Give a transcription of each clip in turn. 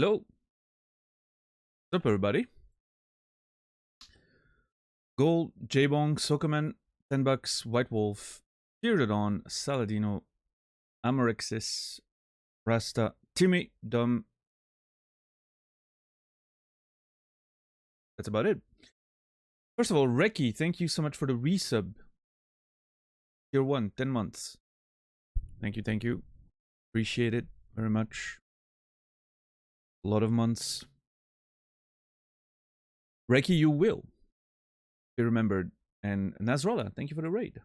Hello. What's up, everybody? Gold, J-Bong, Sokoman, $10, White Wolf, Teardon, Saladino, Amorexis, Rasta, Timmy, Dom. That's about it. First of all, Reki, thank you so much for the resub. Tier 1, 10 months. Thank you, thank you. Appreciate it very much. A lot of months. Reki, you will be remembered. And Nasrallah, thank you for the raid.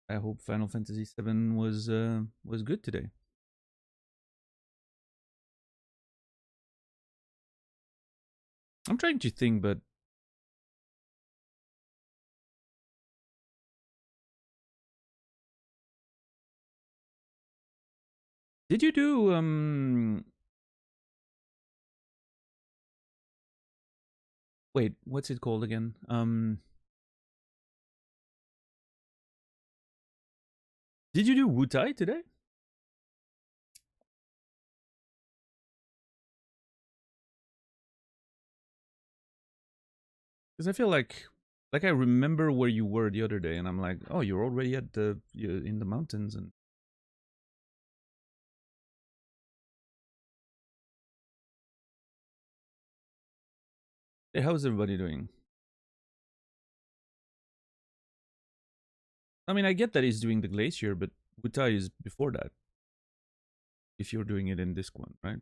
I hope Final Fantasy VII was good today. I'm trying to think, but did you do wait, what's it called again? Did you do Wutai today? Because I feel like I remember where you were the other day, and I'm like, oh, you're already at you're in the mountains. And hey, how's everybody doing? I mean, I get that he's doing the glacier, but Wutai is before that. If you're doing it in this one, right?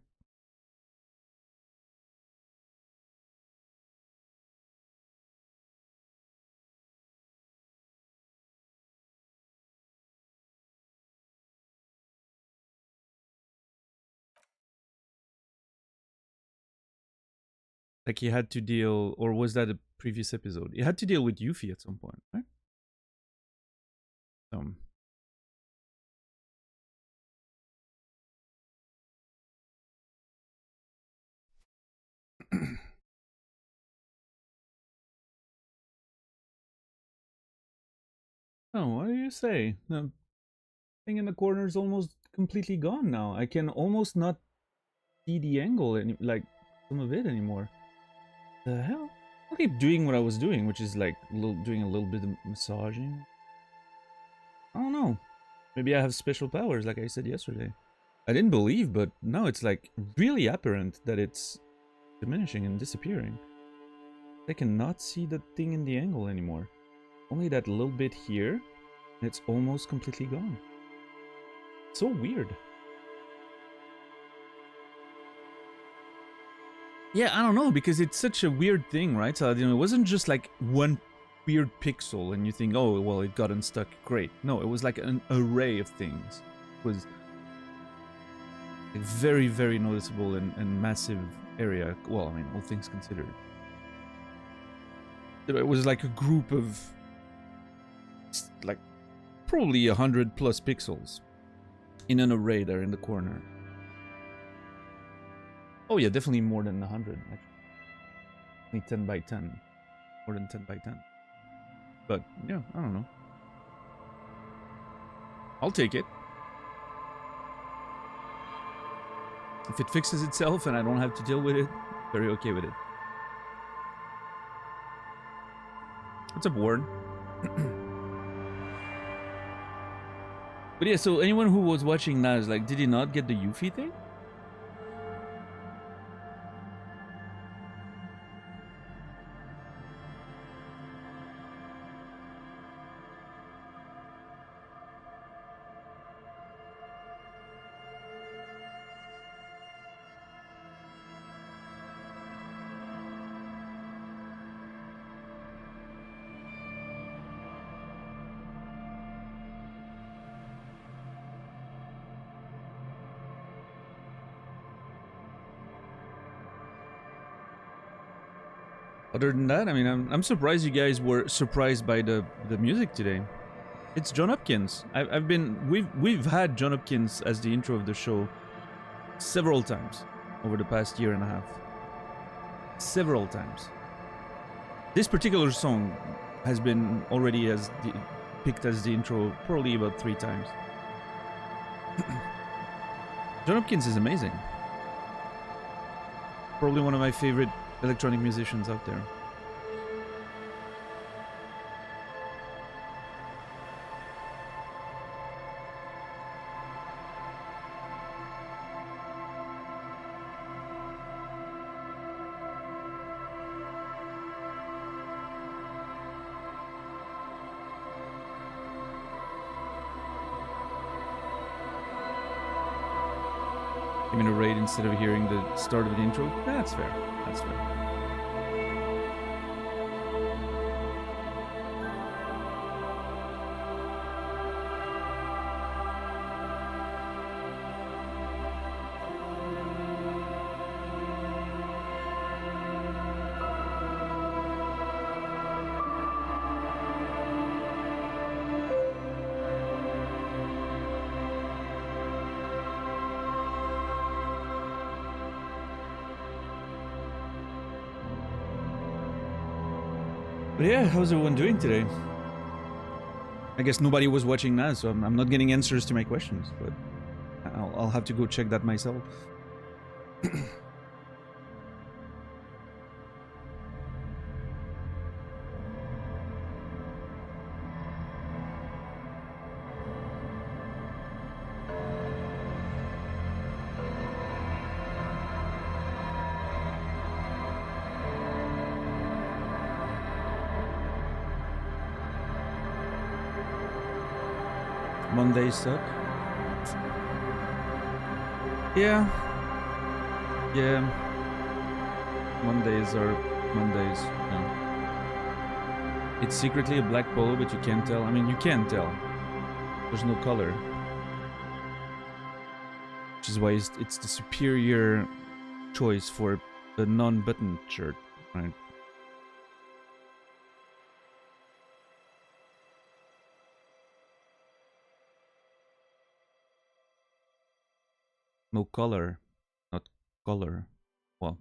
Like he had to deal, or was that a previous episode? He had to deal with Yuffie at some point, right? Oh, what do you say? The thing in the corner is almost completely gone now. I can almost not see the angle, like some of it anymore. The hell? I keep doing what I was doing, which is like doing a little bit of massaging. I don't know. Maybe I have special powers, like I said yesterday. I didn't believe, but now it's like really apparent that it's diminishing and disappearing. I cannot see the thing in the angle anymore. Only that little bit here, and it's almost completely gone. So weird. Yeah, I don't know, because it's such a weird thing, right? So, you know, it wasn't just like one weird pixel and you think, oh, well, it got unstuck, great. No, it was like an array of things. It was a very, very noticeable and massive area. Well, I mean, all things considered. It was like a group of, like, probably 100 plus pixels in an array there in the corner. Oh yeah, definitely more than 100. Actually, 10 by 10, more than 10 by 10. But yeah, I don't know. I'll take it. If it fixes itself and I don't have to deal with it, very okay with it. What's up, Warren? But yeah, so anyone who was watching now is like, did he not get the Yuffie thing? Other than that, I mean, I'm surprised you guys were surprised by the music today. It's John Hopkins. We've had John Hopkins as the intro of the show several times over the past year and a half. Several times. This particular song has been already picked as the intro probably about 3 times. John Hopkins is amazing. Probably one of my favorite electronic musicians out there. Give me a raid instead of hearing the start of the intro. That's fair. That's fair. But yeah, how's everyone doing today? I guess nobody was watching that, so I'm not getting answers to my questions, but I'll have to go check that myself. Mondays suck. Yeah. Mondays are Mondays. Yeah. It's secretly a black polo, but you can't tell. I mean, you can tell. There's no color. Which is why it's the superior choice for a non-button shirt, right? No color, not color. Well,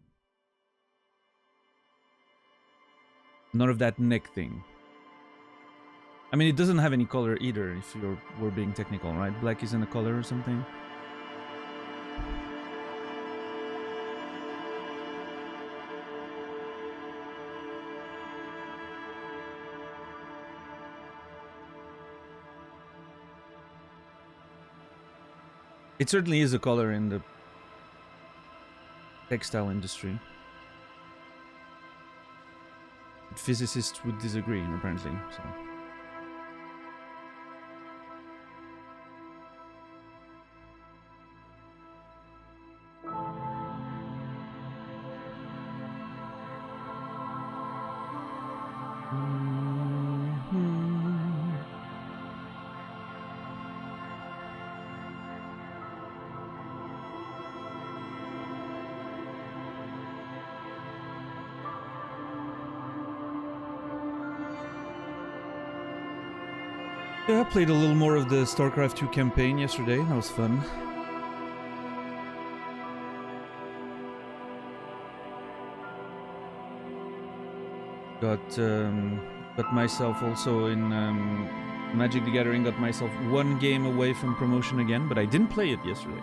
none of that neck thing. I mean, it doesn't have any color either, if we're being technical, right? Black isn't a color or something. It certainly is a color in the textile industry. Physicists would disagree, apparently, so. Yeah, I played a little more of the StarCraft 2 campaign yesterday. That was fun. Got myself also in Magic the Gathering. Got myself one game away from promotion again, but I didn't play it yesterday.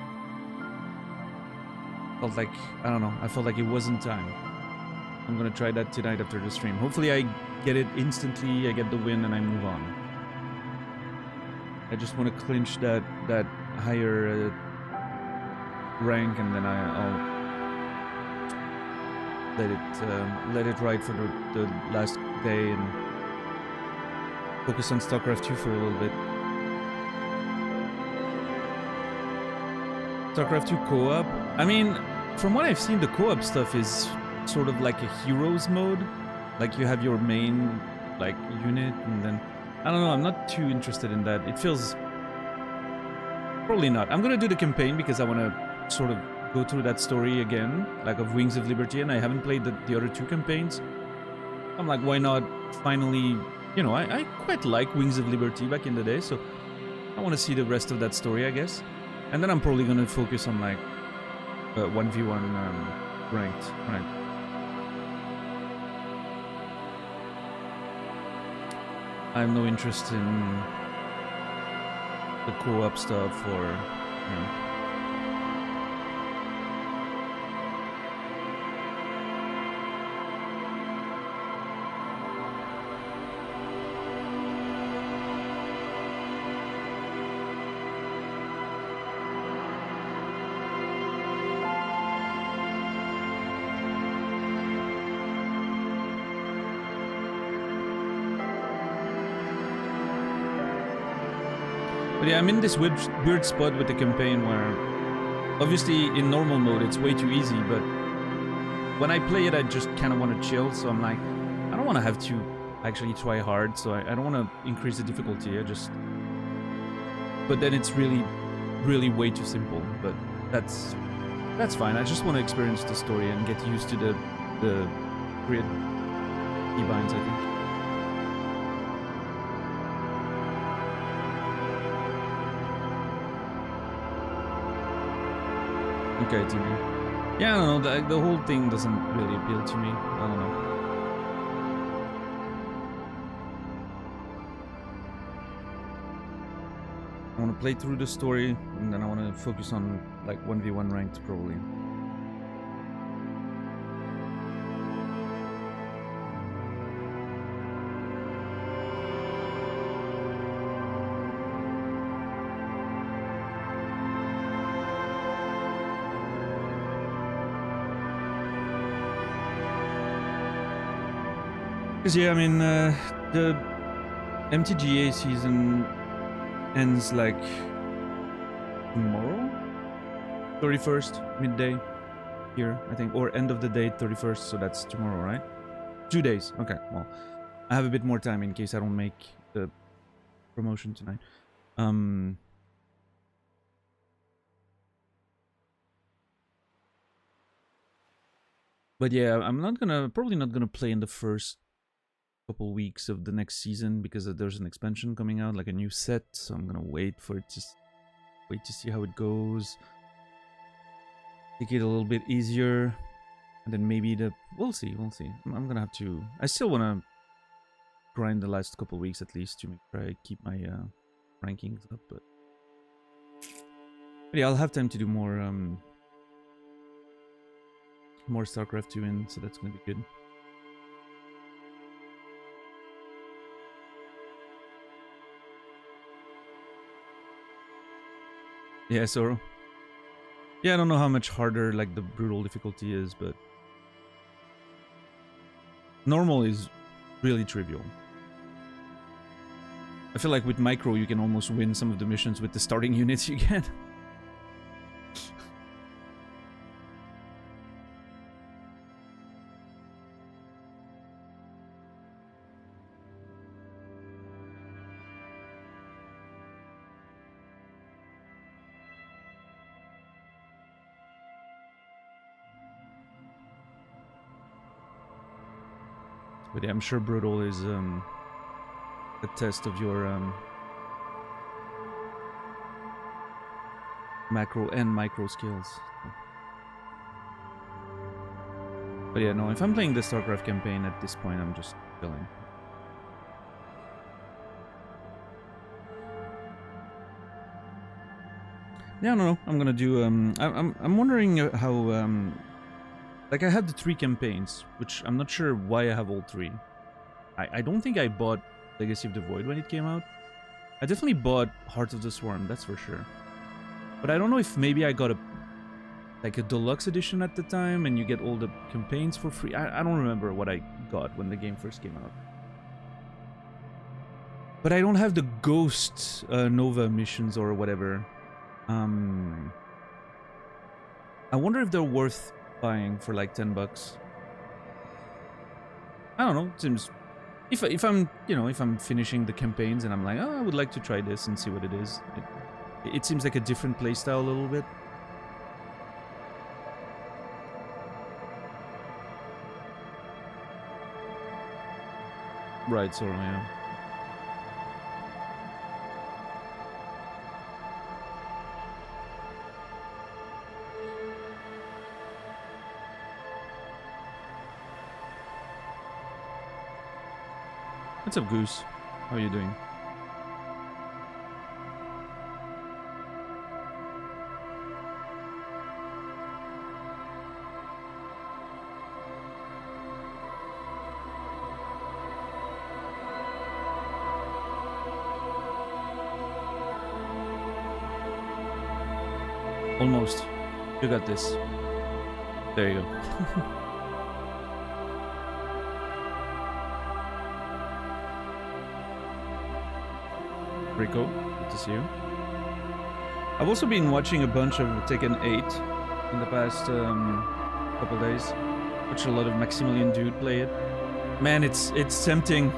Felt like, I don't know, I felt like it wasn't time. I'm gonna try that tonight after the stream. Hopefully I get it instantly, I get the win, and I move on. I just want to clinch that higher rank, and then I'll let it ride for the last day and focus on StarCraft 2 for a little bit. StarCraft 2 co-op. I mean, from what I've seen, the co-op stuff is sort of like a heroes mode. Like you have your main like unit, and then I don't know, I'm not too interested in that. It feels... Probably not. I'm gonna do the campaign because I want to sort of go through that story again, like of Wings of Liberty, and I haven't played the other two campaigns. I'm like, why not finally... You know, I quite like Wings of Liberty back in the day, so I want to see the rest of that story, I guess. And then I'm probably gonna focus on like 1v1 ranked, right? I have no interest in the co-op stuff or, you know. But yeah, I'm in this weird spot with the campaign where, obviously, in normal mode, it's way too easy, but when I play it, I just kind of want to chill, so I'm like, I don't want to have to actually try hard, so I don't want to increase the difficulty, but then it's really way too simple, but that's fine. I just want to experience the story and get used to the grid keybinds, I think. Okay, TV. Yeah, I don't know, the whole thing doesn't really appeal to me. I don't know. I want to play through the story, and then I want to focus on, like, 1v1 ranked, probably. Because, yeah, I mean, the MTGA season ends like tomorrow, 31st midday here, I think, or end of the day 31st, so that's tomorrow, right? 2 days. Okay, well, I have a bit more time in case I don't make the promotion tonight. But yeah, I'm probably not gonna play in the first couple weeks of the next season because there's an expansion coming out, like a new set, so I'm gonna wait to see how it goes, take it a little bit easier, and then maybe we'll see. I'm gonna have to, I still want to grind the last couple weeks at least to make sure I keep my rankings up, but yeah, I'll have time to do more StarCraft 2 in, so that's gonna be good. Yeah, so yeah, I don't know how much harder like the brutal difficulty is, but normal is really trivial. I feel like with micro you can almost win some of the missions with the starting units you get. But yeah, I'm sure brutal is a test of your macro and micro skills. But yeah, no, if I'm playing the StarCraft campaign at this point, I'm just chilling. Yeah, I don't know. I'm gonna do. I'm wondering how. Like I had the 3 campaigns, which I'm not sure why I have all 3. I don't think I bought Legacy of the Void when it came out. I definitely bought Heart of the Swarm, that's for sure. But I don't know if maybe I got a deluxe edition at the time and you get all the campaigns for free. I don't remember what I got when the game first came out. But I don't have the Ghost Nova missions or whatever. I wonder if they're worth buying for like $10. I don't know. It seems if I'm if I'm finishing the campaigns and I'm like, oh, I would like to try this and see what it is. It seems like a different playstyle a little bit. Right, so yeah. What's up, Goose? How are you doing? Almost. You got this. There you go. Rico, good to see you. I've also been watching a bunch of Tekken 8 in the past couple days. Watched a lot of Maximilian Dude play it. Man, it's tempting.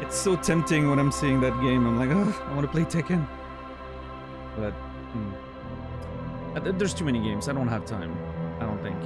It's so tempting when I'm seeing that game. I'm like, oh, I want to play Tekken. But there's too many games. I don't have time. I don't think.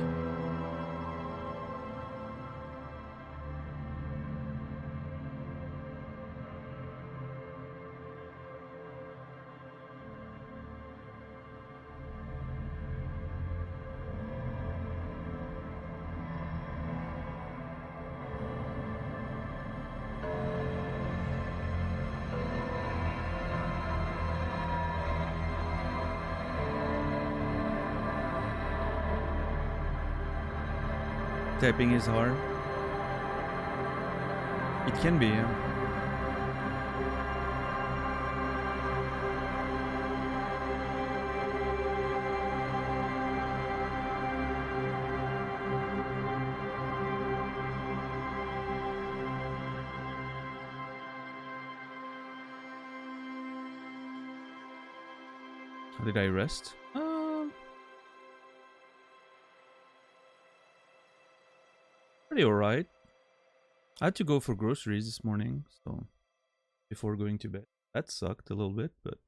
Typing is hard. It can be, yeah. Did I rest? Pretty alright. I had to go for groceries this morning, so before going to bed. That sucked a little bit, but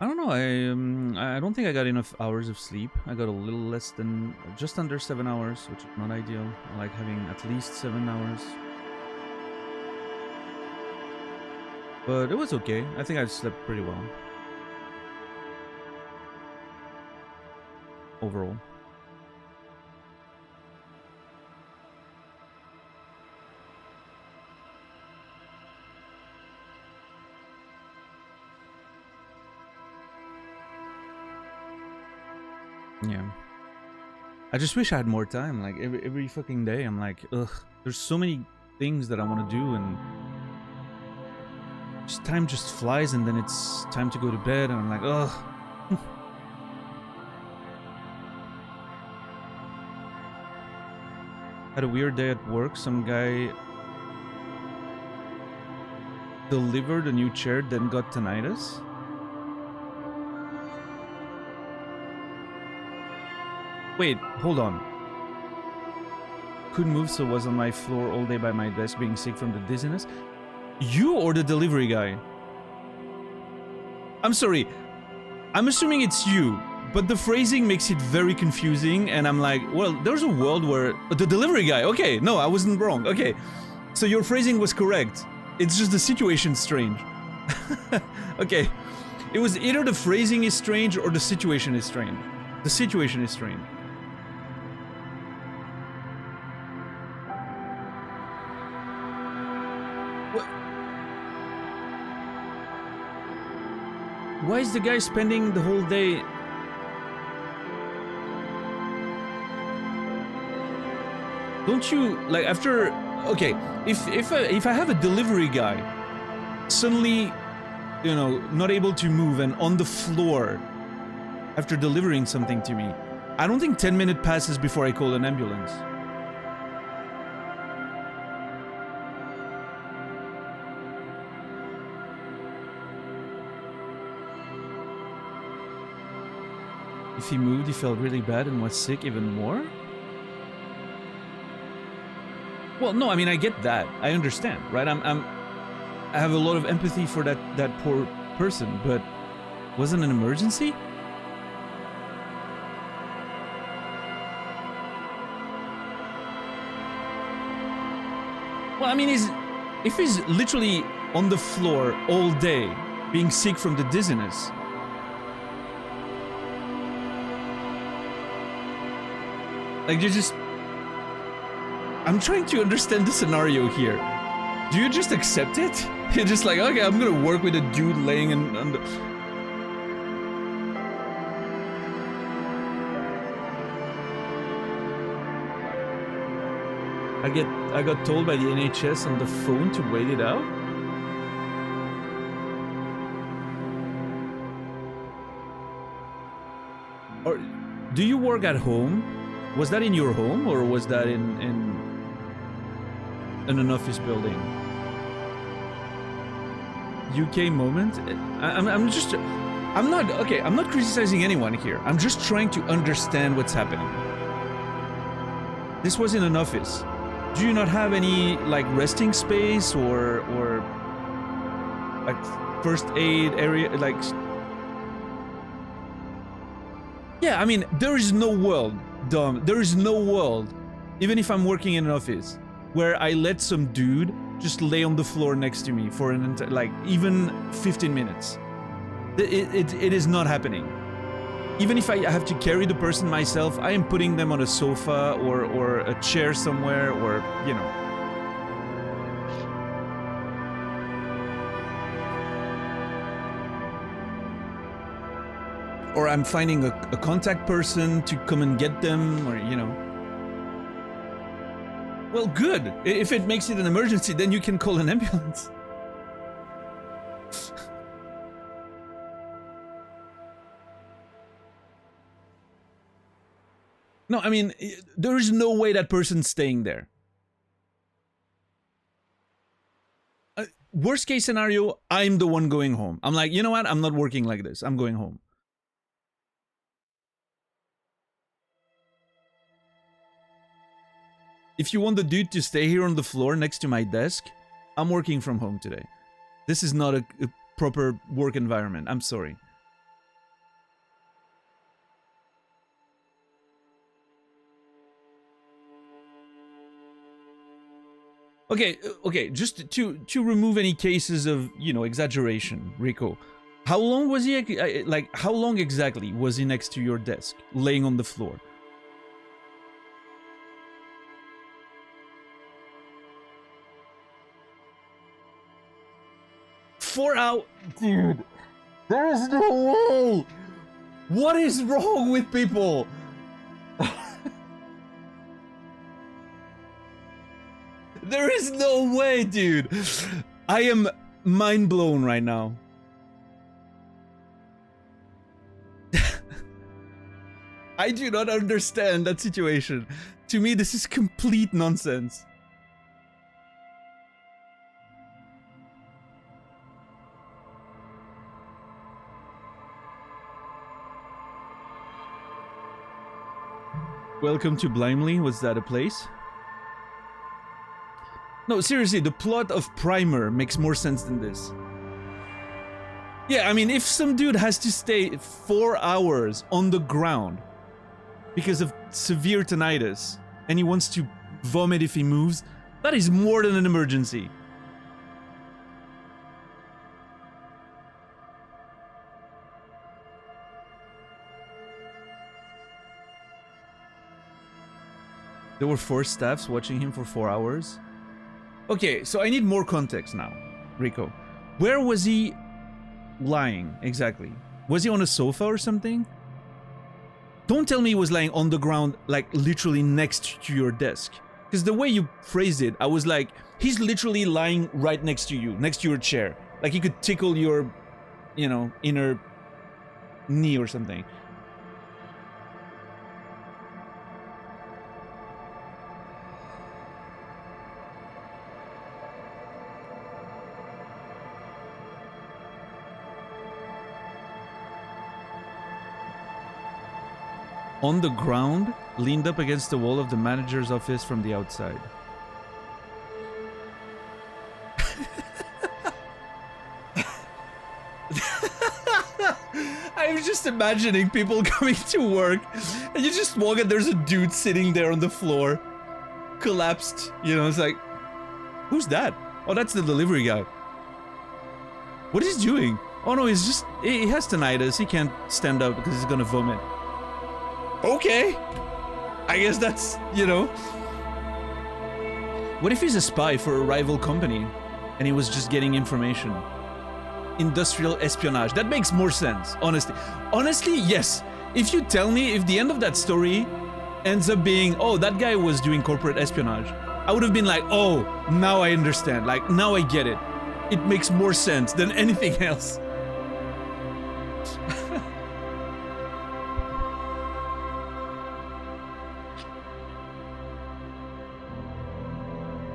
I don't know. I don't think I got enough hours of sleep. I got a little less than just under 7 hours, which is not ideal. I like having at least 7 hours. But it was okay. I think I slept pretty well. Overall. Yeah. I just wish I had more time. Like every fucking day I'm like, ugh, there's so many things that I want to do, and just time just flies, and then it's time to go to bed and I'm like, ugh. Had a weird day at work. Some guy delivered a new chair, then got tinnitus. Wait, hold on. Couldn't move, so was on my floor all day by my desk being sick from the dizziness. You or the delivery guy? I'm sorry. I'm assuming it's you. But the phrasing makes it very confusing, and I'm like, well, there's a world where... The delivery guy, okay, no, I wasn't wrong, okay. So your phrasing was correct. It's just the situation's strange. Okay. It was either the phrasing is strange or the situation is strange. The situation is strange. What? Why is the guy spending the whole day... Don't you, like, after, okay, if I have a delivery guy suddenly, you know, not able to move and on the floor after delivering something to me, I don't think 10 minutes passes before I call an ambulance. If he moved, he felt really bad and was sick even more? Well, no, I mean, I get that. I understand, right? I have a lot of empathy for that poor person, but wasn't an emergency? Well, I mean, if he's literally on the floor all day, being sick from the dizziness, like, you just... I'm trying to understand the scenario here. Do you just accept it? You're just like, okay, I'm gonna work with a dude laying on the... I got told by the NHS on the phone to wait it out? Or do you work at home? Was that in your home, or was that in an office building? UK moment. I'm just. I'm not okay. I'm not criticizing anyone here. I'm just trying to understand what's happening. This was in an office. Do you not have any like resting space or like first aid area? Like, yeah. I mean, there is no world, Dom. There is no world, even if I'm working in an office, where I let some dude just lay on the floor next to me for an like even 15 minutes. It is not happening. Even if I have to carry the person myself, I am putting them on a sofa or a chair somewhere, or, you know. Or I'm finding a contact person to come and get them, or, you know. Well, good. If it makes it an emergency, then you can call an ambulance. No, I mean, there is no way that person's staying there. Worst case scenario, I'm the one going home. I'm like, you know what? I'm not working like this. I'm going home. If you want the dude to stay here on the floor next to my desk, I'm working from home today. This is not a proper work environment. I'm sorry. Okay, just to remove any cases of, you know, exaggeration, Rico. How long was he, like, how long exactly was he next to your desk, laying on the floor? Four hours? Dude, there is no way! What is wrong with people? There is no way, dude. I am mind blown right now. I do not understand that situation. To me, this is complete nonsense. Welcome to Blindly. Was that a place? No, seriously, the plot of Primer makes more sense than this. Yeah, I mean, if some dude has to stay 4 hours on the ground because of severe tinnitus and he wants to vomit if he moves, that is more than an emergency. There were 4 staffs watching him for 4 hours. Okay, so I need more context now, Rico. Where was he lying, exactly? Was he on a sofa or something? Don't tell me he was lying on the ground, like, literally next to your desk. Because the way you phrased it, I was like, he's literally lying right next to you, next to your chair. Like, he could tickle your, you know, inner knee or something. On the ground, leaned up against the wall of the manager's office from the outside. I'm just imagining people coming to work and you just walk and there's a dude sitting there on the floor, collapsed, you know, it's like, who's that? Oh, that's the delivery guy. What is he doing? Oh no, he's just, he has tinnitus, he can't stand up because he's gonna vomit. Okay, I guess that's, you know. What if he's a spy for a rival company and he was just getting information? Industrial espionage. That makes more sense, honestly. Honestly, yes. If you tell me, if the end of that story ends up being, oh, that guy was doing corporate espionage, I would have been like, oh, now I understand. Like, now I get it. It makes more sense than anything else.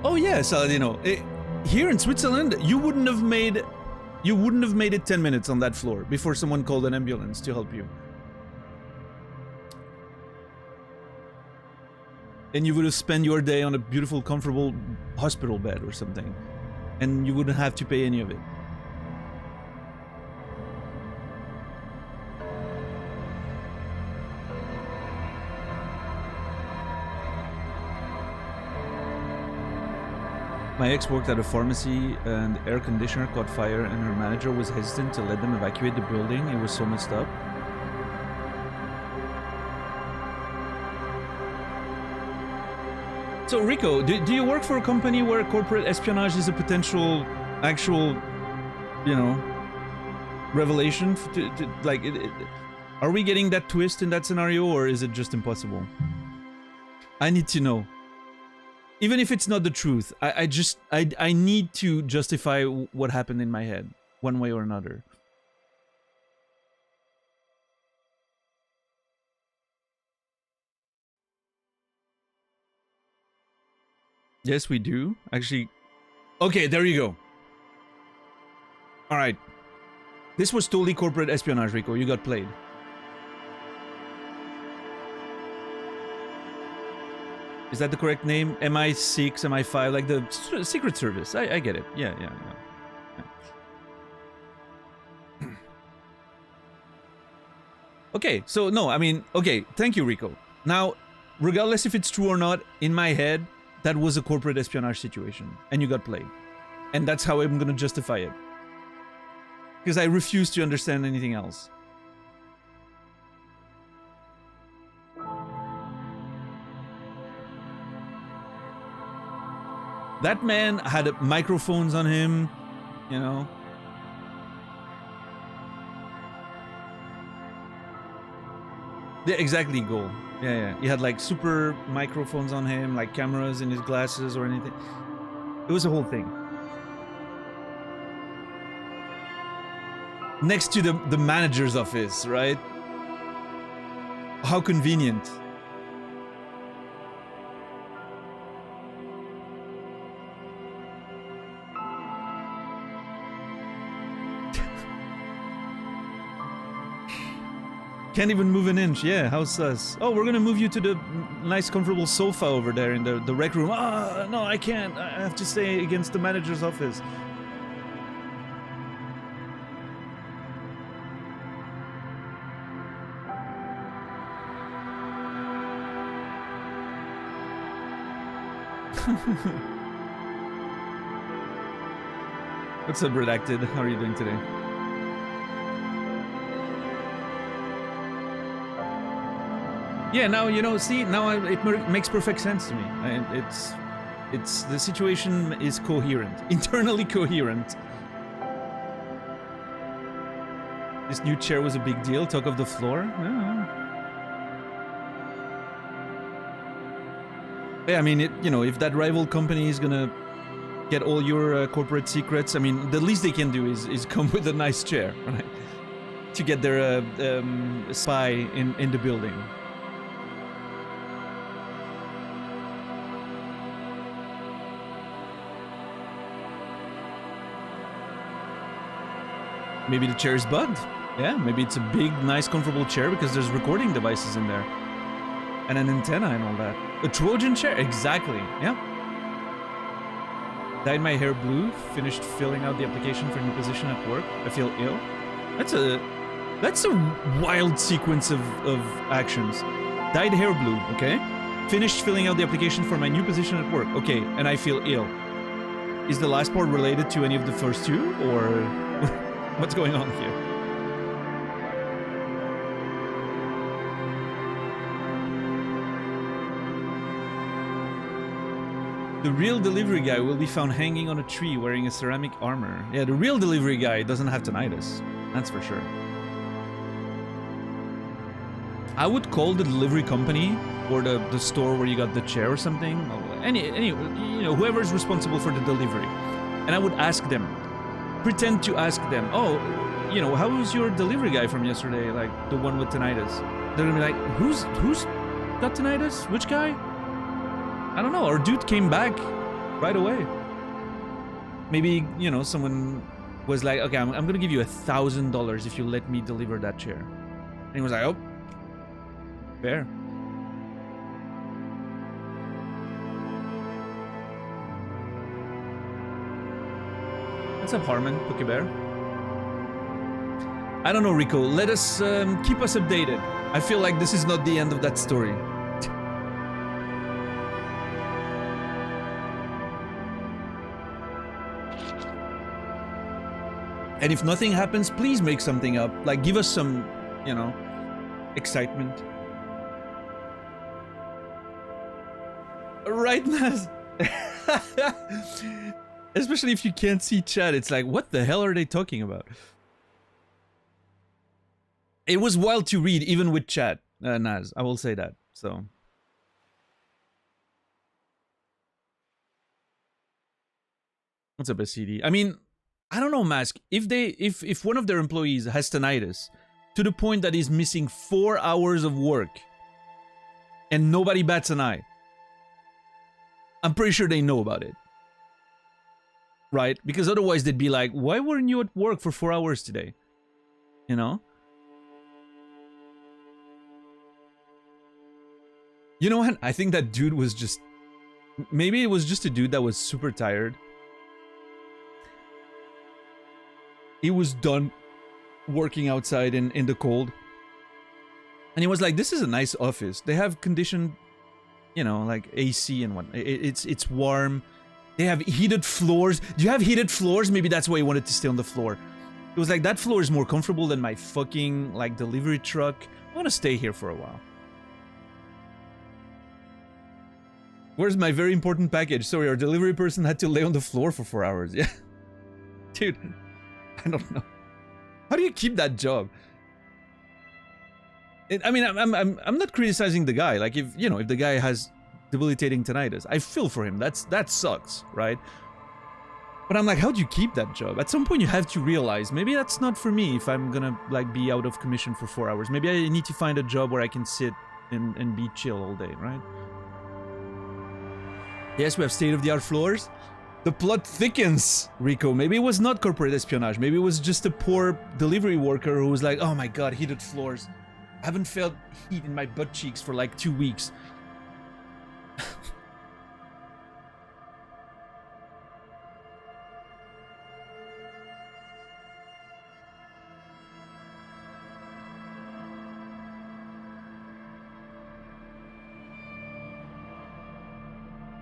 Oh yeah, Saladino. Here in Switzerland, you wouldn't have made You wouldn't have made it 10 minutes on that floor before someone called an ambulance to help you. And you would have spent your day on a beautiful, comfortable hospital bed or something. And you wouldn't have to pay any of it. My ex worked at a pharmacy and the air conditioner caught fire and her manager was hesitant to let them evacuate the building. It was so messed up. So Rico, do you work for a company where corporate espionage is a potential, actual, you know, revelation? Like, are we getting that twist in that scenario, or is it just impossible? I need to know. Even if it's not the truth, I need to justify what happened in my head, one way or another. Yes, we do. Actually, okay, there you go. All right. This was totally corporate espionage, Rico. You got played. Is that the correct name? MI6, MI5, like the Secret Service. I get it. Yeah. Okay, so no, I mean, okay, thank you, Rico. Now, regardless if it's true or not, in my head, that was a corporate espionage situation, and you got played. And that's how I'm gonna justify it. Because I refuse to understand anything else. That man had microphones on him, you know. Yeah, exactly, Gold. Yeah. He had like super microphones on him, like cameras in his glasses or anything. It was a whole thing. Next to the manager's office, right? How convenient. Can't even move an inch. Yeah, how sus. Oh, we're gonna move you to the nice comfortable sofa over there in the rec room. Ah, no, I can't. I have to stay against the manager's office. What's up, Redacted? How are you doing today? Yeah, now, you know, see, now it makes perfect sense to me. It's the situation is coherent, internally coherent. This new chair was a big deal. Talk of the floor. Yeah, I mean, if that rival company is gonna get all your corporate secrets, I mean, the least they can do is come with a nice chair, right? To get their spy in the building. Maybe the chair is bugged. Yeah, maybe it's a big, nice, comfortable chair because there's recording devices in there. And an antenna and all that. A Trojan chair, exactly, yeah. Dyed my hair blue, finished filling out the application for a new position at work. I feel ill. That's a wild sequence of actions. Dyed hair blue, okay. Finished filling out the application for my new position at work. Okay, and I feel ill. Is the last part related to any of the first two, or what's going on here? The real delivery guy will be found hanging on a tree wearing a ceramic armor. Yeah, the real delivery guy doesn't have tinnitus. That's for sure. I would call the delivery company or the store where you got the chair or something. Whoever's responsible for the delivery. And I would ask them. Pretend to ask them, oh, how was your delivery guy from yesterday? Like, the one with tinnitus. They're gonna be like, who's got tinnitus? Which guy? I don't know, our dude came back right away. Maybe, someone was like, okay, I'm gonna give you $1,000 if you let me deliver that chair. And he was like, oh, fair. What's up, Harmon, Pookie Bear? I don't know, Rico. Let us keep us updated. I feel like this is not the end of that story. And if nothing happens, please make something up. Like, give us some, you know, excitement. Right, Naz? Especially if you can't see chat, it's like, what the hell are they talking about? It was wild to read, even with chat, Naz. I will say that. So, what's up, SCD? I mean, I don't know, Mask. If one of their employees has tinnitus to the point that he's missing 4 hours of work, and nobody bats an eye, I'm pretty sure they know about it. Right? Because otherwise they'd be like, why weren't you at work for 4 hours today? You know? You know what? I think that dude was just... Maybe it was just a dude that was super tired. He was done working outside in the cold. And he was like, this is a nice office. They have conditioned, you know, like AC and what. It's warm. They have heated floors. Do you have heated floors? Maybe that's why he wanted to stay on the floor. It was like, that floor is more comfortable than my fucking, like, delivery truck. I want to stay here for a while. Where's my very important package? Sorry, our delivery person had to lay on the floor for 4 hours. Yeah. Dude, I don't know. How do you keep that job? I mean, I'm not criticizing the guy. Like, if, you know, if the guy has debilitating tinnitus, I feel for him. That sucks, right? But I'm like, how do you keep that job? At some point you have to realize, maybe that's not for me if I'm gonna, like, be out of commission for 4 hours. Maybe I need to find a job where I can sit and be chill all day, right? Yes, we have state-of-the-art floors. The plot thickens, Rico. Maybe it was not corporate espionage. Maybe it was just a poor delivery worker who was like, oh my god, heated floors. I haven't felt heat in my butt cheeks for like 2 weeks.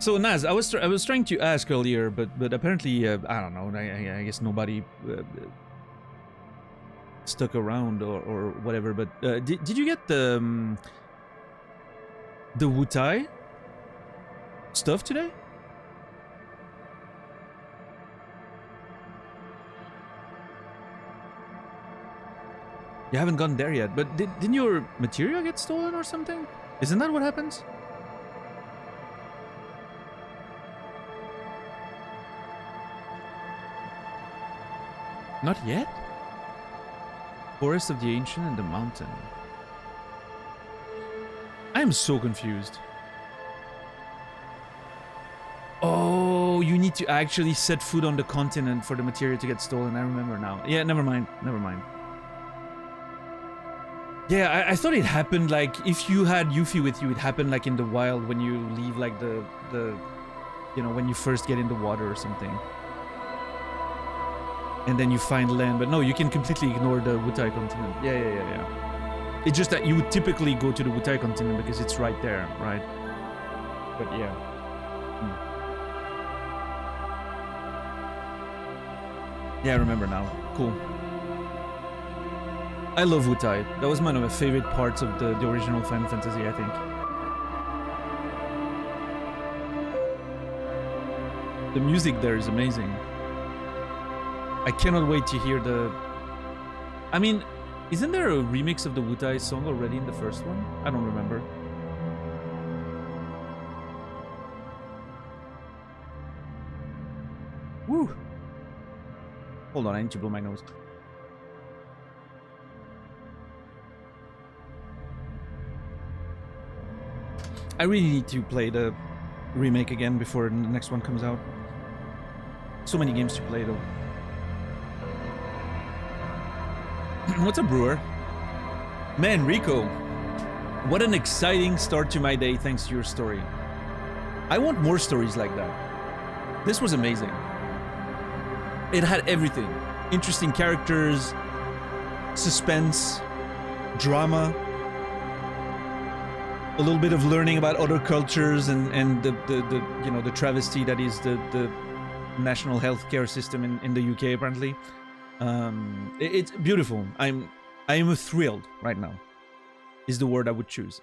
So Naz, I was trying to ask earlier, but apparently I don't know. I guess nobody stuck around or whatever. But did you get the Wutai stuff today? You haven't gotten there yet, but didn't your material get stolen or something? Isn't that what happens? Not yet? Forest of the Ancient and the Mountain. I am so confused. Oh, you need to actually set foot on the continent for the material to get stolen. I remember now. Yeah, never mind. Never mind. Yeah, I thought it happened like if you had Yuffie with you, it happened like in the wild when you leave like the you know, when you first get in the water or something. And then you find land, but no, you can completely ignore the Wutai continent. Yeah. It's just that you would typically go to the Wutai continent because it's right there, right? But yeah. Yeah, I remember now. Cool. I love Wutai. That was one of my favorite parts of the original Final Fantasy, I think. The music there is amazing. I cannot wait to hear the... I mean, isn't there a remix of the Wutai song already in the first one? I don't remember. Woo! Hold on, I need to blow my nose. I really need to play the remake again before the next one comes out. So many games to play though. What's up, Brewer? Man, Rico, what an exciting start to my day thanks to your story. I want more stories like that. This was amazing. It had everything. Interesting characters, suspense, drama, a little bit of learning about other cultures and the you know, the travesty that is the national healthcare system in the UK apparently. It's beautiful. I am thrilled right now. Is the word I would choose.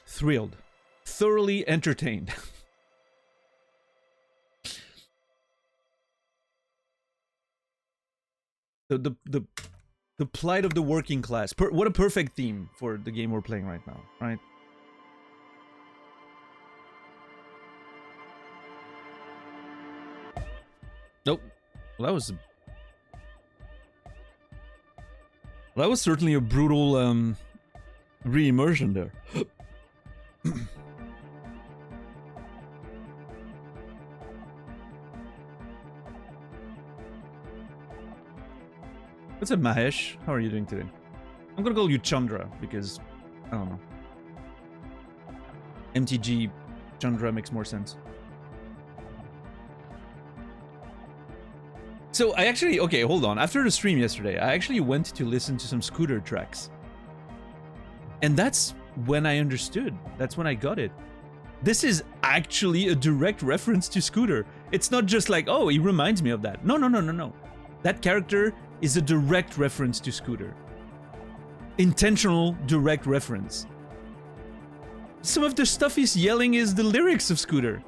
Thrilled. Thoroughly entertained. The plight of the working class. What a perfect theme for the game we're playing right now, right? Nope. Well, that was certainly a brutal re-immersion there. What's up, Mahesh? How are you doing today? I'm gonna call you Chandra because I don't know. MTG Chandra makes more sense. So I actually, okay, hold on. After the stream yesterday, I actually went to listen to some Scooter tracks. And that's when I understood. That's when I got it. This is actually a direct reference to Scooter. It's not just like, oh, he reminds me of that. No, no, no, no, no. That character is a direct reference to Scooter. Intentional direct reference. Some of the stuff he's yelling is the lyrics of Scooter.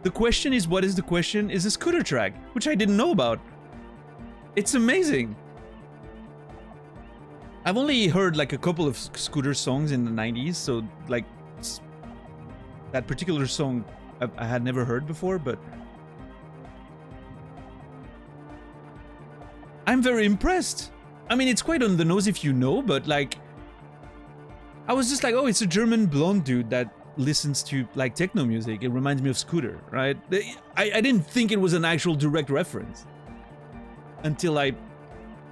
The question is, what is the question? Is a Scooter track, which I didn't know about. It's amazing. I've only heard like a couple of Scooter songs in the 90s, so like that particular song I had never heard before, but I'm very impressed. I mean, it's quite on the nose if you know, but like I was just like, oh, it's a German blonde dude that listens to like techno music. It reminds me of Scooter, right? I didn't think it was an actual direct reference until I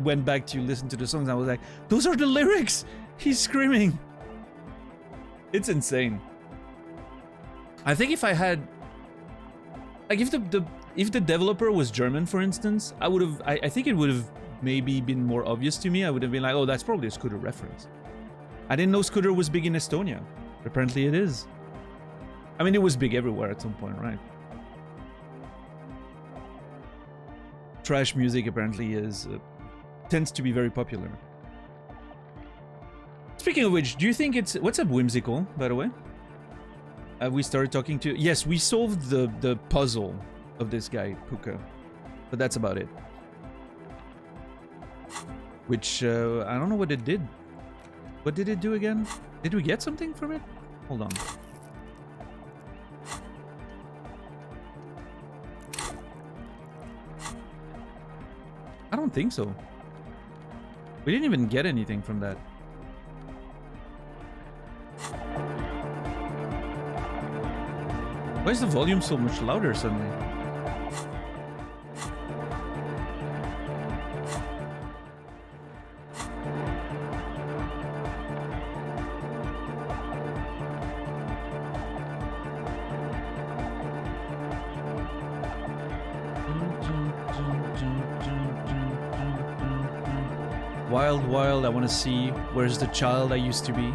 went back to listen to the songs. I was like, those are the lyrics. He's screaming. It's insane. I think if I had, like, if the developer was German, for instance, I think it would have maybe been more obvious to me. I would have been like, oh, that's probably a Scooter reference. I didn't know Scooter was big in Estonia. Apparently it is. I mean, it was big everywhere at some point, right? Trash music apparently tends to be very popular. Speaking of which, do you think it's... What's up, Whimsical, by the way? We started talking to... Yes, we solved the puzzle of this guy, Puka. But that's about it. Which, I don't know what it did. What did it do again? Did we get something from it? Hold on. I don't think so. We didn't even get anything from that. Why is the volume so much louder suddenly? Wild, I want to see where's the child I used to be.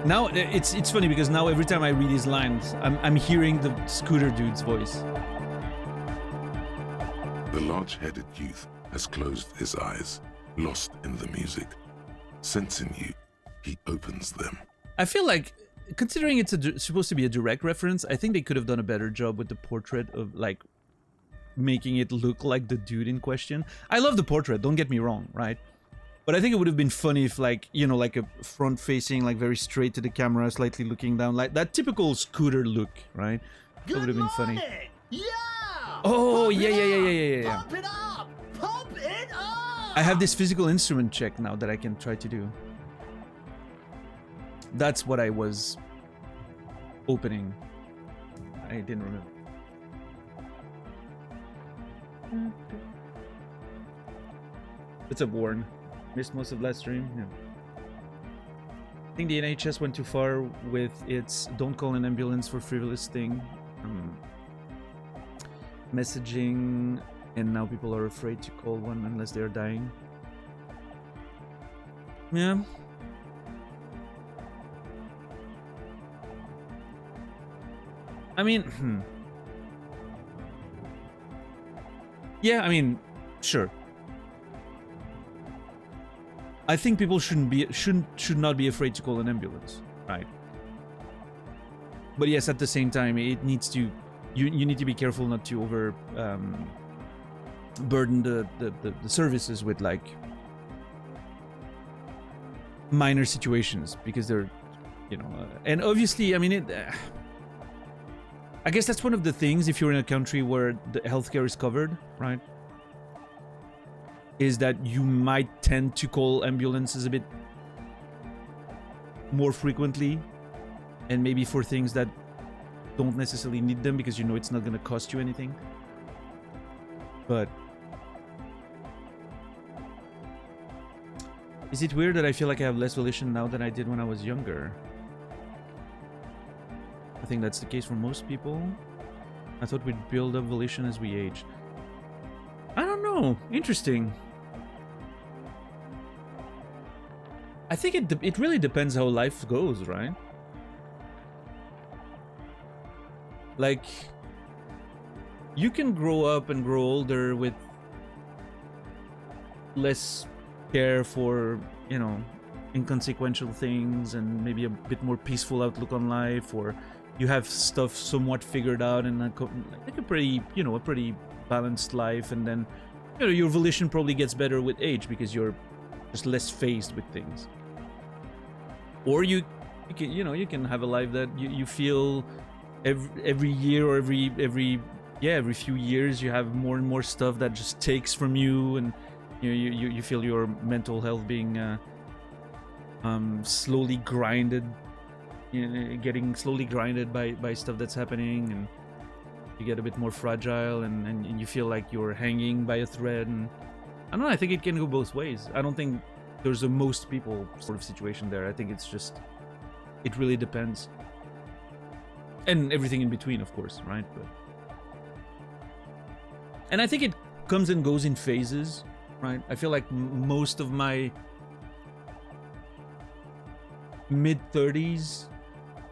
Now it's funny because now every time I read his lines, I'm hearing the Scooter dude's voice. The large-headed youth has closed his eyes, lost in the music. Sensing you, he opens them. I feel like, considering it's supposed to be a direct reference, I think they could have done a better job with the portrait of like making it look like the dude in question. I love the portrait, don't get me wrong, right? But I think it would have been funny if, like, you know, like a front-facing, like very straight to the camera, slightly looking down, like that typical Scooter look, right? That would have been funny. Yeah! Oh, yeah. Pump it up! Pump it up! I have this physical instrument check now that I can try to do. That's what I was opening. I didn't remember. What's up, Warren? Missed most of last stream. Yeah. I think the NHS went too far with its "don't call an ambulance for frivolous" thing. Messaging, and now people are afraid to call one unless they're dying. Yeah. I mean, yeah, I mean, sure. I think people should not be afraid to call an ambulance, right? But yes, at the same time, it needs to. You need to be careful not to over burden the services with like minor situations, because they're, you know, and obviously, I mean, I guess that's one of the things, if you're in a country where the healthcare is covered, right, is that you might tend to call ambulances a bit more frequently, and maybe for things that don't necessarily need them, because you know it's not going to cost you anything. But is it weird that I feel like I have less volition now than I did when I was younger? I think that's the case for most people. I thought we'd build up volition as we age. I don't know. Interesting. I think it really depends how life goes, right? Like, you can grow up and grow older with less care for, you know, inconsequential things, and maybe a bit more peaceful outlook on life, or you have stuff somewhat figured out and like a pretty, you know, a pretty balanced life, and then, you know, your volition probably gets better with age because you're just less faced with things. Or you can, you know, you can have a life that you feel every year, or every few years you have more and more stuff that just takes from you, and you feel your mental health being slowly grinded, you know, getting slowly grinded by stuff that's happening, and you get a bit more fragile, and you feel like you're hanging by a thread. And I don't know, I think it can go both ways. I don't think there's a most people sort of situation there. I think it's just, it really depends. And everything in between, of course, right? But, and I think it comes and goes in phases, right? I feel like most of my mid-30s,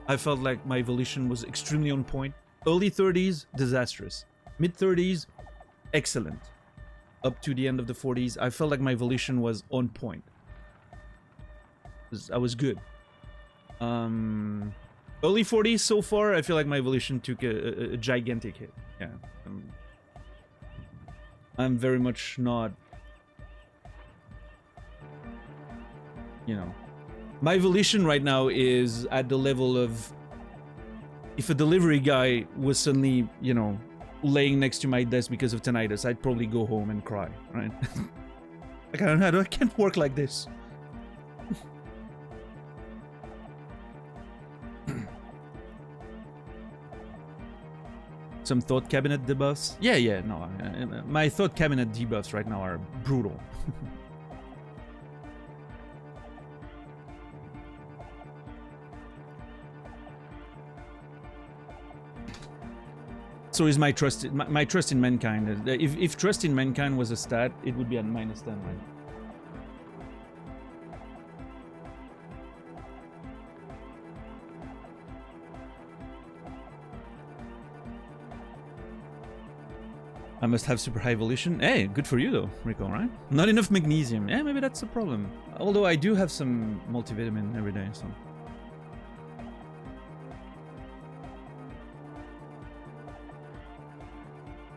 I felt like my volition was extremely on point. Early 30s, disastrous. Mid-30s, excellent. Up to the end of the 40s, I felt like my volition was on point. I was good. Early 40s so far, I feel like my volition took a gigantic hit. Yeah. I'm very much not, you know, my volition right now is at the level of, if a delivery guy was suddenly, you know, laying next to my desk because of tinnitus, I'd probably go home and cry, right? Like, I can't work like this. Some thought cabinet debuffs? Yeah, no. My thought cabinet debuffs right now are brutal. So is my trust in mankind. If trust in mankind was a stat, it would be at -10, right? I must have super high volition. Hey, good for you though, Rico, right? Not enough magnesium. Yeah, maybe that's the problem. Although I do have some multivitamin every day, so.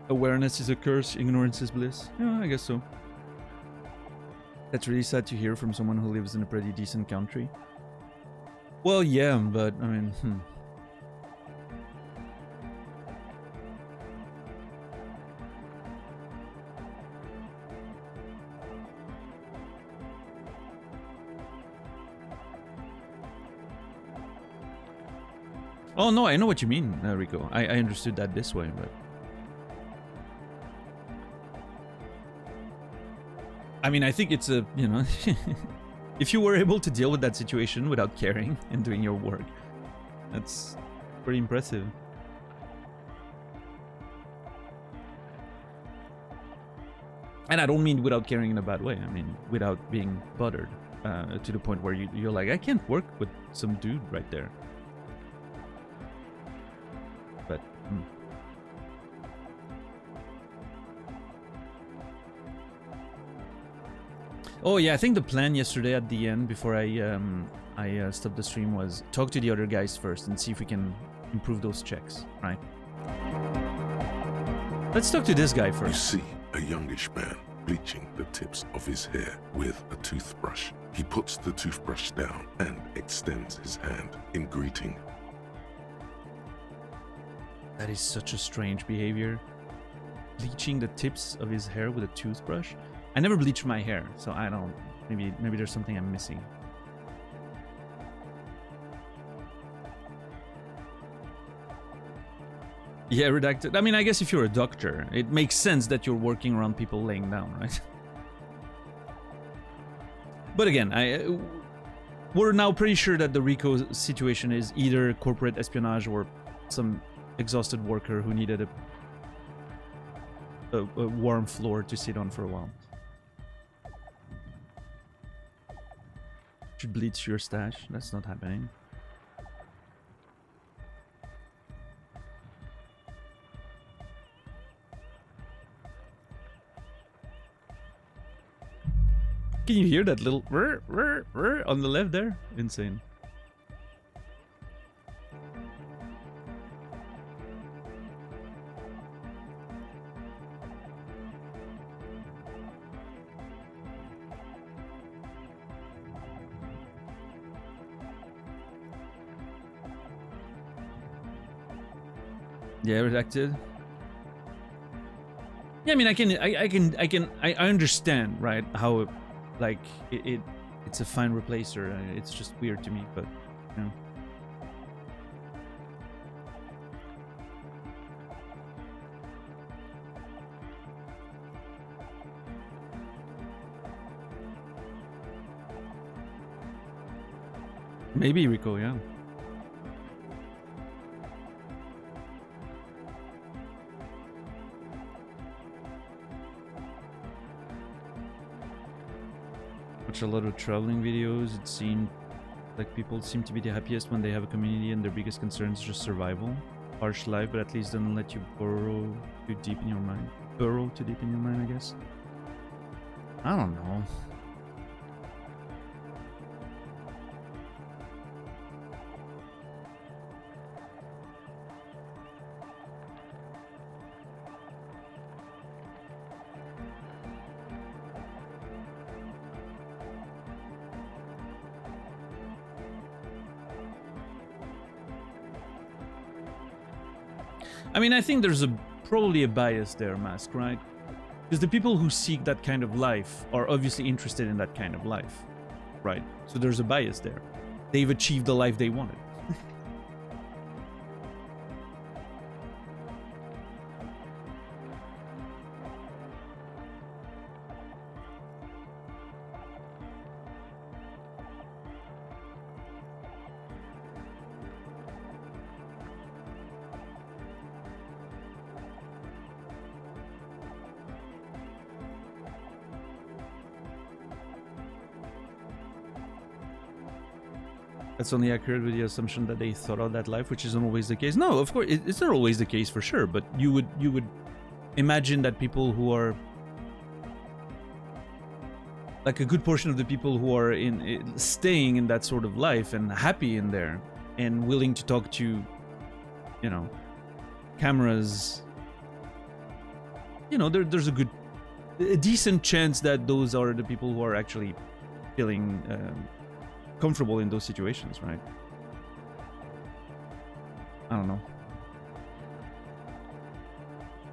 Awareness is a curse, ignorance is bliss. Yeah, I guess so. That's really sad to hear from someone who lives in a pretty decent country. Well, yeah, but I mean, Oh no, I know what you mean, Rico. I understood that this way, but I mean, I think it's a, you know, if you were able to deal with that situation without caring and doing your work, that's pretty impressive. And I don't mean without caring in a bad way. I mean without being bothered to the point where you're like, I can't work with some dude right there. But oh yeah, I think the plan yesterday at the end before I stopped the stream was talk to the other guys first and see if we can improve those checks, right? Let's talk to this guy first. You see a youngish man bleaching the tips of his hair with a toothbrush. He puts the toothbrush down and extends his hand in greeting. That is such a strange behavior. Bleaching the tips of his hair with a toothbrush. I never bleach my hair, so I don't. Maybe there's something I'm missing. Yeah, redacted. I mean, I guess if you're a doctor, it makes sense that you're working around people laying down, right? But again, we're now pretty sure that the Rico situation is either corporate espionage or some exhausted worker who needed a warm floor to sit on for a while. Should bleach your stash. That's not happening. Can you hear that little on the left there? Insane. Yeah, redacted. Yeah, I mean, I understand, right? How, like, it's a fine replacer. It's just weird to me, but you know. Maybe Rico, yeah. Watch a lot of traveling videos. It seemed like people seem to be the happiest when they have a community and their biggest concern is just survival. Harsh life, but at least don't let you burrow too deep in your mind. Burrow too deep in your mind, I guess. I don't know. I mean, I think there's probably a bias there, Mask, right? Because the people who seek that kind of life are obviously interested in that kind of life, right? So there's a bias there. They've achieved the life they wanted. That's only accurate with the assumption that they thought of that life, which isn't always the case. No, of course, it's not always the case for sure. But you would imagine that people who are like a good portion of the people who are staying in that sort of life and happy in there and willing to talk to, you know, cameras. You know, there's a decent chance that those are the people who are actually feeling comfortable in those situations, right? I don't know.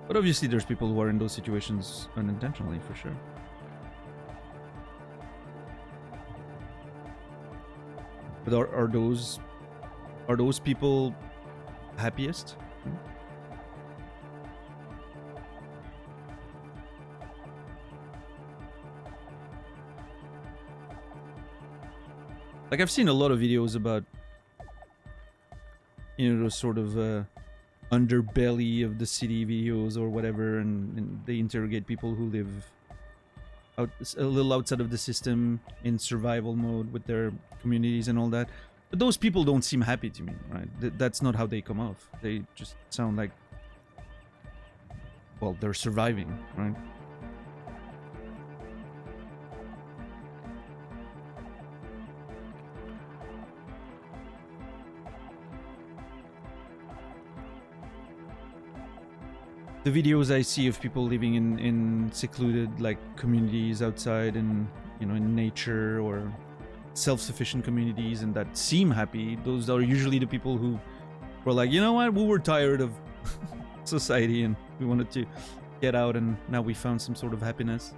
But obviously there's people who are in those situations unintentionally, for sure. But are those people happiest? Like, I've seen a lot of videos about, you know, the sort of underbelly of the city videos or whatever, and they interrogate people who live out a little outside of the system in survival mode with their communities and all that. But those people don't seem happy to me, right? That's not how they come off. They just sound like, well, they're surviving, right? The videos I see of people living in secluded, like, communities outside and, you know, in nature, or self-sufficient communities, and that seem happy, those are usually the people who were like, you know what, we were tired of society and we wanted to get out, and now we found some sort of happiness.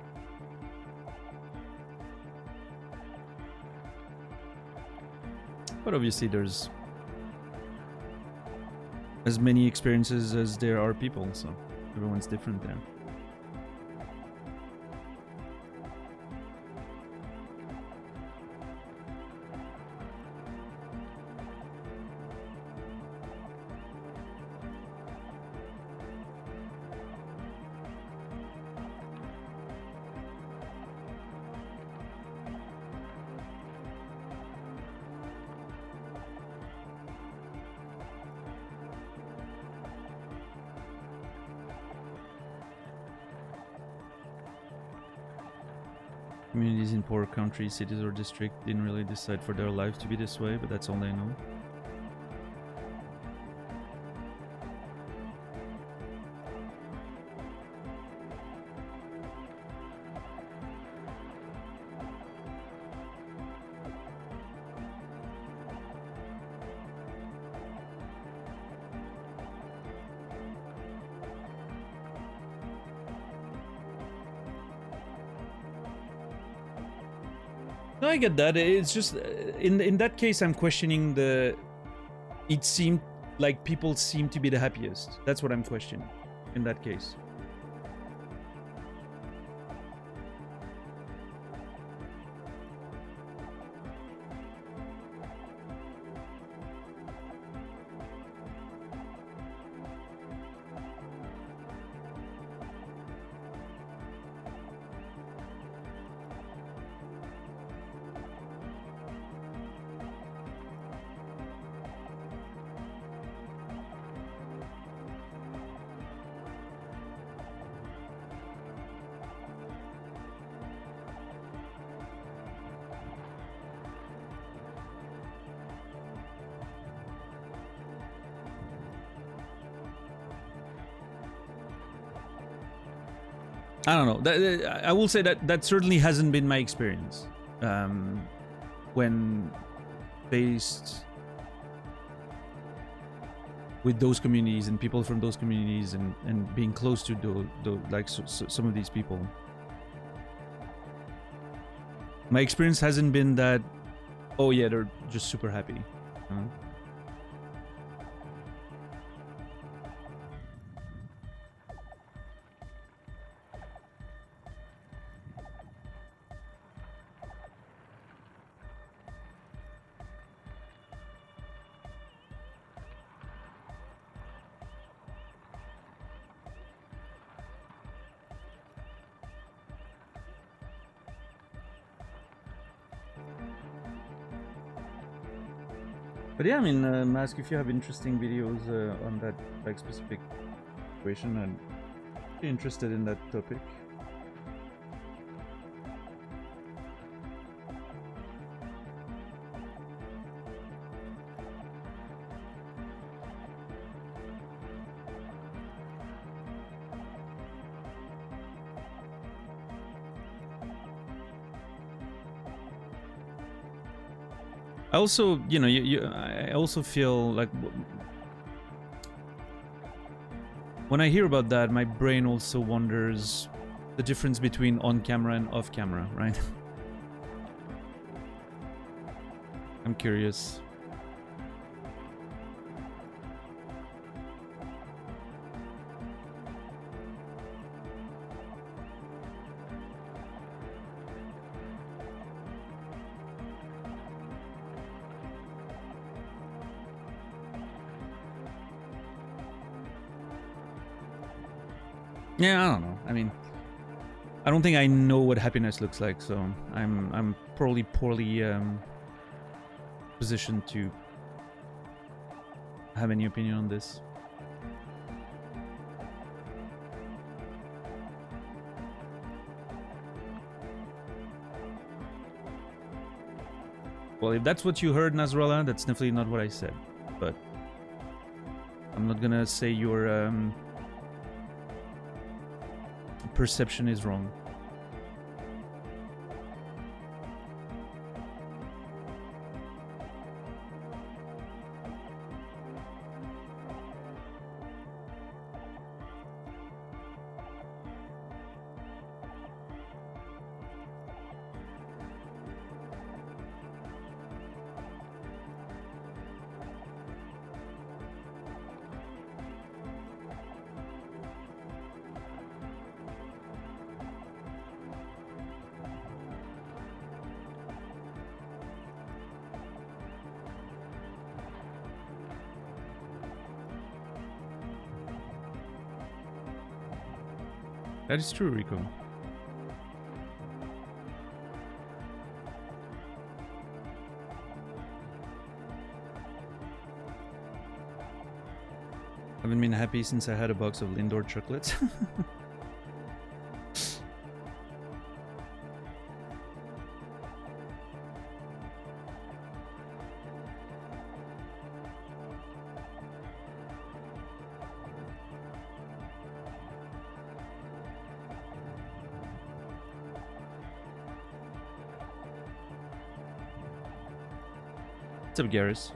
But obviously there's as many experiences as there are people, so everyone's different there. Communities in poor countries, cities, or districts didn't really decide for their lives to be this way, but that's all they know. No, I get that. It's just in that case, I'm questioning the. It seemed like people seem to be the happiest. That's what I'm questioning. In that case. I don't know. I will say that certainly hasn't been my experience. When faced with those communities and people from those communities and being close to some of these people. My experience hasn't been that, oh yeah, they're just super happy. But yeah, I mean, Mask, if you have interesting videos on that like specific situation, I'd be interested in that topic. I also, you know, I also feel like when I hear about that, my brain also wonders the difference between on camera and off camera, right? I'm curious. Yeah, I don't know. I mean, I don't think I know what happiness looks like, so I'm poorly positioned to have any opinion on this. Well, if that's what you heard, Nasrallah, that's definitely not what I said. But I'm not gonna say your perception is wrong. That is true, Rico. Haven't been happy since I had a box of Lindor chocolates. What's up, Garrus?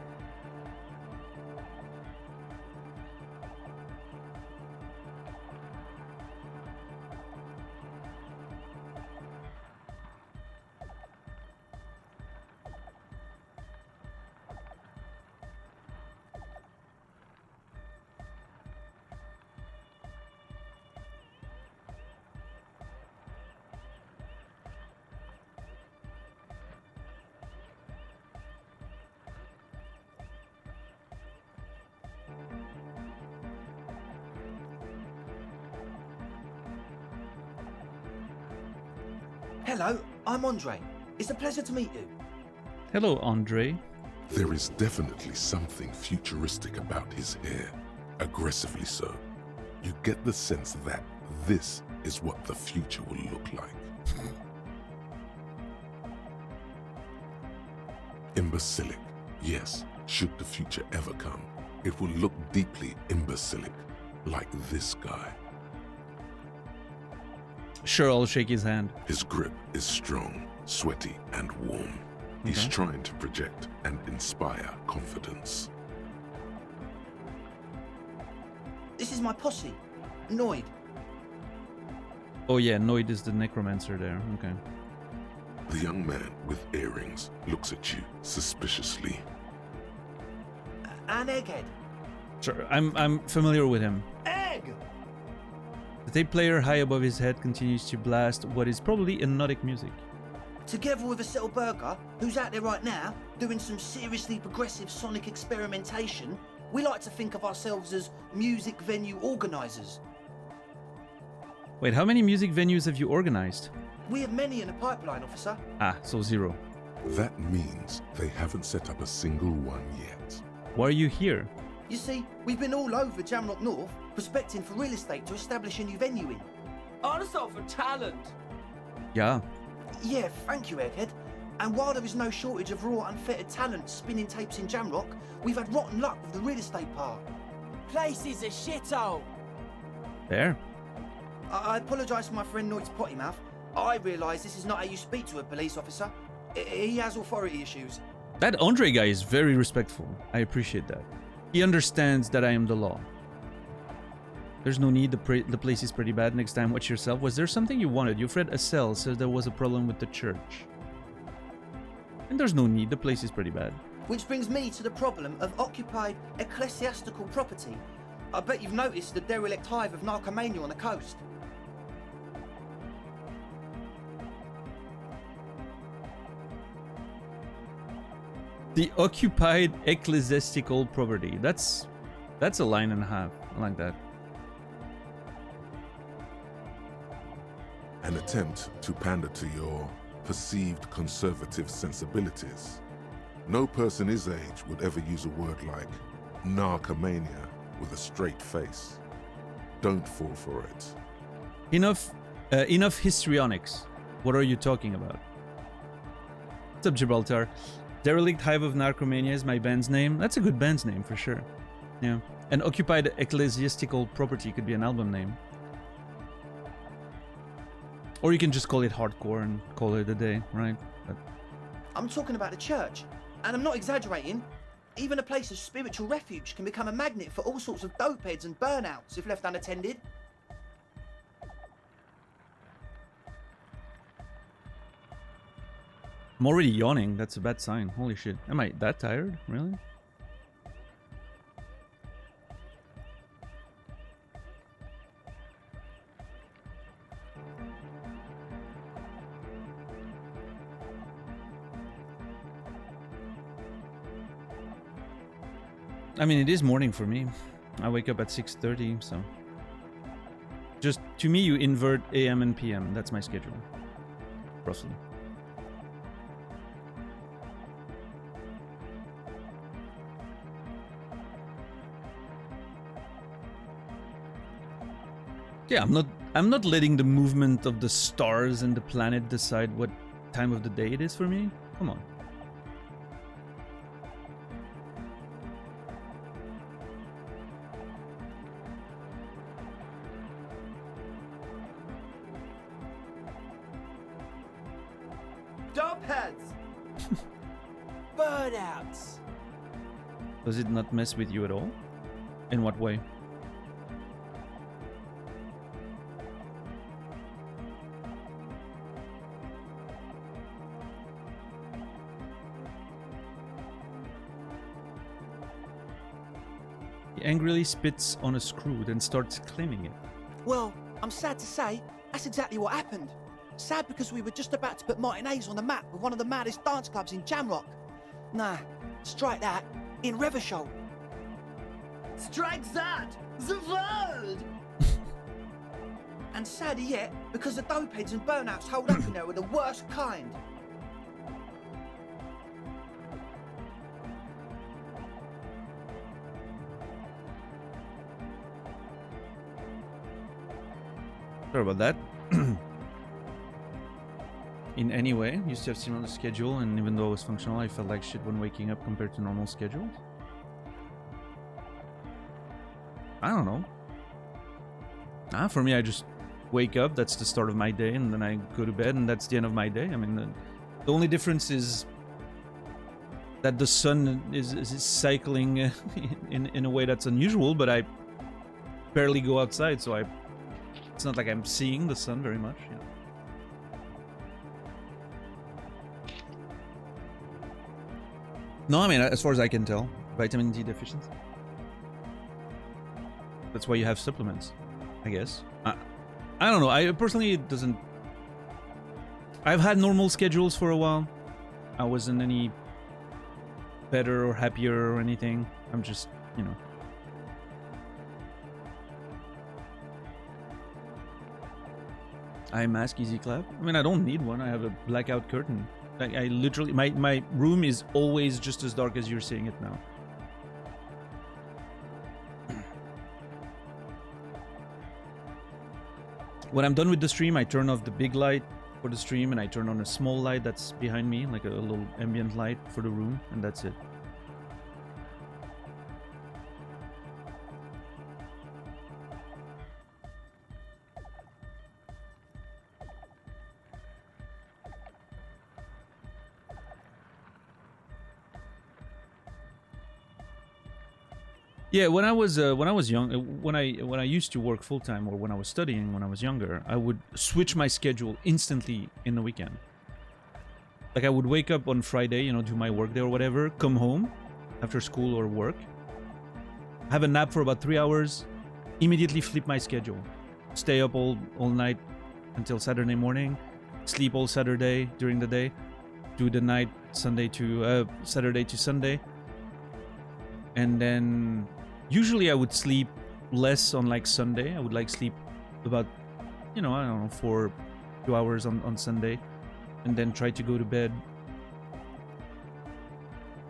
Hello, I'm Andre. It's a pleasure to meet you. Hello, Andre. There is definitely something futuristic about his hair, aggressively so. You get the sense that this is what the future will look like. Imbecilic, yes, should the future ever come, it will look deeply imbecilic, like this guy. Sure, I'll shake his hand. His grip is strong, sweaty, and warm. He's Okay. trying to project and inspire confidence. This is my posse, Noid. Oh yeah, Noid is the necromancer there. Okay. The young man with earrings looks at you suspiciously. And Egghead. Sure, I'm familiar with him. Egg! The tape player high above his head continues to blast what is probably hypnotic music. Together with a Settle Burger, who's out there right now, doing some seriously progressive sonic experimentation, we like to think of ourselves as music venue organisers. Wait, how many music venues have you organized? We have many in the pipeline, officer. Ah, so 0. That means they haven't set up a single one yet. Why are you here? You see, we've been all over Jamrock North, prospecting for real estate to establish a new venue in. Also for talent. Yeah. Yeah, thank you, Egghead. And while there is no shortage of raw, unfettered talent spinning tapes in Jamrock, we've had rotten luck with the real estate part. Place is a shithole. There. I apologise for my friend Noid's potty mouth. I realise this is not how you speak to a police officer. He has authority issues. That Andre guy is very respectful. I appreciate that. He understands that I am the law. There's no need, the place is pretty bad. Next time, watch yourself. Was there something you wanted? Your friend Assel says there was a problem with the church. And there's no need, the place is pretty bad. Which brings me to the problem of occupied ecclesiastical property. I bet you've noticed the derelict hive of narcomania on the coast. The occupied ecclesiastical property. That's a line and a half. I like that. An attempt to pander to your perceived conservative sensibilities. No person his age would ever use a word like narcomania with a straight face. Don't fall for it. Enough histrionics. What are you talking about? What's up, Gibraltar? Derelict Hive of Narcomania is my band's name. That's a good band's name for sure. Yeah. And Occupied Ecclesiastical Property could be an album name. Or you can just call it hardcore and call it a day, right? But... I'm talking about the church, and I'm not exaggerating. Even a place of spiritual refuge can become a magnet for all sorts of dopeheads and burnouts if left unattended. I'm already yawning. That's a bad sign. Holy shit. Am I that tired? Really? I mean, it is morning for me. I wake up at 6:30, so... Just, to me, you invert AM and PM. That's my schedule. Roughly. Yeah, I'm not letting the movement of the stars and the planet decide what time of the day it is for me. Come on. Dubheads! Burnouts! Does it not mess with you at all? In what way? He angrily spits on a screw, then starts cleaning it. Well, I'm sad to say, that's exactly what happened. Sad because we were just about to put Martinez on the map with one of the maddest dance clubs in Jamrock. Nah, strike that, in Revachol. Strike that, the world! And sadder yet, because the dopeheads and burnouts hold up in there were the worst kind. Sorry about that. In any way, used to have similar schedule, and even though I was functional, I felt like shit when waking up compared to normal schedules. I don't know. For me, I just wake up, that's the start of my day, and then I go to bed, and that's the end of my day. I mean, the only difference is that the sun is cycling in a way that's unusual, but I barely go outside, so it's not like I'm seeing the sun very much, you know. No, I mean, as far as I can tell, vitamin D deficiency. That's why you have supplements, I guess. I don't know. I personally, it doesn't... I've had normal schedules for a while. I wasn't any better or happier or anything. I'm just, you know... Eye mask, easy clap. I mean, I don't need one. I have a blackout curtain. Like, I literally... My room is always just as dark as you're seeing it now. When I'm done with the stream, I turn off the big light for the stream and I turn on a small light that's behind me, like a little ambient light for the room, and that's it. Yeah, when I was young, when I used to work full time, or when I was studying when I was younger, I would switch my schedule instantly in the weekend. Like, I would wake up on Friday, you know, do my work day or whatever, come home after school or work, have a nap for about 3 hours, immediately flip my schedule, stay up all night until Saturday morning, sleep all Saturday during the day, do the night Saturday to Sunday, and then usually I would sleep less on like Sunday. I would like sleep about, you know, I don't know, 2 hours on Sunday, and then try to go to bed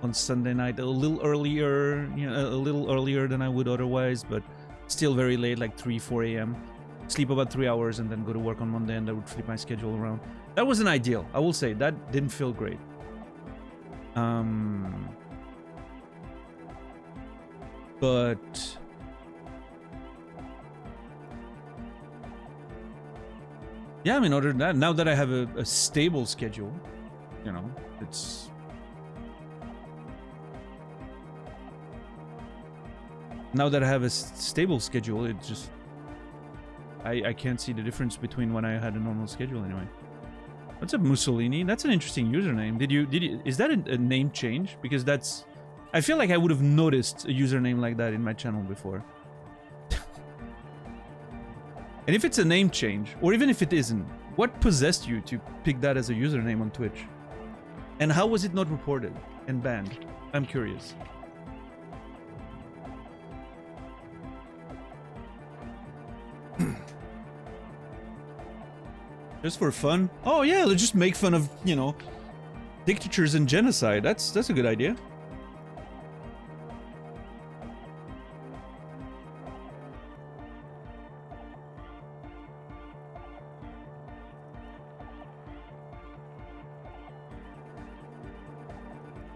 on Sunday night a little earlier, a little earlier than I would otherwise, but still very late, like 3-4 a.m. Sleep about 3 hours and then go to work on Monday, and that would flip my schedule around. That wasn't ideal, I will say. That didn't feel great. But yeah, I mean, other than that, now that I have a stable schedule, it's... Now that I have a stable schedule, it just... I can't see the difference between when I had a normal schedule anyway. What's up, Mussolini? That's an interesting username. Did you... Is that a name change? Because that's... I feel like I would have noticed a username like that in my channel before. And if it's a name change, or even if it isn't, what possessed you to pick that as a username on Twitch? And how was it not reported and banned? I'm curious. Just for fun? Oh yeah, let's just make fun of, dictatures and genocide. That's a good idea.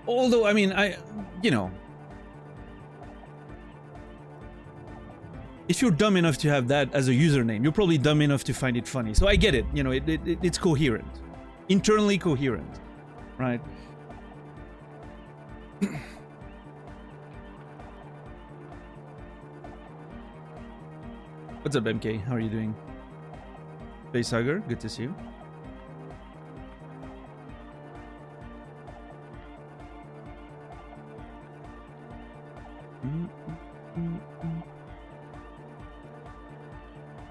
Although, I mean, if you're dumb enough to have that as a username, you're probably dumb enough to find it funny. So I get it, it's coherent. Internally coherent, right? What's up, MK? How are you doing? Facehugger, good to see you.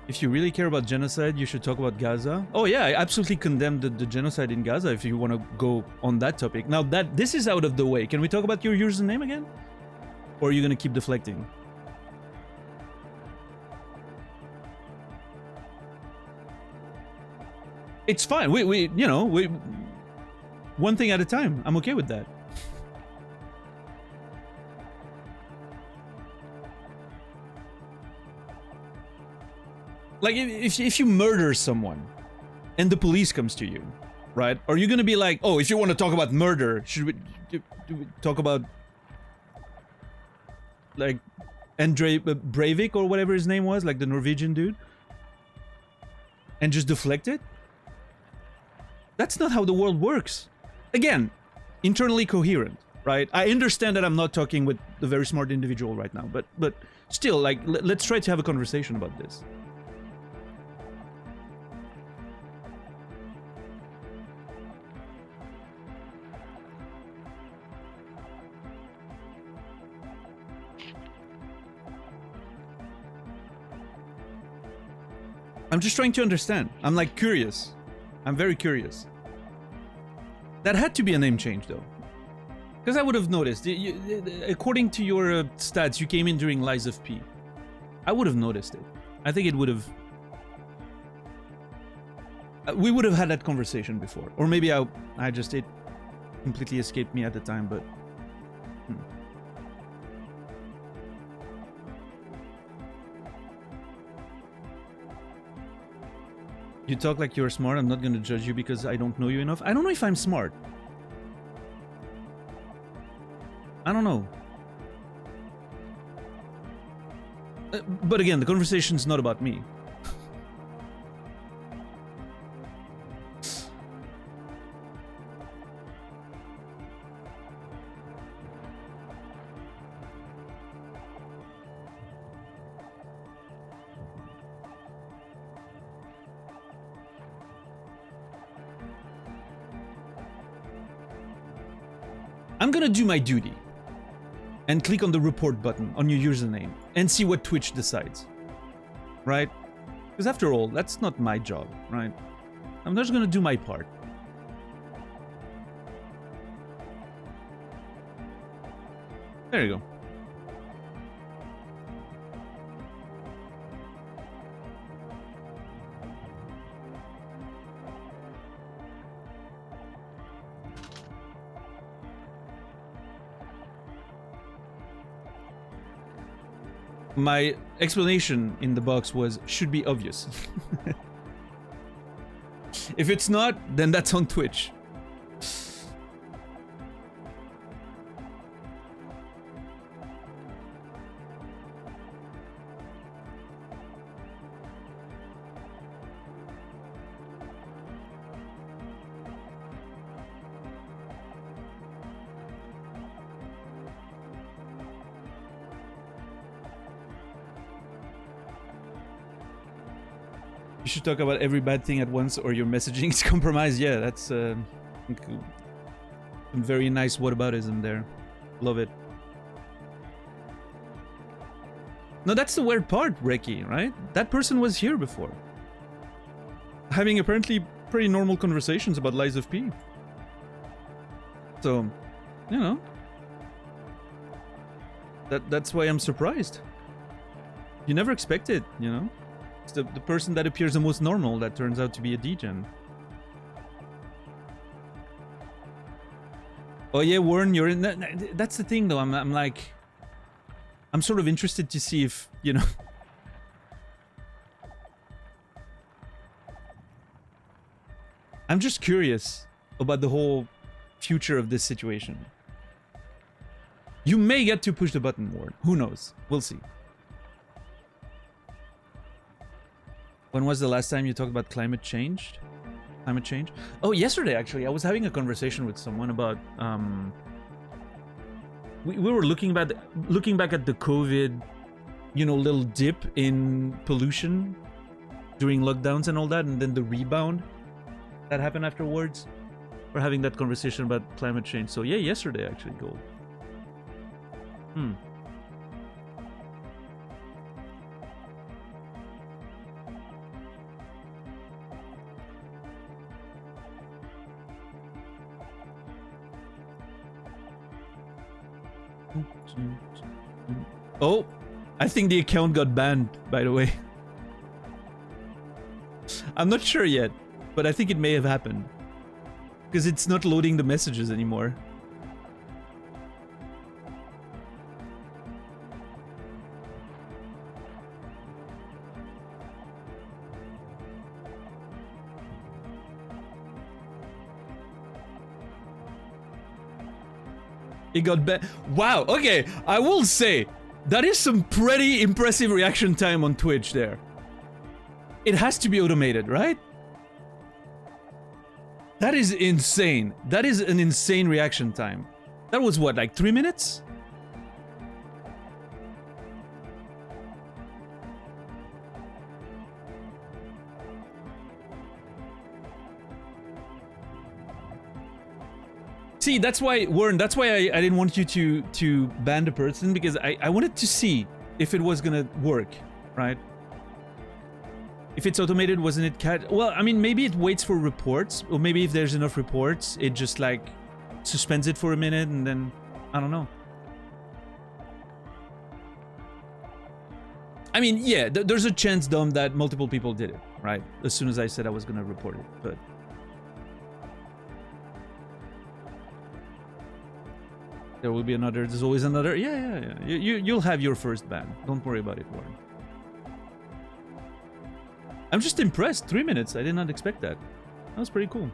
If you really care about genocide, you should talk about Gaza. Oh yeah, I absolutely condemn the genocide in Gaza if you want to go on that topic. Now that this is out of the way, can we talk about your username again? Or are you going to keep deflecting? It's fine. We one thing at a time. I'm okay with that. Like, if you murder someone and the police comes to you, right? Are you gonna be like, oh, if you want to talk about murder, should we talk about, like, Andrei Breivik or whatever his name was, like the Norwegian dude? And just deflect it? That's not how the world works. Again, internally coherent, right? I understand that I'm not talking with a very smart individual right now, but still, like, let's try to have a conversation about this. I'm just trying to understand. I'm like curious. I'm very curious. That had to be a name change though. Because I would have noticed. According to your stats, you came in during Lies of P. I would have noticed it. I think it would have... we would have had that conversation before. Or maybe it completely escaped me at the time, but... You talk like you're smart. I'm not gonna judge you because I don't know you enough. I don't know if I'm smart. I don't know. But again, the conversation's not about me. I'm gonna do my duty and click on the report button on your username and see what Twitch decides, right? Because after all, that's not my job, right? I'm just gonna do my part. There you go. My explanation in the box was should be obvious. If it's not, then that's on Twitch. You should talk about every bad thing at once or your messaging is compromised. Yeah, that's some very nice whataboutism there. Love it. No, that's the weird part, Reki, right? That person was here before. Having apparently pretty normal conversations about Lies of P. So, you know. That's why I'm surprised. You never expect it, you know? It's the person that appears the most normal that turns out to be a degen. Oh yeah, Warren, you're in. That's the thing, though. I'm like, I'm sort of interested to see if, you know. I'm just curious about the whole future of this situation. You may get to push the button, Warren. Who knows? We'll see. When was the last time you talked about climate change? Climate change? Oh, yesterday actually. I was having a conversation with someone about we were looking back at the COVID, you know, little dip in pollution during lockdowns and all that, and then the rebound that happened afterwards. We're having that conversation about climate change. So yeah, yesterday actually, Gold. Oh, I think the account got banned, by the way. I'm not sure yet, but I think it may have happened. Because it's not loading the messages anymore. It got banned. Wow, okay, I will say, that is some pretty impressive reaction time on Twitch there. It has to be automated, right? That is insane. That is an insane reaction time. That was what, like 3 minutes? See, that's why, Warren, that's why I didn't want you to ban the person, because I wanted to see if it was gonna work, right? If it's automated, wasn't it cat? Well, I mean, maybe it waits for reports, or maybe if there's enough reports, it just like suspends it for a minute and then, I don't know. I mean, yeah, there's a chance, Dom, that multiple people did it, right? As soon as I said I was gonna report it, but... There will be another, there's always another. Yeah. You'll have your first ban. Don't worry about it, Warren. I'm just impressed. 3 minutes. I did not expect that. That was pretty cool.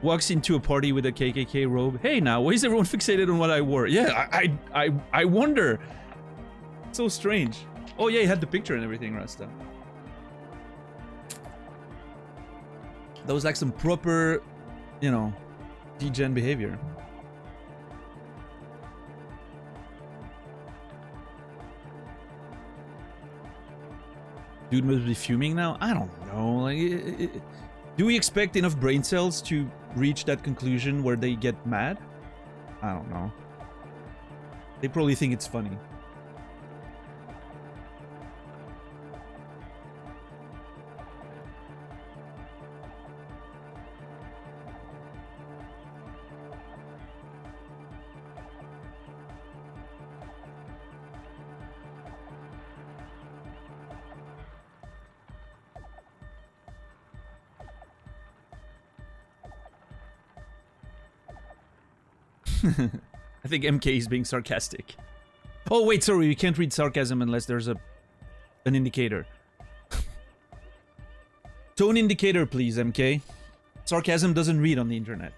Walks into a party with a KKK robe. Hey now, why is everyone fixated on what I wore? Yeah, I wonder. So strange. Oh yeah, he had the picture and everything, Rasta. That was like some proper, you know, degen behavior. Dude must be fuming now? I don't know. Like, do we expect enough brain cells to reach that conclusion where they get mad? I don't know. They probably think it's funny. I think MK is being sarcastic. Oh wait, sorry, you can't read sarcasm unless there's an indicator. Tone indicator, please, MK. Sarcasm doesn't read on the internet.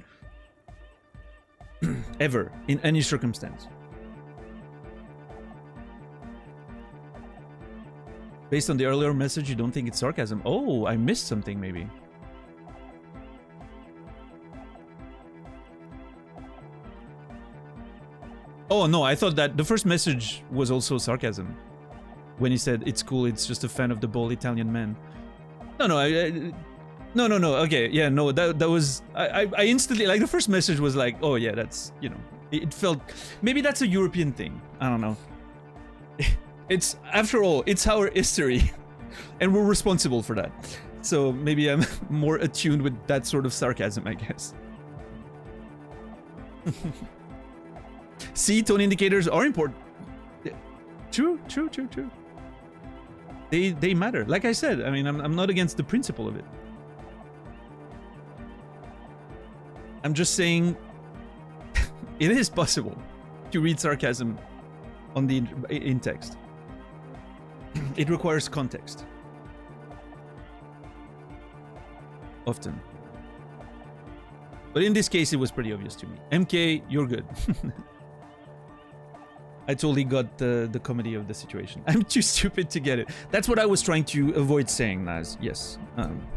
Ever, in any circumstance. Based on the earlier message, you don't think it's sarcasm. Oh, I missed something maybe. Oh no, I thought that the first message was also sarcasm. When he said, it's cool, it's just a fan of the bold Italian man. No, no, okay, yeah, no, that was, I instantly, like, the first message was like, oh yeah, that's, you know, it felt, maybe that's a European thing, I don't know. It's, after all, it's our history, and we're responsible for that. So maybe I'm more attuned with that sort of sarcasm, I guess. See, tone indicators are important. True. They matter. Like I said, I mean, I'm not against the principle of it. I'm just saying it is possible to read sarcasm on the in text. It requires context. Often. But in this case, it was pretty obvious to me. MK, you're good. I totally got the comedy of the situation. I'm too stupid to get it. That's what I was trying to avoid saying, Naz. Yes.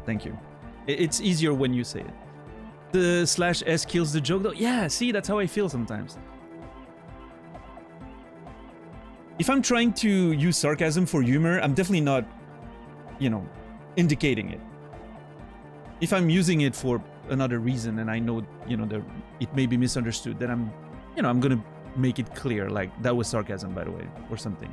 Thank you. It's easier when you say it. The /S kills the joke, though. Yeah, see, that's how I feel sometimes. If I'm trying to use sarcasm for humor, I'm definitely not, you know, indicating it. If I'm using it for another reason and I know, you know, it may be misunderstood, then I'm, you know, I'm gonna make it clear, like, that was sarcasm, by the way, or something.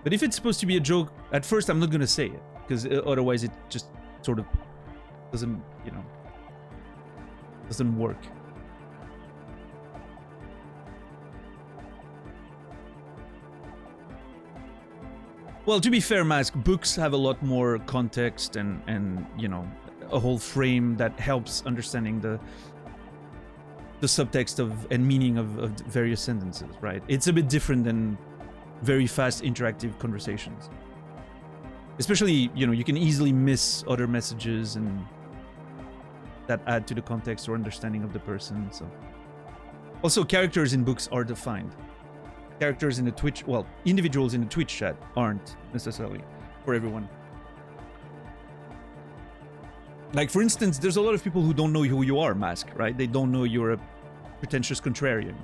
But if it's supposed to be a joke, at first I'm not gonna say it, because otherwise it just sort of doesn't, you know, doesn't work. Well, to be fair, Mask, books have a lot more context and you know, a whole frame that helps understanding the subtext of and meaning of various sentences, right? It's a bit different than very fast interactive conversations. Especially, you know, you can easily miss other messages and that add to the context or understanding of the person, so. Also, characters in books are defined. Characters in the Twitch, well, individuals in the Twitch chat aren't necessarily for everyone. Like, for instance, there's a lot of people who don't know who you are, Mask, right? They don't know you're a pretentious contrarian.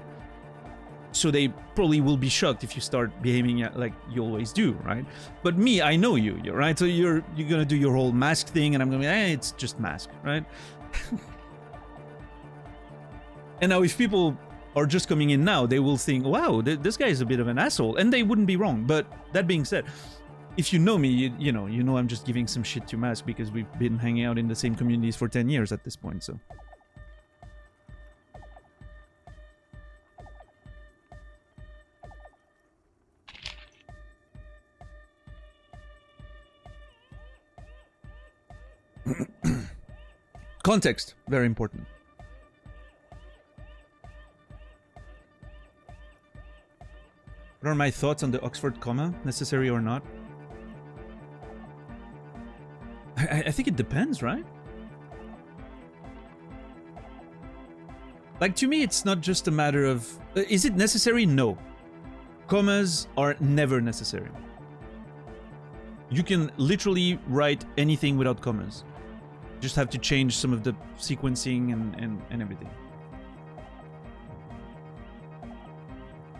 So they probably will be shocked if you start behaving like you always do, right? But me, I know you, right? So you're gonna do your whole Mask thing, and I'm gonna be, it's just Mask, right? And now if people are just coming in now, they will think, wow, this guy is a bit of an asshole, and they wouldn't be wrong. But that being said, if you know me, you know I'm just giving some shit to Mask because we've been hanging out in the same communities for 10 years at this point, so. Context, very important. What are my thoughts on the Oxford comma, necessary or not? I think it depends, right? Like, to me, it's not just a matter of... is it necessary? No. Commas are never necessary. You can literally write anything without commas. You just have to change some of the sequencing and everything.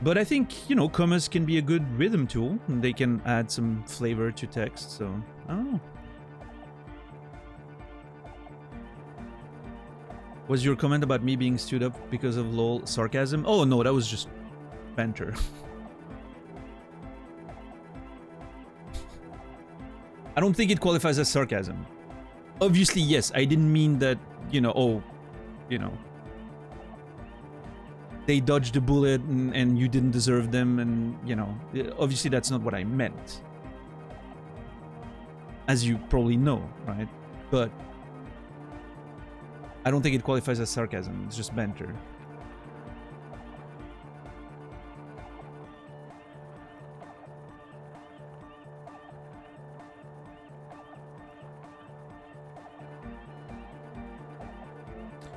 But I think, you know, commas can be a good rhythm tool. And they can add some flavor to text, so... I don't know. Was your comment about me being stood up because of lol sarcasm? Oh no, that was just banter. I don't think it qualifies as sarcasm. Obviously, yes, I didn't mean that, you know, oh, you know, they dodged a bullet and you didn't deserve them, and, you know, obviously that's not what I meant. As you probably know, right? But I don't think it qualifies as sarcasm, it's just banter.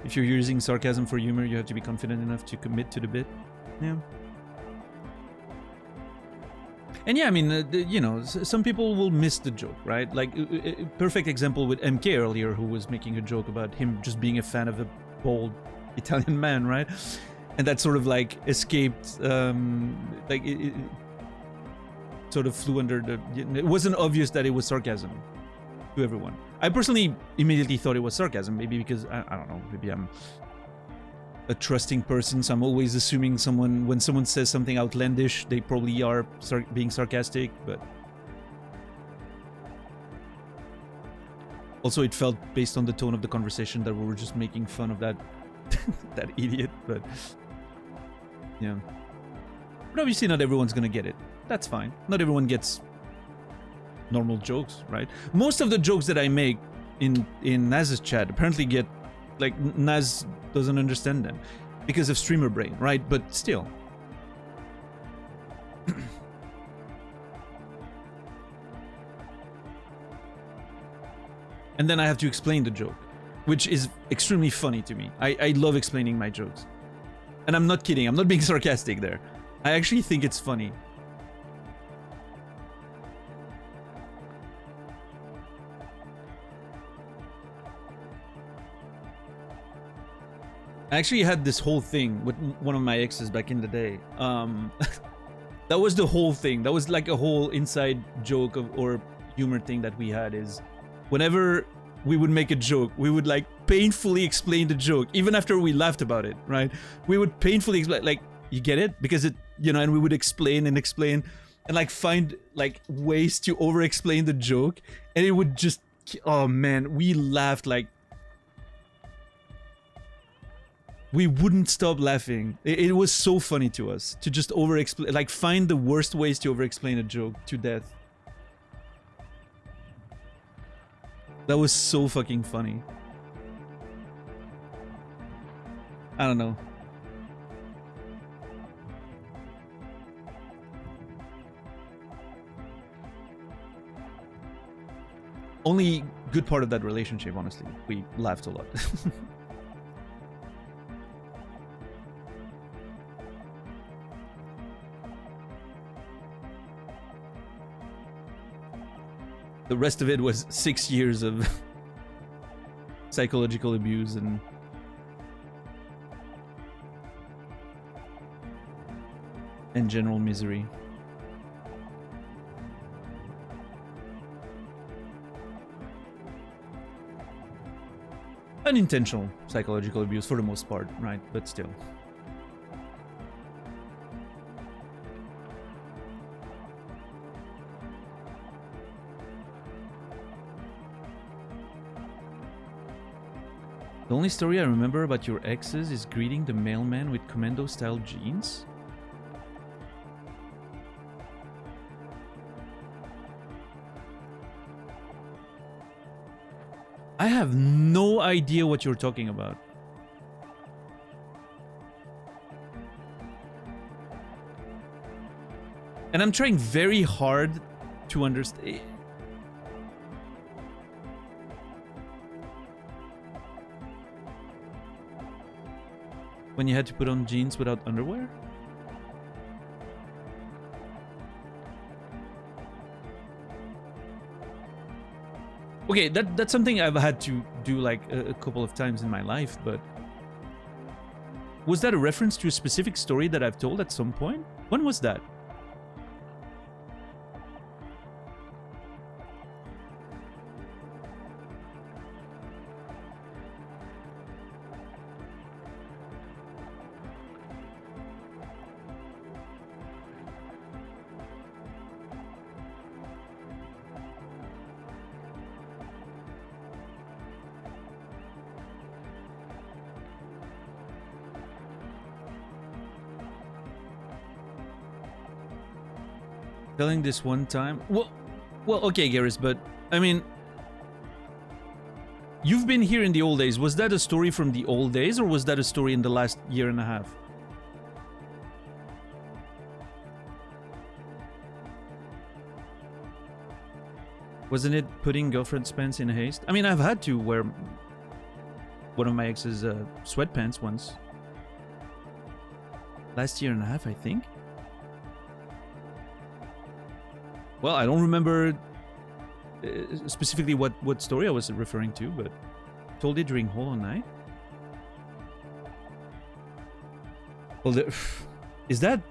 If you're using sarcasm for humor, you have to be confident enough to commit to the bit. Yeah. And yeah, I mean, you know, some people will miss the joke, right? Like, perfect example with MK earlier, who was making a joke about him just being a fan of a bold Italian man, right? And that sort of like escaped, like it sort of flew under the. It wasn't obvious that it was sarcasm to everyone. I personally immediately thought it was sarcasm, maybe because I don't know, maybe I'm a trusting person, so I'm always assuming when someone says something outlandish, they probably are being sarcastic, but also it felt based on the tone of the conversation that we were just making fun of that that idiot, but yeah. But obviously not everyone's gonna get it. That's fine. Not everyone gets normal jokes, right? Most of the jokes that I make in Naz's chat apparently get, like, Naz doesn't understand them because of streamer brain, right? But still. And then I have to explain the joke, which is extremely funny to me. I love explaining my jokes. And I'm not kidding, I'm not being sarcastic there. I actually think it's funny. I actually had this whole thing with one of my exes back in the day. That was the whole thing. That was like a whole inside joke or humor thing that we had, is whenever we would make a joke, we would like painfully explain the joke, even after we laughed about it, right? We would painfully explain, like, you get it? Because it, you know, and we would explain and like find like ways to over explain the joke, and it would just, oh man, we laughed like, we wouldn't stop laughing. It was so funny to us to just over-explain, like find the worst ways to over-explain a joke to death. That was so fucking funny. I don't know. Only good part of that relationship, honestly. We laughed a lot. The rest of it was 6 years of psychological abuse and general misery. Unintentional psychological abuse for the most part, right? But still. The only story I remember about your exes is greeting the mailman with commando-style jeans. I have no idea what you're talking about. And I'm trying very hard to understand. When you had to put on jeans without underwear? Okay, that's something I've had to do like a couple of times in my life, but was that a reference to a specific story that I've told at some point? When was that? Telling this one time, well, okay, Garrus, but I mean, you've been here in the old days. Was that a story from the old days, or was that a story in the last year and a half? Wasn't it putting girlfriend's pants in haste? I mean, I've had to wear one of my ex's sweatpants once. Last year and a half, I think. Well, I don't remember specifically what story I was referring to, but told it during Hollow Knight. Well, is that...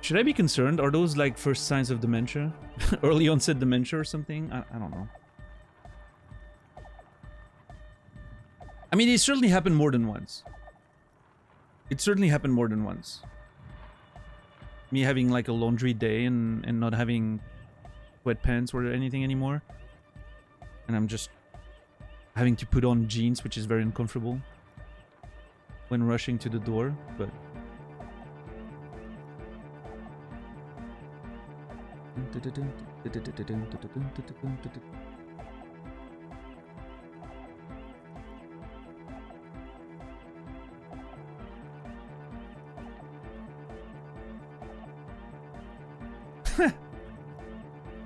Should I be concerned? Are those like first signs of dementia? Early onset dementia or something? I don't know. I mean, it certainly happened more than once. It certainly happened more than once. Me having like a laundry day and not having sweatpants or anything anymore. And I'm just having to put on jeans, which is very uncomfortable when rushing to the door, but...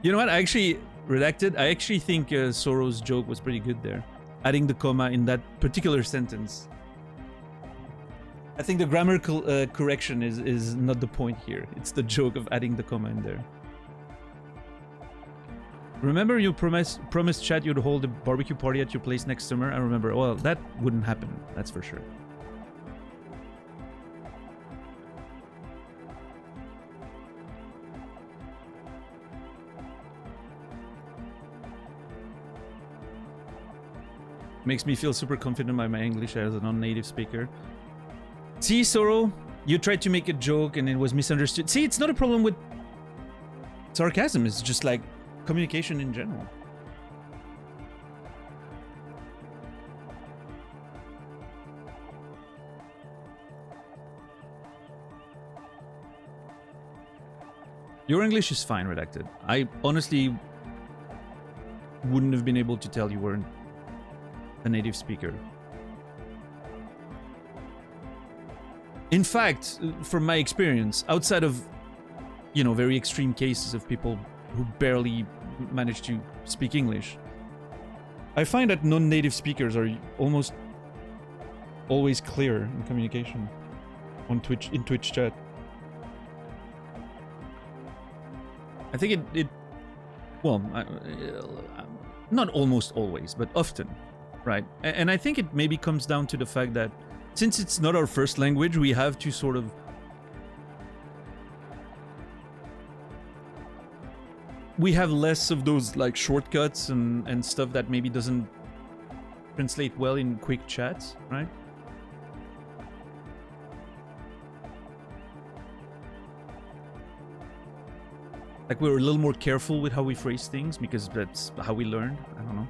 You know what? I actually redacted. I actually think Soro's joke was pretty good there. Adding the comma in that particular sentence. I think the grammar correction is not the point here. It's the joke of adding the comma in there. Remember you promised chat you'd hold a barbecue party at your place next summer? I remember. Well, that wouldn't happen. That's for sure. Makes me feel super confident by my English as a non-native speaker. See, Soro, you tried to make a joke and it was misunderstood. See, it's not a problem with sarcasm. It's just like communication in general. Your English is fine, redacted. I honestly wouldn't have been able to tell you weren't a native speaker. In fact, from my experience, outside of, you know, very extreme cases of people who barely manage to speak English, I find that non-native speakers are almost always clear in communication on Twitch, in Twitch chat. I think well, not almost always, but often, right? And I think it maybe comes down to the fact that since it's not our first language, we have to sort of we have less of those like shortcuts and stuff that maybe doesn't translate well in quick chats, right? Like we're a little more careful with how we phrase things because that's how we learned. I don't know.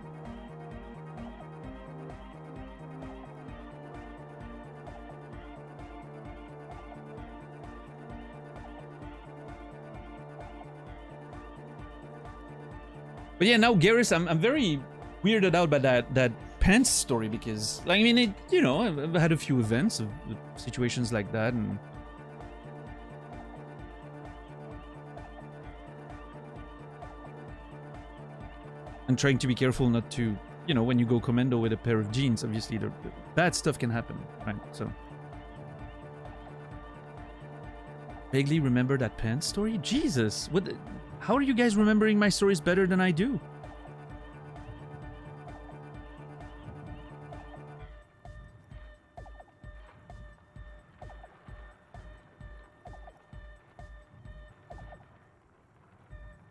But yeah, now Garrus, I'm very weirded out by that pants story because, like, I mean, it, you know, I've had a few events of situations like that, and trying to be careful not to, you know, when you go commando with a pair of jeans, obviously bad stuff can happen, right? So vaguely remember that pants story? Jesus, what? How are you guys remembering my stories better than I do?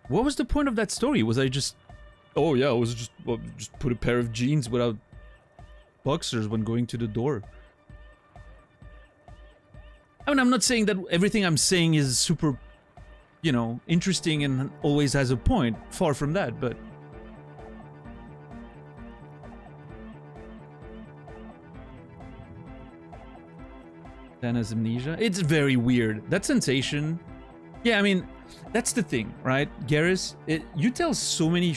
What was the point of that story? Was I just... Oh yeah, I was just put a pair of jeans without boxers when going to the door. I mean, I'm not saying that everything I'm saying is super, you know, interesting and always has a point. Far from that, but... Dan has amnesia. It's very weird. That sensation... Yeah, I mean, that's the thing, right? Garrus, you tell so many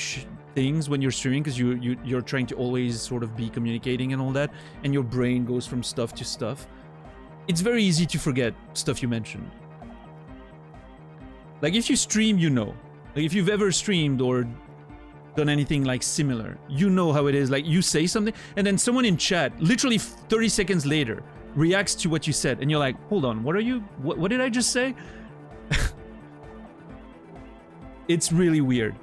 things when you're streaming because you're trying to always sort of be communicating and all that, and your brain goes from stuff to stuff. It's very easy to forget stuff you mentioned. Like if you stream, you know. Like if you've ever streamed or done anything like similar. You know how it is. Like you say something, and then someone in chat, literally 30 seconds later, reacts to what you said, and you're like, "Hold on, what did I just say?" It's really weird.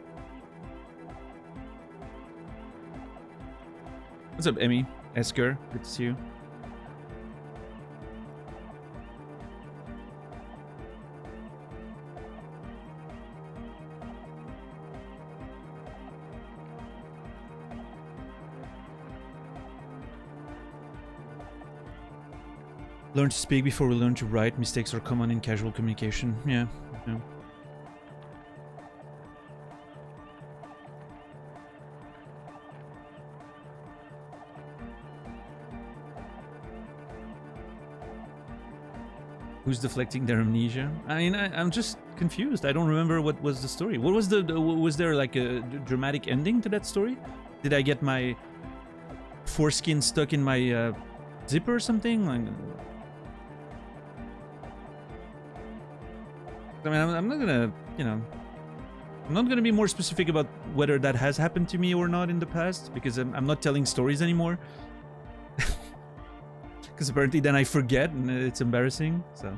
What's up, Emmy? Esker, good to see you. Learn to speak before we learn to write. Mistakes are common in casual communication. Yeah. Who's deflecting their amnesia? I mean, I'm just confused. I don't remember what was the story. What was was there like a dramatic ending to that story? Did I get my foreskin stuck in my zipper or something? Like, I mean, I'm not gonna, I'm not gonna be more specific about whether that has happened to me or not in the past, because I'm not telling stories anymore. Because apparently then I forget and it's embarrassing, so.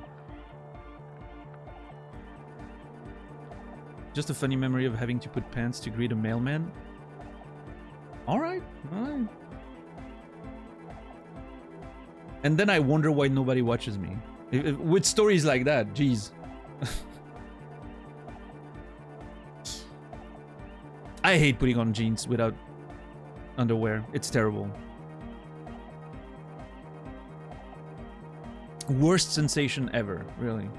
Just a funny memory of having to put pants to greet a mailman. Alright. And then I wonder why nobody watches me. With stories like that, jeez. I hate putting on jeans without underwear. It's terrible. Worst sensation ever, really.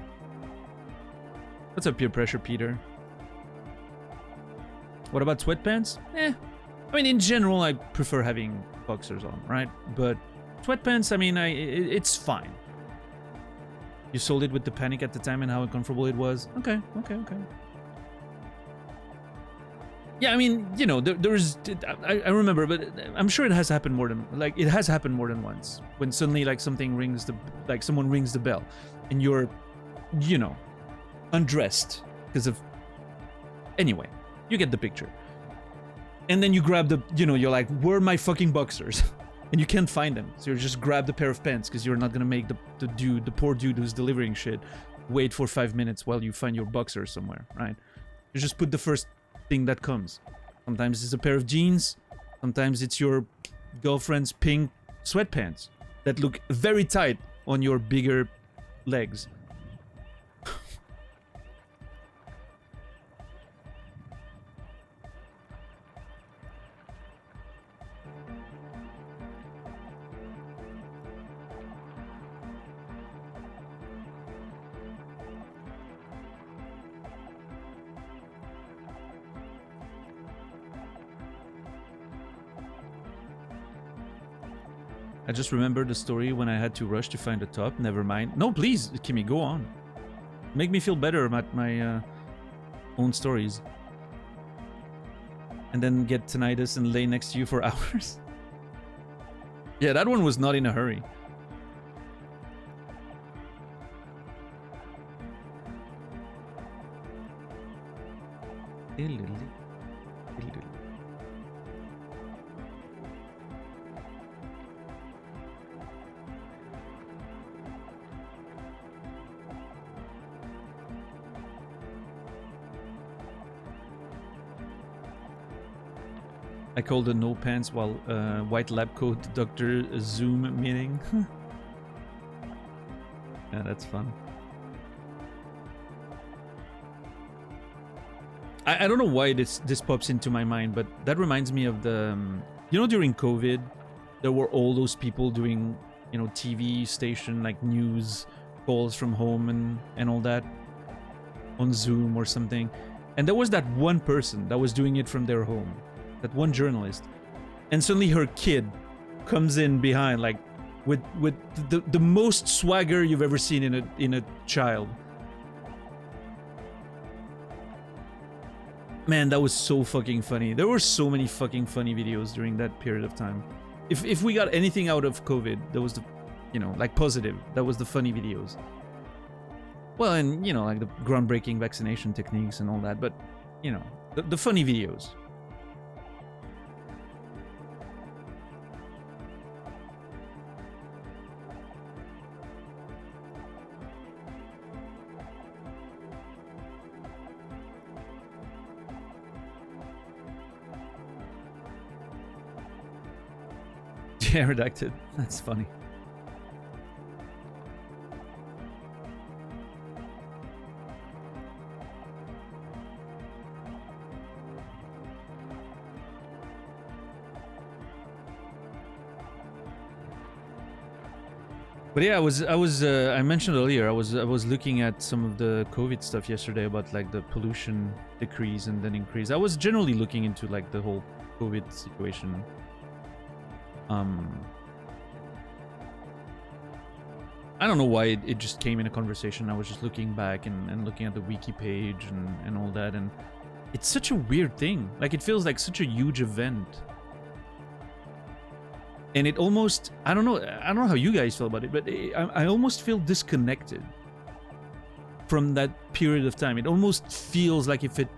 What's up, peer pressure, Peter? What about sweatpants? I mean, in general, I prefer having boxers on, right? But sweatpants, I mean, it's fine. You sold it with the panic at the time and how uncomfortable it was. Okay. Yeah, I mean, there's... I remember, but I'm sure it has happened more than... Like, it has happened more than once. When suddenly, like, something rings the... Like, someone rings the bell. And you're, undressed. Because of... Anyway, you get the picture. And then you grab the... you're like, where are my fucking boxers? And you can't find them. So you just grab the pair of pants, because you're not gonna make the poor dude who's delivering shit wait for 5 minutes while you find your boxers somewhere, right? You just put the first thing that comes. Sometimes it's a pair of jeans, sometimes it's your girlfriend's pink sweatpants that look very tight on your bigger legs. I just remembered the story when I had to rush to find a top. Never mind. No, please, Kimmy, go on. Make me feel better about my own stories. And then get tinnitus and lay next to you for hours. Yeah, that one was not in a hurry. I called a no pants while white lab coat Dr. Zoom meeting. Yeah, that's fun. I don't know why this pops into my mind, but that reminds me of the during COVID there were all those people doing TV station like news calls from home and all that on Zoom or something, and there was that one person that was doing it from their home. That one journalist, and suddenly her kid comes in behind, like with the most swagger you've ever seen in a child. Man, that was so fucking funny. There were so many fucking funny videos during that period of time. If we got anything out of COVID, that was the, like positive. That was the funny videos. Well, and like the groundbreaking vaccination techniques and all that, but the funny videos. Yeah, redacted. That's funny. But yeah, I mentioned earlier, I was looking at some of the COVID stuff yesterday about like the pollution decrease and then increase. I was generally looking into like the whole COVID situation. I don't know why it just came in a conversation. I was just looking back and looking at the wiki page and all that, and it's such a weird thing. Like, it feels like such a huge event. And it almost, I don't know how you guys feel about it, but I almost feel disconnected from that period of time. It almost feels like if it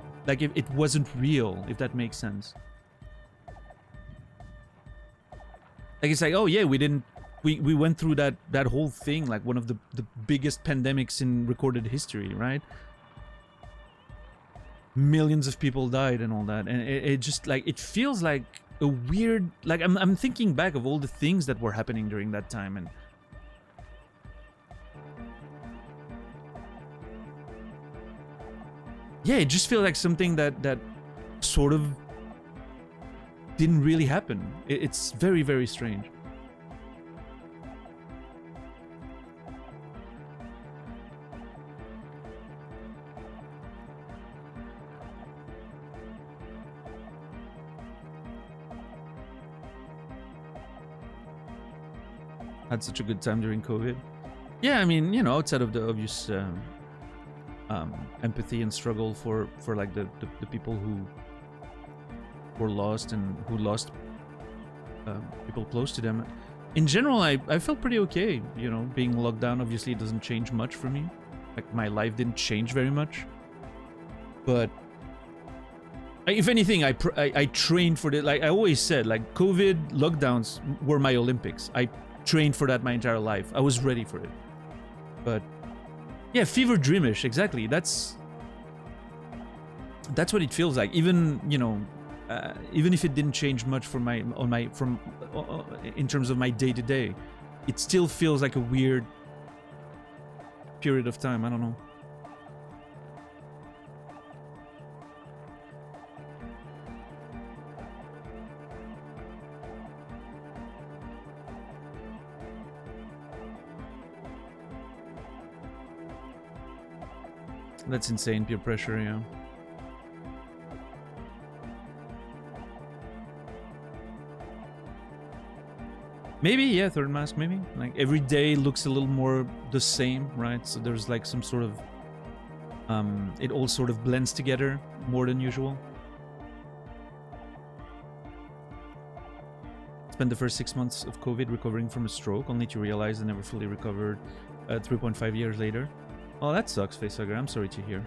wasn't real, if that makes sense. Like, it's like, oh yeah, we went through that whole thing, like one of the biggest pandemics in recorded history, right? Millions of people died and all that, and it just like, it feels like a weird, like, I'm thinking back of all the things that were happening during that time, and yeah, it just feels like something that sort of didn't really happen. It's very, very strange. Had such a good time during COVID. Yeah, I mean, you know, outside of the obvious empathy and struggle for like the people who were lost and who lost people close to them. In general, I felt pretty okay. You know, being locked down obviously doesn't change much for me. Like, my life didn't change very much. But if anything, I trained for it. Like I always said, like, COVID lockdowns were my Olympics. I trained for that my entire life. I was ready for it. But yeah, fever dreamish, exactly. That's what it feels like. Even, you know, even if it didn't change much for in terms of my day to day, it still feels like a weird period of time. I don't know. That's insane, peer pressure, yeah. Maybe, yeah, third mask, maybe. Like, every day looks a little more the same, right? So there's like some sort of... it all sort of blends together more than usual. Spent the first 6 months of COVID recovering from a stroke, only to realize I never fully recovered 3.5 years later. Oh, that sucks, Facehugger. I'm sorry to hear.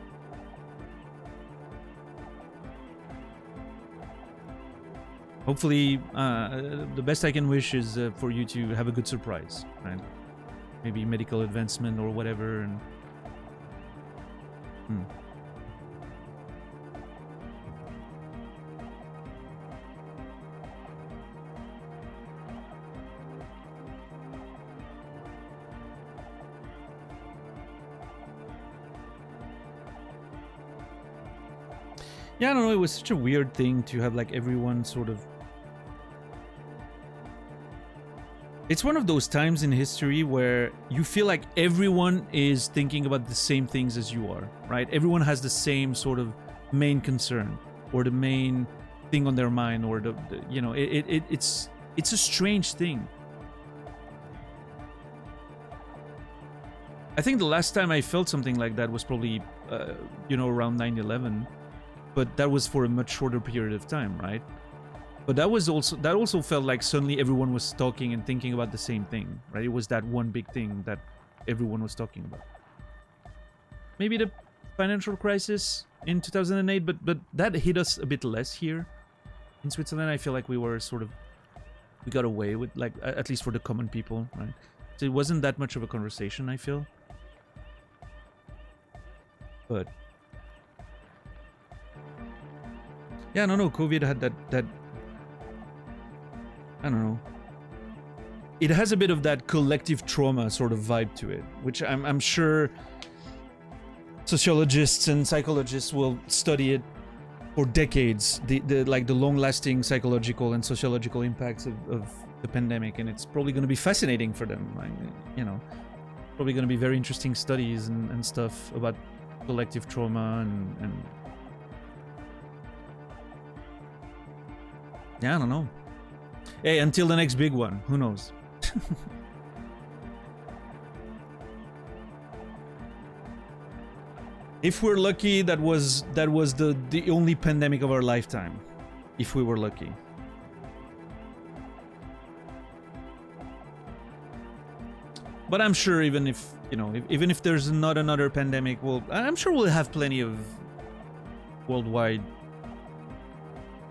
Hopefully, the best I can wish is for you to have a good surprise, right? Maybe medical advancement or whatever, and... Yeah, I don't know, it was such a weird thing to have like everyone sort of... It's one of those times in history where you feel like everyone is thinking about the same things as you are, right? Everyone has the same sort of main concern or the main thing on their mind, or the you know, it's a strange thing. I think the last time I felt something like that was probably, you know, around 9/11. But that was for a much shorter period of time, right? But that also felt like suddenly everyone was talking and thinking about the same thing, right? It was that one big thing that everyone was talking about. Maybe the financial crisis in 2008, but that hit us a bit less here in Switzerland. I feel like we got away with, like, at least for the common people, right? So it wasn't that much of a conversation, I feel. But yeah, no, COVID had that I don't know. it has a bit of that collective trauma sort of vibe to it, which I'm sure sociologists and psychologists will study it for decades, the long-lasting psychological and sociological impacts of the pandemic, and it's probably going to be fascinating for them. Like, you know, probably going to be very interesting studies and stuff about collective trauma and yeah, I don't know. Hey, until the next big one, who knows? If we're lucky, that was the only pandemic of our lifetime. If we were lucky. But I'm sure even if, you know, even if there's not another pandemic, I'm sure we'll have plenty of worldwide,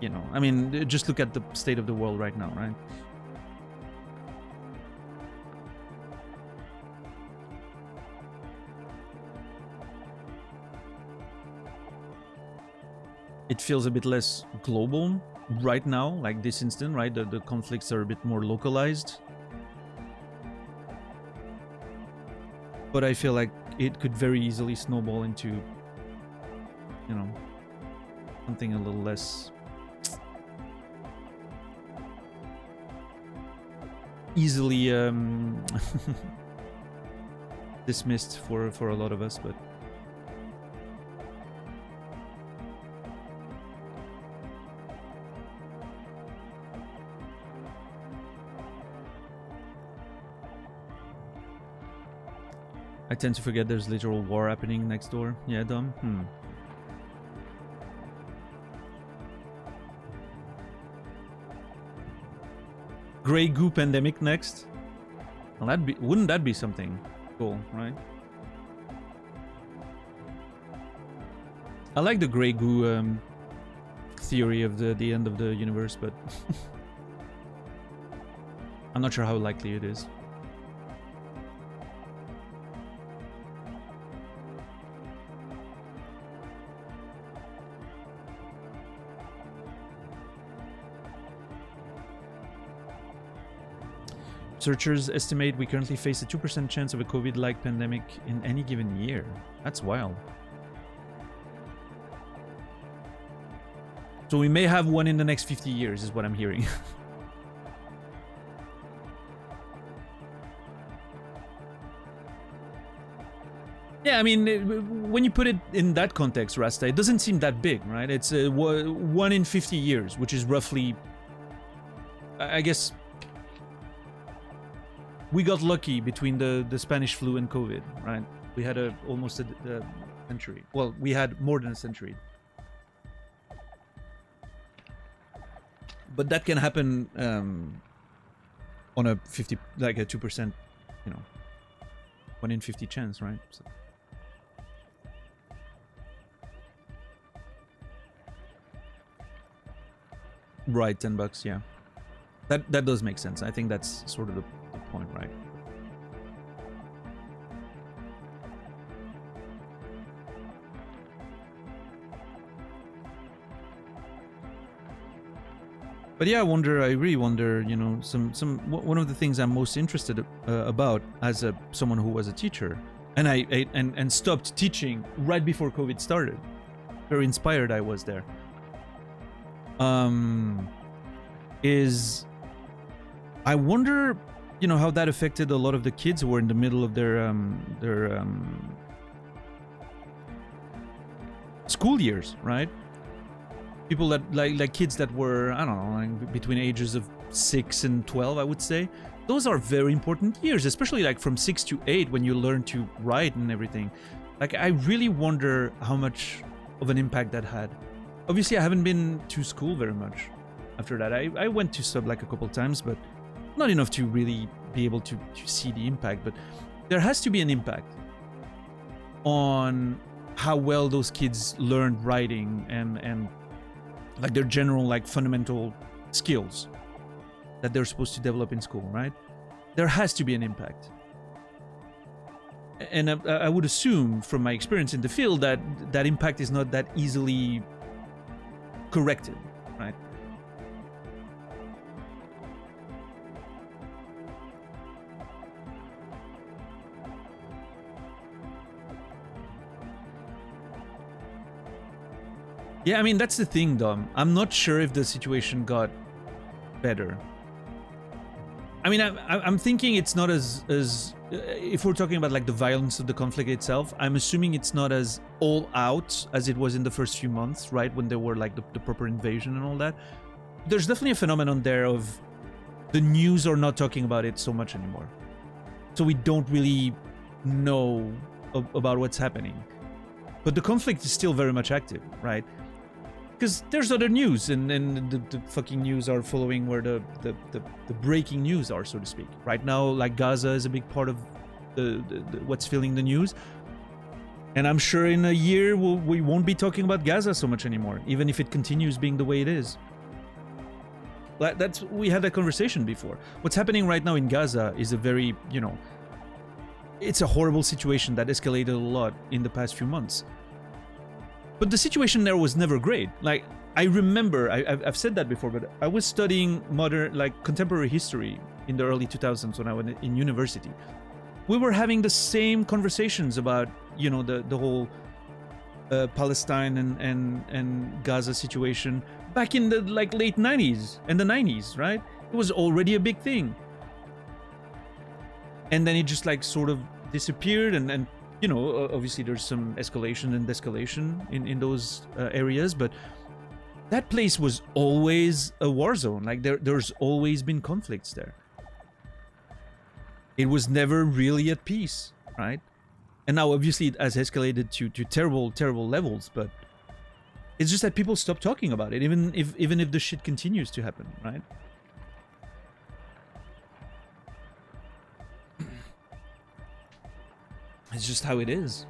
you know, I mean, just look at the state of the world right now, right? It feels a bit less global right now, like this instant, right? The conflicts are a bit more localized. But I feel like it could very easily snowball into, you know, something a little less easily dismissed for a lot of us, but I tend to forget there's literal war happening next door. Yeah, Dom? Grey goo pandemic next? Well, wouldn't that be something cool, right? I like the grey goo theory of the end of the universe, but I'm not sure how likely it is. Researchers estimate we currently face a 2% chance of a COVID-like pandemic in any given year. That's wild. So we may have one in the next 50 years, is what I'm hearing. Yeah, I mean, when you put it in that context, Rasta, it doesn't seem that big, right? It's 1 in 50 years, which is roughly, I guess, we got lucky between the Spanish flu and COVID, right? We had almost a century. Well, we had more than a century. But that can happen on a 50, like a 2%, you know, 1 in 50 chance, right? So. Right, $10, yeah. That does make sense. I think that's sort of the point, right? But yeah, I really wonder, you know, one of the things I'm most interested about as someone who was a teacher, and I stopped teaching right before COVID started. Very inspired I was there. Is I wonder, you know, how that affected a lot of the kids who were in the middle of their school years, right? People that like kids that were, I don't know, like between ages of 6 and 12, I would say. Those are very important years, especially like from 6 to 8 when you learn to write and everything. Like, I really wonder how much of an impact that had. Obviously, I haven't been to school very much after that. I went to sub like a couple times, but not enough to really be able to see the impact. But there has to be an impact on how well those kids learned writing and like their general like fundamental skills that they're supposed to develop in school, right? There has to be an impact. And I would assume from my experience in the field that that impact is not that easily corrected, right? Yeah, I mean, that's the thing, Dom. I'm not sure if the situation got better. I mean, I'm thinking it's not as if we're talking about like the violence of the conflict itself, I'm assuming it's not as all out as it was in the first few months, right? When there were like the proper invasion and all that. There's definitely a phenomenon there of the news are not talking about it so much anymore. So we don't really know about what's happening. But the conflict is still very much active, right? Because there's other news, and the fucking news are following where the breaking news are, so to speak. Right now, like Gaza is a big part of the what's filling the news. And I'm sure in a year we won't be talking about Gaza so much anymore, even if it continues being the way it is. We had that conversation before. What's happening right now in Gaza is a very, it's a horrible situation that escalated a lot in the past few months. But the situation there was never great. Like, I remember, I've said that before, but I was studying contemporary history in the early 2000s when I was in university. We were having the same conversations about, the whole Palestine and Gaza situation back in the late 90s and the 90s, right? It was already a big thing. And then it just sort of disappeared, and obviously there's some escalation and escalation in those areas, but that place was always a war zone. Like there's always been conflicts there. It was never really at peace, right? And now obviously it has escalated to terrible, terrible levels, but it's just that people stop talking about it, even if the shit continues to happen, right? It's just how it is,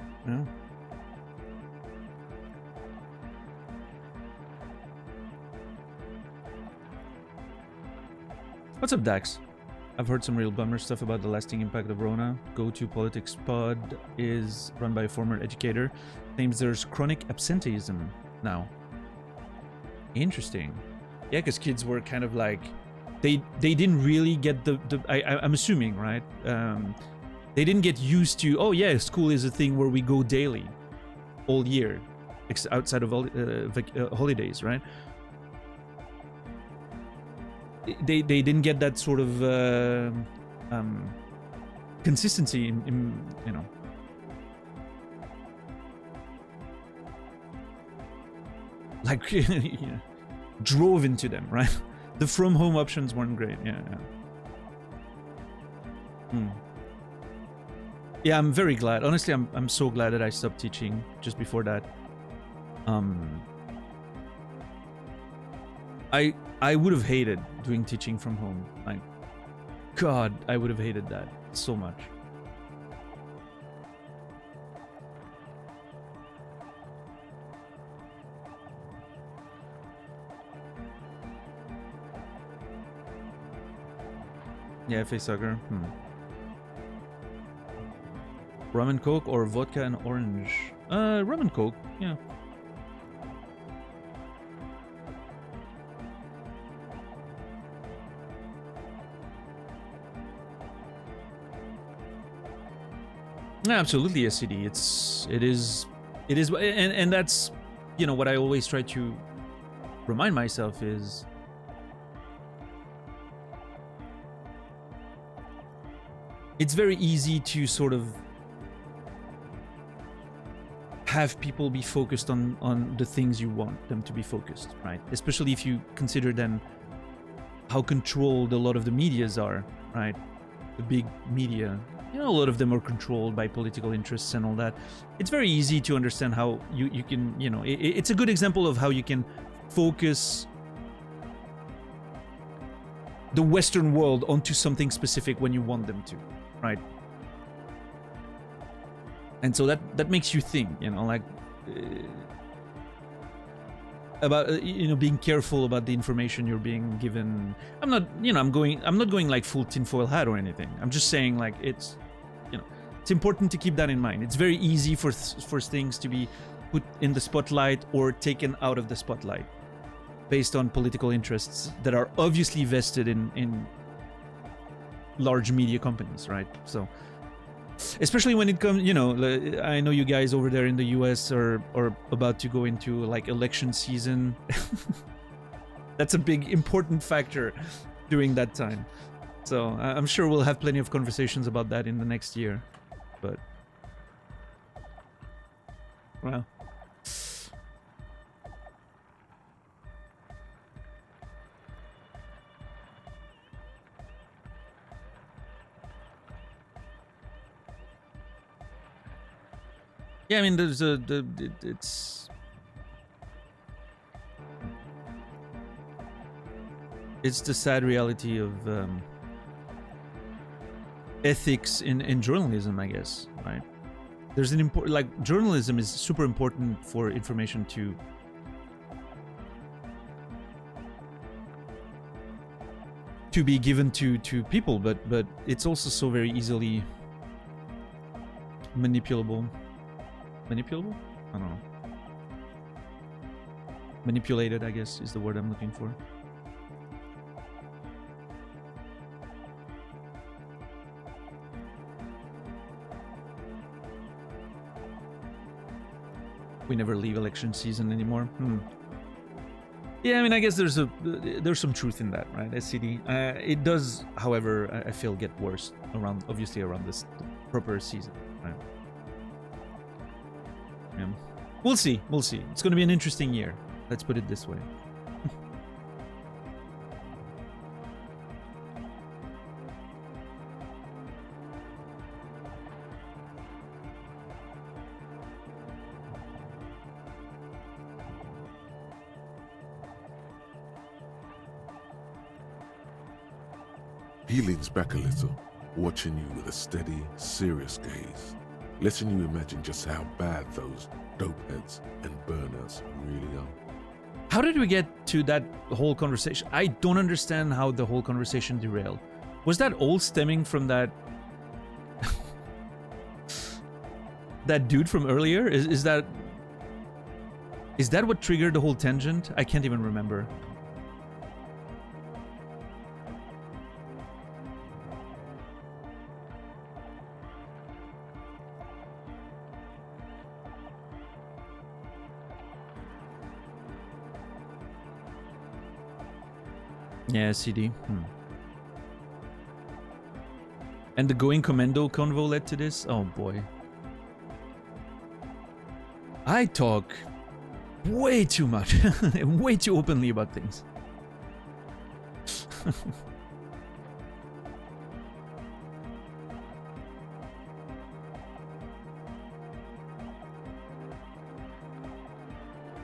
What's up, Dax? I've heard some real bummer stuff about the lasting impact of Rona. Go-To Politics Pod is run by a former educator. Claims there's chronic absenteeism now. Interesting. Yeah, because kids were kind of they didn't really get I'm assuming, right? They didn't get used to, oh yeah, school is a thing where we go daily, all year, outside of holidays, right? They didn't get that sort of consistency in drove into them, right? The from home options weren't great. Yeah, I'm very glad. Honestly, I'm so glad that I stopped teaching just before that. I would have hated doing teaching from home. Like, God, I would have hated that so much. Yeah, face sucker. Rum and Coke or vodka and orange? Rum and Coke, yeah. Yeah, absolutely, SCD. It is, and that's, what I always try to remind myself is it's very easy to sort of have people be focused on the things you want them to be focused, right? Especially if you consider then how controlled a lot of the medias are, right? The big media, a lot of them are controlled by political interests and all that. It's very easy to understand how you can, it's a good example of how you can focus the Western world onto something specific when you want them to, right? And so that makes you think, about being careful about the information you're being given. I'm not going like full tinfoil hat or anything. I'm just saying it's important to keep that in mind. It's very easy for things to be put in the spotlight or taken out of the spotlight based on political interests that are obviously vested in large media companies, right? So especially when it comes, you know, I know you guys over there in the US are about to go into like election season. That's a big important factor during that time. So I'm sure we'll have plenty of conversations about that in the next year. But well, yeah, I mean, there's it's the sad reality of ethics in journalism, I guess, right? There's an important, like, journalism is super important for information to be given to people, but it's also so very easily manipulable. Manipulable? I don't know. Manipulated, I guess, is the word I'm looking for. We never leave election season anymore. Yeah, I mean, I guess there's some truth in that, right? SCD. It does, however, I feel get worse obviously around this proper season, right? Yeah. We'll see. It's going to be an interesting year. Let's put it this way. He leans back a little, watching you with a steady, serious gaze, letting you imagine just how bad those dopeheads and burnouts really are. How did we get to that whole conversation? I don't understand how the whole conversation derailed. Was that all stemming from that that dude from earlier? Is that what triggered the whole tangent? I can't even remember. Yeah, CD. And the going commando convo led to this? Oh boy. I talk way too much. Way too openly about things.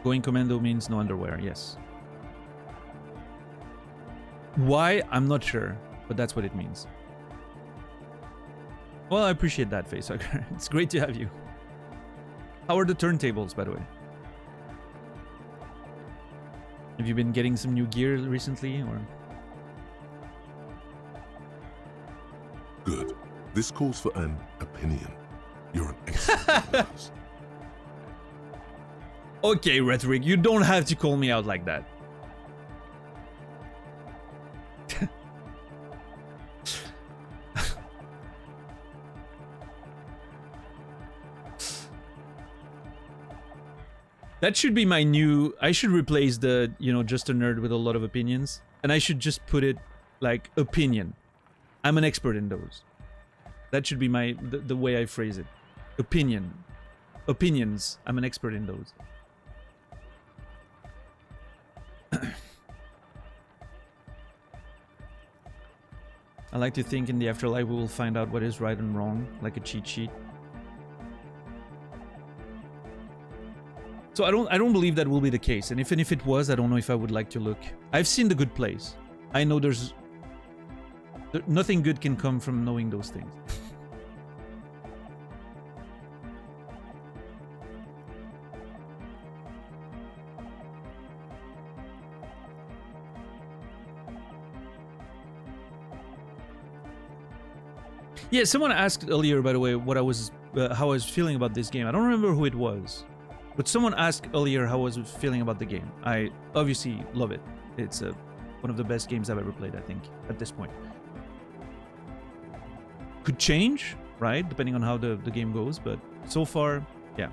Going commando means no underwear, yes. Why? I'm not sure, but that's what it means. Well, I appreciate that, Facehugger. It's great to have you. How are the turntables, by the way? Have you been getting some new gear recently, or? Good. This calls for an opinion. You're an excellent journalist. Okay, Rhetoric, you don't have to call me out like that. That should be my new... I should replace the, you know, just a nerd with a lot of opinions. And I should just put it like opinion. I'm an expert in those. That should be my the way I phrase it. Opinion. Opinions. I'm an expert in those. I like to think in the afterlife we will find out what is right and wrong, like a cheat sheet. So I don't believe that will be the case, and even if it was, I don't know if I would like to look. I've seen The Good Place. I know nothing good can come from knowing those things. Yeah, someone asked earlier, by the way, what I was, how I was feeling about this game. I don't remember who it was. But someone asked earlier how I was feeling about the game. I obviously love it. It's one of the best games I've ever played, I think, at this point. Could change? right? Depending on how the game goes, but so far, yeah.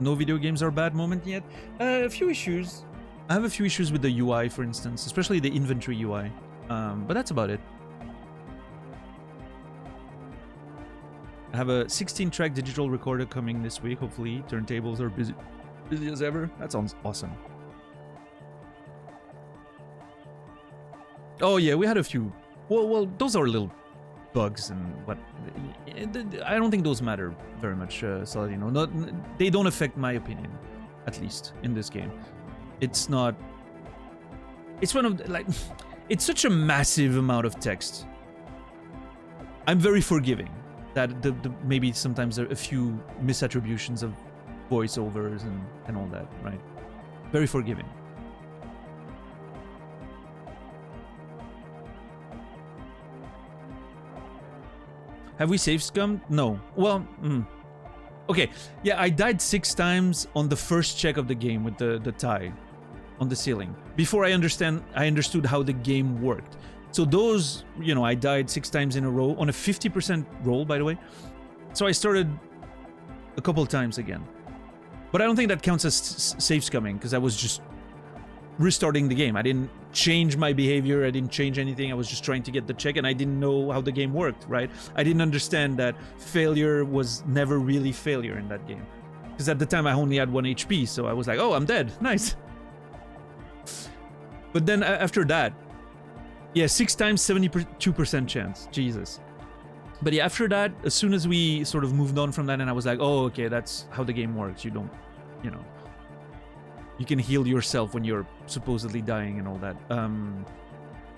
No video games are bad moment yet. A few issues. I have a few issues with the UI, for instance, especially the inventory UI. But that's about it. I have a 16-track digital recorder coming this week, hopefully. Turntables are busy as ever. That sounds awesome. Oh yeah, we had a few. Well, those are little bugs and what. I don't think those matter very much, Saladino. They don't affect my opinion, at least in this game. It's not. It's one of the, like. It's such a massive amount of text. I'm very forgiving. That the maybe sometimes there are a few misattributions of voiceovers and all that, right? Very forgiving. Have we save scummed? No. Well, okay. Yeah, I died 6 times on the first check of the game with the tie on the ceiling before I understood how the game worked. So those, you know, I died 6 times in a row on a 50% roll, by the way. So I started a couple times again. But I don't think that counts as save scumming because I was just restarting the game. I didn't change my behavior. I didn't change anything. I was just trying to get the check and I didn't know how the game worked, right? I didn't understand that failure was never really failure in that game. Because at the time I only had 1 HP. So I was like, oh, I'm dead. Nice. But then after that, yeah, 6 times, 72% chance. Jesus. But yeah, after that, as soon as we sort of moved on from that, and I was like, oh, okay, that's how the game works. You don't, you know, you can heal yourself when you're supposedly dying and all that.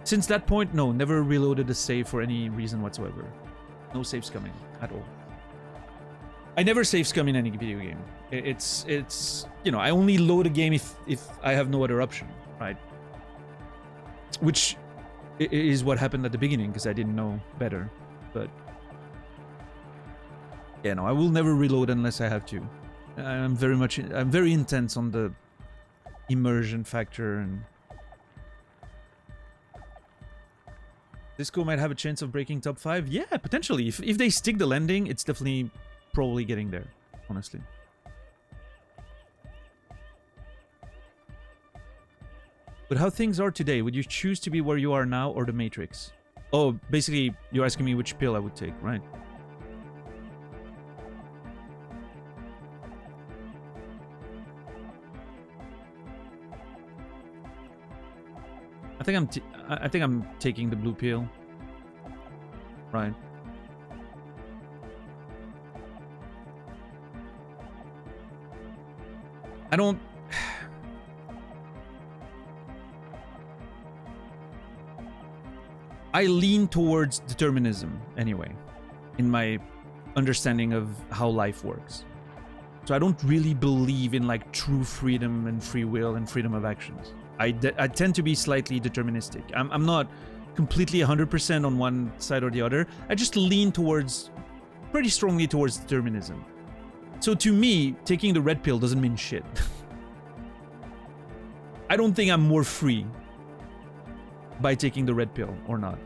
Since that point, no, never reloaded a save for any reason whatsoever. No save scumming at all. I never save scum in any video game. It's you know, I only load a game if I have no other option, right? Which is what happened at the beginning because I didn't know better, but yeah, no, I will never reload unless I have to. I'm very intense on the immersion factor, and Disco might have a chance of breaking top 5. Yeah, potentially. If they stick the landing, it's definitely probably getting there, honestly. But how things are today, would you choose to be where you are now or the Matrix? Oh, basically, you're asking me which pill I would take, right? I think I'm taking the blue pill. Right. I don't... I lean towards determinism, anyway, in my understanding of how life works. So I don't really believe in, like, true freedom and free will and freedom of actions. I tend to be slightly deterministic. I'm not completely 100% on one side or the other. I just lean towards, pretty strongly towards determinism. So to me, taking the red pill doesn't mean shit. I don't think I'm more free by taking the red pill or not.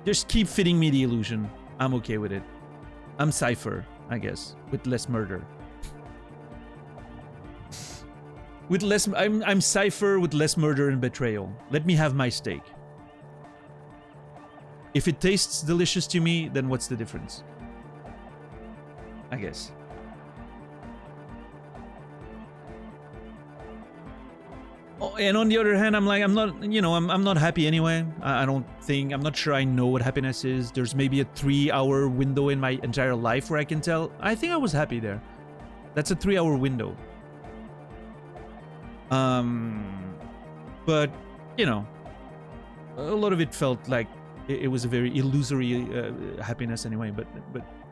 Just keep fitting me the illusion. I'm okay with it. I'm Cypher, I guess, with less murder. With less, I'm Cypher with less murder and betrayal. Let me have my steak. If it tastes delicious to me, then what's the difference? I guess. Oh, and on the other hand, I'm not, you know, I'm not happy anyway. I'm not sure I know what happiness is. There's maybe a 3-hour window in my entire life where I can tell. I think I was happy there. That's a 3-hour window. But, you know, a lot of it felt like it was a very illusory happiness anyway, but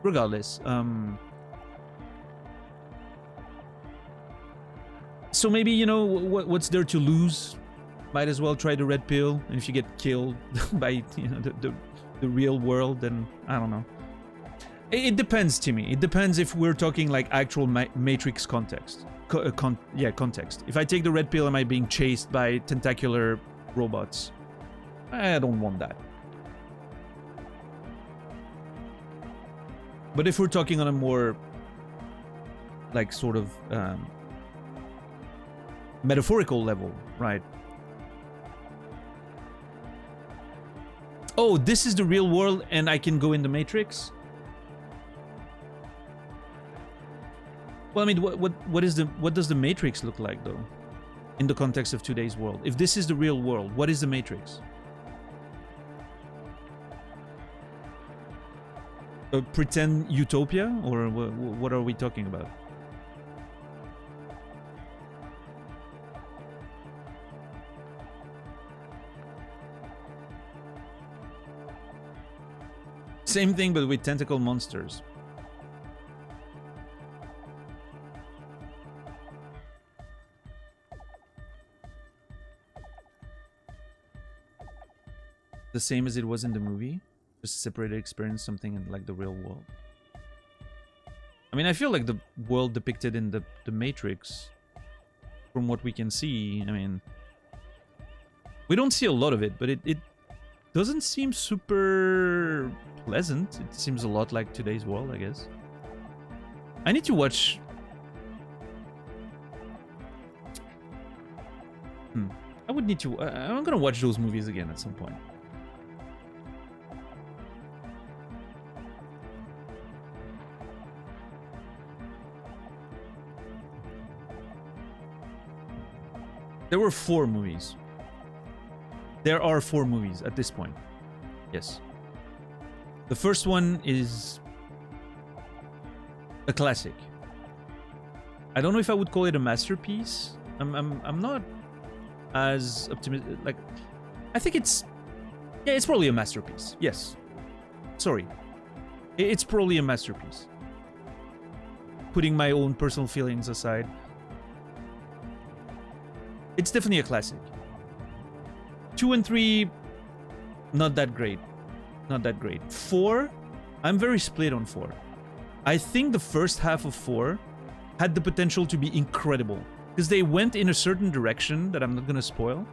regardless. So maybe, you know, what's there to lose? Might as well try the red pill, and if you get killed by, you know, the real world, then I don't know. It depends to me. It depends if we're talking like actual Matrix context. context. If I take the red pill, am I being chased by tentacular robots? I don't want that. But if we're talking on a more, like, sort of metaphorical level, right? Oh, this is the real world and I can go in the Matrix? Well, I mean, what does the Matrix look like, though? In the context of today's world? If this is the real world, what is the Matrix? A pretend utopia? Or what are we talking about? Same thing, but with tentacle monsters. The same as it was in the movie, just a separated experience, something in like the real world. I mean, I feel like the world depicted in the Matrix, from what we can see, I mean, we don't see a lot of it, but it doesn't seem super pleasant. It seems a lot like today's world, I guess. I need to watch... I would need to... I'm gonna watch those movies again at some point. There were 4 movies. There are 4 movies at this point. Yes. The first one is a classic. I don't know if I would call it a masterpiece. I'm not as optimistic. Like, I think it's... Yeah, it's probably a masterpiece. Yes. Sorry. It's probably a masterpiece. Putting my own personal feelings aside. It's definitely a classic. 2 and 3, not that great. Not that great. 4, I'm very split on 4. I think the first half of 4 had the potential to be incredible. Because they went in a certain direction that I'm not going to spoil.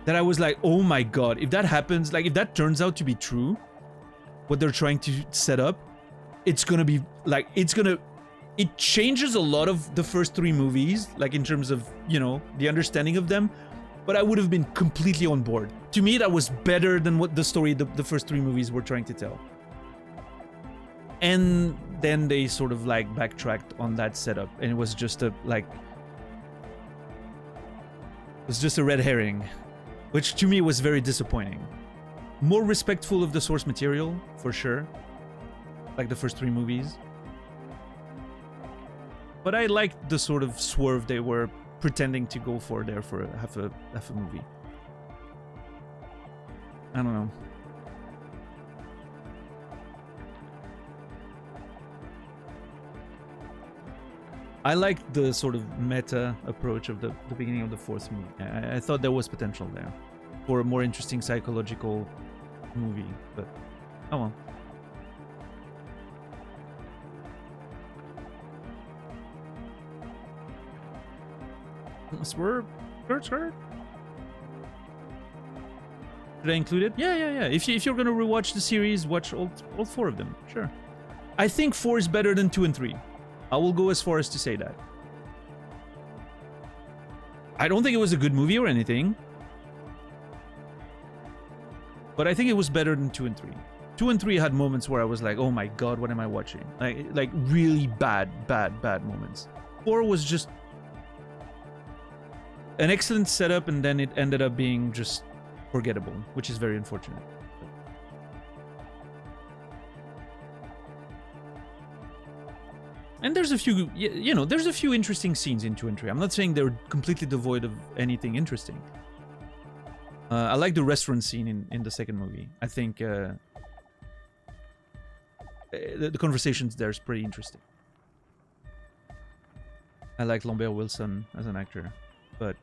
That I was like, oh my god, if that happens, like if that turns out to be true, what they're trying to set up, it's going to be like, it changes a lot of the first 3 movies, like in terms of, you know, the understanding of them, but I would have been completely on board. To me, that was better than what the story the first 3 movies were trying to tell. And then they sort of like backtracked on that setup, and it was just a like... It was just a red herring, which to me was very disappointing. More respectful of the source material, for sure. Like the first 3 movies. But I liked the sort of swerve they were pretending to go for there for half a movie. I don't know. I liked the sort of meta approach of the beginning of the 4th movie. I thought there was potential there for a more interesting psychological movie, but oh well. Swerve? Sure. Did I include it? Yeah. If you're gonna rewatch the series, watch all 4 of them. Sure. I think 4 is better than 2 and 3. I will go as far as to say that. I don't think it was a good movie or anything. But I think it was better than 2 and 3. 2 and 3 had moments where I was like, oh my god, what am I watching? Like really bad moments. 4 was just an excellent setup, and then it ended up being just forgettable, which is very unfortunate. And there's a few, you know, there's a few interesting scenes in 2 and 3. I'm not saying they're completely devoid of anything interesting. I like the restaurant scene in the second movie. I think the conversations there is pretty interesting. I like Lambert Wilson as an actor, but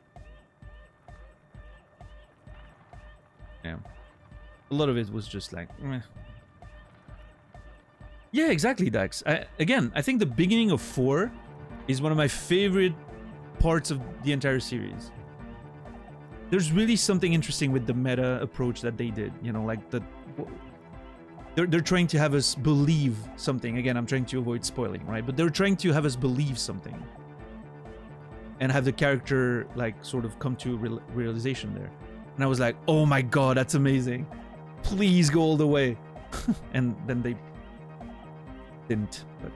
yeah, a lot of it was just like, meh. Yeah, exactly, Dax. Again, I think the beginning of 4 is one of my favorite parts of the entire series. There's really something interesting with the meta approach that they did. You know, like they're trying to have us believe something. Again, I'm trying to avoid spoiling, right? But they're trying to have us believe something. And have the character, like, sort of come to realization there. And I was like, oh my god, that's amazing. Please go all the way. And then they didn't, but...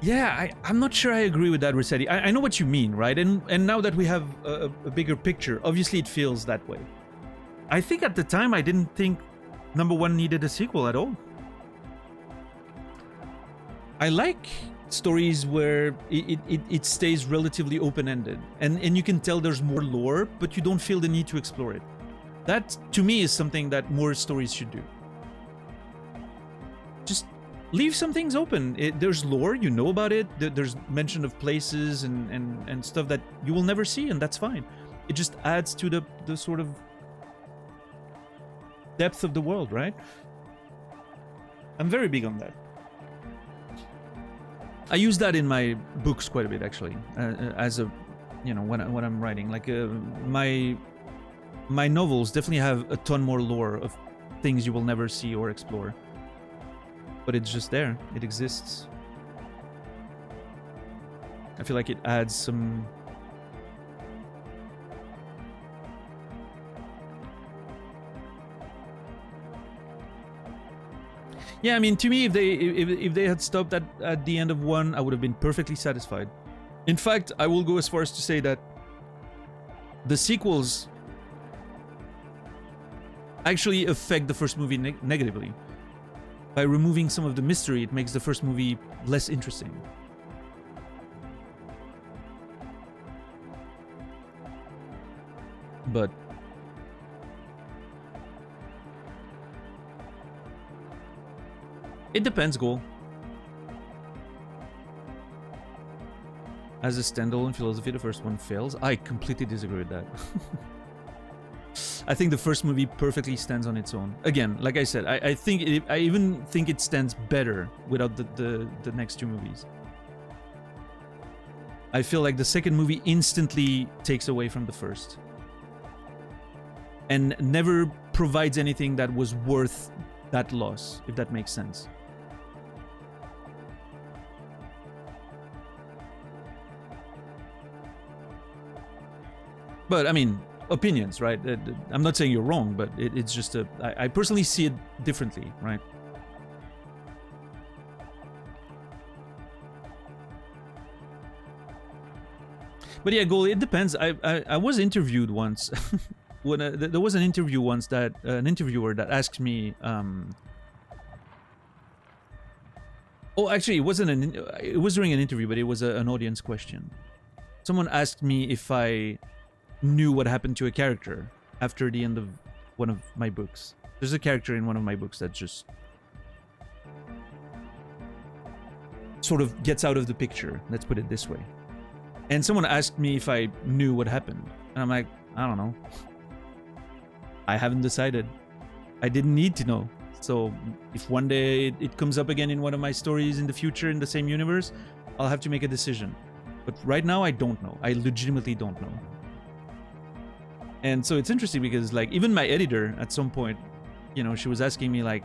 Yeah, I'm not sure I agree with that, Rossetti. I know what you mean, right? And now that we have a bigger picture, obviously it feels that way. I think at the time I didn't think number one needed a sequel at all. I like stories where it stays relatively open-ended, and you can tell there's more lore, but you don't feel the need to explore it. That, to me, is something that more stories should do. Just leave some things open. There's lore, you know about it. There's mention of places and stuff that you will never see, and that's fine. It just adds to the sort of depth of the world, right? I'm very big on that. I use that in my books quite a bit, actually, as a, you know, when I'm writing. Like my novels definitely have a ton more lore of things you will never see or explore. But it's just there. It exists. I feel like it adds some... Yeah, I mean, to me, if they had stopped at the end of one, I would have been perfectly satisfied. In fact, I will go as far as to say that the sequels actually affect the first movie negatively. By removing some of the mystery, it makes the first movie less interesting. But it depends, Goal. As a standalone philosophy, the first one fails. I completely disagree with that. I think the first movie perfectly stands on its own. Again, like I said, I even think it stands better without the next two movies. I feel like the second movie instantly takes away from the first. And never provides anything that was worth that loss, if that makes sense. But, I mean, opinions, right? I'm not saying you're wrong, but it's just I personally see it differently, right? But yeah, Goalie, it depends. I was interviewed once. When there was an interview once that an interviewer that asked me. Oh, actually, it wasn't it was during an interview, but it was an audience question. Someone asked me if I knew what happened to a character after the end of one of my books. There's a character in one of my books that just sort of gets out of the picture, let's put it this way. And someone asked me if I knew what happened. And I'm like, I don't know. I haven't decided. I didn't need to know. So if one day it comes up again in one of my stories in the future in the same universe, I'll have to make a decision. But right now I don't know. I legitimately don't know. And so it's interesting because, like, even my editor at some point, you know, she was asking me, like,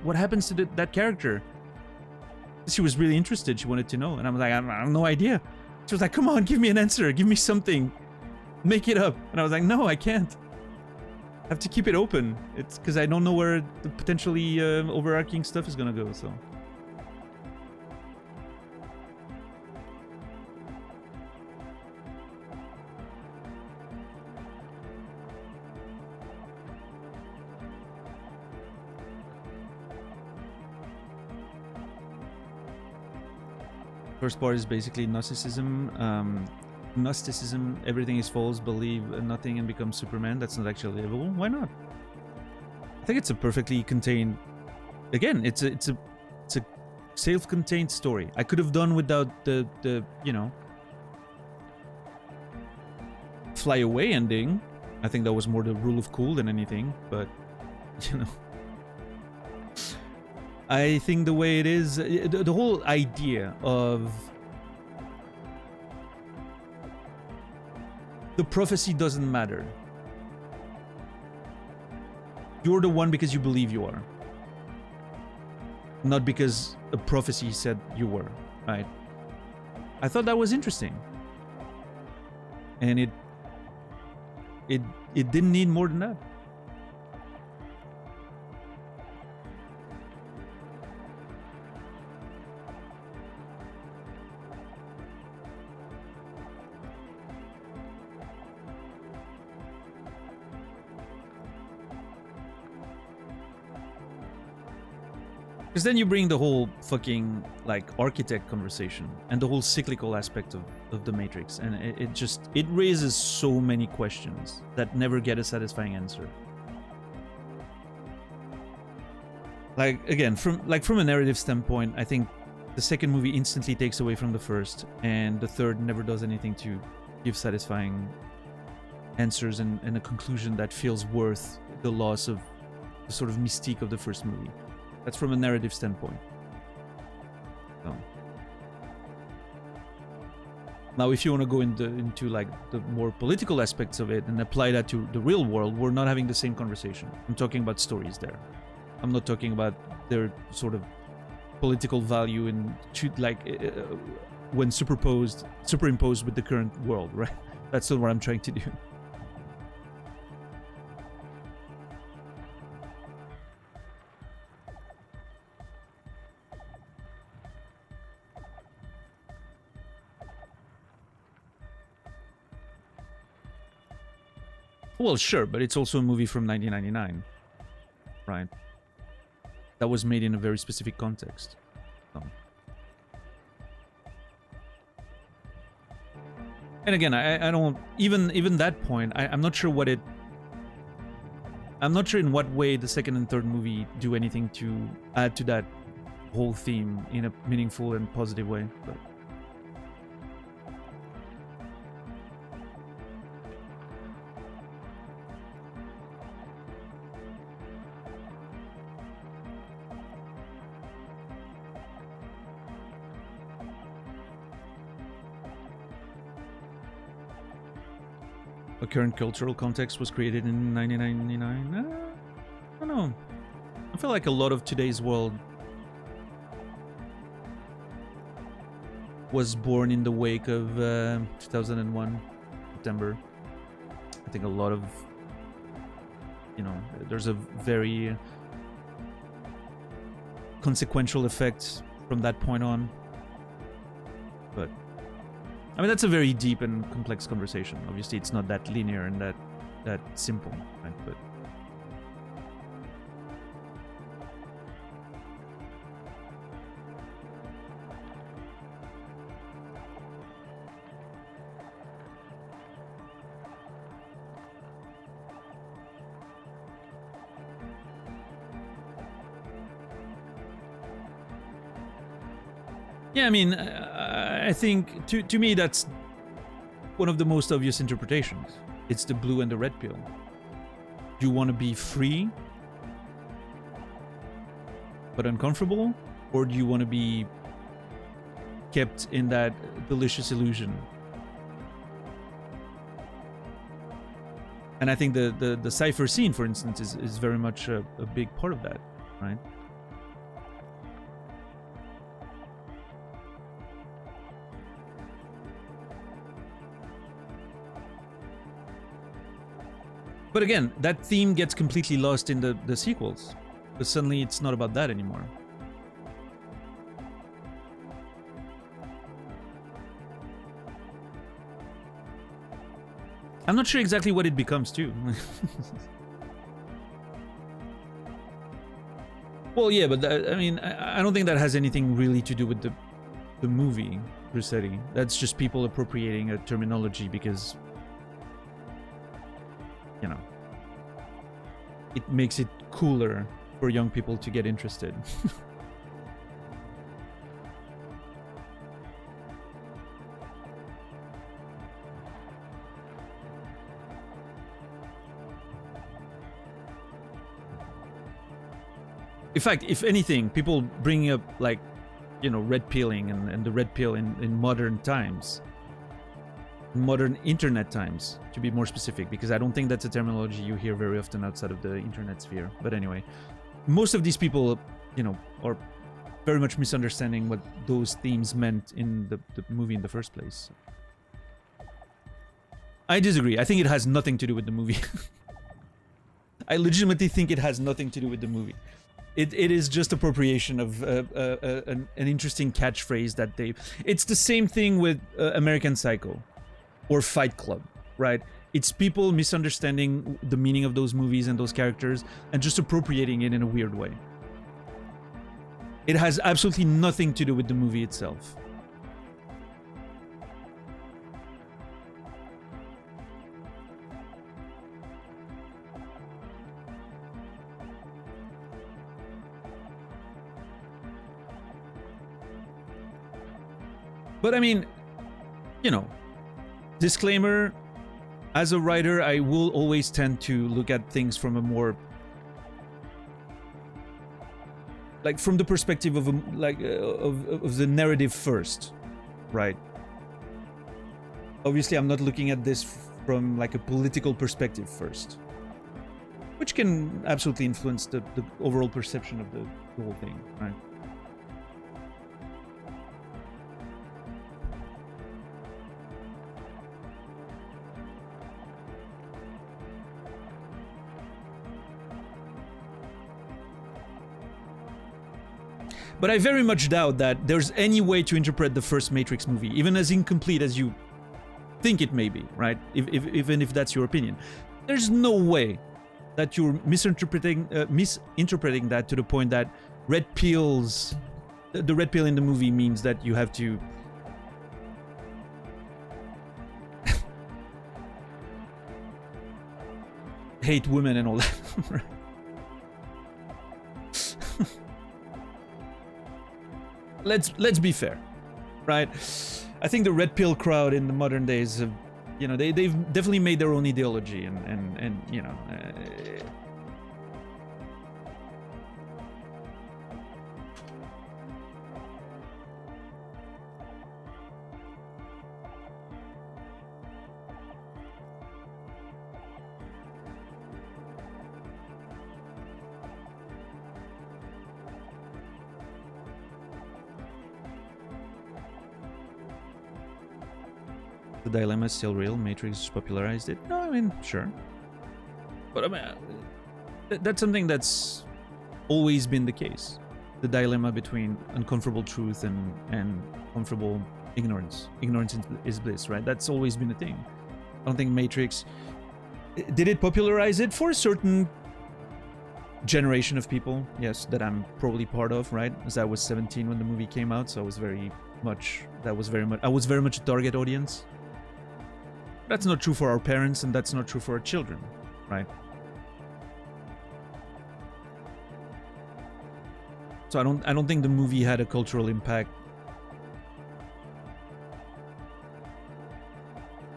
what happens to that character? She was really interested. She wanted to know. And I'm like, I have no idea. She was like, come on, give me an answer. Give me something. Make it up. And I was like, no, I can't. I have to keep it open. It's because I don't know where the potentially overarching stuff is going to go, so... First part is basically Gnosticism. Gnosticism, everything is false, believe nothing and become Superman. That's not actually livable. Why not? I think it's a perfectly contained... Again, it's a self-contained story. I could have done without the you know, fly away ending. I think that was more the rule of cool than anything, but you know, I think the way it is, the whole idea of the prophecy doesn't matter. You're the one because you believe you are, not because a prophecy said you were, right? I thought that was interesting, and it didn't need more than that. Because then you bring the whole fucking like architect conversation and the whole cyclical aspect of the Matrix, and it raises so many questions that never get a satisfying answer. Like again, from a narrative standpoint, I think the second movie instantly takes away from the first, and the third never does anything to give satisfying answers and a conclusion that feels worth the loss of the sort of mystique of the first movie. That's from a narrative standpoint. So. Now, if you want to go into like the more political aspects of it and apply that to the real world, we're not having the same conversation. I'm talking about stories there. I'm not talking about their sort of political value in like when superimposed with the current world, right? That's not what I'm trying to do. Well, sure, but it's also a movie from 1999, right? That was made in a very specific context. So. And again, I don't even that point. I'm not sure what it. I'm not sure in what way the second and third movie do anything to add to that whole theme in a meaningful and positive way. But. A current cultural context was created in 1999. I don't know. I feel like a lot of today's world was born in the wake of 2001 September. I think a lot of, you know, there's a very consequential effect from that point on. But I mean, that's a very deep and complex conversation. Obviously, it's not that linear and that simple, right? But yeah, I mean, I think to me that's one of the most obvious interpretations. It's the blue and the red pill. Do you want to be free but uncomfortable, or do you want to be kept in that delicious illusion? And I think the cipher scene, for instance, is very much a big part of that, right? But again, that theme gets completely lost in the sequels, because suddenly it's not about that anymore. I'm not sure exactly what it becomes too. Well, yeah, but that, I mean, I don't think that has anything really to do with the movie, Rossetti. That's just people appropriating a terminology because, you know, it makes it cooler for young people to get interested. In fact, if anything, people bring up like, you know, red pilling and the red pill in modern times, modern internet times, to be more specific, because I don't think that's a terminology you hear very often outside of the internet sphere. But anyway, most of these people, you know, are very much misunderstanding what those themes meant in the movie in the first place. I disagree. I think it has nothing to do with the movie. I legitimately think it has nothing to do with the movie. It is just appropriation of an interesting catchphrase that they... It's the same thing with American Psycho or Fight Club, right? It's people misunderstanding the meaning of those movies and those characters and just appropriating it in a weird way. It has absolutely nothing to do with the movie itself. But I mean, you know, disclaimer, as a writer, I will always tend to look at things from a more, like, from the perspective of of the narrative first, right? Obviously, I'm not looking at this from like a political perspective first, which can absolutely influence the overall perception of the whole thing, right? But I very much doubt that there's any way to interpret the first Matrix movie, even as incomplete as you think it may be, right? Even if that's your opinion. There's no way that you're misinterpreting that to the point that red pills... The red pill in the movie means that you have to... hate women and all that. Let's be fair, right? I think the red pill crowd in the modern days have, you know, they've definitely made their own ideology and you know. The dilemma is still real. Matrix popularized it. No, I mean, sure. But I mean, that's something that's always been the case. The dilemma between uncomfortable truth and comfortable ignorance. Ignorance is bliss, right? That's always been a thing. I don't think Matrix... Did it popularize it? For a certain generation of people, yes, that I'm probably part of, right? As I was 17 when the movie came out, so I was very much... I was very much a target audience. That's not true for our parents, and that's not true for our children, right? So I don't think the movie had a cultural impact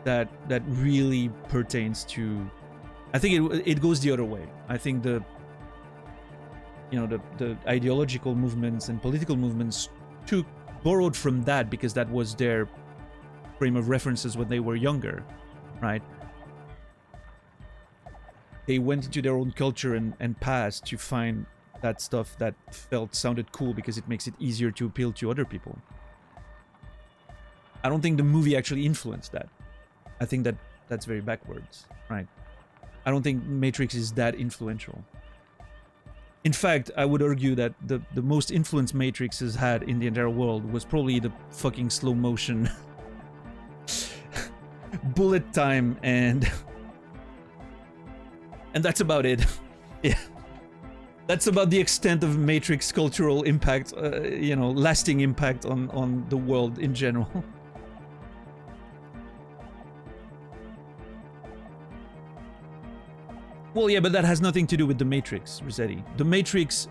that really pertains to... I think it goes the other way. I think the ideological movements and political movements borrowed from that because that was their frame of references when they were younger, right? They went into their own culture and past to find that stuff that sounded cool because it makes it easier to appeal to other people. I don't think the movie actually influenced that. I think that's very backwards, right? I don't think Matrix is that influential. In fact, I would argue that the most influence Matrix has had in the entire world was probably the fucking slow motion bullet time and that's about it. Yeah. That's about the extent of Matrix cultural impact, lasting impact on the world in general. Well, yeah, but that has nothing to do with The Matrix, Rossetti. The Matrix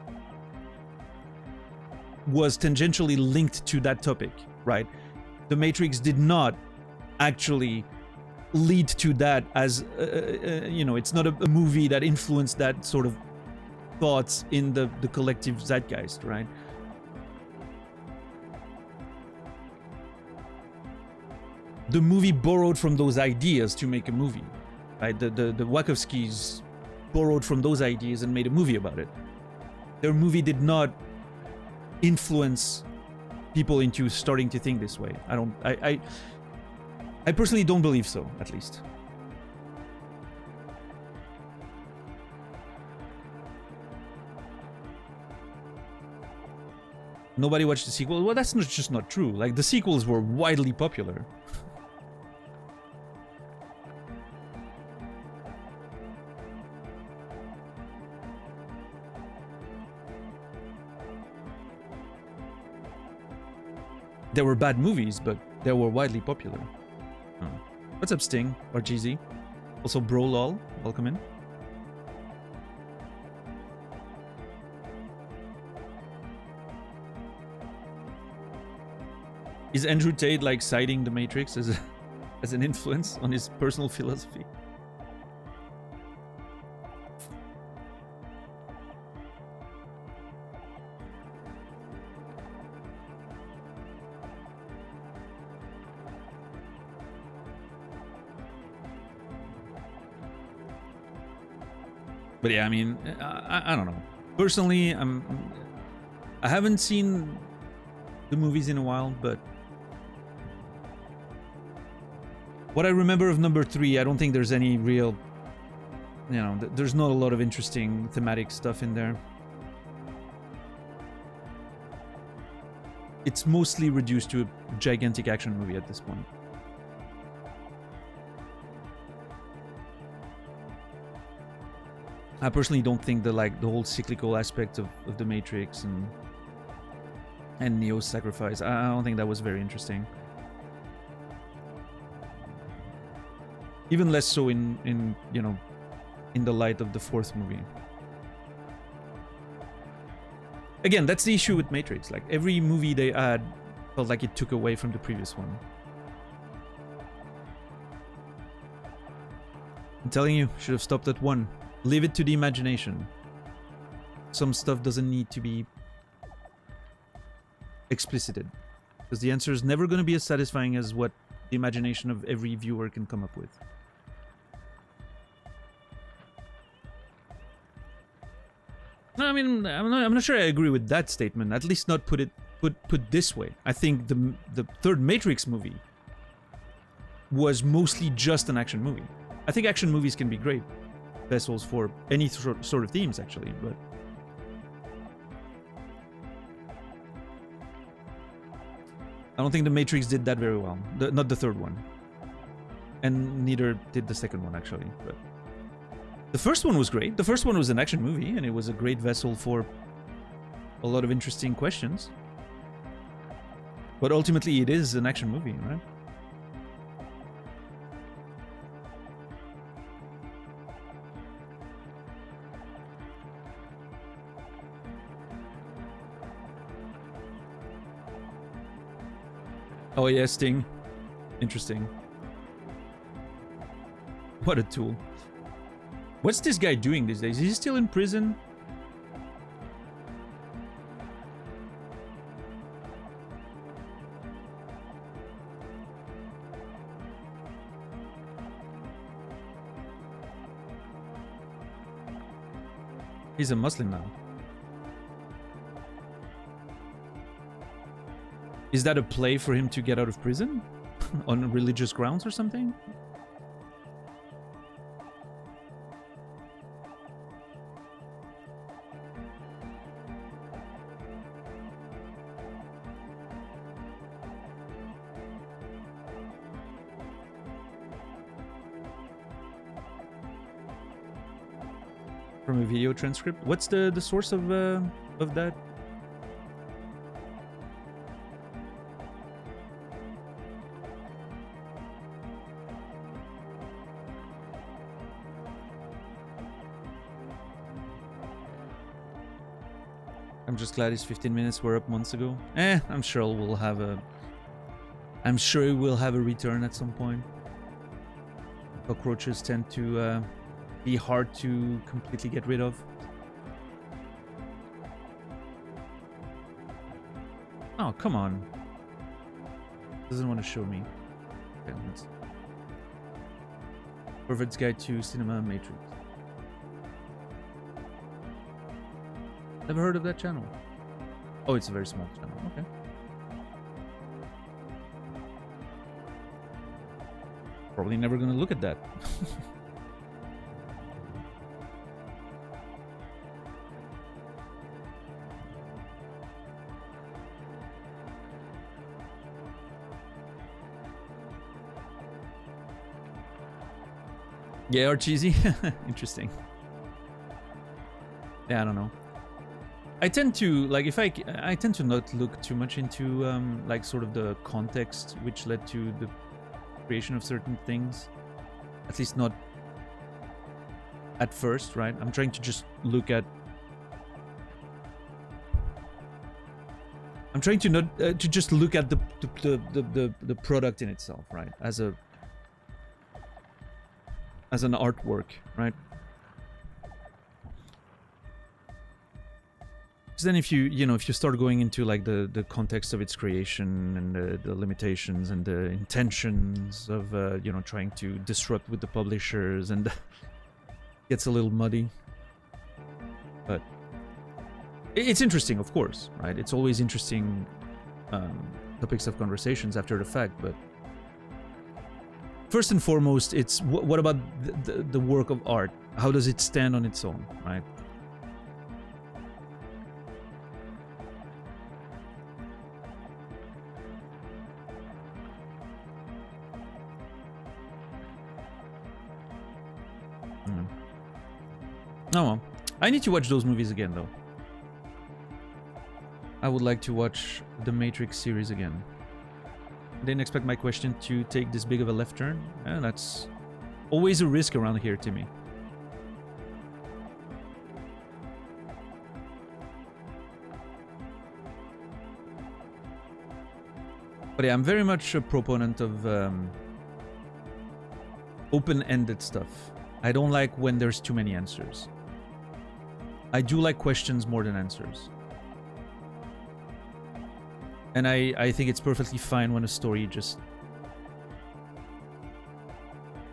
was tangentially linked to that topic, right? The Matrix did not actually lead to that as, it's not a movie that influenced that sort of thoughts in the collective zeitgeist, right? The movie borrowed from those ideas to make a movie, right? The Wachowskis borrowed from those ideas and made a movie about it. Their movie did not influence people into starting to think this way. I personally don't believe so, at least. Nobody watched the sequel? Well, that's just not true. Like, the sequels were widely popular. There were bad movies, but they were widely popular. Oh. What's up, Sting? Or GZ? Also, Bro Lol, welcome in. Is Andrew Tate like citing The Matrix as an influence on his personal philosophy? But yeah, I mean, I don't know. Personally, I haven't seen the movies in a while, but what I remember of number 3, I don't think there's any real, you know, there's not a lot of interesting thematic stuff in there. It's mostly reduced to a gigantic action movie at this point. I personally don't think the whole cyclical aspect of the Matrix and Neo's sacrifice, I don't think that was very interesting. Even less so in you know, in the light of the 4th movie. Again, that's the issue with Matrix. Like, every movie they add felt like it took away from the previous one. I'm telling you, should have stopped at 1. Leave it to the imagination. Some stuff doesn't need to be explicited, because the answer is never going to be as satisfying as what the imagination of every viewer can come up with. No, I mean, I'm not sure I agree with that statement. At least not put this way. I think the 3rd Matrix movie was mostly just an action movie. I think action movies can be great vessels for any sort of themes, actually, but I don't think the Matrix did that very well. Not the 3rd one, and neither did the 2nd one, actually. But the 1st one was great. The 1st one was an action movie, and it was a great vessel for a lot of interesting questions. But ultimately, it is an action movie, right? Oh yeah, Sting. Interesting. What a tool. What's this guy doing these days? Is he still in prison? He's a Muslim now. Is that a play for him to get out of prison? On religious grounds or something? From a video transcript? What's the source of that? I'm just glad his 15 minutes were up months ago. I'm sure we'll have a... I'm sure it will have a return at some point. Cockroaches tend to be hard to completely get rid of. Oh, come on. Doesn't want to show me. Okay, let's... Pervert's Guide to Cinema Matrix. Never heard of that channel. Oh, it's a very small channel. Okay. Probably never gonna look at that. Yeah, or cheesy. Interesting. Yeah, I don't know. I tend to like if I tend to not look too much into like sort of the context which led to the creation of certain things. At least not at first, right? I'm trying to just look at. I'm trying to not to just look at the product in itself, right? As an artwork, right? Because then if you start going into like the context of its creation and the limitations and the intentions of trying to disrupt with the publishers, and gets a little muddy. But it's interesting, of course, right? It's always interesting topics of conversations after the fact, but first and foremost, it's what about the work of art? How does it stand on its own, right? Oh well. I need to watch those movies again, though. I would like to watch the Matrix series again. Didn't expect my question to take this big of a left turn. Yeah, that's always a risk around here, Timmy. But yeah, I'm very much a proponent of open-ended stuff. I don't like when there's too many answers. I do like questions more than answers. And I think it's perfectly fine when a story just...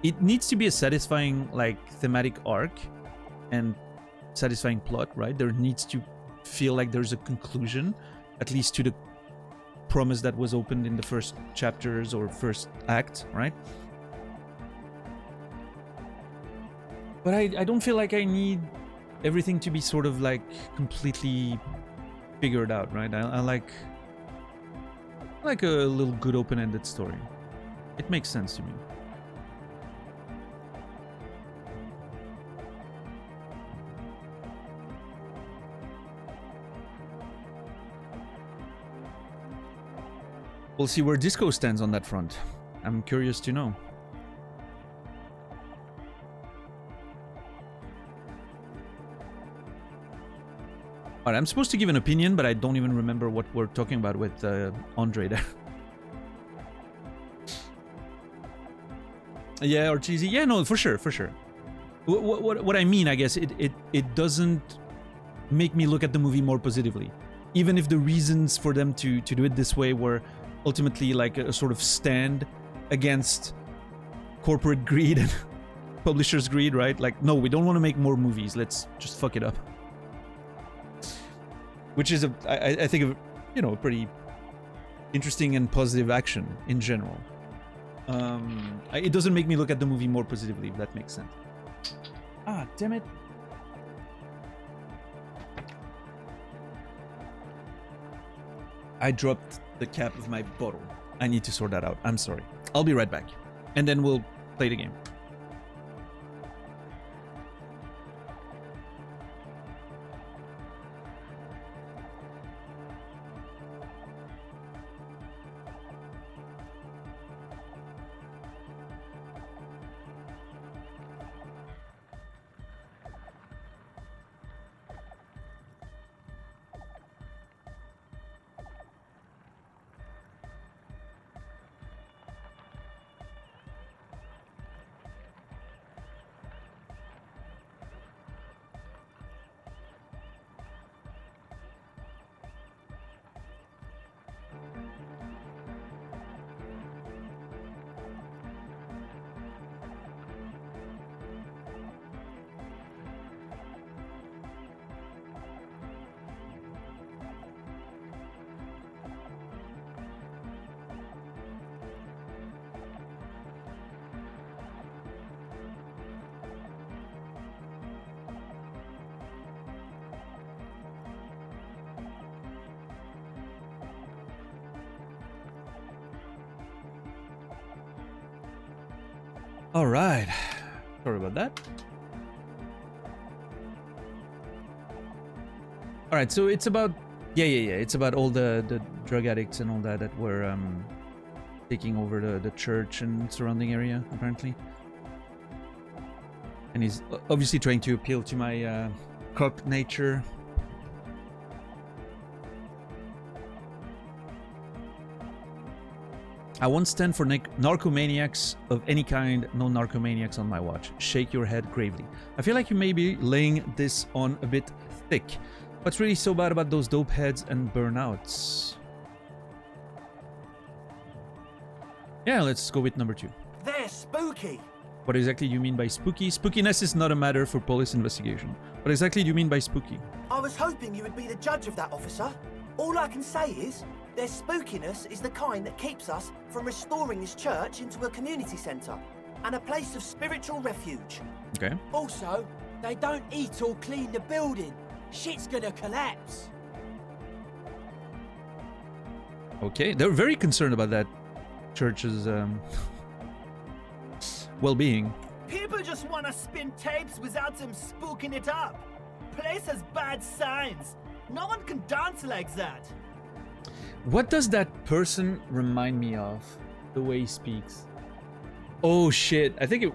It needs to be a satisfying, like, thematic arc and satisfying plot, right? There needs to feel like there's a conclusion, at least to the promise that was opened in the first chapters or first act, right? But I don't feel like I need everything to be sort of like completely figured out, right? I like a little good open-ended story. It makes sense to me. We'll see where Disco stands on that front. I'm curious to know. Alright, I'm supposed to give an opinion, but I don't even remember what we're talking about with Andre there. Yeah, or cheesy. Yeah, no, for sure, for sure. What I mean, I guess, it doesn't make me look at the movie more positively. Even if the reasons for them to do it this way were ultimately like a sort of stand against corporate greed and publishers' greed, right? Like, no, we don't want to make more movies. Let's just fuck it up. Which is, I think, a pretty interesting and positive action in general. It doesn't make me look at the movie more positively, if that makes sense. Ah, damn it. I dropped the cap of my bottle. I need to sort that out. I'm sorry. I'll be right back. And then we'll play the game. All right. Sorry about that. All right, so it's about yeah. It's about all the drug addicts and all that were taking over the church and surrounding area apparently. And he's obviously trying to appeal to my cop nature. I won't stand for narcomaniacs of any kind. No narcomaniacs on my watch. Shake your head gravely. I feel like you may be laying this on a bit thick. What's really so bad about those dope heads and burnouts? Yeah, let's go with number 2. They're spooky. What exactly do you mean by spooky? Spookiness is not a matter for police investigation. What exactly do you mean by spooky? I was hoping you would be the judge of that, officer. All I can say is, their spookiness is the kind that keeps us from restoring this church into a community centre and a place of spiritual refuge. Okay. Also, they don't eat or clean the building. Shit's gonna collapse. Okay, they're very concerned about that church's well-being. People just want to spin tapes without them spooking it up. Place has bad signs. No one can dance like that. What does that person remind me of? The way he speaks. Oh shit, I think it...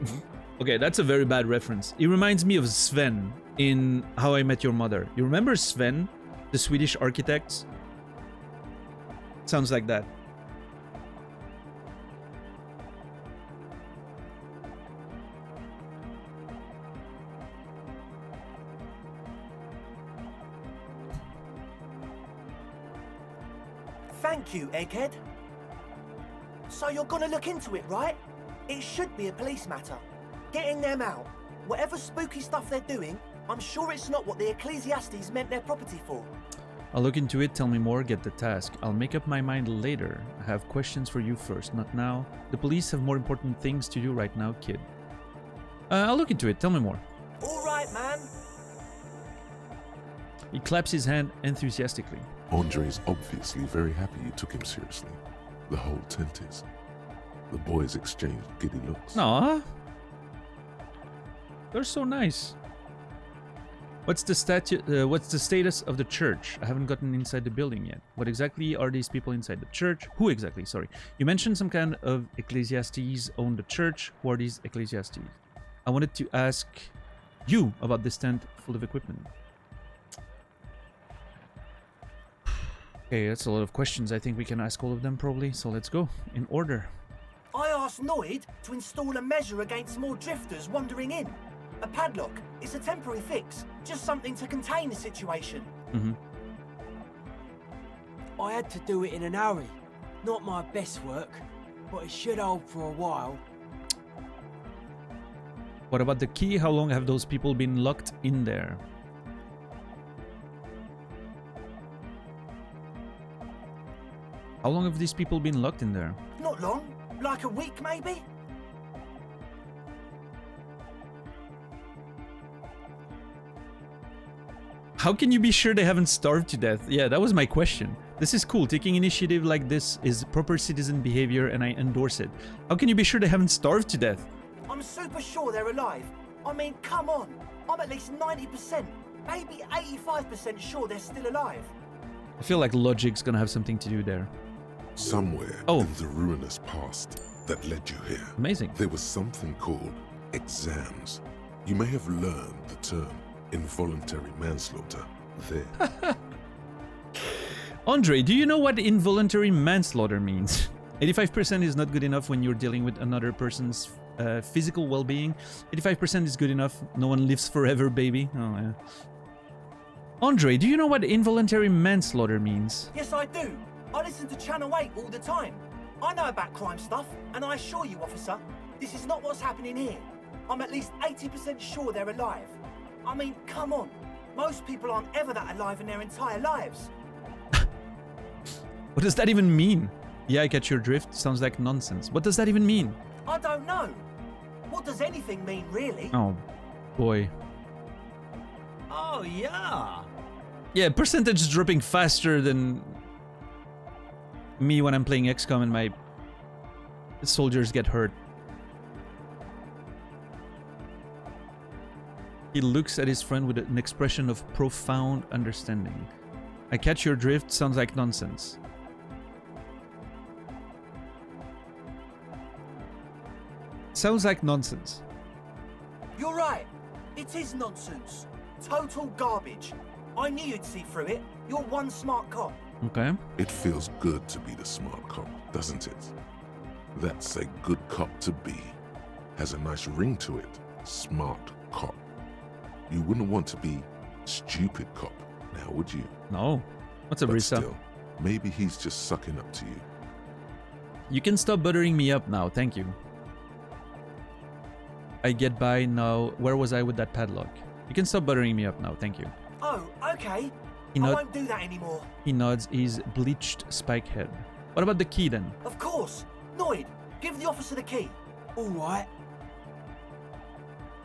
Okay, that's a very bad reference. It reminds me of Sven in How I Met Your Mother. You remember Sven, the Swedish architect? Sounds like that. Thank you, Egghead. So you're gonna look into it, right? It should be a police matter. Getting them out. Whatever spooky stuff they're doing, I'm sure it's not what the Ecclesiastes meant their property for. I'll look into it, tell me more, get the task. I'll make up my mind later. I have questions for you first, not now. The police have more important things to do right now, kid. I'll look into it, tell me more. All right, man. He claps his hand enthusiastically. Andre's obviously very happy you took him seriously. The whole tent is. The boys exchanged giddy looks. Aww. They're so nice. What's the status of the church? I haven't gotten inside the building yet. What exactly are these people inside the church? Who exactly? Sorry. You mentioned some kind of Ecclesiastes own the church. Who are these Ecclesiastes? I wanted to ask you about this tent full of equipment. Okay, that's a lot of questions. I think we can ask all of them probably. So let's go in order. I asked Noid to install a measure against more drifters wandering in. A padlock. It's a temporary fix. Just something to contain the situation. I had to do it in an hurry. Not my best work, but it should hold for a while. What about the key? How long have those people been locked in there? How long have these people been locked in there? Not long. Like a week, maybe? How can you be sure they haven't starved to death? Yeah, that was my question. This is cool. Taking initiative like this is proper citizen behavior and I endorse it. How can you be sure they haven't starved to death? I'm super sure they're alive. I mean, come on. I'm at least 90%, maybe 85% sure they're still alive. I feel like logic's gonna have something to do there. Somewhere Oh. in the ruinous past that led you here, Amazing. there was something called exams. You may have learned the term involuntary manslaughter there. Andre, do you know what involuntary manslaughter means? 85% is not good enough when you're dealing with another person's physical well-being. 85% is good enough. No one lives forever, baby. Oh, yeah. Andre, do you know what involuntary manslaughter means? Yes, I do. I listen to Channel 8 all the time. I know about crime stuff, and I assure you, officer, this is not what's happening here. I'm at least 80% sure they're alive. I mean, come on. Most people aren't ever that alive in their entire lives. What does that even mean? Yeah, I catch your drift. Sounds like nonsense. What does that even mean? I don't know. What does anything mean, really? Oh, boy. Oh, yeah. Yeah, percentage is dropping faster than me when I'm playing XCOM and my soldiers get hurt. He looks at his friend with an expression of profound understanding. I catch your drift, sounds like nonsense. Sounds like nonsense. You're right. It is nonsense. Total garbage. I knew you'd see through it. You're one smart cop. Okay. It feels good to be the smart cop, doesn't it? That's a good cop to be. Has a nice ring to it. Smart cop. You wouldn't want to be stupid cop, now would you? No. What's up, But Risa? still, maybe he's just sucking up to you. You can stop buttering me up now, thank you. I get by now. Where was I with that padlock? You can stop buttering me up now, thank you. Oh, okay. He, I won't do that anymore. he nods his bleached spike head. What about the key then? Of course. Noid, give the officer the key. All right.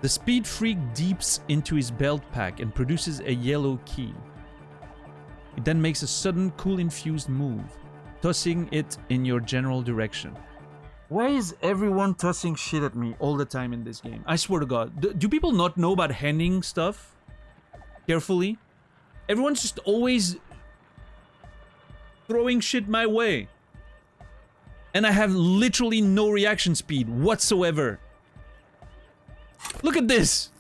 The speed freak deeps into his belt pack and produces a yellow key. He then makes a sudden cool infused move, tossing it in your general direction. Why is everyone tossing shit at me all the time in this game? I swear to God. Do people not know about handing stuff carefully? Everyone's just always throwing shit my way. And I have literally no reaction speed whatsoever. Look at this!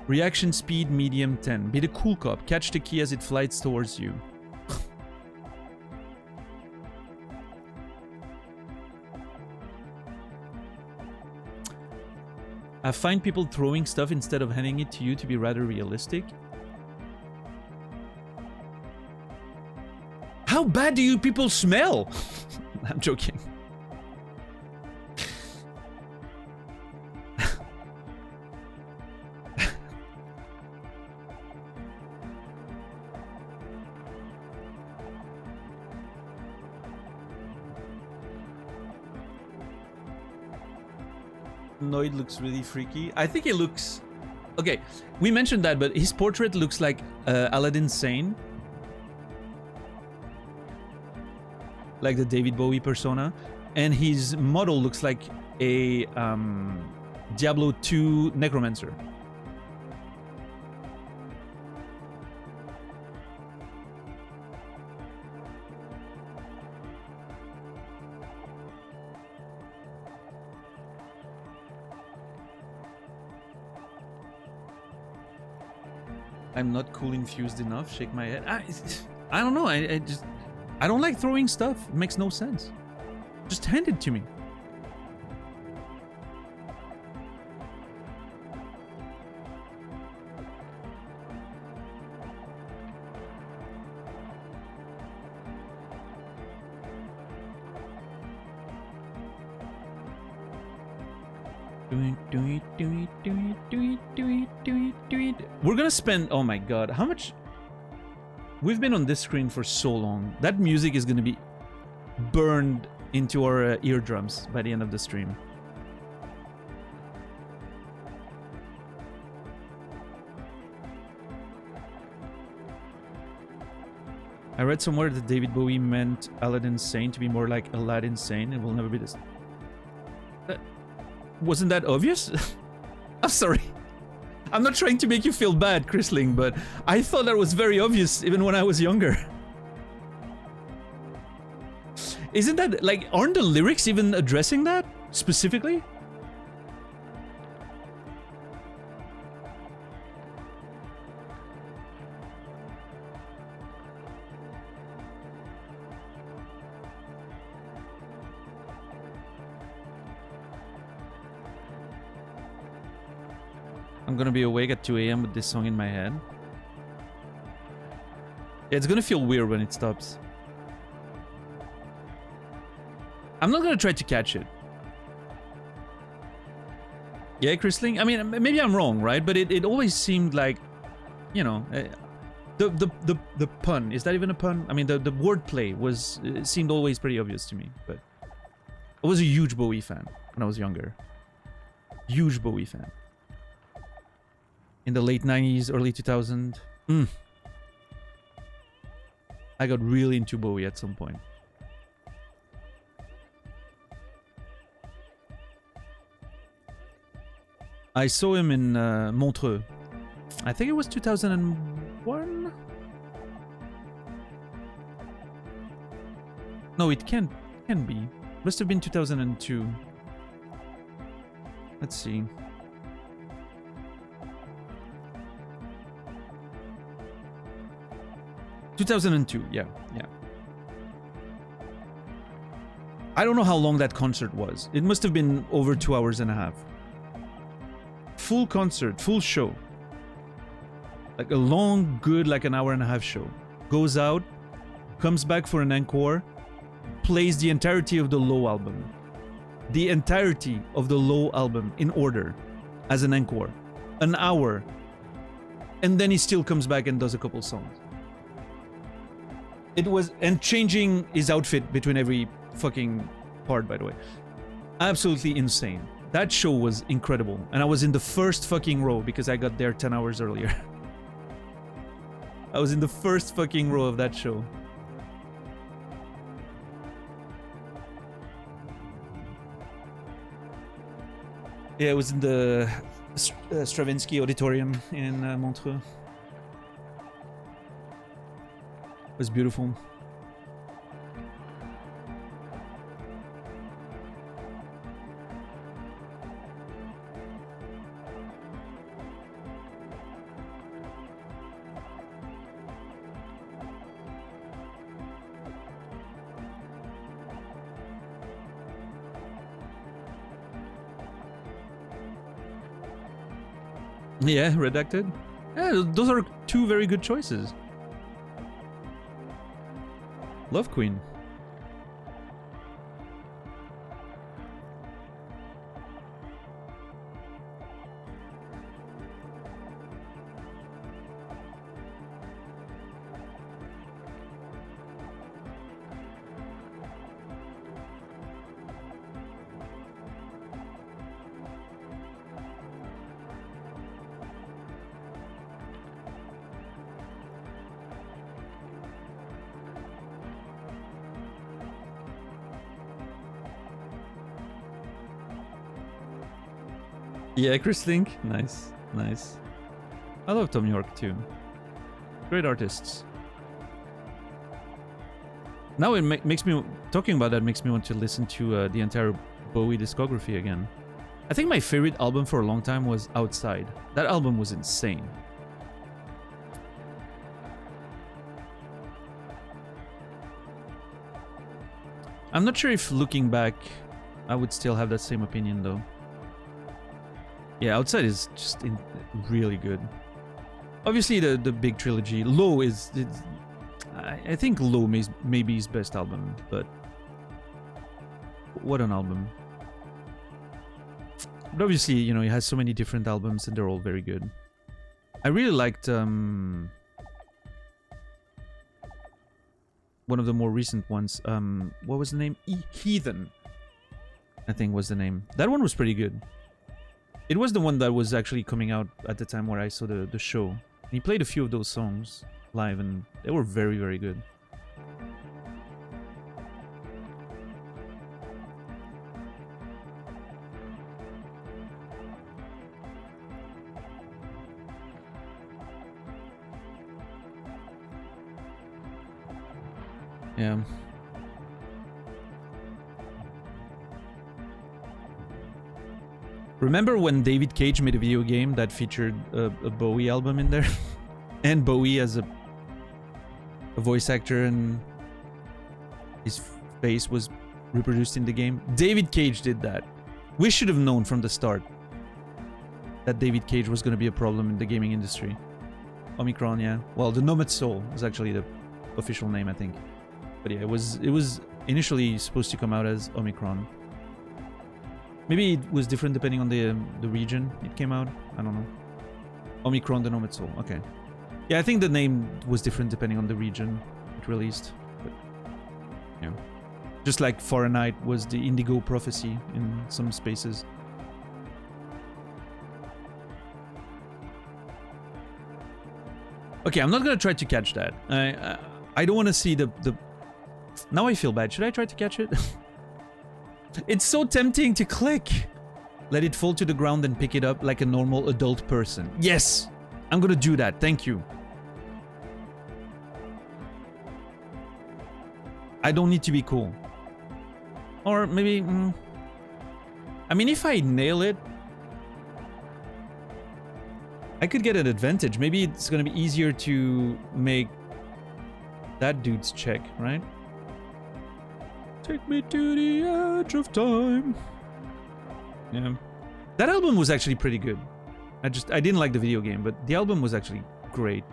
Reaction speed medium 10. Be the cool cop. Catch the key as it flies towards you. I find people throwing stuff instead of handing it to you to be rather realistic. How bad do you people smell? I'm joking. Noid looks really freaky. I think he looks... Okay, we mentioned that, but his portrait looks like Aladdin Sane. Like the David Bowie persona. And his model looks like a Diablo 2 Necromancer. I'm not cool infused enough. Shake my head. I don't know. I don't like throwing stuff. It makes no sense. Just hand it to me. We're gonna spend, oh my god, how much? We've been on this screen for so long. That music is gonna be burned into our eardrums by the end of the stream. I read somewhere that David Bowie meant Aladdin Sane to be more like Aladdin Sane. It will never be this. Wasn't that obvious? I'm sorry. I'm not trying to make you feel bad, Chrisling, but I thought that was very obvious even when I was younger. Isn't that, like, aren't the lyrics even addressing that specifically? I'm gonna be awake at 2 a.m. with this song in my head. Yeah, it's gonna feel weird when it stops. I'm not gonna try to catch it. Yeah, Chrisling? I mean, maybe I'm wrong, right? But it always seemed like, you know, the pun. Is that even a pun? I mean, the wordplay was, it seemed always pretty obvious to me. But I was a huge Bowie fan when I was younger. Huge Bowie fan. In the late 90s, early 2000s. I got really into Bowie at some point. I saw him in Montreux. I think it was 2001? No, it can be. Must have been 2002. Let's see. ...2002, yeah. I don't know how long that concert was. It must have been over 2 hours and a half. Full concert, full show. Like a long, good, like an hour and a half show. Goes out, comes back for an encore, plays the entirety of the Low album. The entirety of the Low album in order as an encore. An hour. And then he still comes back and does a couple songs. It was, and changing his outfit between every fucking part, by the way. Absolutely insane. That show was incredible. And I was in the first fucking row because I got there 10 hours earlier. I was in the first fucking row of that show. Yeah, it was in the Stravinsky Auditorium in Montreux. It was beautiful. Yeah, Redacted. Yeah, those are two very good choices. Love Queen. Yeah, Chris Link. Nice. Nice. I love Tom York too. Great artists. Now it makes me... Talking about that makes me want to listen to the entire Bowie discography again. I think my favorite album for a long time was Outside. That album was insane. I'm not sure if looking back, I would still have that same opinion though. Yeah, Outside is just really good. Obviously, the big trilogy. Low is... I think Low may be his best album, but... What an album. But obviously, you know, he has so many different albums and they're all very good. I really liked... one of the more recent ones. What was the name? Heathen, I think was the name. That one was pretty good. It was the one that was actually coming out at the time where I saw the show. He played a few of those songs live and they were very, very good. Yeah. Remember when David Cage made a video game that featured a Bowie album in there? And Bowie as a voice actor and his face was reproduced in the game? David Cage did that. We should have known from the start that David Cage was going to be a problem in the gaming industry. Omicron, yeah. Well, the Nomad Soul is actually the official name, I think. But yeah, it was initially supposed to come out as Omicron. Maybe it was different depending on the region it came out. I don't know. Omicron, the Nomad Soul. Okay. Yeah, I think the name was different depending on the region it released. But, yeah. Just like Fahrenheit was the Indigo Prophecy in some spaces. Okay, I'm not gonna try to catch that. I don't want to see the... Now I feel bad. Should I try to catch it? It's so tempting to click. Let it fall to the ground and pick it up like a normal adult person. Yes! I'm gonna do that. Thank you. I don't need to be cool. Or maybe... I mean, if I nail it, I could get an advantage. Maybe it's gonna be easier to make that dude's check, right? Take me to the edge of time. Yeah. That album was actually pretty good. I didn't like the video game, but the album was actually great.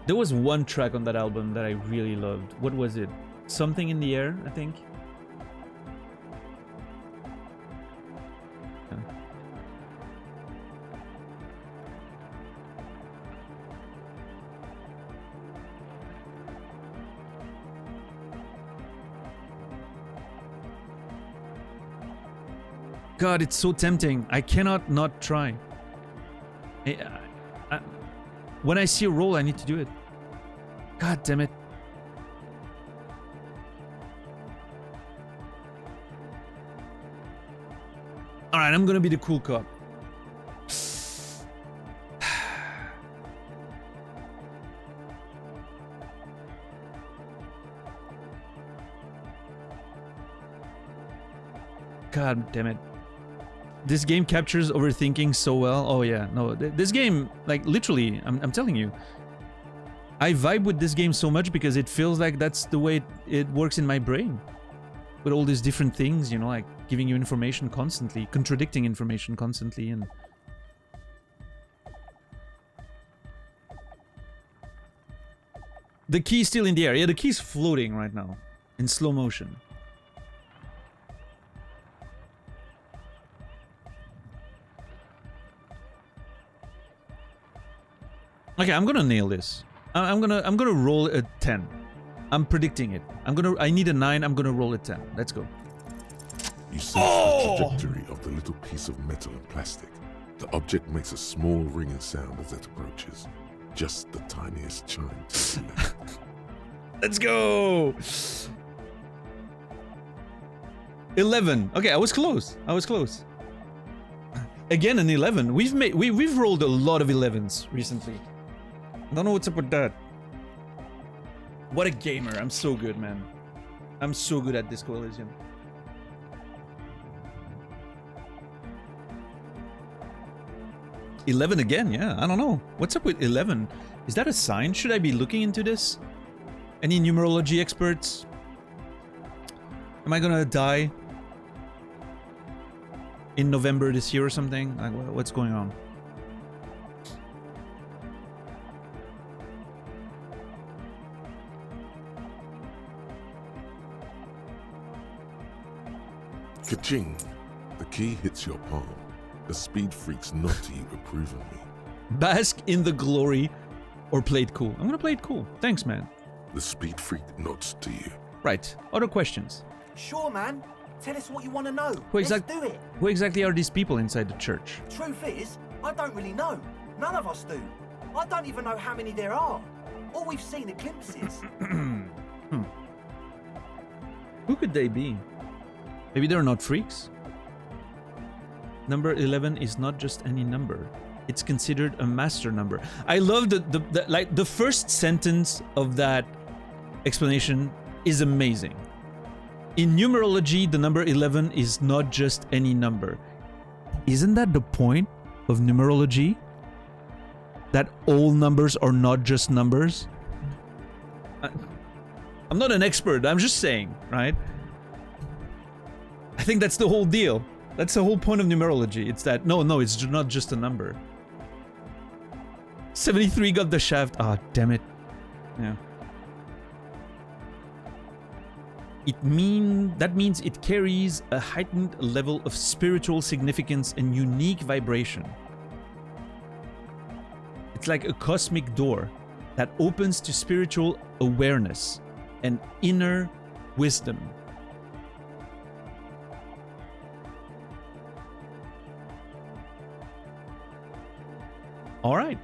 There was one track on that album that I really loved. What was it? Something in the Air, I think. Yeah. God, it's so tempting. I cannot not try. When I see a roll, I need to do it. God damn it. Alright, I'm gonna be the cool cop. God damn it. This game captures overthinking so well. Oh yeah, no, this game, like literally, I'm telling you, I vibe with this game so much because it feels like that's the way it works in my brain. With all these different things, you know, like giving you information constantly, contradicting information constantly, and... The key's still in the air. Yeah, the key's floating right now, in slow motion. Okay, I'm gonna nail this. I'm gonna roll a 10. I'm predicting it. I need a 9. I'm gonna roll a 10. Let's go. You sense the trajectory of the little piece of metal and plastic. The object makes a small ringing sound as it approaches. Just the tiniest chime. Let's go. 11. Okay, I was close. Again, an 11. We've rolled a lot of 11s recently. I don't know what's up with that. What a gamer. I'm so good, man. I'm so good at Disco Elysium. $11 again, yeah. I don't know. What's up with 11? Is that a sign? Should I be looking into this? Any numerology experts? Am I gonna die in November this year or something? Like, what's going on? Ka-ching! The key hits your palm. The speed freaks nod to you approvingly. Bask in the glory or play it cool. I'm gonna play it cool. Thanks, man. The speed freak nods to you. Right. Other questions? Sure, man. Tell us what you want to know. Who Let's do it. Who exactly are these people inside the church? Truth is, I don't really know. None of us do. I don't even know how many there are. All we've seen are glimpses. Who could they be? Maybe they're not freaks? Number 11 is not just any number. It's considered a master number. I love the first sentence of that explanation is amazing. In numerology, the number 11 is not just any number. Isn't that the point of numerology? That all numbers are not just numbers? I'm not an expert, I'm just saying, right? I think that's the whole deal. That's the whole point of numerology. It's that, no, it's not just a number. 73 got the shaft. Ah, damn it. Yeah. That means it carries a heightened level of spiritual significance and unique vibration. It's like a cosmic door that opens to spiritual awareness and inner wisdom. All right.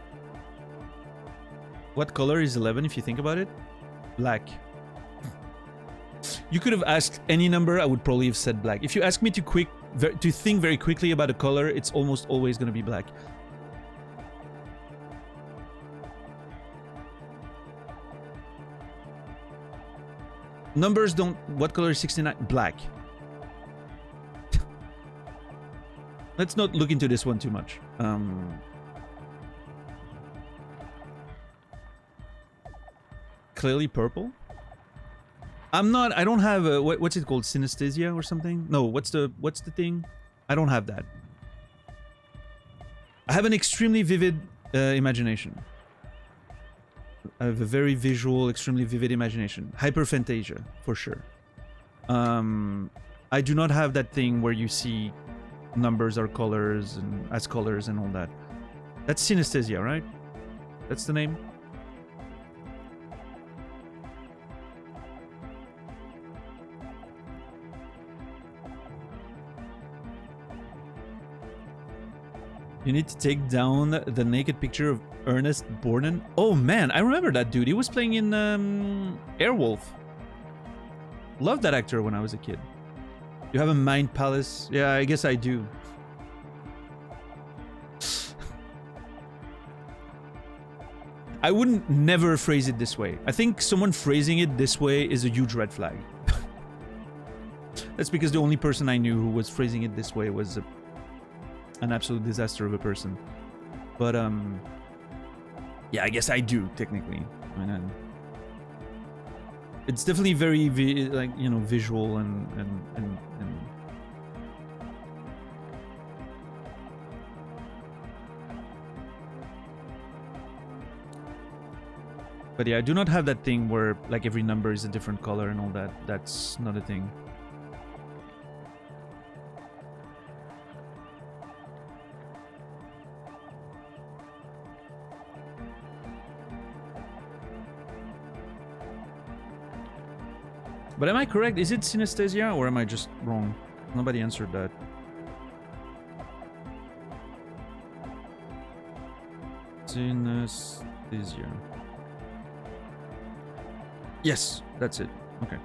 What color is 11 if you think about it? Black. You could have asked any number, I would probably have said black. If you ask me to think very quickly about a color, it's almost always going to be black. Numbers don't... What color is 69? Black. Let's not look into this one too much. Clearly purple. I don't have a... What's it called? Synesthesia or something? No, what's the thing? I don't have that. I have an extremely vivid imagination. I have a very visual, extremely vivid imagination. Hyperphantasia, for sure. I do not have that thing where you see numbers or colors and as colors and all that. That's synesthesia, right? That's the name? You need to take down the naked picture of Ernest Borgnine. Oh man, I remember that dude. He was playing in Airwolf. Loved that actor when I was a kid. You have a mind palace? Yeah, I guess I do. I wouldn't never phrase it this way. I think someone phrasing it this way is a huge red flag. That's because the only person I knew who was phrasing it this way was an absolute disaster of a person. But yeah, I guess I do technically. I mean, it's definitely very like, you know, visual and but yeah, I do not have that thing where like every number is a different color and all that. That's not a thing. But am I correct? Is it synesthesia or am I just wrong? Nobody answered that. Synesthesia. Yes, that's it. Okay.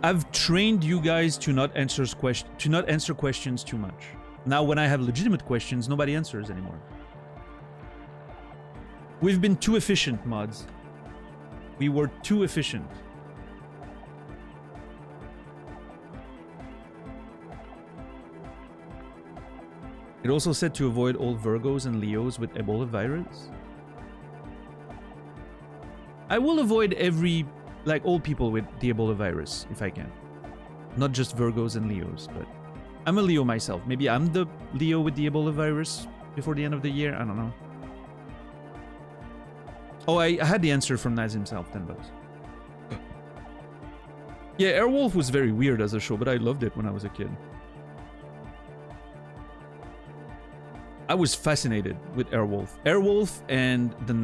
I've trained you guys to not answer questions too much. Now when I have legitimate questions, nobody answers anymore. We've been too efficient, mods. We were too efficient. It also said to avoid all Virgos and Leos with Ebola virus. I will avoid all people with the Ebola virus if I can. Not just Virgos and Leos, but I'm a Leo myself. Maybe I'm the Leo with the Ebola virus before the end of the year. I don't know. Oh, I had the answer from Naz himself, $10. Yeah, Airwolf was very weird as a show, but I loved it when I was a kid. I was fascinated with Airwolf. Airwolf and the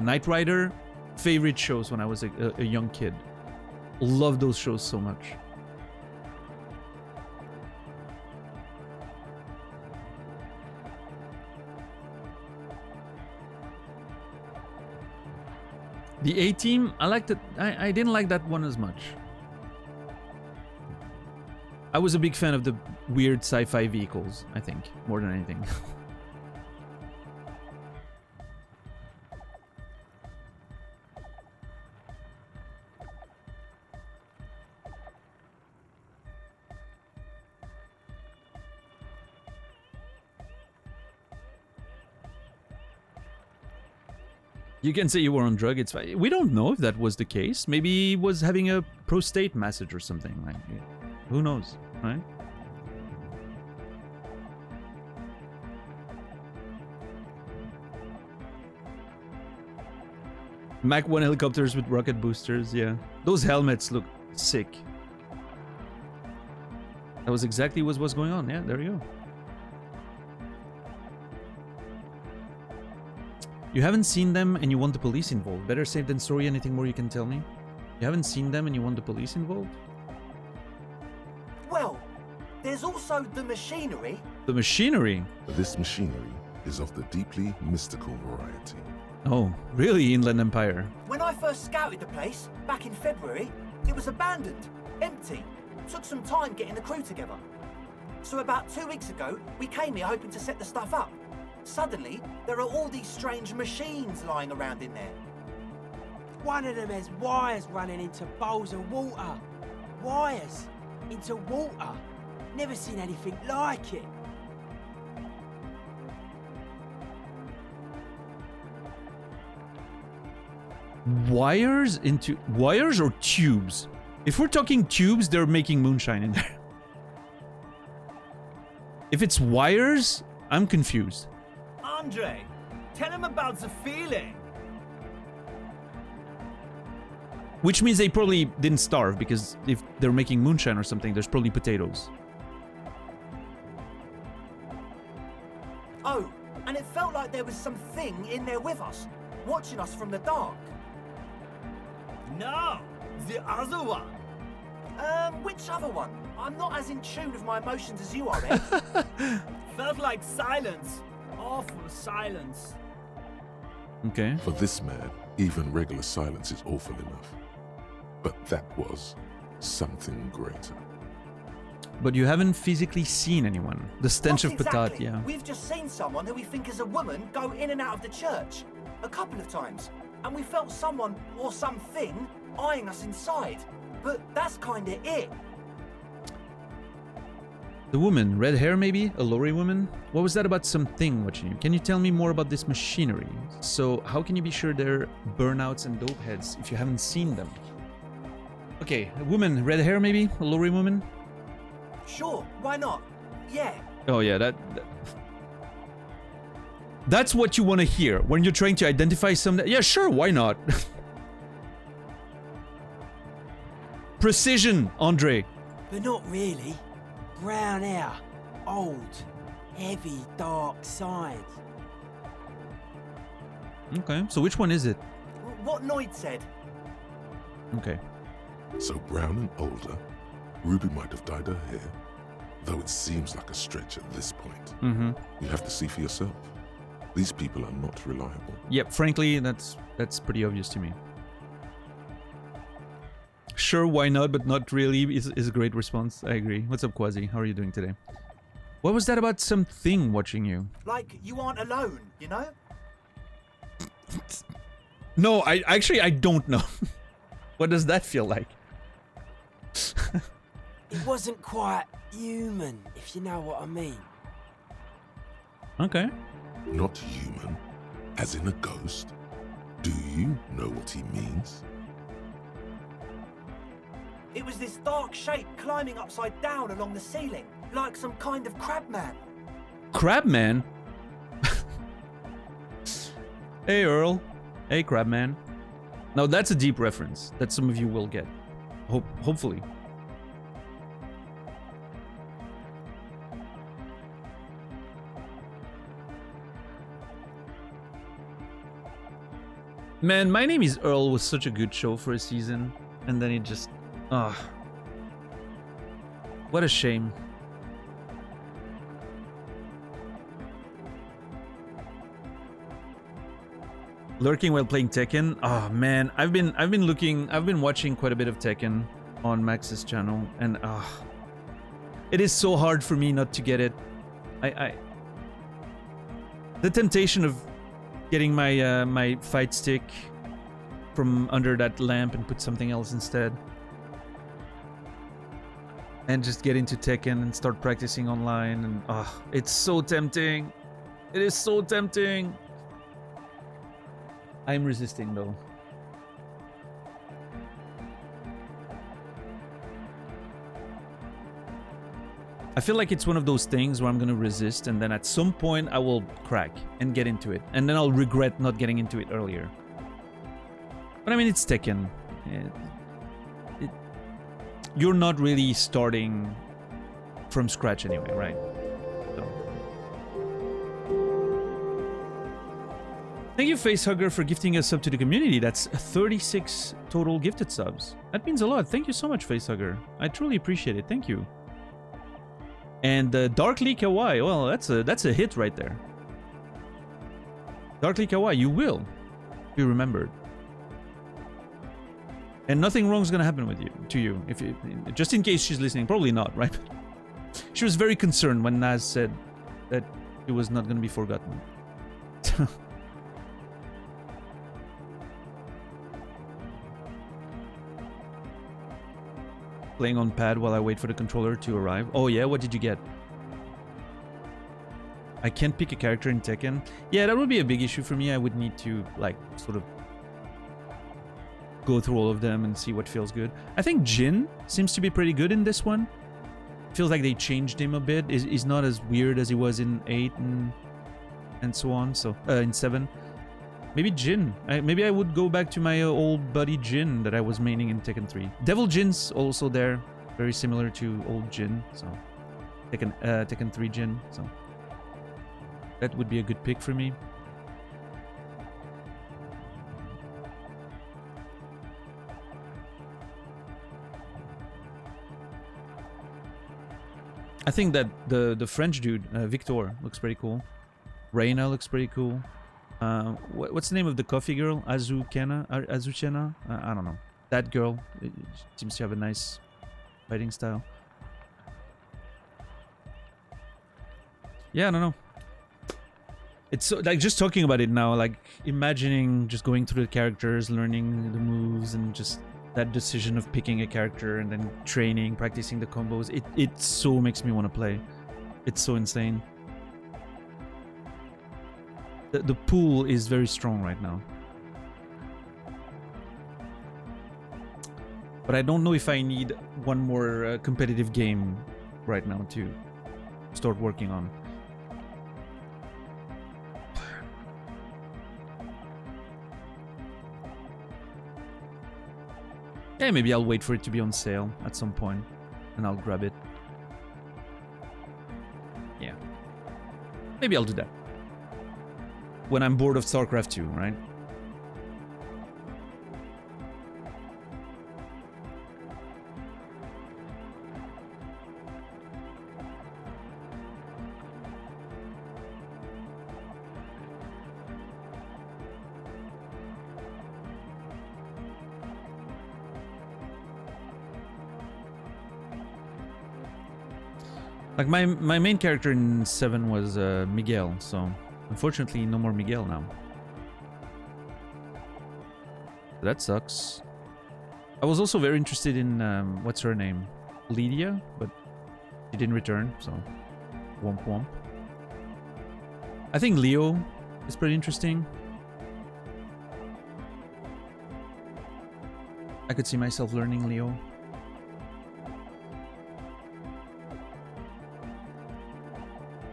Knight Rider, favorite shows when I was a young kid. Loved those shows so much. The A-Team, I liked it. I didn't like that one as much. I was a big fan of the weird sci-fi vehicles, I think, more than anything. You can say you were on drug, it's fine. We don't know if that was the case. Maybe he was having a prostate massage or something. Like, who knows, right? Mach 1 helicopters with rocket boosters, yeah. Those helmets look sick. That was exactly what was going on, yeah, there you go. You haven't seen them and you want the police involved. Better safe than sorry. Anything more you can tell me? You haven't seen them and you want the police involved? Well, there's also the machinery. The machinery? This machinery is of the deeply mystical variety. Oh, really, Inland Empire? When I first scouted the place, back in February, it was abandoned, empty. Took some time getting the crew together. So about 2 weeks ago, we came here hoping to set the stuff up. Suddenly, there are all these strange machines lying around in there. One of them has wires running into bowls of water. Wires into water. Never seen anything like it. Wires or tubes? If we're talking tubes, they're making moonshine in there. If it's wires, I'm confused. Andre, tell him about the feeling. Which means they probably didn't starve, because if they're making moonshine or something, there's probably potatoes. Oh, and it felt like there was something in there with us, watching us from the dark. No, the other one. Which other one? I'm not as in tune with my emotions as you are, Ed. Felt like silence. Awful silence. Okay. For this man, even regular silence is awful enough. But that was something greater. But you haven't physically seen anyone. The stench Not of patat, exactly. yeah. We've just seen someone who we think is a woman go in and out of the church. A couple of times. And we felt someone or something eyeing us inside. But that's kinda it. The woman, red hair maybe? A lorry woman? What was that about something watching you? Can you tell me more about this machinery? So how can you be sure they're burnouts and dope heads if you haven't seen them? Okay, a woman, red hair maybe? A lorry woman? Sure, why not? Yeah. Oh yeah, that's what you want to hear when you're trying to identify something. Yeah, sure, why not? Precision, Andre. But not really. Brown hair. Old. Heavy, dark sides. Okay, so which one is it? What Noid said. Okay. So brown and older, Ruby might have dyed her hair, though it seems like a stretch at this point. Mm-hmm. You have to see for yourself. These people are not reliable. Yep, frankly, that's pretty obvious to me. Sure, why not, but not really is a great response. I agree. What's up, Quasi? How are you doing today? What was that about something watching you? Like, you aren't alone, you know? No, I don't know. What does that feel like? It wasn't quite human, if you know what I mean. Okay. Not human, as in a ghost. Do you know what he means? It was this dark shape climbing upside down along the ceiling, like some kind of crabman. Crabman? Hey, Earl. Hey, Crabman. Now, that's a deep reference that some of you will get. Hopefully. Man, My Name is Earl was such a good show for a season, and then it just... what a shame. Lurking while playing Tekken. Oh man, I've been watching quite a bit of Tekken on Max's channel, and it is so hard for me not to get it. The temptation of getting my my fight stick from under that lamp and put something else instead, and just get into Tekken and start practicing online, and it's so tempting. It is so tempting. I'm resisting though. I feel like it's one of those things where I'm gonna resist, and then at some point I will crack and get into it, and then I'll regret not getting into it earlier. But I mean, it's Tekken. You're not really starting from scratch anyway, right? So. Thank you, Facehugger, for gifting a sub to the community. That's 36 total gifted subs. That means a lot. Thank you so much, Facehugger. I truly appreciate it. Thank you. And Darkly Kawaii. Well, that's a hit right there. Darkly Kawaii, you will be remembered. And nothing wrong's gonna happen with you, to you, if you, just in case she's listening. Probably not, right? She was very concerned when Naz said that it was not gonna be forgotten. Playing on pad while I wait for the controller to arrive. Oh yeah, what did you get? I can't pick a character in Tekken. Yeah, that would be a big issue for me. I would need to, like, sort of go through all of them and see what feels good. I think Jin seems to be pretty good in this one. Feels like they changed him a bit. He's not as weird as he was in 8 and so on. So in 7, maybe Jin. Maybe I would go back to my old buddy Jin that I was maining in Tekken 3. Devil Jin's also there, very similar to old Jin. So Tekken 3 Jin. So that would be a good pick for me. I think that the French dude, Victor, looks pretty cool. Reina looks pretty cool. What's the name of the coffee girl? Azucena? I don't know. That girl seems to have a nice fighting style. Yeah, I don't know. It's so, like, just talking about it now, like imagining just going through the characters, learning the moves, and just that decision of picking a character and then training, practicing the combos. It so makes me want to play. It's so insane. The pool is very strong right now. But I don't know if I need one more competitive game right now to start working on. Yeah, maybe I'll wait for it to be on sale at some point and I'll grab it. Yeah. Maybe I'll do that. When I'm bored of StarCraft 2, right? Like my main character in 7 was Miguel, so unfortunately no more Miguel now. That sucks. I was also very interested in what's her name? Lydia, but she didn't return, so womp womp. I think Leo is pretty interesting. I could see myself learning Leo.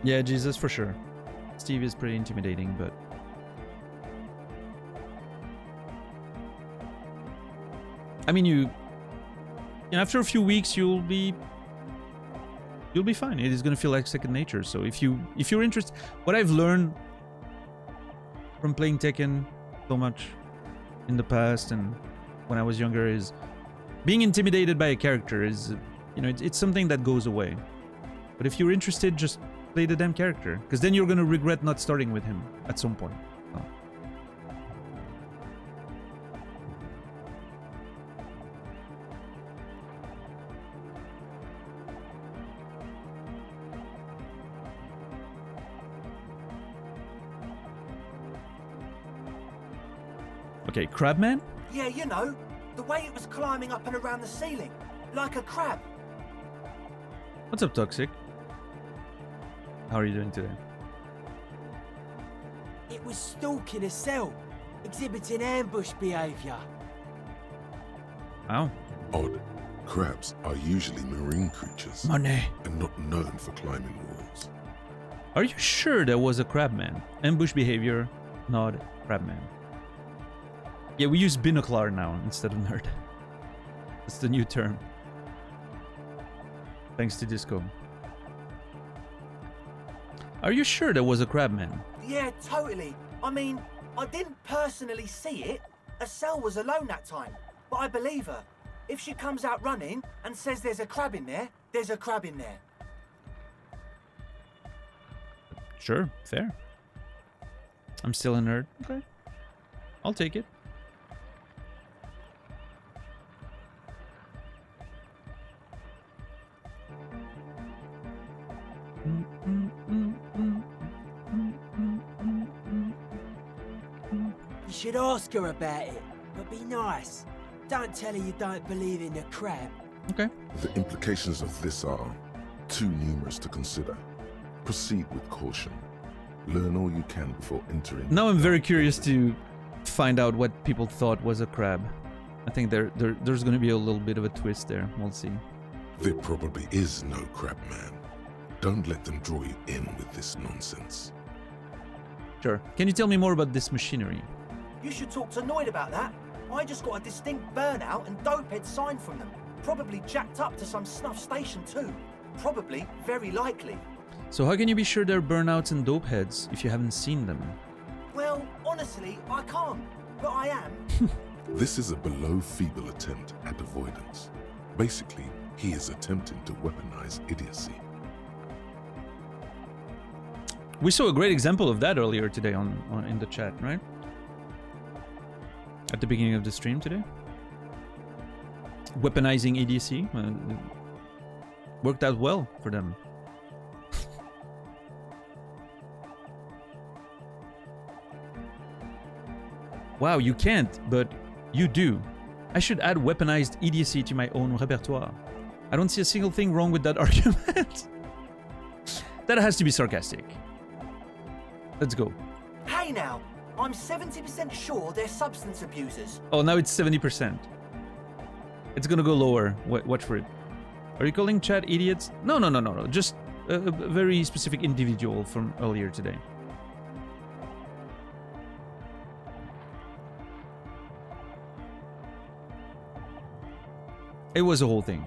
Yeah, Jesus, for sure. Steve is pretty intimidating, but... I mean, after a few weeks, you'll be fine. It is gonna feel like second nature. So if you're interested... What I've learned from playing Tekken so much in the past and when I was younger is being intimidated by a character is, you know, it's something that goes away. But if you're interested, just play the damn character, because then you're gonna regret not starting with him at some point. Oh. Okay, Crabman? Yeah, you know, the way it was climbing up and around the ceiling, like a crab. What's up, Toxic? How are you doing today? It was stalking a cell, exhibiting ambush behavior. Wow. Odd. Crabs are usually marine creatures Money. and not known for climbing walls. Are you sure there was a Crabman? Ambush behavior, not Crabman. Yeah, we use binocular now instead of nerd. That's the new term. Thanks to Disco. Are you sure there was a Crabman? Yeah, totally. I mean, I didn't personally see it. Estelle was alone that time, but I believe her. If she comes out running and says there's a crab in there, there's a crab in there. Sure, fair. I'm still a nerd. Okay. I'll take it. You should ask her about it, but be nice. Don't tell her you don't believe in the crab. Okay. The implications of this are too numerous to consider. Proceed with caution. Learn all you can before entering. Now I'm very curious to find out what people thought was a crab. I think there's going to be a little bit of a twist there. We'll see. There probably is no crab man. Don't let them draw you in with this nonsense. Sure. Can you tell me more about this machinery? You should talk to Noid about that. I just got a distinct burnout and dopehead sign from them. Probably jacked up to some snuff station too. Probably, very likely. So how can you be sure they're burnouts and dope heads if you haven't seen them? Well, honestly, I can't. But I am. This is a below-feeble attempt at avoidance. Basically, he is attempting to weaponize idiocy. We saw a great example of that earlier today on in the chat, right? At the beginning of the stream today. Weaponizing idiocy worked out well for them. Wow, you can't, but you do. I should add weaponized idiocy to my own repertoire. I don't see a single thing wrong with that argument. That has to be sarcastic. Let's go. Hey now, I'm 70% sure they're substance abusers. Oh, now it's 70%. It's gonna go lower. Watch for it. Are you calling chat idiots? No. Just a very specific individual from earlier today. It was a whole thing.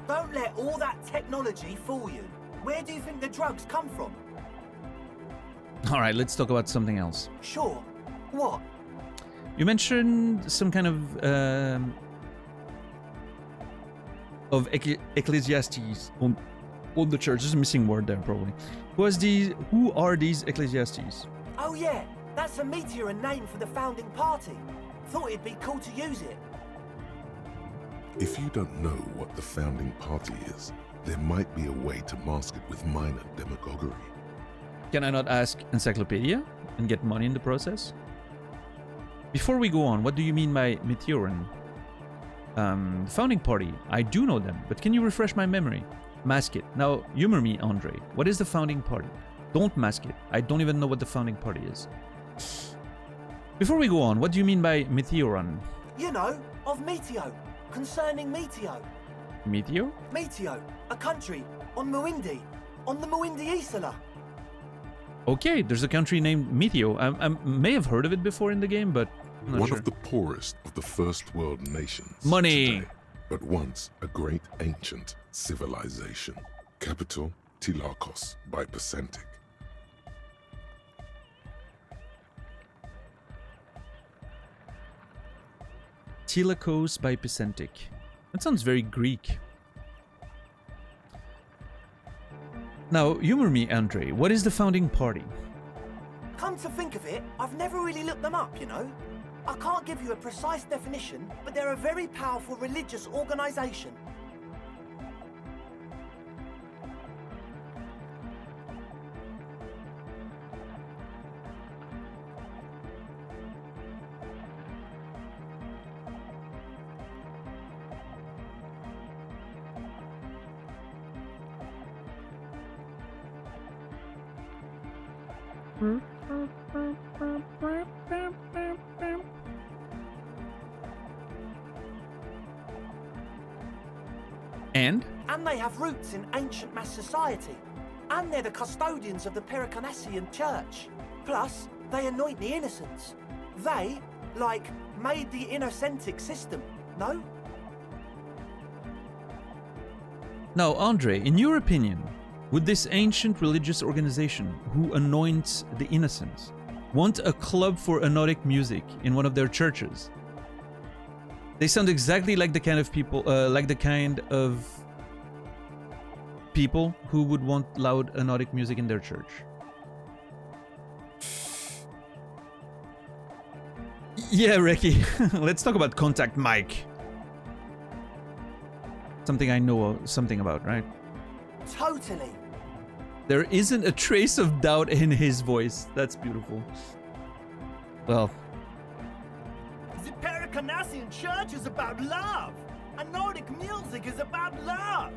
Don't let all that technology fool you. Where do you think the drugs come from? All right, let's talk about something else. Sure. What? You mentioned some kind of ecclesiastes on the church. There's a missing word there, probably. Who are these ecclesiastes? Oh yeah, that's a meteor and name for the founding party. Thought it'd be cool to use it. If you don't know what the founding party is, there might be a way to mask it with minor demagoguery. Can I not ask Encyclopedia and get money in the process? Before we go on, what do you mean by Meteoran? Founding party. I do know them, but can you refresh my memory? Mask it. Now, humor me, Andre. What is the founding party? Don't mask it. I don't even know what the founding party is. Before we go on, what do you mean by Meteoran? You know, of Meteo. Concerning Meteo. Meteo? Meteo, a country on Muindi. On the Muindi Isla. Okay, there's a country named Meteo. I may have heard of it before in the game, but I'm not One sure. of the poorest of the first world nations. Money. Today, but once a great ancient civilization. Capital, Tilakos by Percentic. Tilakos by Percentic. That sounds very Greek. Now, humor me, Andre. What is the founding party? Come to think of it, I've never really looked them up, you know. I can't give you a precise definition, but they're a very powerful religious organization. And they have roots in ancient mass society. And they're the custodians of the Pericanassian church. Plus, they anoint the innocents. They, like, made the innocentic system, no? Now, Andre, in your opinion, would this ancient religious organization who anoints the innocents want a club for anotic music in one of their churches? They sound exactly like the kind of people, people who would want loud anodic music in their church. Yeah, Ricky. Let's talk about contact mic. Something I know something about, right? Totally. There isn't a trace of doubt in his voice. That's beautiful. Well, The Pericarnassian Church is about love. And Nordic music is about love.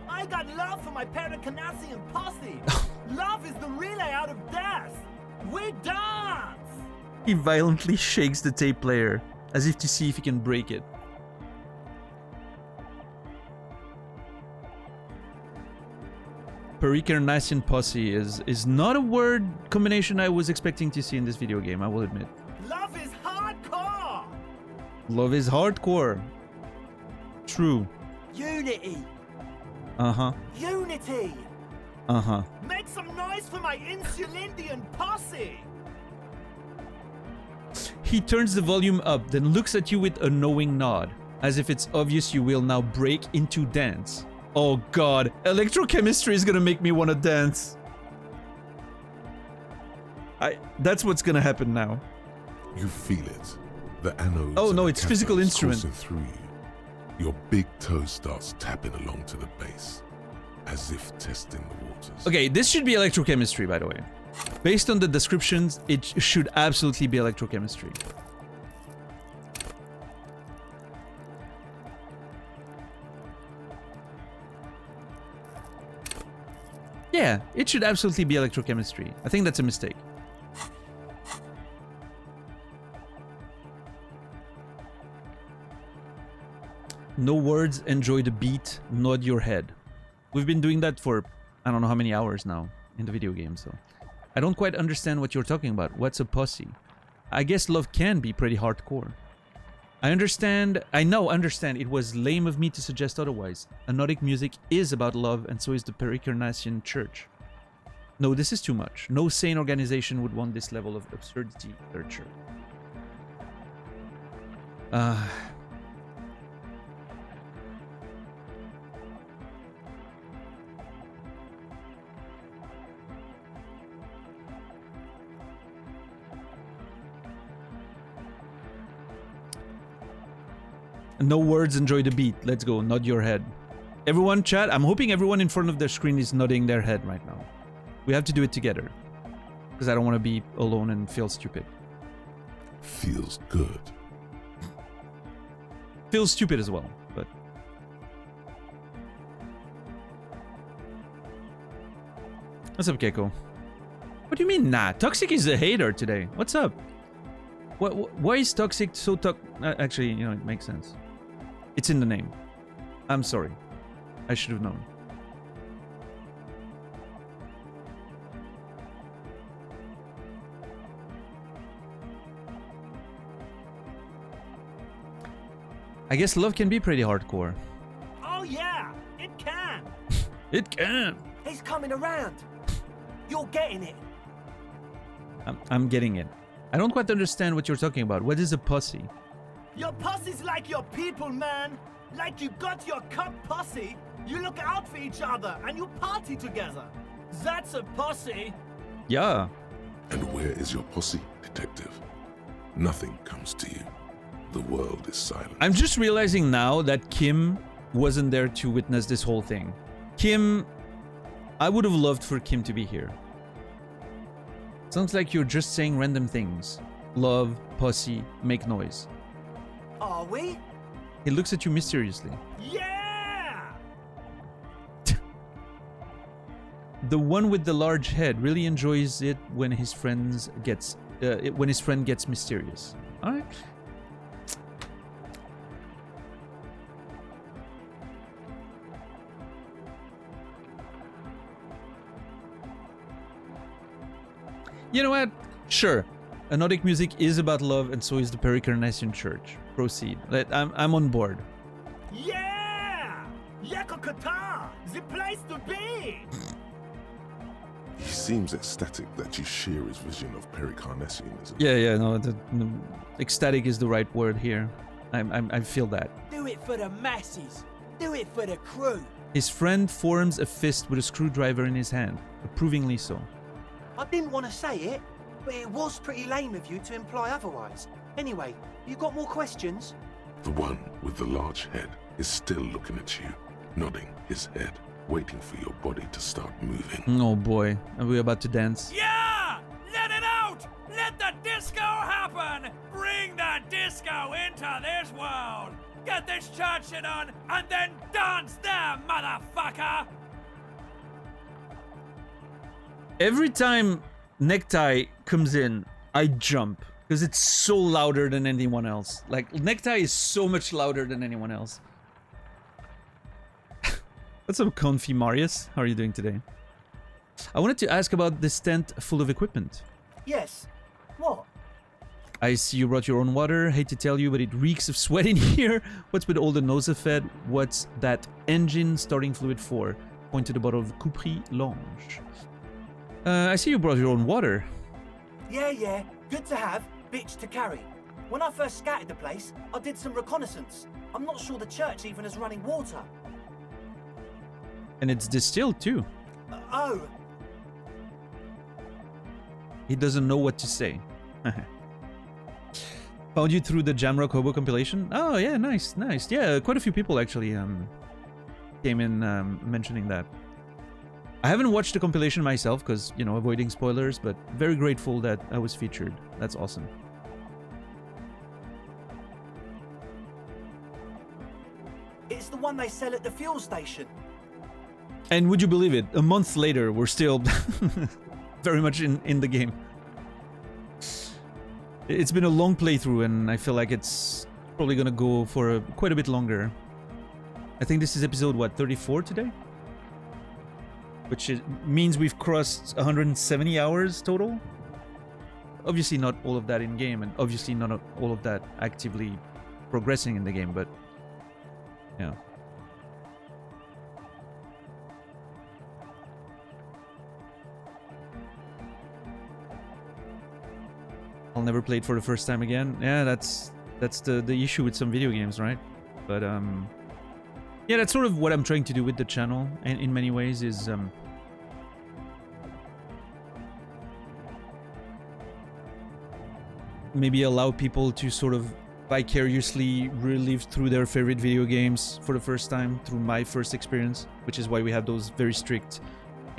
I got love for my Pericarnassian posse. Love is the relay out of death. We dance. he violently shakes the tape player as if to see if he can break it. Pericarnassian posse is not a word combination I was expecting to see in this video game, I will admit. Love is hardcore. Love is hardcore. True. Unity. Uh-huh. Unity. Uh-huh. Make some noise for my Insulindian posse. He turns the volume up, then looks at you with a knowing nod, as if it's obvious you will now break into dance. Oh god, electrochemistry is gonna make me want to dance. That's what's gonna happen now. You feel it. The anodes. Oh, and no, the it's physical cathodes instrument. coursing through you. Your big toe starts tapping along to the base, as if testing the waters. Okay, this should be electrochemistry, by the way. Based on the descriptions, it should absolutely be electrochemistry. Yeah, it should absolutely be electrochemistry. I think that's a mistake. No words, enjoy the beat, nod your head. We've been doing that for I don't know how many hours now in the video game, so I don't quite understand what you're talking about. What's a pussy? I guess love can be pretty hardcore. I understand it was lame of me to suggest otherwise. Anodic music is about love, and so is the Pericarnassian Church. No, this is too much. No sane organization would want this level of absurdity in their church. No words, enjoy the beat. Let's go, nod your head. Everyone, chat, I'm hoping everyone in front of their screen is nodding their head right now. We have to do it together. Because I don't want to be alone and feel stupid. Feels good. Feels stupid as well, but... What's up, Gecko? What do you mean, nah? Toxic is a hater today. What's up? Why is Toxic so actually, you know, it makes sense. It's in the name. I'm sorry. I should have known. I guess love can be pretty hardcore. Oh yeah, it can. It can. He's coming around. You're getting it. I'm getting it. I don't quite understand what you're talking about. What is a pussy? Your pussy's like your people, man. Like you got your cup pussy, you look out for each other and you party together. That's a pussy. Yeah. And where is your posse, detective? Nothing comes to you. The world is silent. I'm just realizing now that Kim wasn't there to witness this whole thing. Kim... I would have loved for Kim to be here. Sounds like you're just saying random things. Love, pussy, make noise. Are we? He looks at you mysteriously. Yeah! The one with the large head really enjoys it when his friend gets mysterious. All right. You know what? Sure. Anodic music is about love, and so is the Pericarnassian Church. Proceed. I'm on board. Yeah! Yakokata! The place to be! He seems ecstatic that you share his vision of Pericarnassianism. Yeah, no, ecstatic is the right word here. I feel that. Do it for the masses. Do it for the crew. His friend forms a fist with a screwdriver in his hand, approvingly so. I didn't want to say it, but it was pretty lame of you to imply otherwise. Anyway, you got more questions? The one with the large head is still looking at you, nodding his head, waiting for your body to start moving. Oh boy, are we about to dance? Yeah! Let it out! Let the disco happen! Bring the disco into this world! Get this church shit on, and then dance there, motherfucker! Every time Necktie comes in, I jump. Because it's so louder than anyone else. Like, Necktie is so much louder than anyone else. What's up, Confi Marius? How are you doing today? I wanted to ask about this tent full of equipment. Yes. What? I see you brought your own water. Hate to tell you, but it reeks of sweat in here. What's with all the Nosafed? What's that engine starting fluid for? Point to the bottle of Coupri Lange. I see you brought your own water. Yeah. Good to have, bitch to carry. When I first scouted the place, I did some reconnaissance. I'm not sure the church even has running water. And it's distilled too. Oh. He doesn't know what to say. Found you through the Jamrock Hobo compilation? Oh yeah, nice. Yeah, quite a few people actually came in mentioning that. I haven't watched the compilation myself because, you know, avoiding spoilers, but very grateful that I was featured. That's awesome. It's the one they sell at the fuel station. And would you believe it? A month later, we're still very much in the game. It's been a long playthrough, and I feel like it's probably gonna go for quite a bit longer. I think this is episode, what, 34 today? Which means we've crossed 170 hours total. Obviously not all of that in game, and obviously not all of that actively progressing in the game, but yeah. I'll never play it for the first time again. Yeah, that's the issue with some video games, right? But yeah, that's sort of what I'm trying to do with the channel, and in many ways is maybe allow people to sort of vicariously relive through their favorite video games for the first time through my first experience, which is why we have those very strict,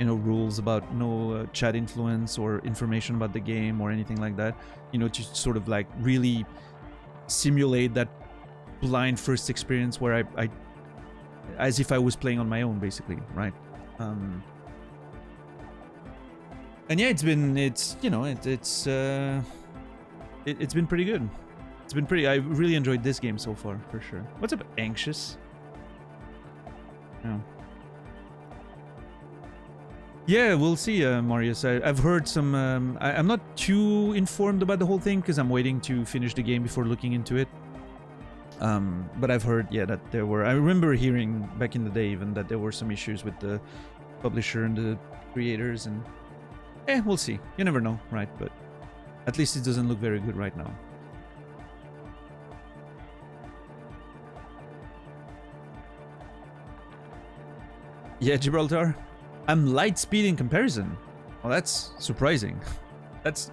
you know, rules about no chat influence or information about the game or anything like that, you know, to sort of like really simulate that blind first experience where I as if I was playing on my own, basically, right? And yeah, it's been pretty good. I really enjoyed this game so far, for sure. What's up, Anxious? Yeah, we'll see, Marius. I've heard some... I'm not too informed about the whole thing, because I'm waiting to finish the game before looking into it. But I've heard, yeah, that there were... I remember hearing back in the day even that there were some issues with the publisher and the creators, and... we'll see. You never know, right? But at least it doesn't look very good right now. Yeah, Gibraltar. I'm light speed in comparison. Well, that's surprising. That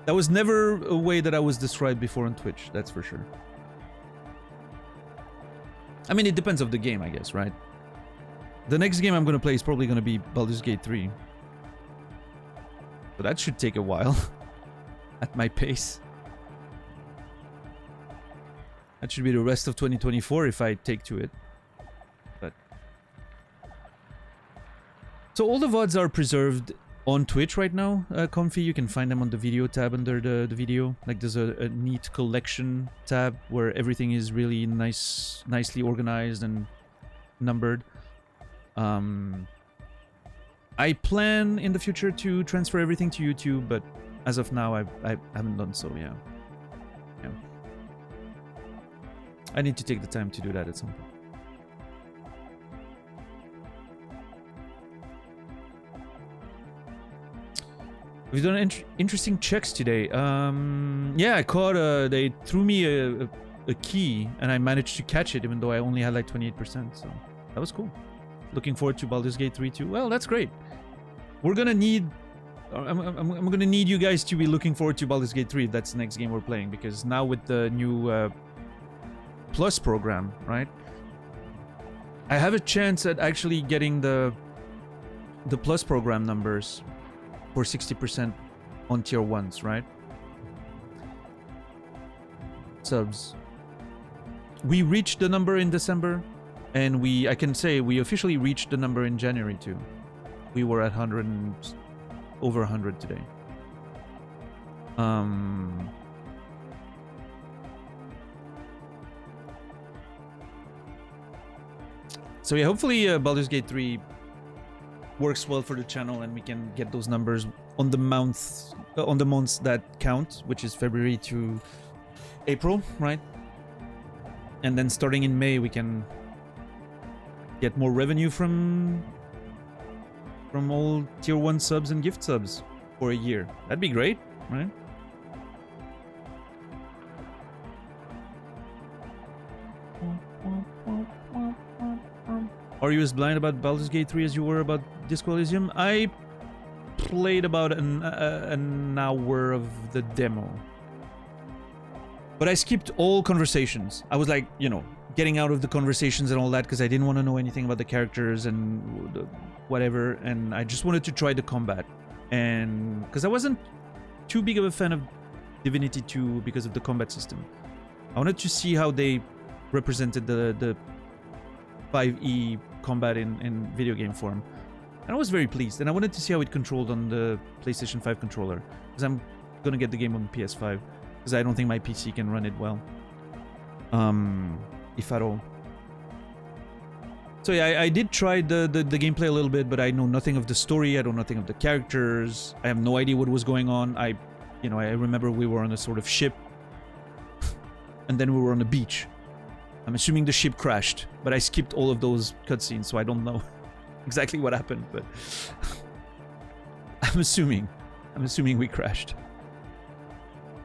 was never a way that I was described before on Twitch, that's for sure. I mean, it depends on the game, I guess, right? The next game I'm gonna play is probably gonna be Baldur's Gate 3. But that should take a while. At my pace. That should be the rest of 2024 if I take to it. But... So all the VODs are preserved on Twitch right now, Comfy. You can find them on the video tab under the video. Like there's a neat collection tab where everything is really nicely organized and numbered. I plan in the future to transfer everything to YouTube, but as of now, I haven't done so, yeah. I need to take the time to do that at some point. We've done interesting checks today. Yeah, I caught they threw me a key and I managed to catch it even though I only had like 28%, so that was cool. looking forward to Baldur's Gate 3 too. Well, that's great. We're gonna need... I'm gonna need you guys to be looking forward to Baldur's Gate 3 if that's the next game we're playing, because now with the new Plus program, right? I have a chance at actually getting the Plus program numbers for 60% on tier 1s, right? Subs. We reached the number in December, and I can say we officially reached the number in January too. We were at 100 and over 100 today. So yeah, hopefully Baldur's Gate 3 works well for the channel, and we can get those numbers on the months that count, which is February to April, right? And then starting in May, we can get more revenue from all tier 1 subs and gift subs for a year. That'd be great, right? Are you as blind about Baldur's Gate 3 as you were about Disco Elysium? I played about an hour of the demo. But I skipped all conversations. I was like, you know, getting out of the conversations and all that because I didn't want to know anything about the characters and whatever. And I just wanted to try the combat. And because I wasn't too big of a fan of Divinity 2 because of the combat system. I wanted to see how they represented the 5e combat in video game form. And I was very pleased. And I wanted to see how it controlled on the PlayStation 5 controller. Because I'm going to get the game on PS5. Because I don't think my PC can run it well. If at all. So yeah, I did try the gameplay a little bit, but I know nothing of the story. I know nothing of the characters. I have no idea what was going on. I remember we were on a sort of ship. And then we were on a beach. I'm assuming the ship crashed, but I skipped all of those cutscenes, so I don't know exactly what happened, but I'm assuming we crashed.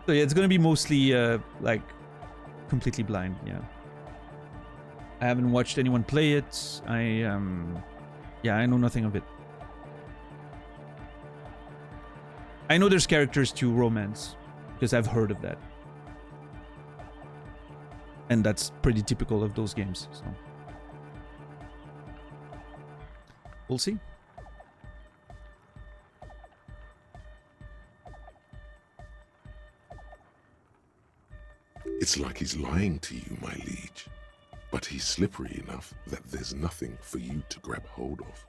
So yeah, it's gonna be mostly like completely blind. Yeah, I haven't watched anyone play it. I know nothing of it. I know there's characters to romance because I've heard of that, and that's pretty typical of those games. So we'll see. It's like he's lying to you, my liege. But he's slippery enough that there's nothing for you to grab hold of.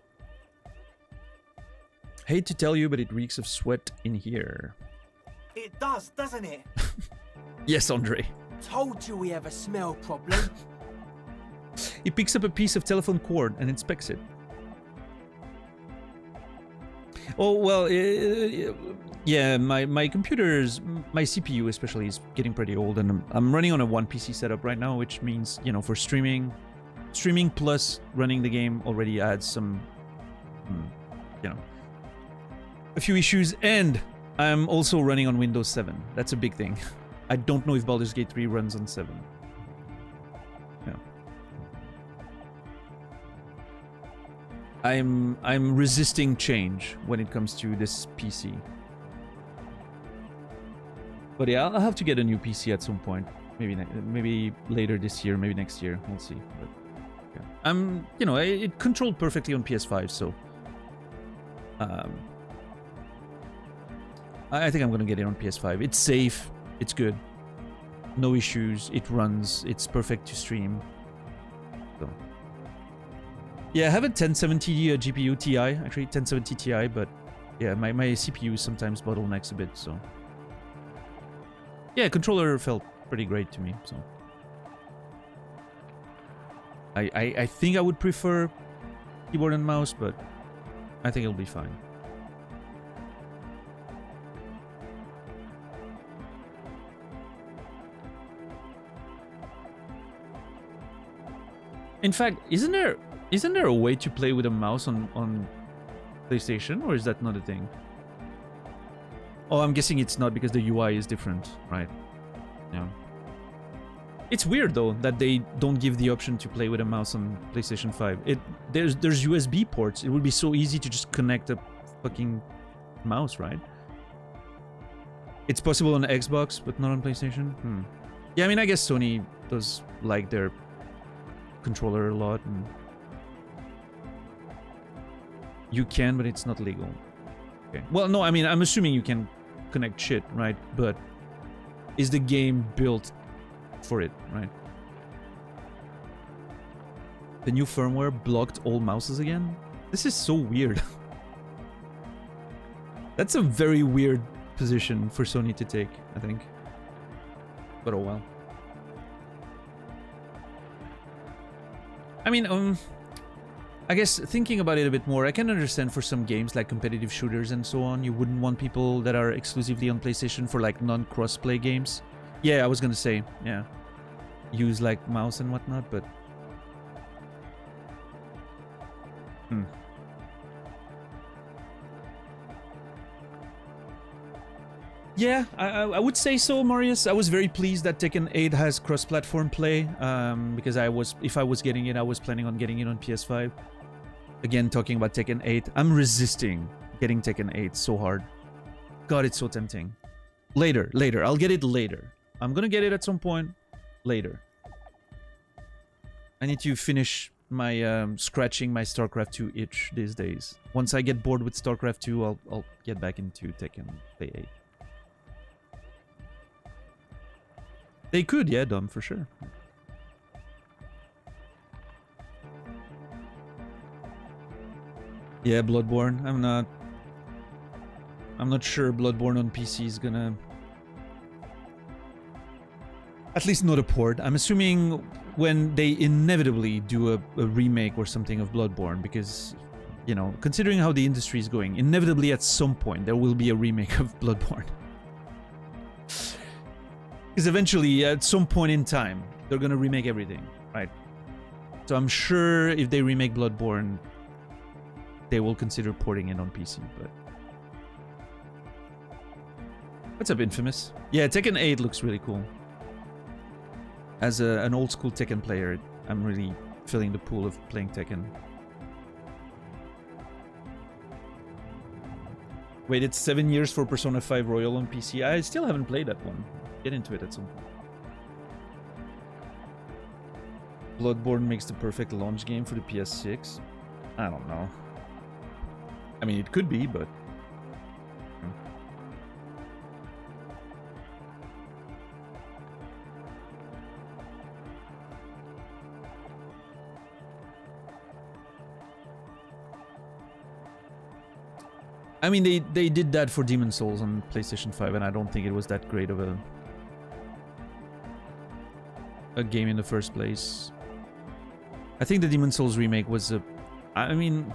Hate to tell you, but it reeks of sweat in here. It does, doesn't it? Yes, Andre. Told you we have a smell problem. He picks up a piece of telephone cord and inspects it. Oh, well, yeah, my computer's, my CPU especially, is getting pretty old, and I'm running on a 1 PC setup right now, which means, you know, for streaming plus running the game already adds some, you know, a few issues, and I'm also running on Windows 7. That's a big thing. I don't know if Baldur's Gate 3 runs on 7. Yeah. I'm resisting change when it comes to this PC. But yeah, I'll have to get a new PC at some point. Maybe later this year, maybe next year. We'll see. But yeah. You know, it controlled perfectly on PS5, so I think I'm gonna get it on PS5. It's safe. It's good. No issues. It runs. It's perfect to stream. So yeah, I have a 1070 GPU Ti, actually 1070 Ti, but yeah, my CPU sometimes bottlenecks a bit, so yeah, controller felt pretty great to me, so I think I would prefer keyboard and mouse, but I think it'll be fine. In fact, isn't there a way to play with a mouse on PlayStation, or is that not a thing? Oh, I'm guessing it's not because the UI is different, right? Yeah. It's weird though that they don't give the option to play with a mouse on PlayStation 5. There's USB ports. It would be so easy to just connect a fucking mouse, right? It's possible on Xbox, but not on PlayStation. Yeah, I mean, I guess Sony does like their controller a lot, and you can, but it's not legal. Okay. Well, no, I mean, I'm assuming you can connect shit, right? But is the game built for it, right? The new firmware blocked all mouses again? This is so weird. That's a very weird position for Sony to take, I think. But oh well. I mean, I guess thinking about it a bit more, I can understand for some games like competitive shooters and so on, you wouldn't want people that are exclusively on PlayStation for like non-cross-play games. Yeah, I was gonna say, yeah. Use like mouse and whatnot, but... Yeah, I would say so, Marius. I was very pleased that Tekken 8 has cross-platform play, because if I was getting it, I was planning on getting it on PS5. Again, talking about Tekken 8, I'm resisting getting Tekken 8 so hard. God, it's so tempting. Later. I'll get it later. I'm gonna get it at some point later. I need to finish my scratching my StarCraft 2 itch these days. Once I get bored with StarCraft 2, I'll get back into Tekken Play 8. They could, yeah, Dom, for sure. Yeah, Bloodborne. I'm not sure Bloodborne on PC is gonna... At least not a port. I'm assuming when they inevitably do a remake or something of Bloodborne, because, you know, considering how the industry is going, inevitably at some point there will be a remake of Bloodborne. Because eventually, at some point in time, they're gonna remake everything, right? So I'm sure if they remake Bloodborne, they will consider porting it on PC, but... What's up, Infamous? Yeah, Tekken 8 looks really cool. As an old-school Tekken player, I'm really filling the pool of playing Tekken. Wait, it's 7 years for Persona 5 Royal on PC. I still haven't played that one. Get into it at some point. Bloodborne makes the perfect launch game for the PS6. I don't know. I mean, it could be, but... I mean, they did that for Demon's Souls on PlayStation 5, and I don't think it was that great of a game in the first place. I think the Demon's Souls remake was a... I mean,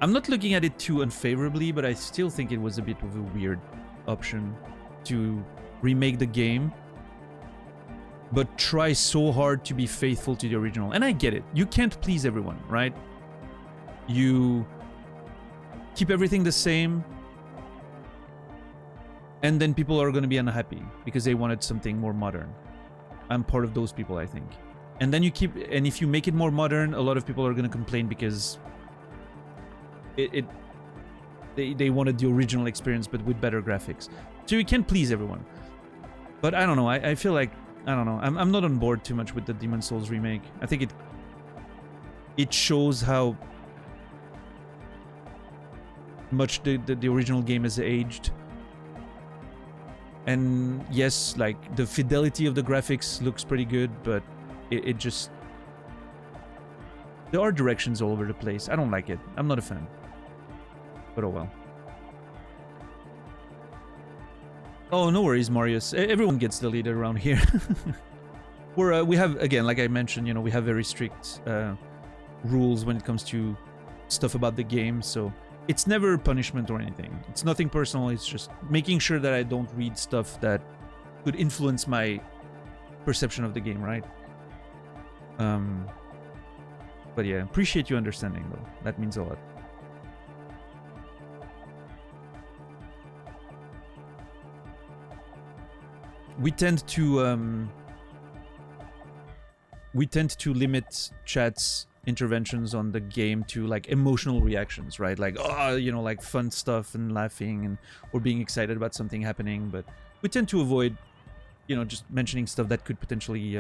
I'm not looking at it too unfavorably, but I still think it was a bit of a weird option to remake the game, but try so hard to be faithful to the original. And I get it. You can't please everyone, right? You... keep everything the same, and then people are going to be unhappy because they wanted something more modern. I'm part of those people, I think. And then and if you make it more modern, a lot of people are going to complain because they wanted the original experience but with better graphics. So you can't please everyone. But I don't know, I feel like, I don't know, I'm not on board too much with the Demon's Souls remake. I think it shows how much the original game has aged. And yes, like, the fidelity of the graphics looks pretty good, but it just... There are directions all over the place. I don't like it. I'm not a fan. But oh well. Oh, no worries, Marius. Everyone gets deleted around here. We have, again, like I mentioned, you know, we have very strict rules when it comes to stuff about the game, so... It's never punishment or anything. It's nothing personal. It's just making sure that I don't read stuff that could influence my perception of the game, right? But yeah, appreciate you understanding, though. That means a lot. We tend to we tend to limit chat's interventions on the game to like emotional reactions, right? Like, oh, you know, like fun stuff and laughing and or being excited about something happening. But we tend to avoid, you know, just mentioning stuff that could potentially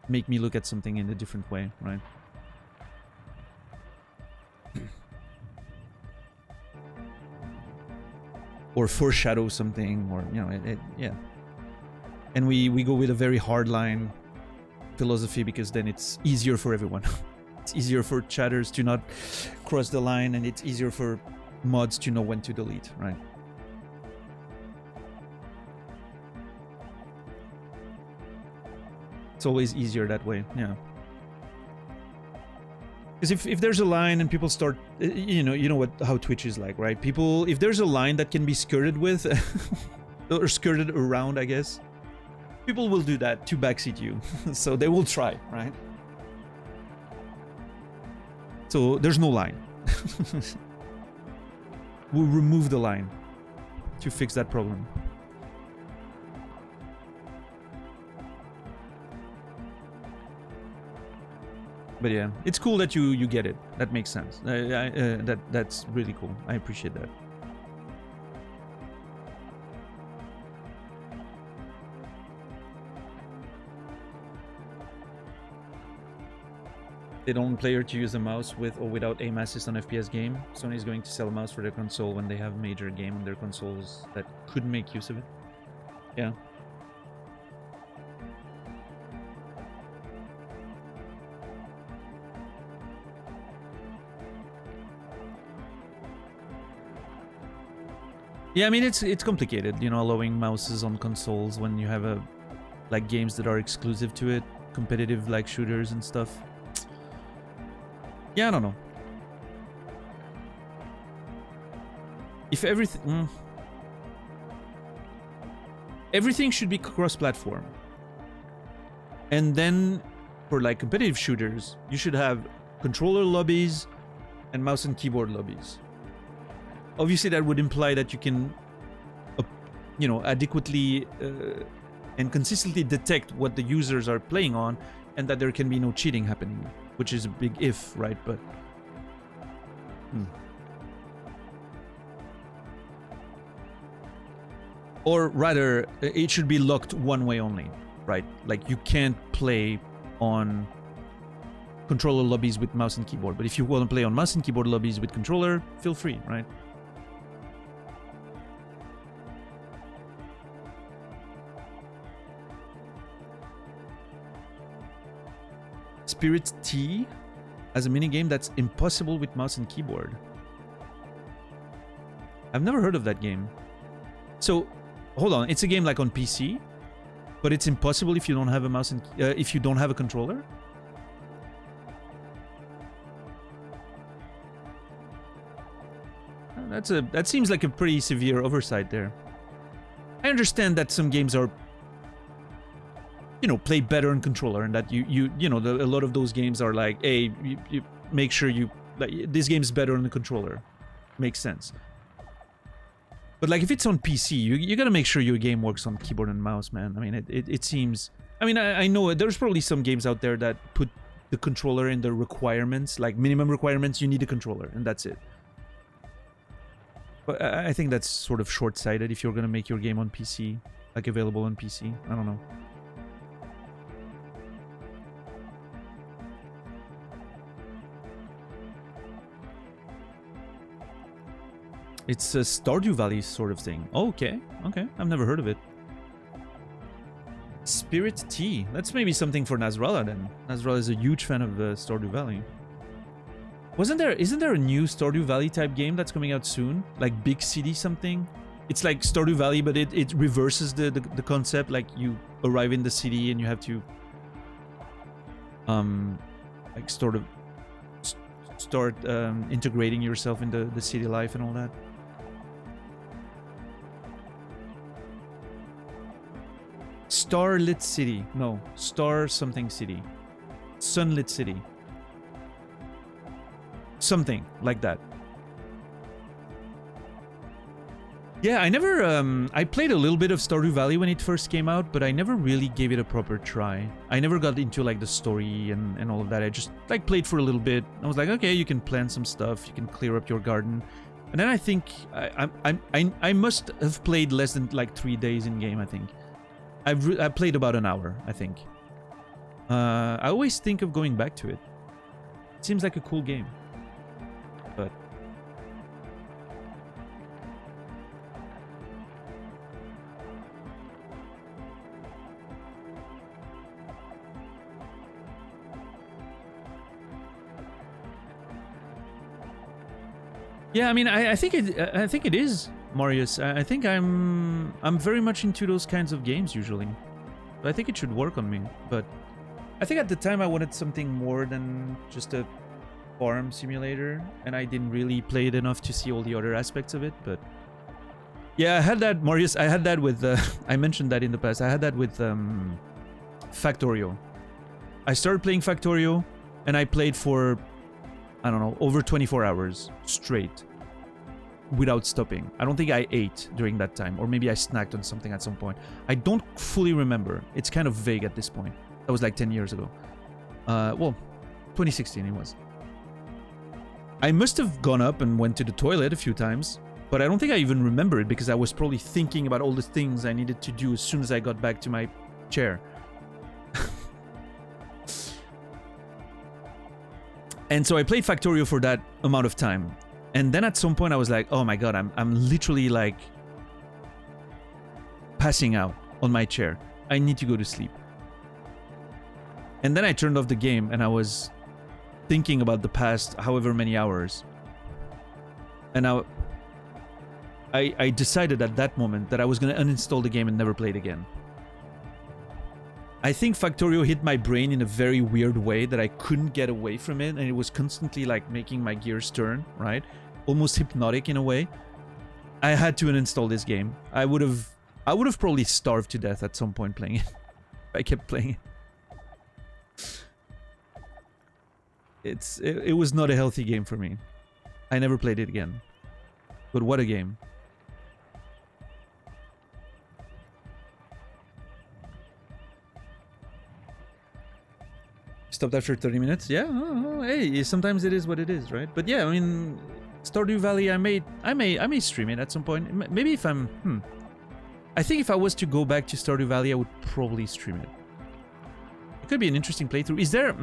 make me look at something in a different way, right? Or foreshadow something, or, you know, yeah. And we go with a very hardline philosophy because then it's easier for everyone. It's easier for chatters to not cross the line, and it's easier for mods to know when to delete, right? It's always easier that way, yeah. Because if there's a line and people start, you know how Twitch is like, right? People, if there's a line that can be skirted with, or skirted around, I guess, people will do that to backseat you. So they will try, right? So there's no line. We'll remove the line to fix that problem. But yeah, it's cool that you get it. That makes sense. That's really cool. I appreciate that. They don't want player to use a mouse with or without aim assist on FPS game. Sony is going to sell a mouse for their console when they have a major game on their consoles that could make use of it. Yeah. Yeah, I mean it's complicated, you know, allowing mouses on consoles when you have like games that are exclusive to it, competitive like shooters and stuff. Yeah, I don't know. If everything should be cross-platform, and then for like competitive shooters, you should have controller lobbies and mouse and keyboard lobbies. Obviously, that would imply that you can, you know, adequately and consistently detect what the users are playing on, and that there can be no cheating happening, which is a big if, right? But or rather, it should be locked one way only, right? Like you can't play on controller lobbies with mouse and keyboard, but if you want to play on mouse and keyboard lobbies with controller, feel free, right? Spirit T as a minigame that's impossible with mouse and keyboard. I've never heard of that game. So, hold on, it's a game like on PC, but it's impossible if you don't have a mouse and if you don't have a controller? That seems like a pretty severe oversight there. I understand that some games are, you know, play better on controller, and that you know, a lot of those games are like, hey, you make sure you, like, this game's better on the controller. Makes sense. But like if it's on PC, you gotta make sure your game works on keyboard and mouse, man. I mean, it seems, I mean, I know there's probably some games out there that put the controller in the requirements, like minimum requirements, you need a controller, and that's it. But I think that's sort of short-sighted if you're gonna make your game on PC, like available on PC. I don't know. It's a Stardew Valley sort of thing. Oh, okay, okay. I've never heard of it. Spirit Tea. That's maybe something for Nasrallah then. Nasrallah is a huge fan of Stardew Valley. Isn't there a new Stardew Valley type game that's coming out soon? Like Big City something? It's like Stardew Valley, but it reverses the concept. Like you arrive in the city and you have to like sort of start integrating yourself into the city life and all that. Starlit City. No, Star something City. Sunlit City. Something like that. Yeah, I never, I played a little bit of Stardew Valley when it first came out, but I never really gave it a proper try. I never got into, like, the story and all of that. I just, like, played for a little bit. I was like, okay, you can plant some stuff, you can clear up your garden. And then I think, I must have played less than, like, 3 days in game, I think. I played about an hour, I think. I always think of going back to it. It seems like a cool game. But... yeah, I mean, I think it is, Marius. I think I'm very much into those kinds of games usually. I think it should work on me, but I think at the time I wanted something more than just a farm simulator, and I didn't really play it enough to see all the other aspects of it. But yeah, I had that, Marius. I had that with I mentioned that in the past. I had that with Factorio. I started playing Factorio, and I played for, I don't know, over 24 hours straight without stopping. I don't think I ate during that time, or maybe I snacked on something at some point. I don't fully remember. It's kind of vague at this point. That was like 10 years ago. Well, 2016 it was. I must have gone up and went to the toilet a few times, but I don't think I even remember it because I was probably thinking about all the things I needed to do as soon as I got back to my chair. And so I played Factorio for that amount of time. And then at some point I was like, oh my god, I'm literally like passing out on my chair. I need to go to sleep. And then I turned off the game and I was thinking about the past however many hours. And I decided at that moment that I was going to uninstall the game and never play it again. I think Factorio hit my brain in a very weird way that I couldn't get away from it, and it was constantly like making my gears turn, right? Almost hypnotic in a way. I had to uninstall this game. I would have probably starved to death at some point playing it. I kept playing it. It was not a healthy game for me. I never played it again. But what a game. Stopped after 30 minutes? Yeah, hey, sometimes it is what it is, right? But yeah, I mean, Stardew Valley, I may stream it at some point. Maybe if I'm, I think if I was to go back to Stardew Valley, I would probably stream it. It could be an interesting playthrough. Is there,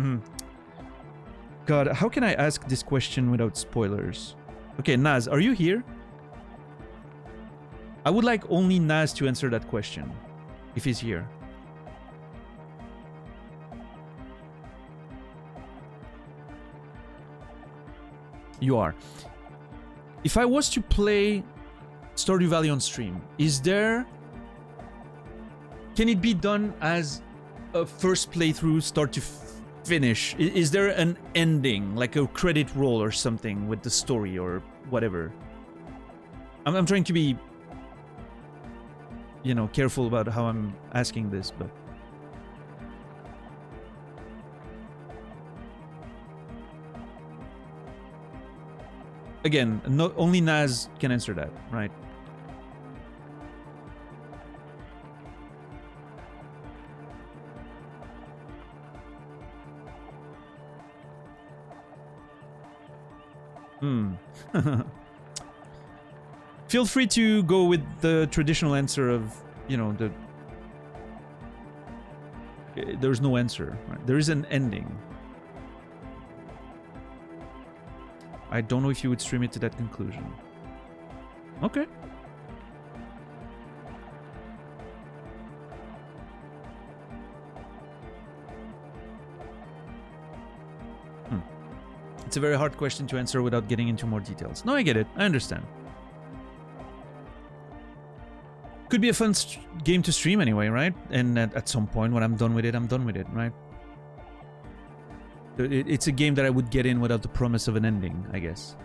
God, how can I ask this question without spoilers? Okay, Naz, are you here? I would like only Naz to answer that question, if he's here. You are. If I was to play Stardew Valley on stream, is there... Can it be done as a first playthrough, start to finish? Is there an ending, like a credit roll or something with the story or whatever? I'm trying to be, you know, careful about how I'm asking this, but... Again, only Naz can answer that, right? Feel free to go with the traditional answer of, you know, there's no answer, right? There is an ending. I don't know if you would stream it to that conclusion. Okay. It's a very hard question to answer without getting into more details. No, I get it. I understand. Could be a fun game to stream anyway, right? And at some point when I'm done with it, I'm done with it, right? It's a game that I would get in without the promise of an ending, I guess.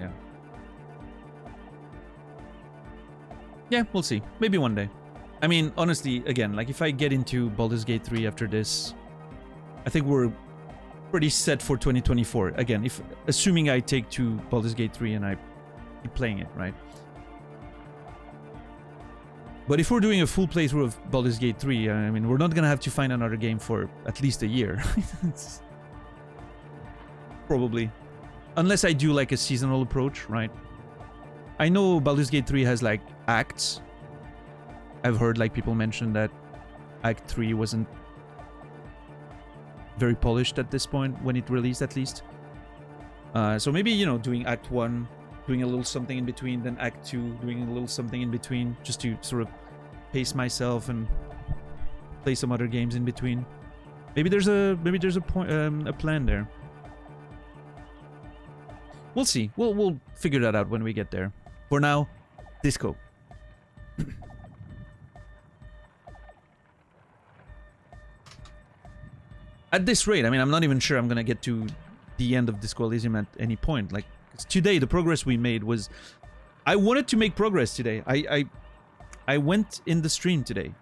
Yeah. Yeah, we'll see. Maybe one day. I mean, honestly, again, like if I get into Baldur's Gate 3 after this, I think we're pretty set for 2024. Again, if assuming I take to Baldur's Gate 3 and I keep playing it, right? But if we're doing a full playthrough of Baldur's Gate 3, I mean, we're not gonna have to find another game for at least a year. Probably. Unless I do like a seasonal approach, right? I know Baldur's Gate 3 has like acts. I've heard like people mention that Act 3 wasn't very polished at this point when it released, at least. So maybe, you know, doing Act 1, doing a little something in between, then Act 2, doing a little something in between, just to sort of pace myself and play some other games in between. Maybe there's a point, a plan there. We'll see. We'll figure that out when we get there. For now, Disco. At this rate, I mean, I'm not even sure I'm gonna get to the end of Disco Elysium at any point. Like, today, the progress we made was... I wanted to make progress today. I went in the stream today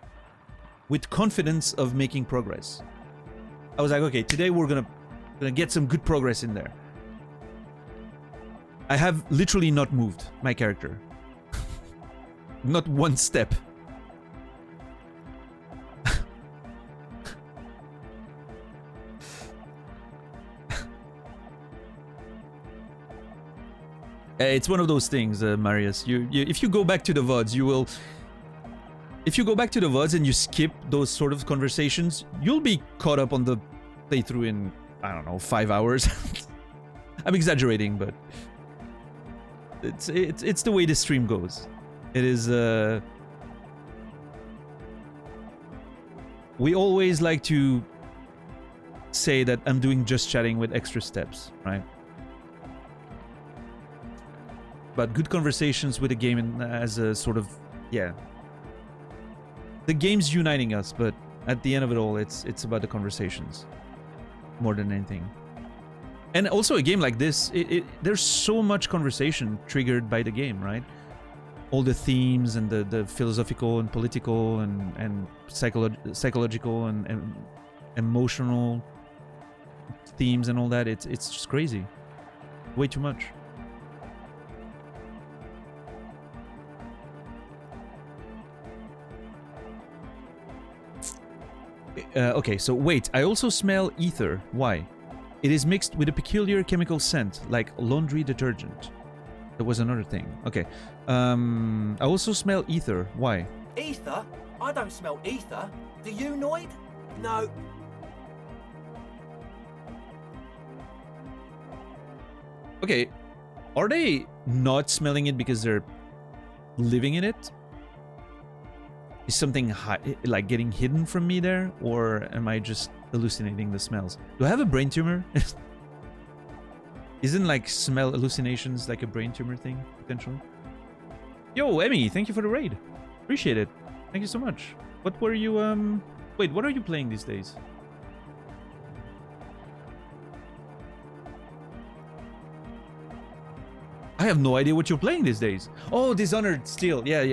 with confidence of making progress. I was like, okay, today we're gonna get some good progress in there. I have literally not moved my character. Not one step. It's one of those things, Marius. You if you go back to the VODs, you will... If you go back to the VODs and you skip those sort of conversations, you'll be caught up on the playthrough in, I don't know, 5 hours. I'm exaggerating, but... It's the way the stream goes. It is, we always like to say that I'm doing just chatting with extra steps, right? But good conversations with the game as a sort of, yeah. The game's uniting us, but at the end of it all, it's about the conversations more than anything. And also a game like this, there's so much conversation triggered by the game, right? All the themes and the philosophical and political and psychological and emotional themes and all that. It's just crazy. Way too much. Okay, so wait, I also smell ether. Why? It is mixed with a peculiar chemical scent, like laundry detergent. There was another thing. Okay. I also smell ether. Why? Ether? I don't smell ether. Do you, Noid? No. Okay. Are they not smelling it because they're living in it? Is something like getting hidden from me there? Or am I just hallucinating the smells? Do I have a brain tumor? Isn't like smell hallucinations like a brain tumor thing, potentially? Yo, Emmy, thank you for the raid. Appreciate it. Thank you so much. What were you, wait, what are you playing these days? I have no idea what you're playing these days. Oh, Dishonored still. Yeah.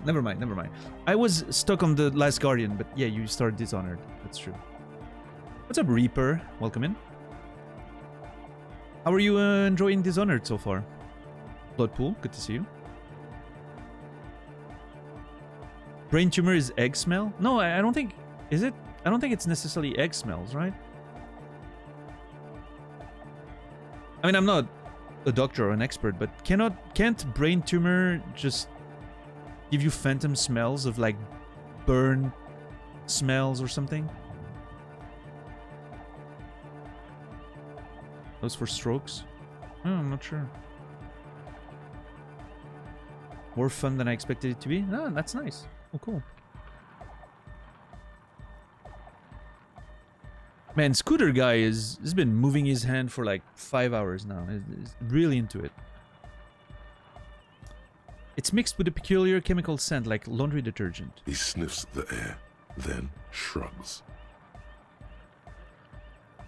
Never mind. I was stuck on The Last Guardian, but yeah, you started Dishonored. That's true. What's up, Reaper? Welcome in. How are you enjoying Dishonored so far? Bloodpool, good to see you. Brain tumor is egg smell? No, I don't think... Is it? I don't think it's necessarily egg smells, right? I mean, I'm not a doctor or an expert, but can't brain tumor just give you phantom smells of like burn smells or something? Those for strokes? Oh, I'm not sure. More fun than I expected it to be? Ah, that's nice. Oh, cool. Man, Scooter Guy has been moving his hand for like 5 hours now. He's really into it. It's mixed with a peculiar chemical scent like laundry detergent. He sniffs the air, then shrugs.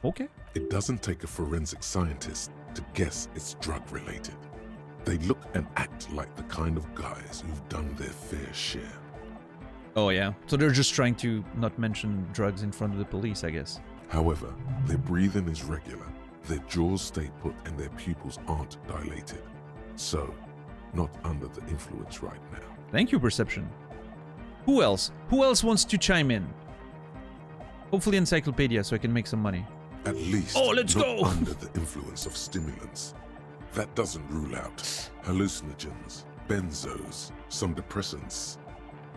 Okay. It doesn't take a forensic scientist to guess it's drug-related. They look and act like the kind of guys who've done their fair share. Oh yeah, so they're just trying to not mention drugs in front of the police, I guess. However, their breathing is regular, their jaws stay put and their pupils aren't dilated. So, not under the influence right now. Thank you, Perception. Who else? Who else wants to chime in? Hopefully Encyclopedia, so I can make some money. At least let's not go! under the influence of stimulants. That doesn't rule out hallucinogens, benzos, some depressants.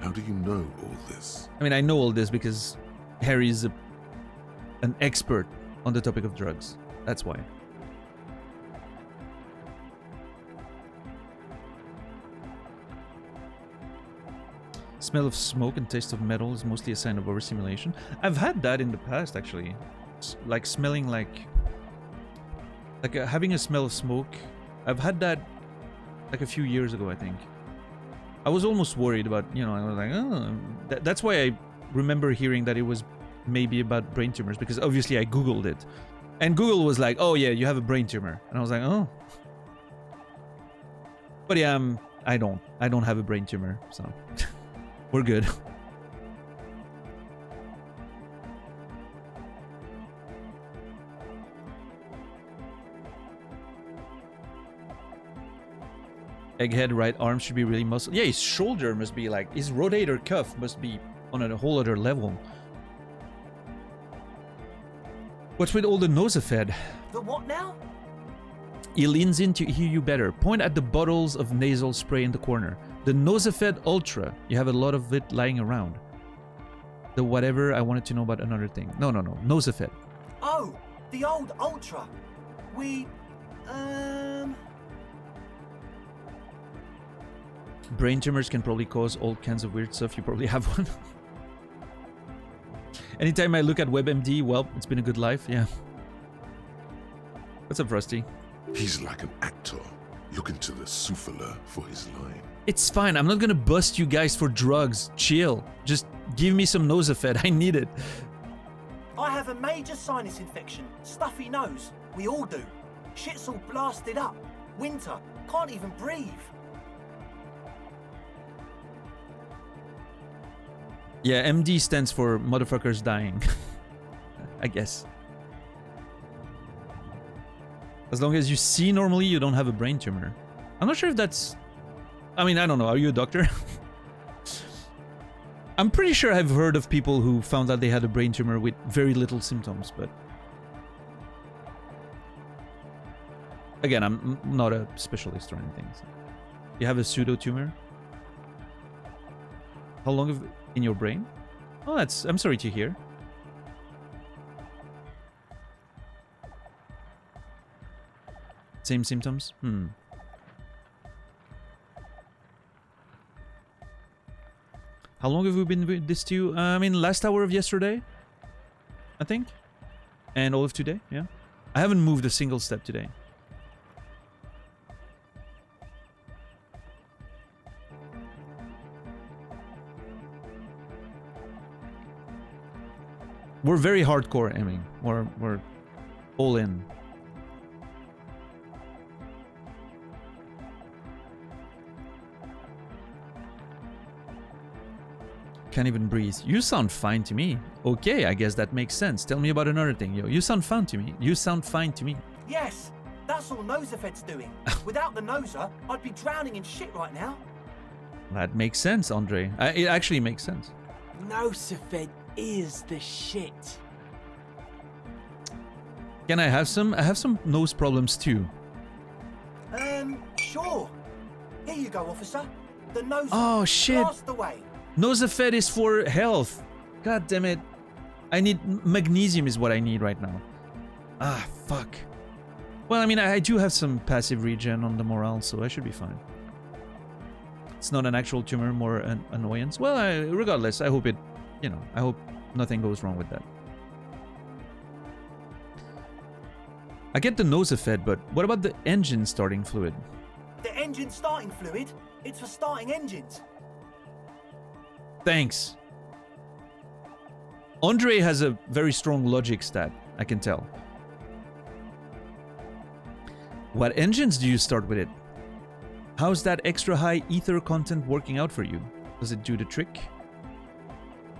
How do you know all this? I mean, I know all this because Harry's an expert on the topic of drugs. That's why. Smell of smoke and taste of metal is mostly a sign of overstimulation. I've had that in the past, actually. Like smelling like having a smell of smoke. I've had that like a few years ago, I think. I was almost worried about, you know, I was like, oh, that's why I remember hearing that it was maybe about brain tumors, because obviously I Googled it. And Google was like, oh yeah, you have a brain tumor. And I was like, oh. But yeah, I don't have a brain tumor, so we're good. Egghead right arm should be really muscle. Yeah, his shoulder must be like, his rotator cuff must be on a whole other level. What's with all the nosefed? The what now? He leans in to hear you better. Point at the bottles of nasal spray in the corner. The Nosefed Ultra. You have a lot of it lying around. The whatever, I wanted to know about another thing. No. Nosefed. Oh, the old Ultra. Brain tumors can probably cause all kinds of weird stuff. You probably have one. Anytime I look at WebMD, well, it's been a good life, yeah. What's up, Rusty? He's like an actor, looking to the souffleur for his line. It's fine, I'm not gonna bust you guys for drugs. Chill. Just give me some Nosefed, I need it. I have a major sinus infection. Stuffy nose. We all do. Shit's all blasted up. Winter. Can't even breathe. Yeah, MD stands for motherfuckers dying. I guess. As long as you see normally, you don't have a brain tumor. I'm not sure if that's... I mean, I don't know. Are you a doctor? I'm pretty sure I've heard of people who found out they had a brain tumor with very little symptoms, but... Again, I'm not a specialist or anything. So. You have a pseudo tumor? How long have... in your brain? Oh, that's... I'm sorry to hear. Same symptoms? How long have we been with this too? I mean, last hour of yesterday, I think. And all of today, yeah. I haven't moved a single step today. We're very hardcore, I mean. We're all in. Can't even breathe. You sound fine to me. Okay, I guess that makes sense. Tell me about another thing, yo. You sound fine to me. You sound fine to me. Yes, that's all Nosefed's doing. Without the Noser, I'd be drowning in shit right now. That makes sense, Andre. It actually makes sense. Nosefed is the shit. Can I have some? I have some nose problems too. Sure. Here you go, officer. The Noser. Oh shit. Blast away. Nosefed is for health. God damn it. I need magnesium is what I need right now. Ah, fuck. Well, I mean, I do have some passive regen on the morale, so I should be fine. It's not an actual tumor, more an annoyance. Well, regardless, I hope it, you know, I hope nothing goes wrong with that. I get the Nosefed, but what about the engine starting fluid? The engine starting fluid? It's for starting engines. Thanks. Andre has a very strong logic stat, I can tell. What engines do you start with it? How's that extra high ether content working out for you? Does it do the trick?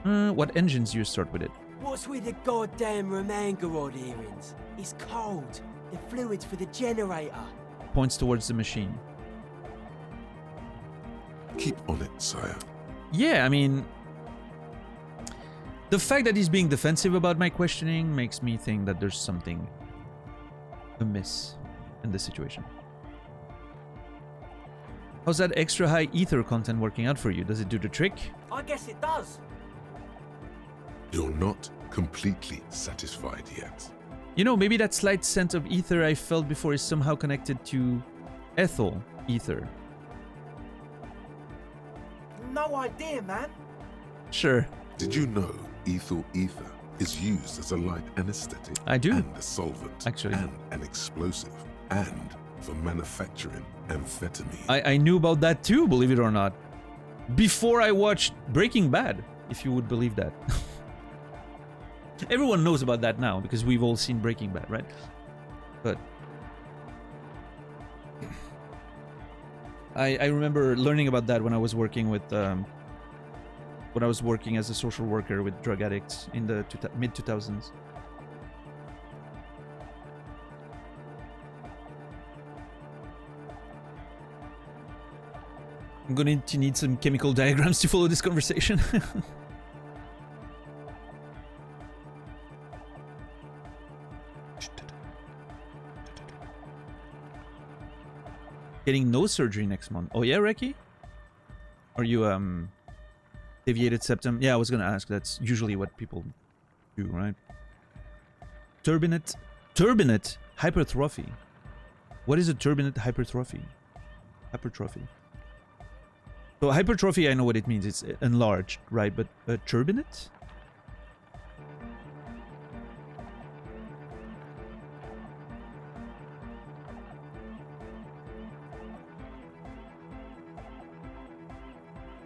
What engines do you start with it? What's with the goddamn Romangarod earrings? It's cold. The fluids for the generator. Points towards the machine. Keep on it, sire. Yeah, I mean, the fact that he's being defensive about my questioning makes me think that there's something amiss in this situation. How's that extra high ether content working out for you? Does it do the trick? I guess it does. You're not completely satisfied yet. You know, maybe that slight scent of ether I felt before is somehow connected to ethyl ether. No idea, man. Sure. Did you know ethyl ether is used as a light anesthetic? I do. And a solvent. Actually. And an explosive. And for manufacturing amphetamine. I knew about that too, believe it or not. Before I watched Breaking Bad, if you would believe that. Everyone knows about that now because we've all seen Breaking Bad, right? But I remember learning about that when I was working with when I was working as a social worker with drug addicts in the mid 2000s. I'm going to need some chemical diagrams to follow this conversation. Getting nose surgery next month. Oh yeah, Reki? Are you deviated septum? Yeah, I was gonna ask. That's usually what people do, right? Turbinate hypertrophy. What is a turbinate hypertrophy? Hypertrophy. So hypertrophy, I know what it means. It's enlarged, right? But turbinate?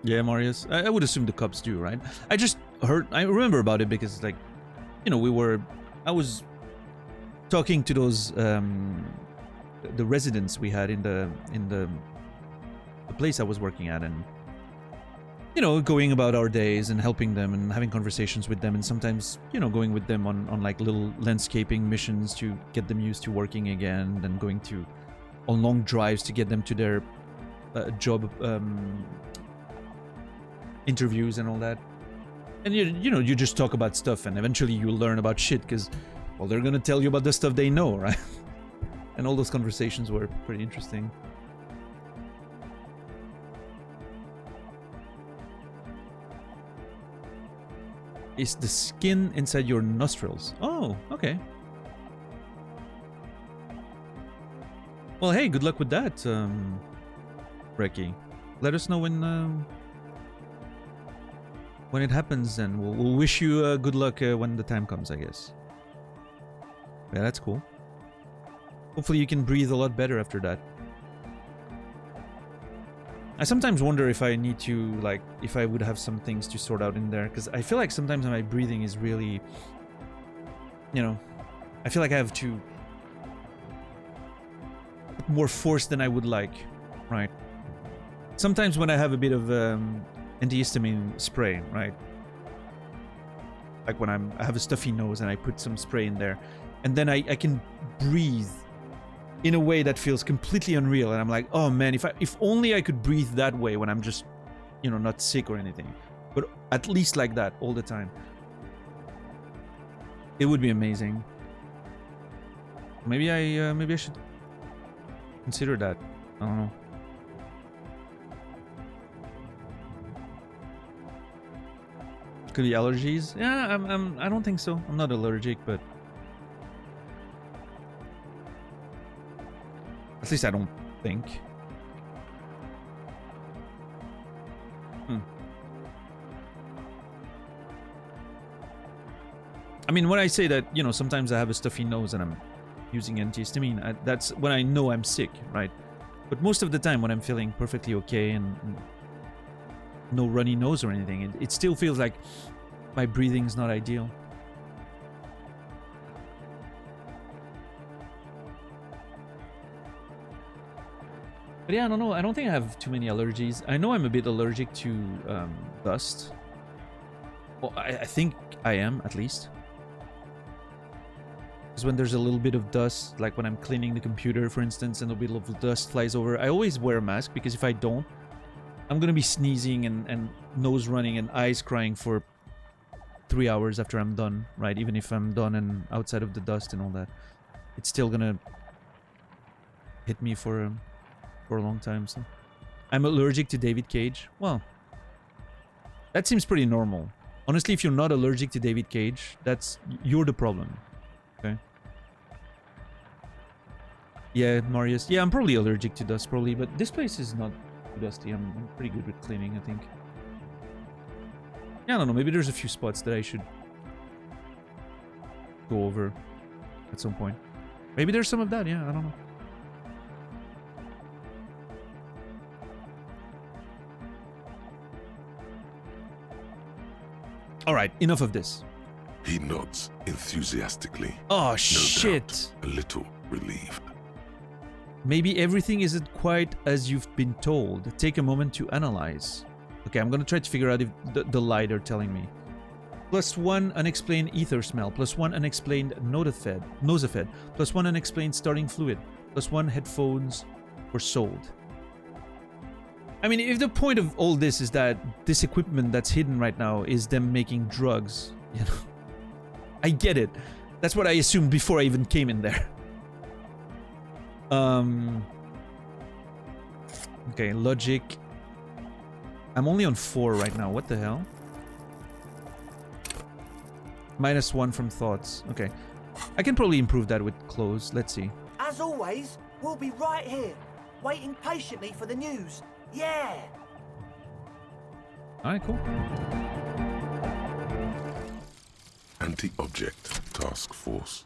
Yeah, Marius. I would assume the Cubs do, right? I just heard. I remember about it because, like, you know, I was talking to those the residents we had in the place I was working at, and you know, going about our days and helping them and having conversations with them, and sometimes, you know, going with them on like little landscaping missions to get them used to working again, and going on long drives to get them to their job interviews and all that. And you know, you just talk about stuff, and eventually you learn about shit because, well, they're gonna tell you about the stuff they know, right? And all those conversations were pretty interesting. Is the skin inside your nostrils? Oh, okay. Well, hey, good luck with that, Reki. Let us know when it happens, and we'll wish you good luck when the time comes, I guess. Yeah, that's cool. Hopefully you can breathe a lot better after that. I sometimes wonder if I need to, like, if I would have some things to sort out in there, because I feel like sometimes my breathing is really, you know, I feel like I have to put more force than I would like, right? Sometimes when I have a bit of antihistamine spray, right? Like when I have a stuffy nose and I put some spray in there, and then I can breathe in a way that feels completely unreal, and I'm like, oh man, if only I could breathe that way when I'm just, you know, not sick or anything, but at least like that all the time. It would be amazing. Maybe I should consider that. I don't know. Could be allergies. Yeah, I don't think so. I'm not allergic, but at least I don't think. I mean, when I say that, you know, sometimes I have a stuffy nose and I'm using antihistamine, that's when I know I'm sick, right? But most of the time when I'm feeling perfectly okay and no runny nose or anything, it still feels like my breathing's not ideal. But yeah, I don't know. I don't think I have too many allergies. I know I'm a bit allergic to dust. Well, I think I am, at least. Because when there's a little bit of dust, like when I'm cleaning the computer, for instance, and a bit of dust flies over, I always wear a mask, because if I don't, I'm gonna be sneezing and nose running and eyes crying for 3 hours after I'm done, right? Even if I'm done and outside of the dust and all that. It's still gonna hit me for a long time, so... I'm allergic to David Cage. Well, that seems pretty normal. Honestly, if you're not allergic to David Cage, you're the problem. Okay? Yeah, Marius. Yeah, I'm probably allergic to dust, probably, but this place is not too dusty. I'm pretty good with cleaning, I think. Yeah, I don't know. Maybe there's a few spots that I should go over at some point. Maybe there's some of that, yeah, I don't know. Alright, enough of this. He nods enthusiastically. Oh, no shit! doubt, a little relieved. Maybe everything isn't quite as you've been told. Take a moment to analyze. Okay, I'm gonna try to figure out if the lie they're telling me. +1 unexplained ether smell. +1 unexplained nosefed. +1 unexplained starting fluid. +1 headphones were sold. I mean, if the point of all this is that this equipment that's hidden right now is them making drugs, you know, I get it. That's what I assumed before I even came in there. Okay, logic. I'm only on 4 right now. What the hell? -1 from thoughts. Okay. I can probably improve that with clothes. Let's see. As always, we'll be right here, waiting patiently for the news. Yeah! Alright, cool. Anti-object task force.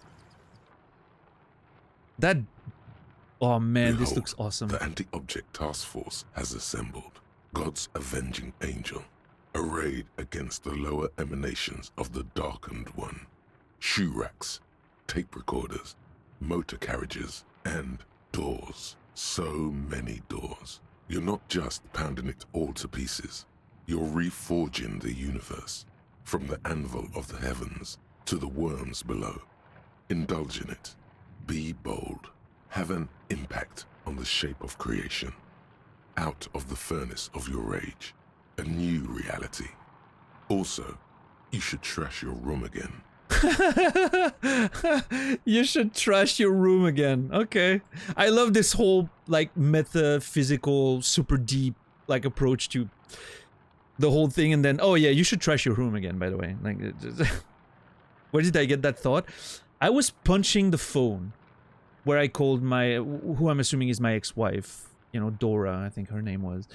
That... Oh man, this Behold, looks awesome. The anti-object task force has assembled. God's avenging angel, arrayed against the lower emanations of the darkened one. Shoe racks, tape recorders, motor carriages, and doors. So many doors. You're not just pounding it all to pieces. You're reforging the universe, from the anvil of the heavens to the worms below. Indulge in it. Be bold. Have an impact on the shape of creation. Out of the furnace of your rage. A new reality. Also, you should trash your room again. You should trash your room again. Okay. I love this whole, like, metaphysical, super deep, like, approach to the whole thing. And then, oh yeah, you should trash your room again, by the way. Like, where did I get that thought? I was punching the phone where I called my, who I'm assuming is my ex-wife, you know, Dora, I think her name was.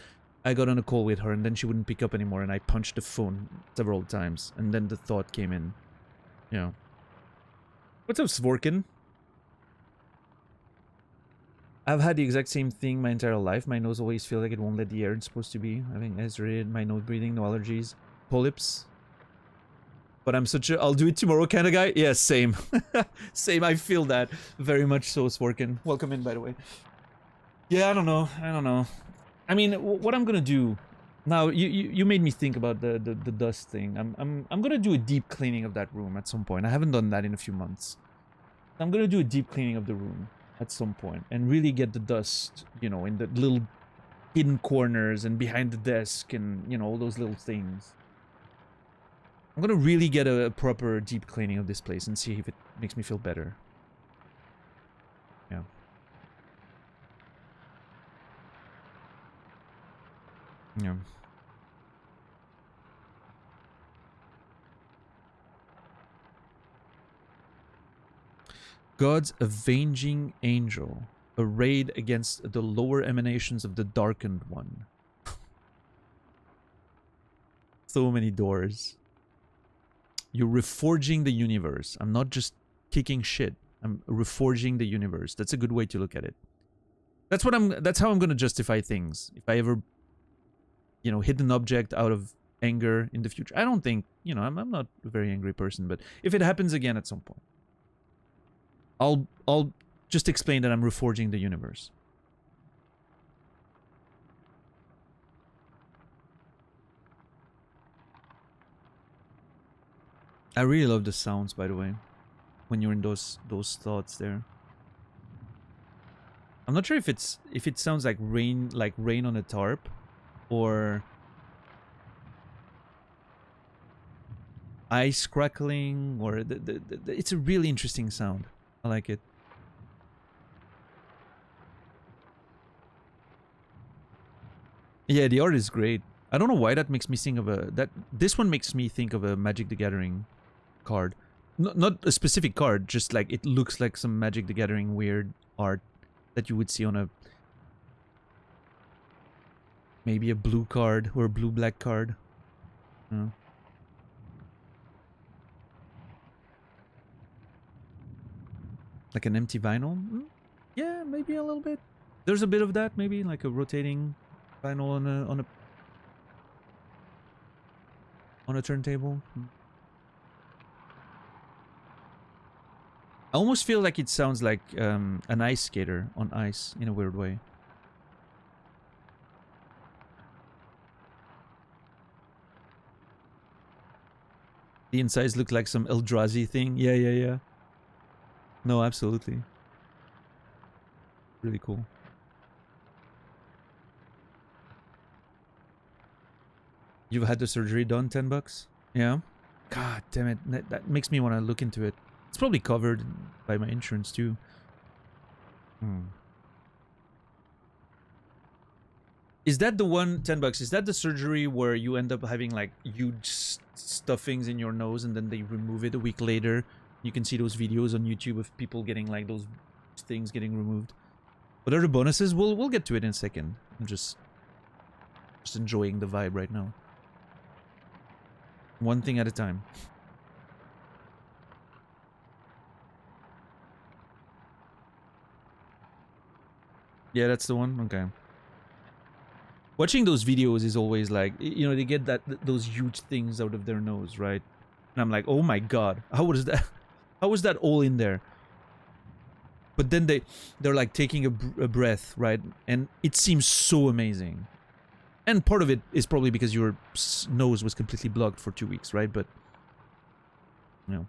I got on a call with her and then she wouldn't pick up anymore and I punched the phone several times. And then the thought came in. You know. What's up, Svorkin? I've had the exact same thing my entire life. My nose always feels like it won't let the air it's supposed to be. Having Ezraid, my nose breathing, no allergies. Polyps. But I'm such a I'll do it tomorrow kind of guy. Yeah, same. Same, I feel that. Very much so, Svorkin. Welcome in, by the way. Yeah, I don't know. I mean, what I'm gonna do... Now, you made me think about the dust thing. I'm gonna do a deep cleaning of that room at some point. I haven't done that in a few months. I'm gonna do a deep cleaning of the room at some point and really get the dust, you know, in the little hidden corners and behind the desk and, you know, all those little things. I'm gonna really get a proper deep cleaning of this place and see if it makes me feel better. Yeah. Yeah. God's avenging angel, arrayed against the lower emanations of the darkened one. So many doors. You're reforging the universe. I'm not just kicking shit. I'm reforging the universe. That's a good way to look at it. That's how I'm gonna justify things. If I ever, you know, hit an object out of anger in the future. I don't think, you know, I'm not a very angry person, but if it happens again at some point, I'll just explain that I'm reforging the universe. I really love the sounds, by the way, when you're in those thoughts there. I'm not sure if it sounds like rain on a tarp, or ice crackling, or it's a really interesting sound. I like it. Yeah, the art is great. I don't know why that makes me think of this one makes me think of a Magic the Gathering card. Not a specific card, just like it looks like some Magic the Gathering weird art that you would see on maybe a blue card or a blue-black card. Like an empty vinyl? Yeah, maybe a little bit. There's a bit of that, maybe like a rotating vinyl on a turntable. I almost feel like it sounds like an ice skater on ice in a weird way. The insides look like some Eldrazi thing. Yeah. No, absolutely. Really cool. You've had the surgery done, $10? Yeah? God damn it. That makes me want to look into it. It's probably covered by my insurance too. Is that the one, $10? Is that the surgery where you end up having like huge stuffings in your nose and then they remove it a week later? You can see those videos on YouTube of people getting like those things getting removed. What are the bonuses? We'll get to it in a second. I'm just enjoying the vibe right now. One thing at a time. Yeah, that's the one? Okay. Watching those videos is always like, you know, they get those huge things out of their nose, right? And I'm like, oh my god, how was that? How was that all in there? But then they're like taking a breath, right? And it seems so amazing. And part of it is probably because your nose was completely blocked for 2 weeks, right? But, you know.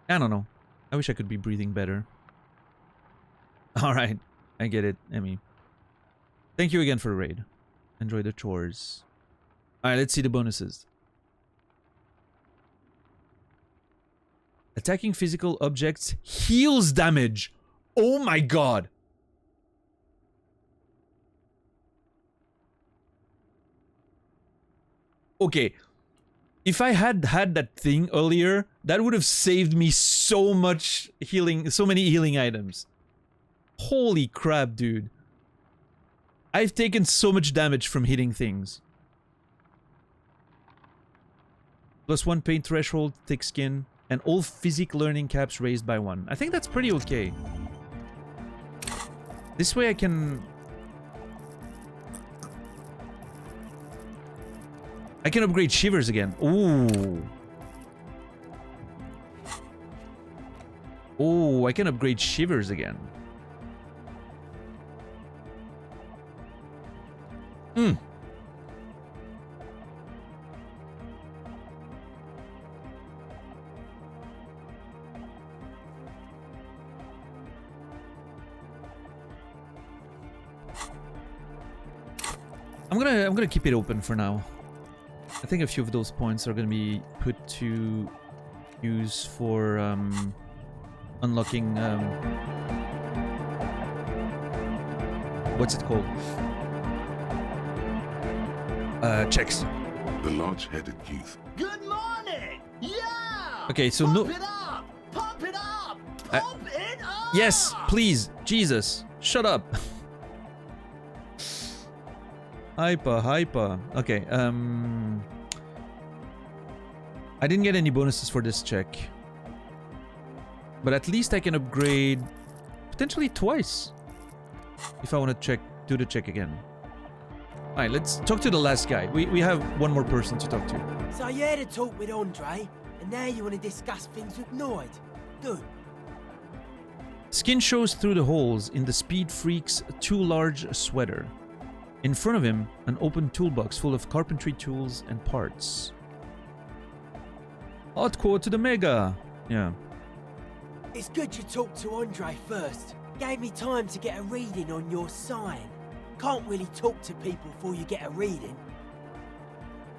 I don't know. I wish I could be breathing better. Alright. I get it, Emmy. Thank you again for the raid. Enjoy the chores. Alright, let's see the bonuses. Attacking physical objects heals damage. Oh my god. Okay. If I had that thing earlier, that would have saved me so much healing, so many healing items. Holy crap, dude. I've taken so much damage from hitting things. +1 pain threshold, thick skin, and all physic learning caps raised by 1. I think that's pretty okay. This way I can upgrade Shivers again. Ooh. Oh, I can upgrade Shivers again. I'm gonna keep it open for now. I think a few of those points are gonna be put to use for unlocking what's it called? Checks. The large-headed youth. Good morning! Yeah! Okay, so Pump it up! Pump it up! Pump it up! Yes, please, Jesus, shut up. Hyper. Okay, I didn't get any bonuses for this check. But at least I can upgrade potentially twice. If I want to do the check again. Alright, let's talk to the last guy. We have one more person to talk to. So you had a talk with Andre, and now you want to discuss things with Noid. Good. Skin shows through the holes in the Speed Freak's too large sweater. In front of him, an open toolbox full of carpentry tools and parts. Hardcore to the mega! Yeah. It's good you talked to Andre first. Gave me time to get a reading on your sign. Can't really talk to people before you get a reading.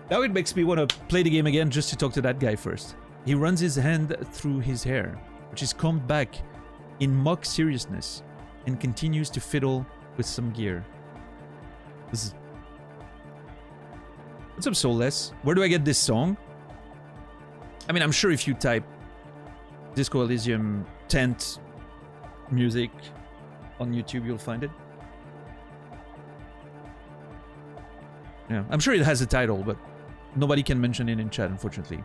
Now it makes me want to play the game again just to talk to that guy first. He runs his hand through his hair, which is combed back in mock seriousness, and continues to fiddle with some gear. This is... What's up, Soulless? Where do I get this song? I mean, I'm sure if you type Disco Elysium tent music on YouTube, you'll find it. Yeah, I'm sure it has a title, but nobody can mention it in chat, unfortunately.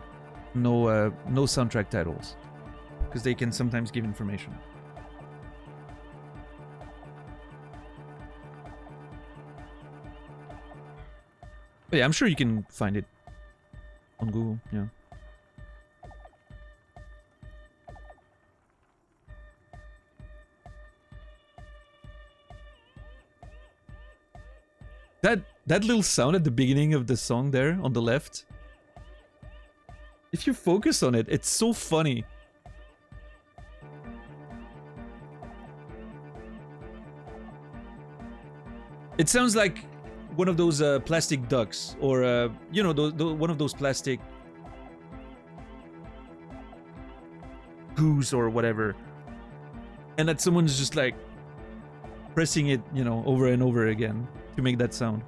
No soundtrack titles, because they can sometimes give information. But yeah, I'm sure you can find it on Google. Yeah. That little sound at the beginning of the song there on the left. If you focus on it, it's so funny. It sounds like one of those plastic ducks, or you know, one of those plastic goose or whatever, and that someone's just like pressing it, you know, over and over again to make that sound.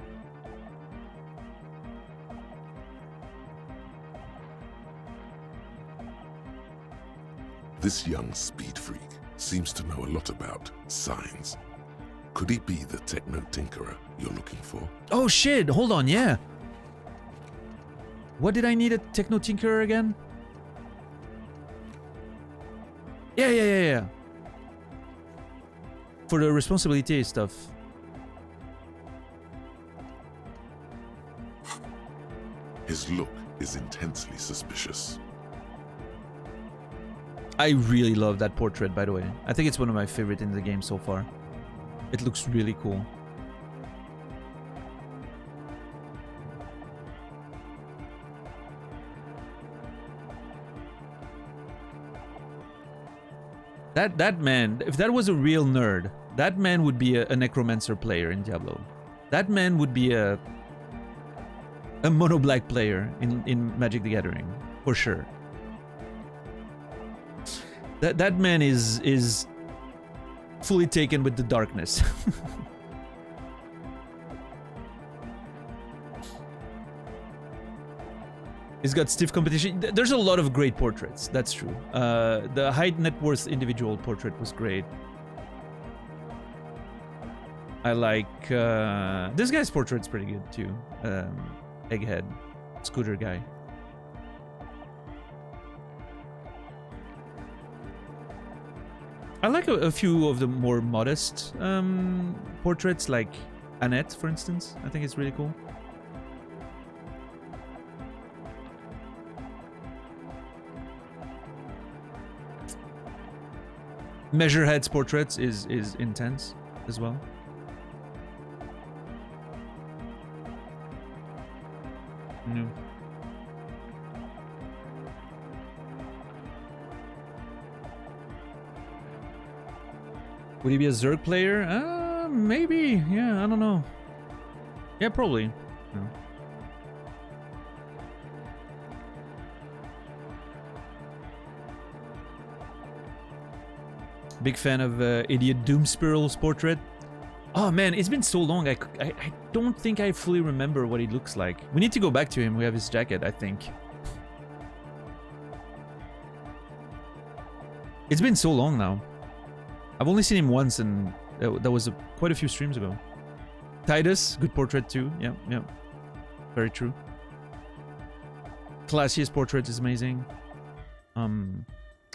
This young speed freak seems to know a lot about signs. Could he be the techno tinkerer you're looking for? Oh shit, hold on, yeah. What did I need a techno tinkerer again? Yeah. For the responsibility stuff. His look is intensely suspicious. I really love that portrait, by the way. I think it's one of my favorite in the game so far. It looks really cool. That man, if that was a real nerd, that man would be a necromancer player in Diablo. That man would be a mono black player in Magic the Gathering, for sure. That man is fully taken with the darkness. He's got stiff competition. There's a lot of great portraits, that's true. The high net worth individual portrait was great. I like... this guy's portrait's pretty good too. Egghead. Scooter guy. I like a few of the more modest portraits, like Annette, for instance. I think it's really cool. Measurehead's portraits is intense as well. No. Would he be a Zerg player? Maybe. Yeah, I don't know. Yeah, probably. No. Big fan of Idiot Doomspiral's portrait. Oh man, it's been so long. I don't think I fully remember what he looks like. We need to go back to him. We have his jacket, I think. It's been so long now. I've only seen him once, and that was quite a few streams ago. Titus, good portrait too. Yeah. Very true. Classiest portrait is amazing.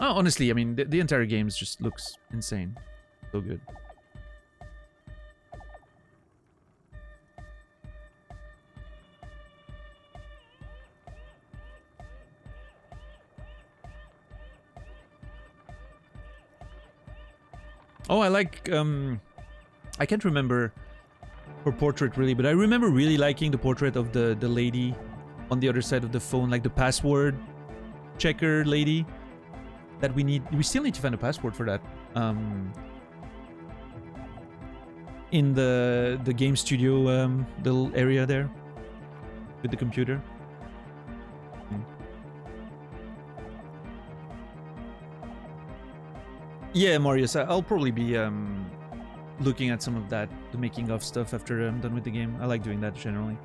Oh, honestly, I mean, the entire game just looks insane. So good. Oh, I like, I can't remember her portrait really, but I remember really liking the portrait of the lady on the other side of the phone, like the password checker lady that we still need to find a password for that. In the game studio little area there with the computer. Yeah, Marius, I'll probably be looking at some of that, the making of stuff after I'm done with the game. I like doing that generally.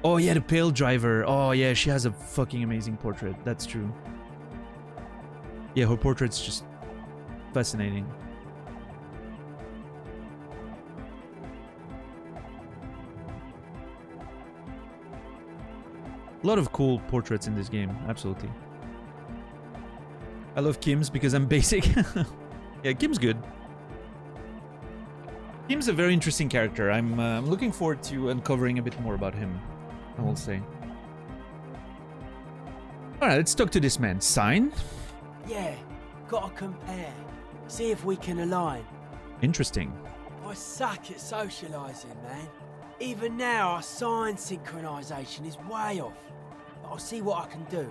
Oh yeah, the Pale Driver. Oh yeah, she has a fucking amazing portrait. That's true. Yeah, her portrait's just fascinating. A lot of cool portraits in this game, absolutely. I love Kim's because I'm basic. Yeah, Kim's good. Kim's a very interesting character. I'm looking forward to uncovering a bit more about him, I will say. Alright, let's talk to this man. Sign? Yeah, gotta compare. See if we can align. Interesting. I suck at socialising, man. Even now, our sign synchronisation is way off. But I'll see what I can do.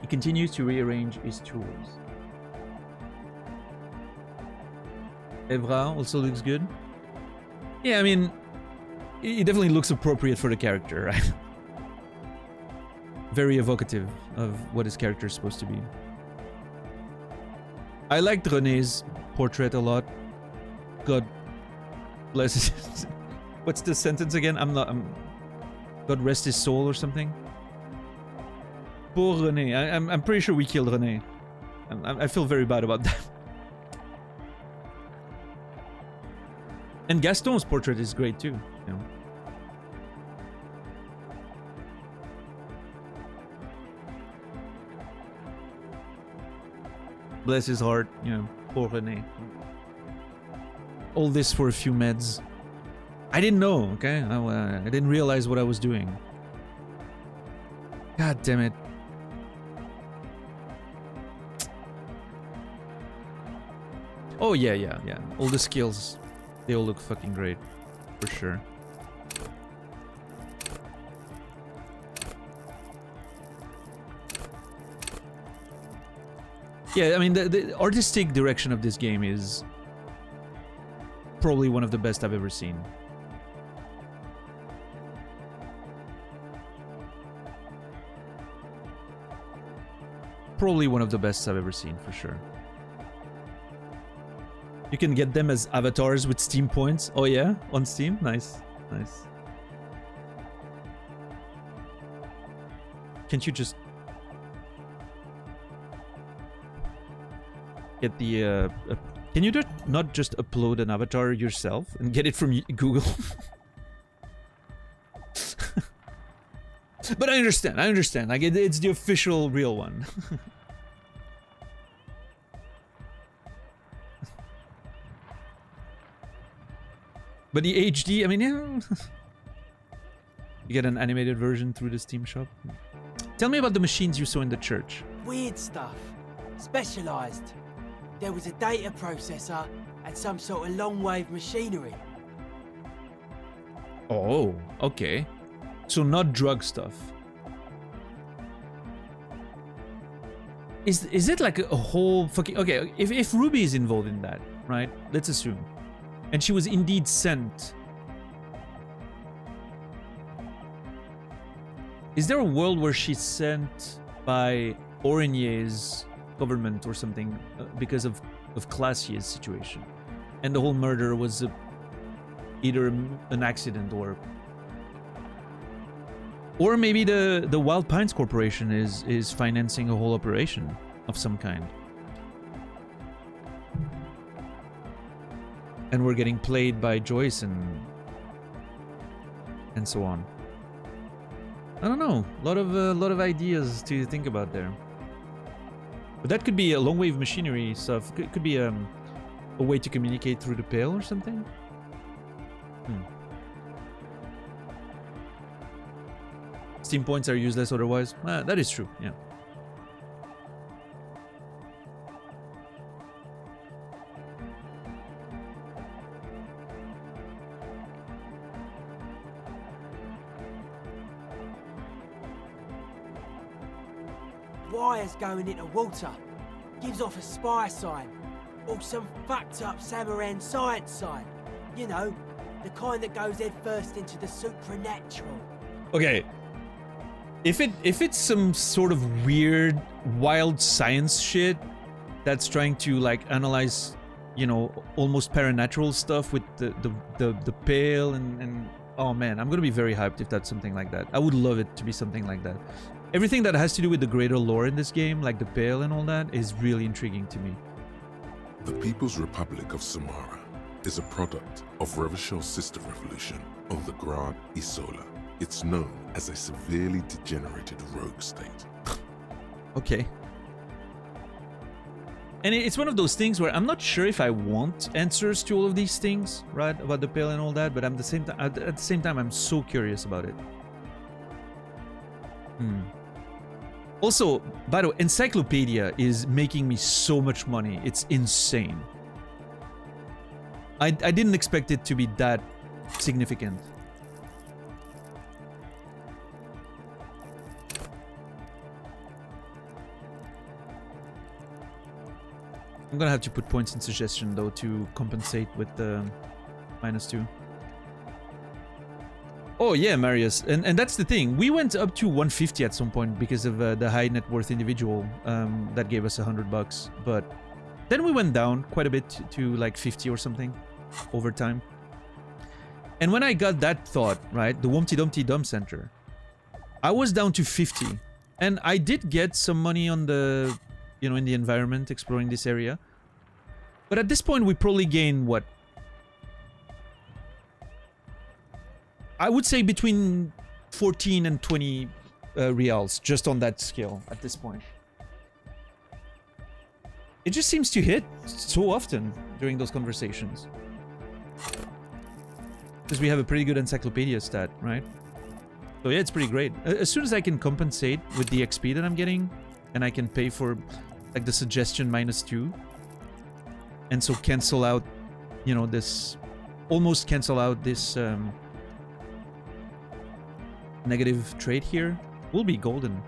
He continues to rearrange his tools. Evra also looks good. Yeah, I mean, he definitely looks appropriate for the character, right? Very evocative of what his character is supposed to be. I liked René's portrait a lot. God bless his... What's the sentence again? God rest his soul or something? Poor René. I'm pretty sure we killed René. I feel very bad about that. And Gaston's portrait is great too, you know. Bless his heart, you know, poor René. All this for a few meds. I didn't know, okay? I didn't realize what I was doing. God damn it. Oh yeah. All the skills, they all look fucking great, for sure. Yeah, I mean, the artistic direction of this game is probably one of the best I've ever seen. Probably one of the best I've ever seen, for sure. You can get them as avatars with Steam points. Oh yeah? On Steam? Nice. Nice. Can't you just... get the... can you not just upload an avatar yourself and get it from Google? But I understand. Like, it's the official real one. But the HD, I mean, yeah. You get an animated version through the Steam shop. Tell me about the machines you saw in the church. Weird stuff. Specialised. There was a data processor and some sort of long-wave machinery. Oh, okay. So not drug stuff. Is it like a whole fucking... Okay, if Ruby is involved in that, right? Let's assume. And she was indeed sent. Is there a world where she's sent by Orenier's government or something because of Classier's situation? And the whole murder was either an accident or maybe the Wild Pines Corporation is financing a whole operation of some kind. And we're getting played by Joyce and so on. I don't know. A lot of ideas to think about there. But that could be a long wave machinery stuff. Could be a way to communicate through the Pale or something. Steam points are useless otherwise. That is true. Yeah. wires going into water. Gives off a spy sign. Or some fucked up Samaran science sign. You know, the kind that goes head first into the supernatural. Okay. If it's some sort of weird, wild science shit that's trying to like analyze, you know, almost paranatural stuff with the pale and oh man, I'm gonna be very hyped if that's something like that. I would love it to be something like that. Everything that has to do with the greater lore in this game, like the pale and all that, is really intriguing to me. The People's Republic of Samara is a product of Revachel's sister revolution on the Grand Isola. It's known as a severely degenerated rogue state. Okay. And it's one of those things where I'm not sure if I want answers to all of these things, right? About the pale and all that, but at the same time, I'm so curious about it. Also, by the way, Encyclopedia is making me so much money. It's insane. I didn't expect it to be that significant. I'm gonna have to put points in suggestion though to compensate with the -2. Oh yeah, Marius, and that's the thing. We went up to 150 at some point because of the high net worth individual that gave us $100, but then we went down quite a bit to like 50 or something over time. And when I got that thought, right, the Wumpty Dumpty Dump Center, I was down to 50, and I did get some money on the, you know, in the environment exploring this area. But at this point, we probably gain what? I would say between 14 and 20 reals just on that scale at this point. It just seems to hit so often during those conversations. Because we have a pretty good encyclopedia stat, right? So yeah, it's pretty great. As soon as I can compensate with the XP that I'm getting, and I can pay for like the suggestion -2, and so cancel out, you know, this, almost cancel out this negative trade here, we'll be golden.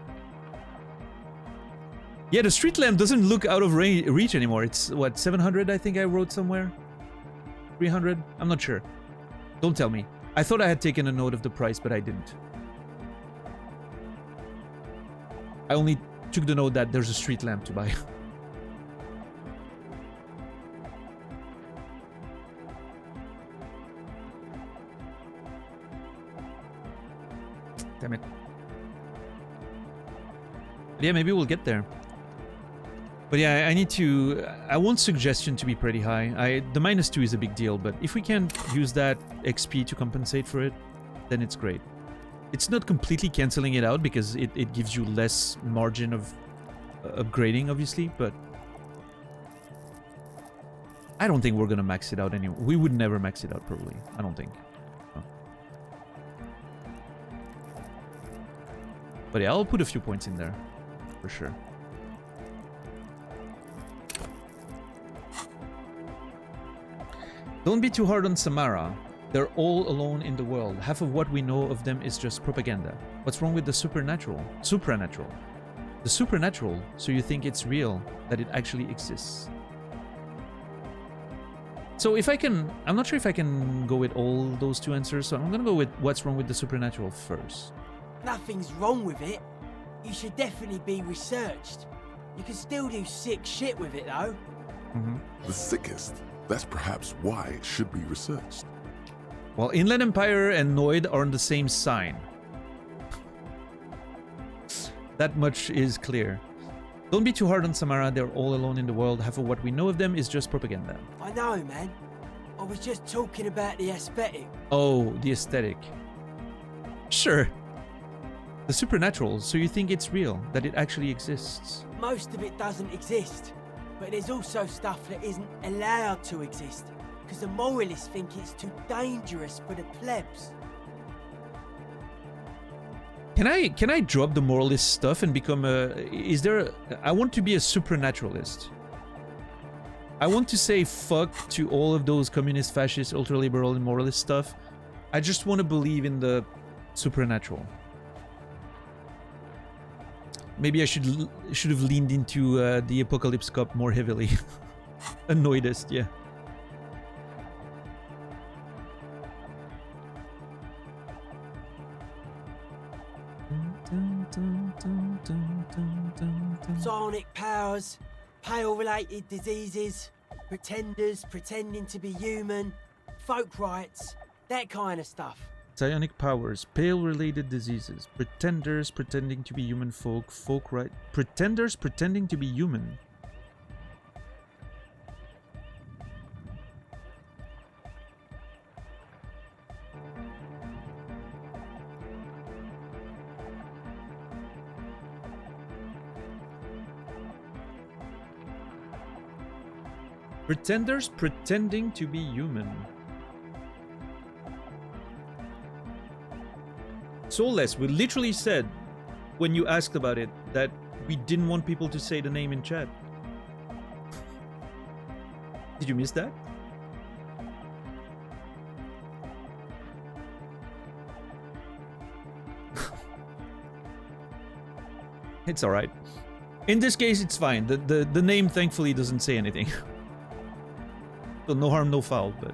Yeah, the street lamp doesn't look out of reach anymore. It's what, 700 I think I wrote somewhere? 300? I'm not sure. Don't tell me. I thought I had taken a note of the price, but I didn't. I only took the note that there's a street lamp to buy. Damn it. But yeah, maybe we'll get there. But yeah, I need to... I want suggestion to be pretty high. The -2 is a big deal, but if we can use that XP to compensate for it, then it's great. It's not completely cancelling it out because it gives you less margin of upgrading, obviously, but... I don't think we're gonna max it out anyway. We would never max it out, probably. I don't think. No. But yeah, I'll put a few points in there, for sure. Don't be too hard on Samara. They're all alone in the world. Half of what we know of them is just propaganda. What's wrong with the supernatural? Supranatural. The supernatural, so you think it's real, that it actually exists. So if I can... I'm not sure if I can go with all those two answers, so I'm gonna go with what's wrong with the supernatural first. Nothing's wrong with it. You should definitely be researched. You can still do sick shit with it, though. The sickest. That's perhaps why it should be researched. Well, Inland Empire and Noid are on the same sign. That much is clear. Don't be too hard on Samara, they're all alone in the world. Half of what we know of them is just propaganda. I know, man. I was just talking about the aesthetic. Oh, the aesthetic. Sure. The supernatural, so you think it's real, that it actually exists. Most of it doesn't exist. But there's also stuff that isn't allowed to exist. Because the moralists think it's too dangerous for the plebs. Can I drop the moralist stuff and become a... I want to be a supernaturalist. I want to say fuck to all of those communist, fascist, ultra-liberal, and moralist stuff. I just want to believe in the supernatural. Maybe I should have leaned into the Apocalypse Cup more heavily. Annoyedest, yeah. Sonic powers, pale-related diseases, pretenders pretending to be human, folk rights, that kind of stuff. Psionic powers, pale-related diseases, pretenders pretending to be human folk right, pretenders pretending to be human. Pretenders pretending to be human. Soulless, we literally said when you asked about it that we didn't want people to say the name in chat. Did you miss that? It's alright. In this case, it's fine. The name thankfully doesn't say anything. So no harm, no foul, but...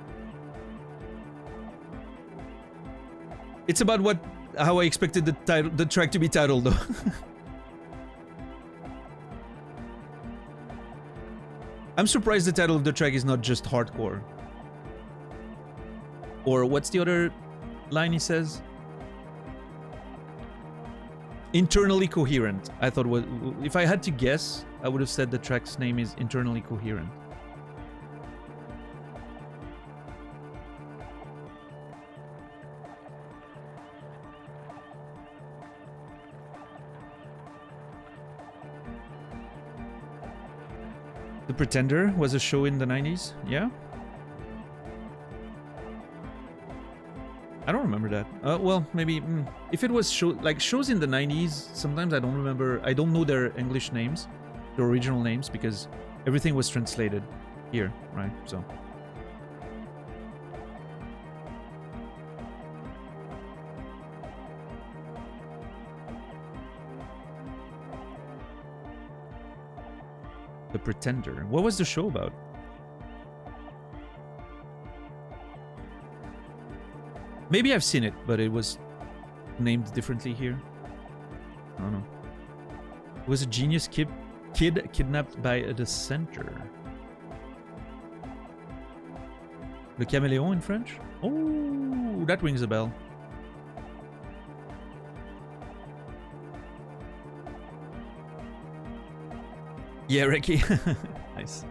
It's about how I expected the track to be titled, though. I'm surprised the title of the track is not just hardcore. Or what's the other line he says? Internally coherent. I thought, if I had to guess, I would have said the track's name is Internally Coherent. The Pretender was a show in the 90s, yeah? I don't remember that. Well, maybe if it was shows in the 90s, sometimes I don't remember. I don't know their English names, their original names, because everything was translated here, right? So. The Pretender. What was the show about? Maybe I've seen it, but it was named differently here. I don't know. It was a genius kid kidnapped by a dissenter. Le Caméléon in French? Oh, that rings a bell. Yeah, Ricky. Nice.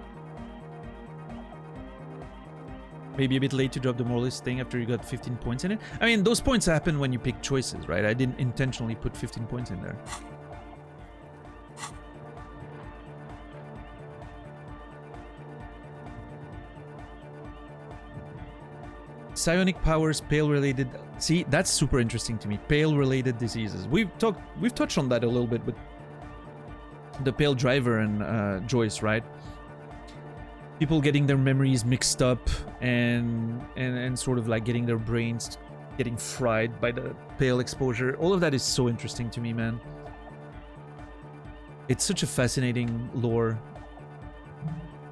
Maybe a bit late to drop the moralist thing after you got 15 points in it. I mean, those points happen when you pick choices, right? I didn't intentionally put 15 points in there. Psionic powers, pale-related... See, that's super interesting to me. Pale-related diseases. We've touched on that a little bit with the Pale Driver and Joyce, right? People getting their memories mixed up and sort of like getting their brains getting fried by the pale exposure. All of that is so interesting to me, man. It's such a fascinating lore.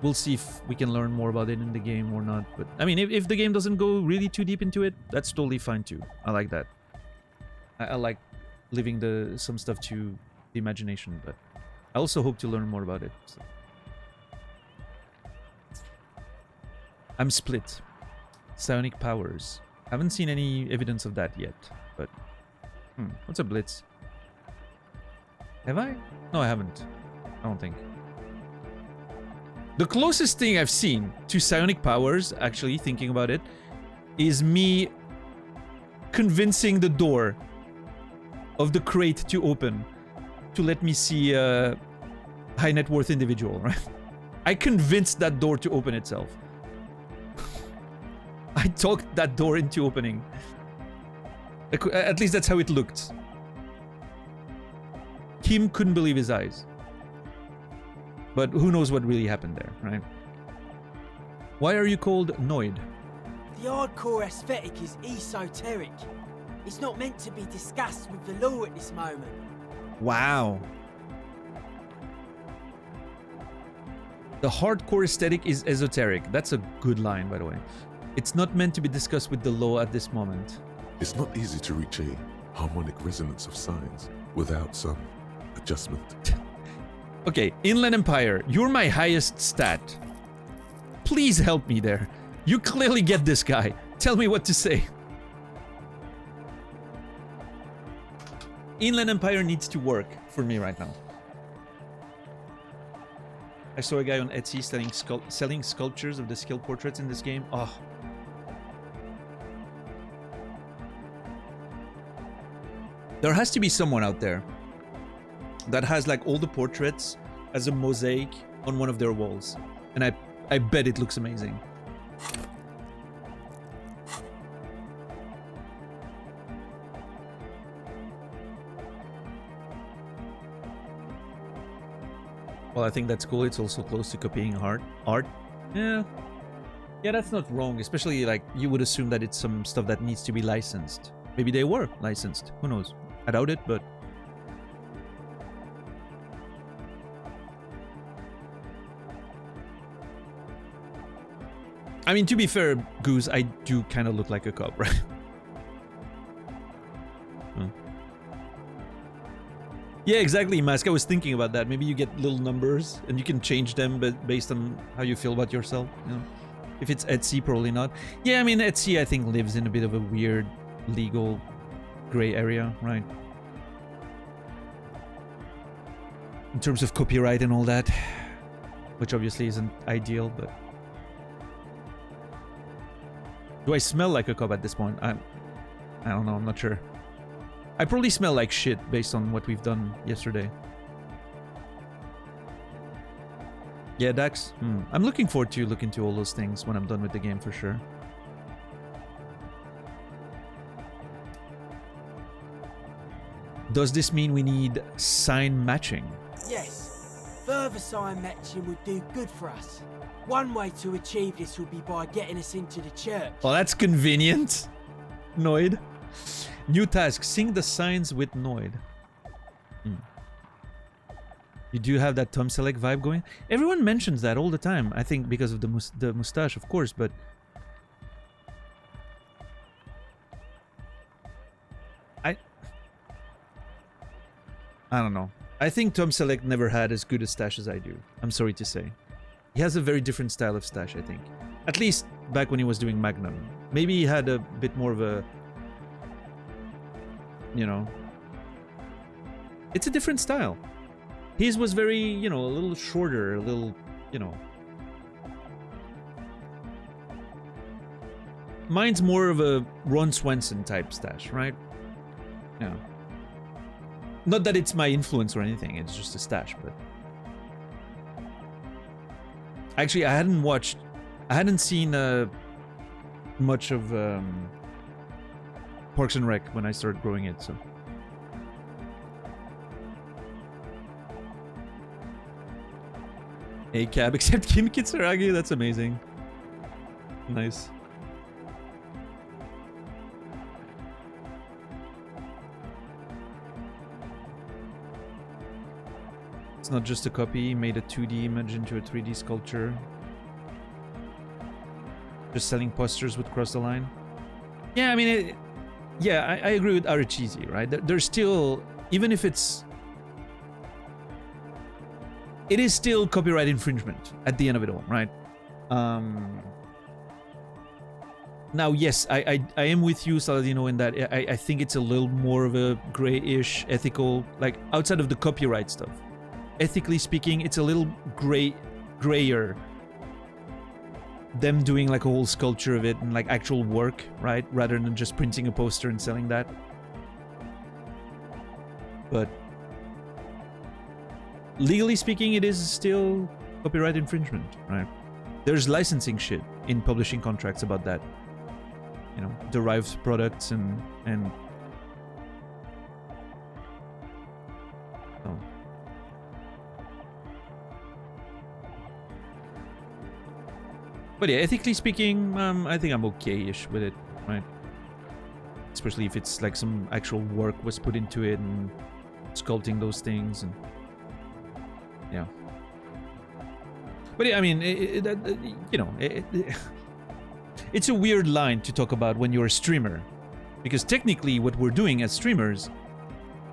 We'll see if we can learn more about it in the game or not. But I mean, if the game doesn't go really too deep into it, that's totally fine too. I like that. I like leaving some stuff to the imagination, but I also hope to learn more about it. So. I'm split. Psionic powers. Haven't seen any evidence of that yet, but... what's a blitz? Have I? No, I haven't. I don't think. The closest thing I've seen to psionic powers, actually, thinking about it, is me convincing the door of the crate to open to let me see a high net worth individual, right? I convinced that door to open itself. I talked that door into opening. At least that's how it looked. Kim couldn't believe his eyes. But who knows what really happened there, right? Why are you called Noid? The hardcore aesthetic is esoteric. It's not meant to be discussed with the law at this moment. Wow. The hardcore aesthetic is esoteric. That's a good line, by the way. It's not meant to be discussed with the law at this moment. It's not easy to reach a harmonic resonance of signs without some adjustment. Okay, Inland Empire, you're my highest stat. Please help me there. You clearly get this guy. Tell me what to say. Inland Empire needs to work for me right now. I saw a guy on Etsy selling sculptures of the skill portraits in this game. Oh. There has to be someone out there that has like all the portraits as a mosaic on one of their walls. And I bet it looks amazing. Well, I think that's cool. It's also close to copying art. Yeah, that's not wrong. Especially like you would assume that it's some stuff that needs to be licensed. Maybe they were licensed. Who knows? I doubt it, but I mean, to be fair, Goose, I do kind of look like a cop, right? Huh. Yeah, exactly, Mask. I was thinking about that. Maybe you get little numbers and you can change them but based on how you feel about yourself. You know? If it's Etsy, probably not. Yeah, I mean, Etsy, I think, lives in a bit of a weird legal gray area, right? In terms of copyright and all that, which obviously isn't ideal, but... Do I smell like a cop at this point? I don't know, I'm not sure. I probably smell like shit based on what we've done yesterday. Yeah, Dax. I'm looking forward to look into all those things when I'm done with the game for sure. Does this mean we need sign matching? Yes. Further sign matching would do good for us. One way to achieve this would be by getting us into the church. Well, that's convenient. Noid. New task. Sing the signs with Noid. You do have that Tom Selleck vibe going. Everyone mentions that all the time. I think because of the mustache, of course, but... I don't know. I think Tom Selleck never had as good a stash as I do. I'm sorry to say. He has a very different style of stash, I think. At least back when he was doing Magnum. Maybe he had a bit more of a... You know... It's a different style. His was very, you know, a little shorter, a little, you know... Mine's more of a Ron Swenson type stash, right? Yeah. Not that it's my influence or anything, it's just a stash, but... Actually, I hadn't seen much of Parks and Rec when I started growing it, so... A cab, except Kim Kitsuragi, that's amazing. Nice. It's not just a copy, he made a 2D image into a 3D sculpture. Just selling posters would cross the line. Yeah, I mean, I agree with Arichizi, right? There's still, even if it's... It is still copyright infringement at the end of it all, right? Now, yes, I am with you, Saladino, in that I think it's a little more of a gray-ish ethical, like outside of the copyright stuff. Ethically speaking, it's a little grayer. Them doing like a whole sculpture of it and like actual work, right? Rather than just printing a poster and selling that. But legally speaking, it is still copyright infringement, right? There's licensing shit in publishing contracts about that. You know, derived products and oh. But yeah, ethically speaking, I think I'm okay-ish with it, right? Especially if it's like some actual work was put into it and sculpting those things and... Yeah. But I mean, you know, it's a weird line to talk about when you're a streamer, because technically what we're doing as streamers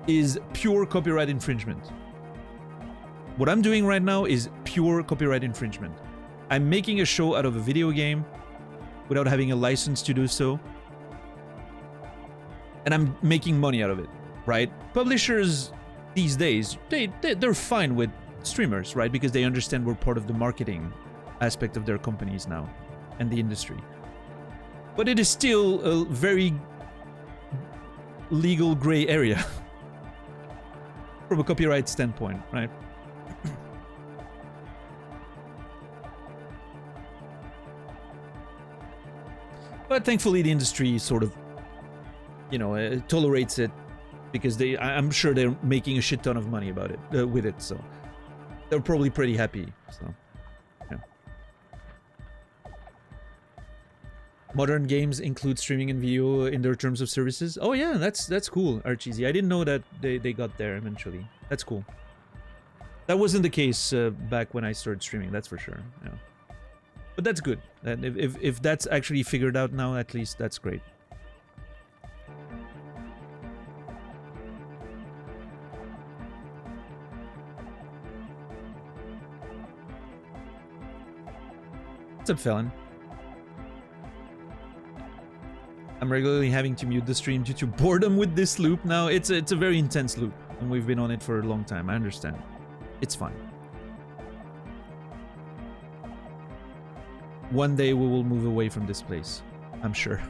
is pure copyright infringement. What I'm doing right now is pure copyright infringement. I'm making a show out of a video game without having a license to do so, and I'm making money out of it, right? Publishers these days, they're fine with streamers, right? Because they understand we're part of the marketing aspect of their companies now and the industry. But it is still a very legal gray area from a copyright standpoint, right? But thankfully the industry sort of, you know, tolerates it, because I'm sure they're making a shit ton of money about it, with it, so they're probably pretty happy, so, yeah. Modern games include streaming and video in their terms of services. Oh yeah, that's cool, Archeesy. I didn't know that they got there eventually. That's cool. That wasn't the case back when I started streaming, that's for sure, yeah. But that's good. And if that's actually figured out now, at least that's great. What's up, Felon? I'm regularly having to mute the stream due to boredom with this loop now. It's a very intense loop, and we've been on it for a long time. I understand. It's fine. One day we will move away from this place, I'm sure.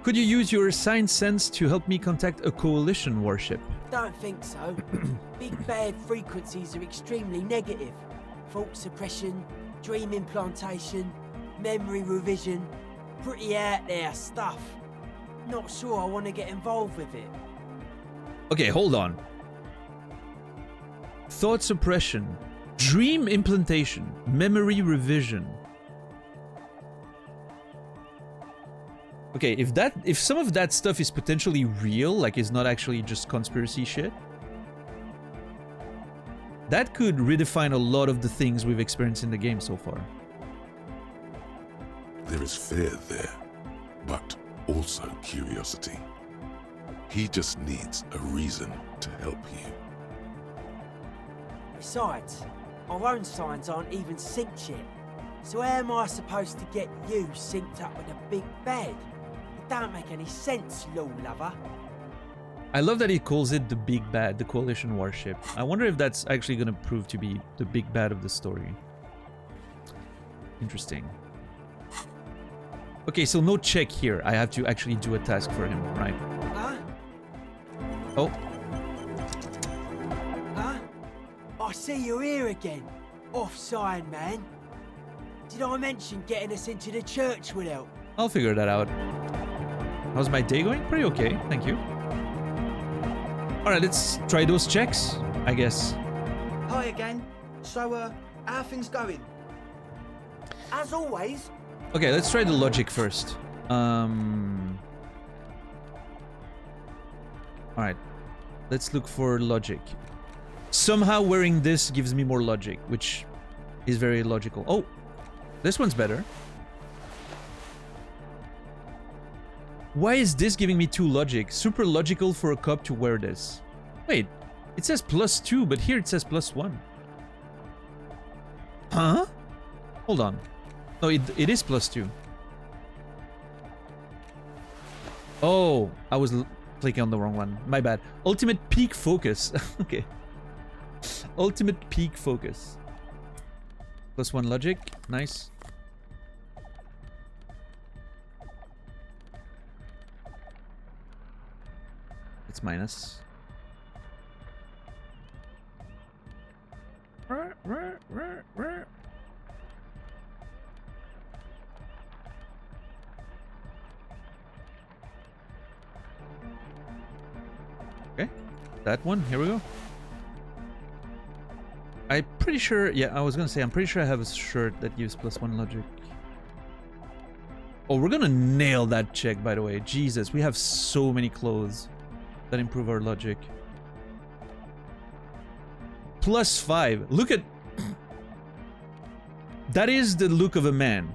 Could you use your sign sense to help me contact a coalition warship? Don't think so. Big bad frequencies are extremely negative. Thought suppression, dream implantation, memory revision. Pretty out there stuff. Not sure I want to get involved with it. Okay, hold on. Thought suppression, dream implantation, memory revision. Okay, if some of that stuff is potentially real, like it's not actually just conspiracy shit, that could redefine a lot of the things we've experienced in the game so far. There is fear there, but also curiosity. He just needs a reason to help you. Besides, our own signs aren't even synced yet. So how am I supposed to get you synced up with a big bad? It don't make any sense, law lover. I love that he calls it the big bad, the coalition warship. I wonder if that's actually going to prove to be the big bad of the story. Interesting. Okay, so no check here. I have to actually do a task for him, right? Huh? Oh. Huh? I see you here again. Off sign, man. Did I mention getting us into the church would help? I'll figure that out. How's my day going? Pretty okay, thank you. Alright, let's try those checks, I guess. Hi again. So, how are things going? As always. Okay, let's try the logic first. Alright. Let's look for logic. Somehow wearing this gives me more logic, which is very logical. Oh, this one's better. Why is this giving me 2 logic? Super logical for a cop to wear this. Wait, it says +2, but here it says +1. Huh? Hold on. No, it is +2. Oh, I was clicking on the wrong one. My bad. Ultimate peak focus. Okay. Ultimate peak focus. +1 logic. Nice. It's minus. Okay. That one. Here we go. I'm pretty sure... Yeah, I was gonna say, I'm pretty sure I have a shirt that gives +1 logic. Oh, we're gonna nail that check, by the way. Jesus, we have so many clothes that improve our logic. +5. Look at... That is the look of a man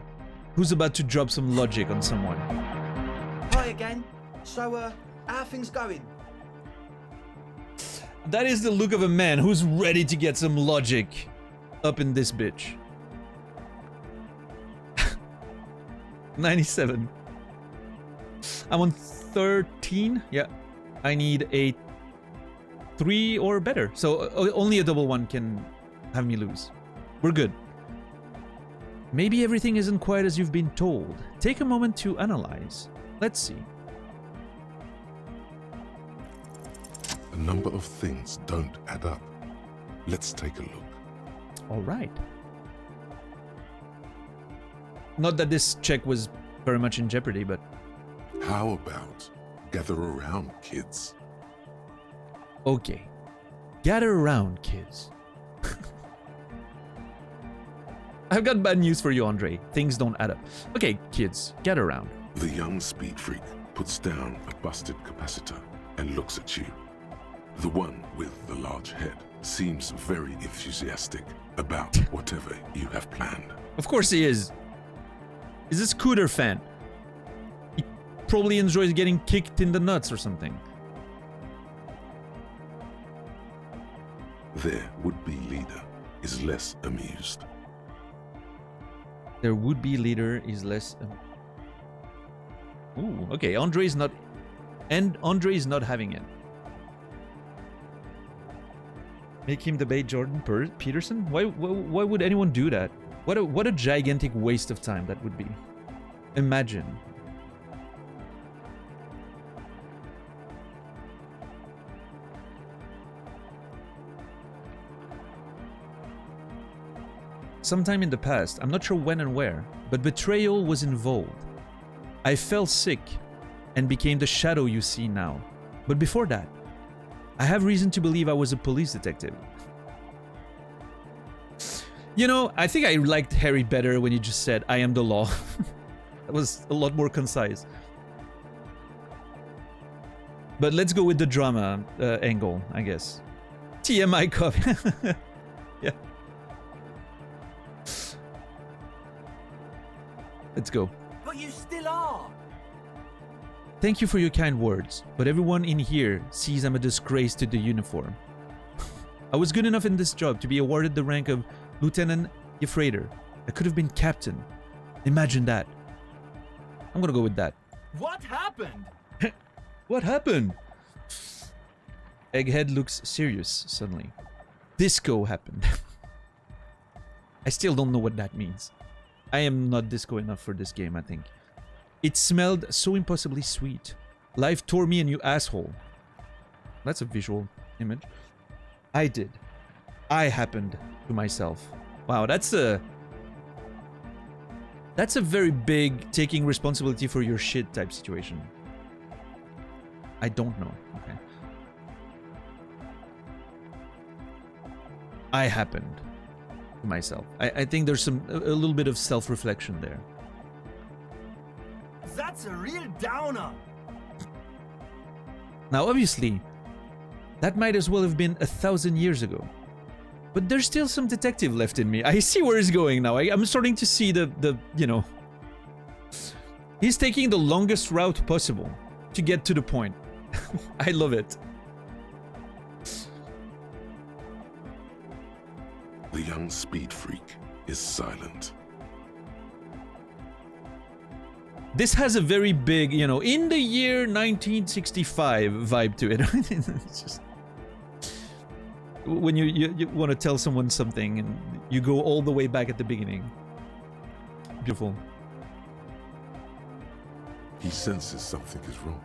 who's about to drop some logic on someone. Hi again. So, how are things going? That is the look of a man who's ready to get some logic up in this bitch. 97. I'm on 13. Yeah. I need a 3 or better. So only a double 1 can have me lose. We're good. Maybe everything isn't quite as you've been told. Take a moment to analyze. Let's see. A number of things don't add up. Let's take a look. All right. Not that this check was very much in jeopardy, but... How about gather around, kids? Okay. Gather around, kids. I've got bad news for you, Andre. Things don't add up. Okay, kids, gather around. The young speed freak puts down a busted capacitor and looks at you. The one with the large head seems very enthusiastic about whatever you have planned. Of course he is. He's a Scooter fan. He probably enjoys getting kicked in the nuts or something. Their would-be leader is less amused. Their would-be leader is less... Ooh, okay, Andre is not... And Andre is not having it. Make him debate Jordan Peterson? Why would anyone do that? What a gigantic waste of time that would be. Imagine. Sometime in the past, I'm not sure when and where, but betrayal was involved. I fell sick and became the shadow you see now. But before that, I have reason to believe I was a police detective. You know, I think I liked Harry better when he just said, I am the law. That was a lot more concise. But let's go with the drama angle, I guess. TMI copy. Yeah. Let's go. But you still are. Thank you for your kind words, but everyone in here sees I'm a disgrace to the uniform. I was good enough in this job to be awarded the rank of Lieutenant Gefrader. I could have been captain. Imagine that. I'm gonna go with that. What happened? What happened? Egghead looks serious suddenly. Disco happened. I still don't know what that means. I am not disco enough for this game, I think. It smelled so impossibly sweet. Life tore me a new asshole. That's a visual image. I did. I happened to myself. Wow, that's a very big taking responsibility for your shit type situation. I don't know. Okay. I happened to myself. I think there's a little bit of self-reflection there. That's a real downer. Now, obviously, that might as well have been 1,000 years ago. But there's still some detective left in me. I see where he's going now. I'm starting to see the you know... He's taking the longest route possible to get to the point. I love it. The young speed freak is silent. This has a very big, you know, in the year 1965 vibe to it. It's just... When you want to tell someone something and you go all the way back at the beginning. Beautiful. He senses something is wrong.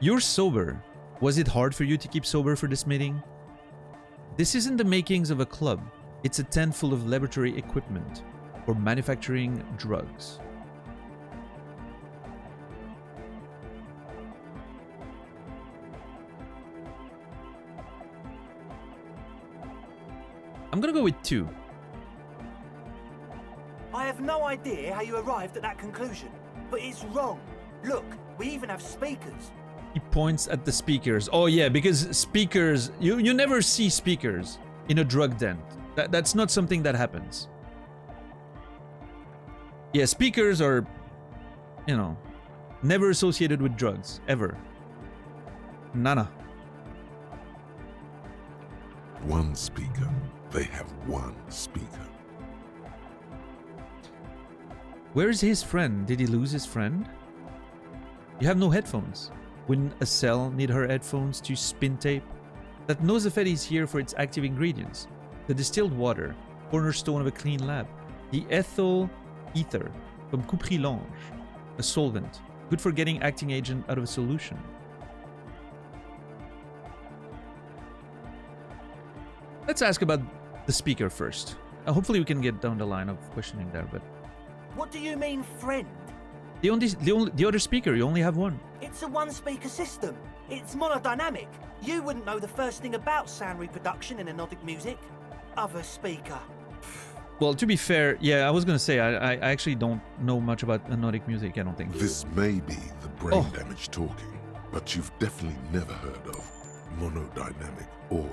You're sober. Was it hard for you to keep sober for this meeting? This isn't the makings of a club. It's a tent full of laboratory equipment for manufacturing drugs. I'm gonna go with 2. I have no idea how you arrived at that conclusion, but it's wrong. Look, we even have speakers. He points at the speakers. Oh yeah, because speakers, you never see speakers in a drug den. That's not something that happens. Yeah, speakers are, you know, never associated with drugs, ever. Nana. One speaker. They have one speaker. Where's his friend? Did he lose his friend? You have no headphones. Wouldn't a cell need her headphones to spin tape? That nosophet is here for its active ingredients. The distilled water, cornerstone of a clean lab. The ethyl ether from Couperie Lange, a solvent, good for getting acting agent out of a solution. Let's ask about the speaker first. Hopefully we can get down the line of questioning there, but... What do you mean, friend? The other speaker, you only have one. It's a one-speaker system. It's monodynamic. You wouldn't know the first thing about sound reproduction in anodic music. Other speaker. Well, to be fair, yeah, I was gonna say, I actually don't know much about anodic music, I don't think. This may be the brain damage talking, but you've definitely never heard of monodynamic or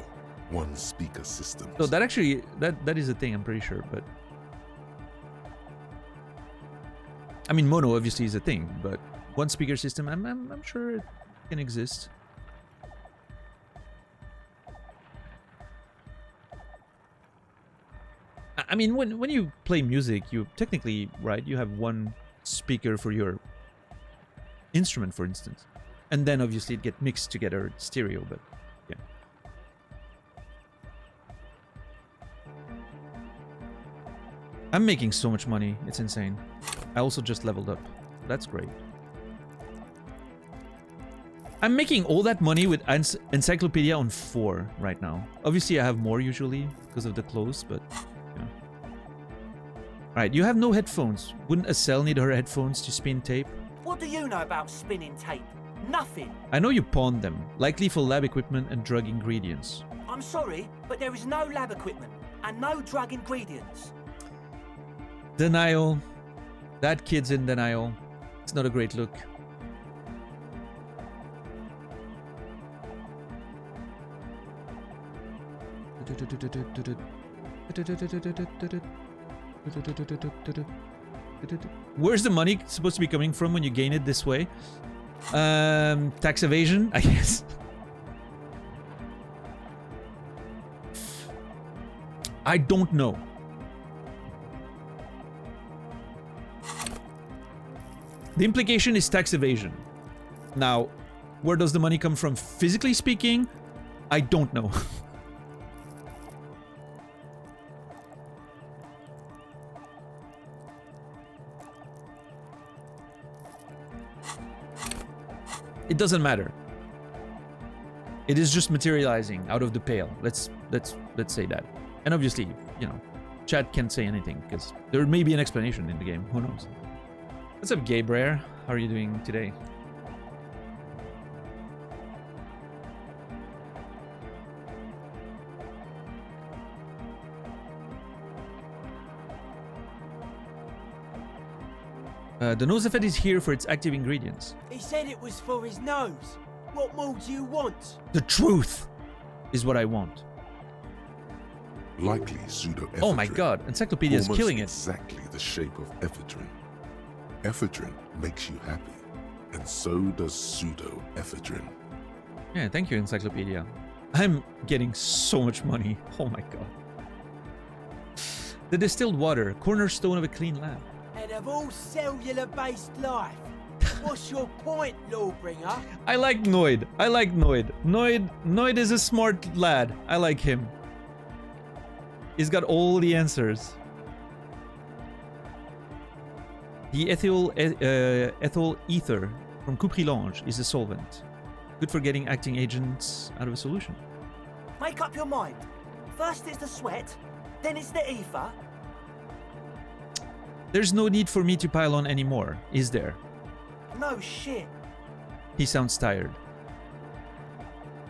one-speaker systems. So that actually, that is a thing, I'm pretty sure, but... I mean, mono obviously is a thing, but one speaker system, I'm sure it can exist. I mean, when you play music, you technically, right, you have one speaker for your instrument, for instance. And then obviously it gets mixed together stereo, but yeah. I'm making so much money, it's insane. I also just leveled up. That's great. I'm making all that money with Encyclopedia on 4 right now. Obviously I have more usually because of the clothes, but yeah. Alright, you have no headphones. Wouldn't a cell need her headphones to spin tape? What do you know about spinning tape? Nothing. I know you pawned them, likely for lab equipment and drug ingredients. I'm sorry, but there is no lab equipment and no drug ingredients. Denial. That kid's in denial. It's not a great look. Where's the money supposed to be coming from when you gain it this way? Tax evasion, I guess. I don't know. The implication is tax evasion. Now, where does the money come from physically speaking? I don't know. It doesn't matter. It is just materializing out of the pale. Let's say that. And obviously, you know, chat can't say anything because there may be an explanation in the game. Who knows? What's up, Gabriel? How are you doing today? The nosophet is here for its active ingredients. He said it was for his nose. What more do you want? The truth is what I want. Likely pseudoephedrine. Oh my god, Encyclopedia is killing it. Exactly the shape of ephedrine. Ephedrine makes you happy, and so does pseudoephedrine. Yeah, thank you, Encyclopedia. I'm getting so much money. Oh my god. The distilled water, cornerstone of a clean lab. And of all cellular-based life, what's your point, Lawbringer? I like Noid. I like Noid. Noid is a smart lad. I like him. He's got all the answers. The ethyl ether from Couperie Lange is a solvent. Good for getting acting agents out of a solution. Make up your mind. First it's the sweat, then it's the ether. There's no need for me to pile on anymore, is there? No shit. He sounds tired.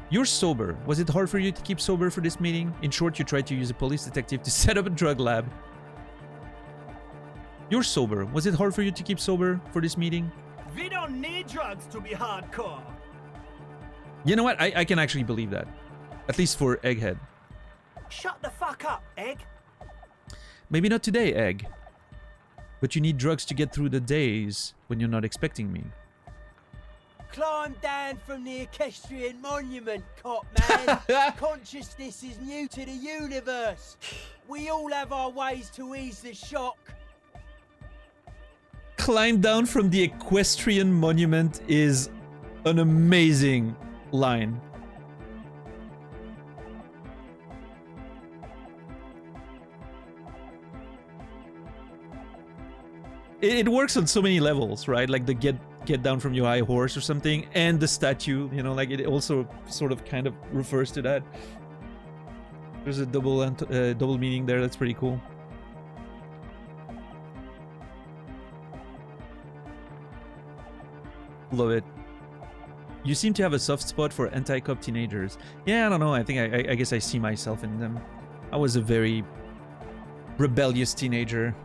You're sober. Was it hard for you to keep sober for this meeting? In short, you tried to use a police detective to set up a drug lab. You're sober. Was it hard for you to keep sober for this meeting? We don't need drugs to be hardcore. You know what? I can actually believe that. At least for Egghead. Shut the fuck up, Egg. Maybe not today, Egg. But you need drugs to get through the days when you're not expecting me. Climb down from the equestrian monument, cop man. Consciousness is new to the universe. We all have our ways to ease the shock. Climb down from the equestrian monument is an amazing line. It works on so many levels, right? Like the get down from your high horse or something, and the statue, you know, like it also sort of kind of refers to that. There's a double meaning there. That's pretty cool. Love it. You seem to have a soft spot for anti-cop teenagers. Yeah, I don't know. I think I guess I see myself in them. I was a very rebellious teenager.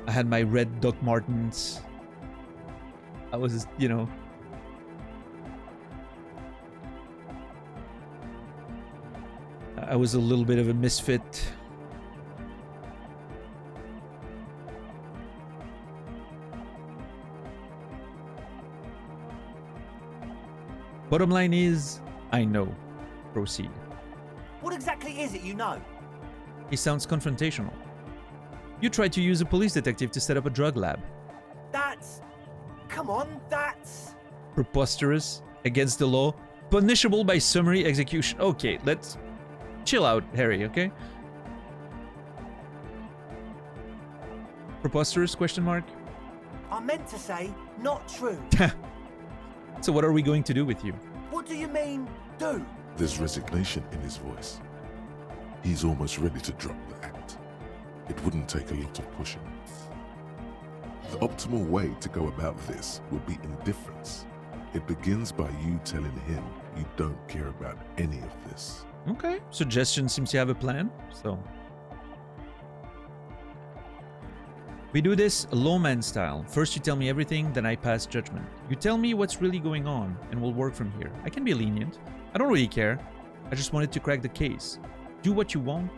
I had my red Doc Martens. I was, you know... I was a little bit of a misfit. Bottom line is, I know. Proceed. What exactly is it you know? He sounds confrontational. You tried to use a police detective to set up a drug lab. That's... Come on, that's... Preposterous, against the law, punishable by summary execution. Okay, let's chill out, Harry, okay? Preposterous, question mark? I meant to say, not true. So what are we going to do with you? What do you mean, do? There's resignation in his voice. He's almost ready to drop the act. It wouldn't take a lot of pushing. The optimal way to go about this would be indifference. It begins by you telling him you don't care about any of this. Okay, suggestion seems to have a plan, so... We do this lawman style. First you tell me everything, then I pass judgment. You tell me what's really going on, and we'll work from here. I can be lenient. I don't really care. I just wanted to crack the case. Do what you want,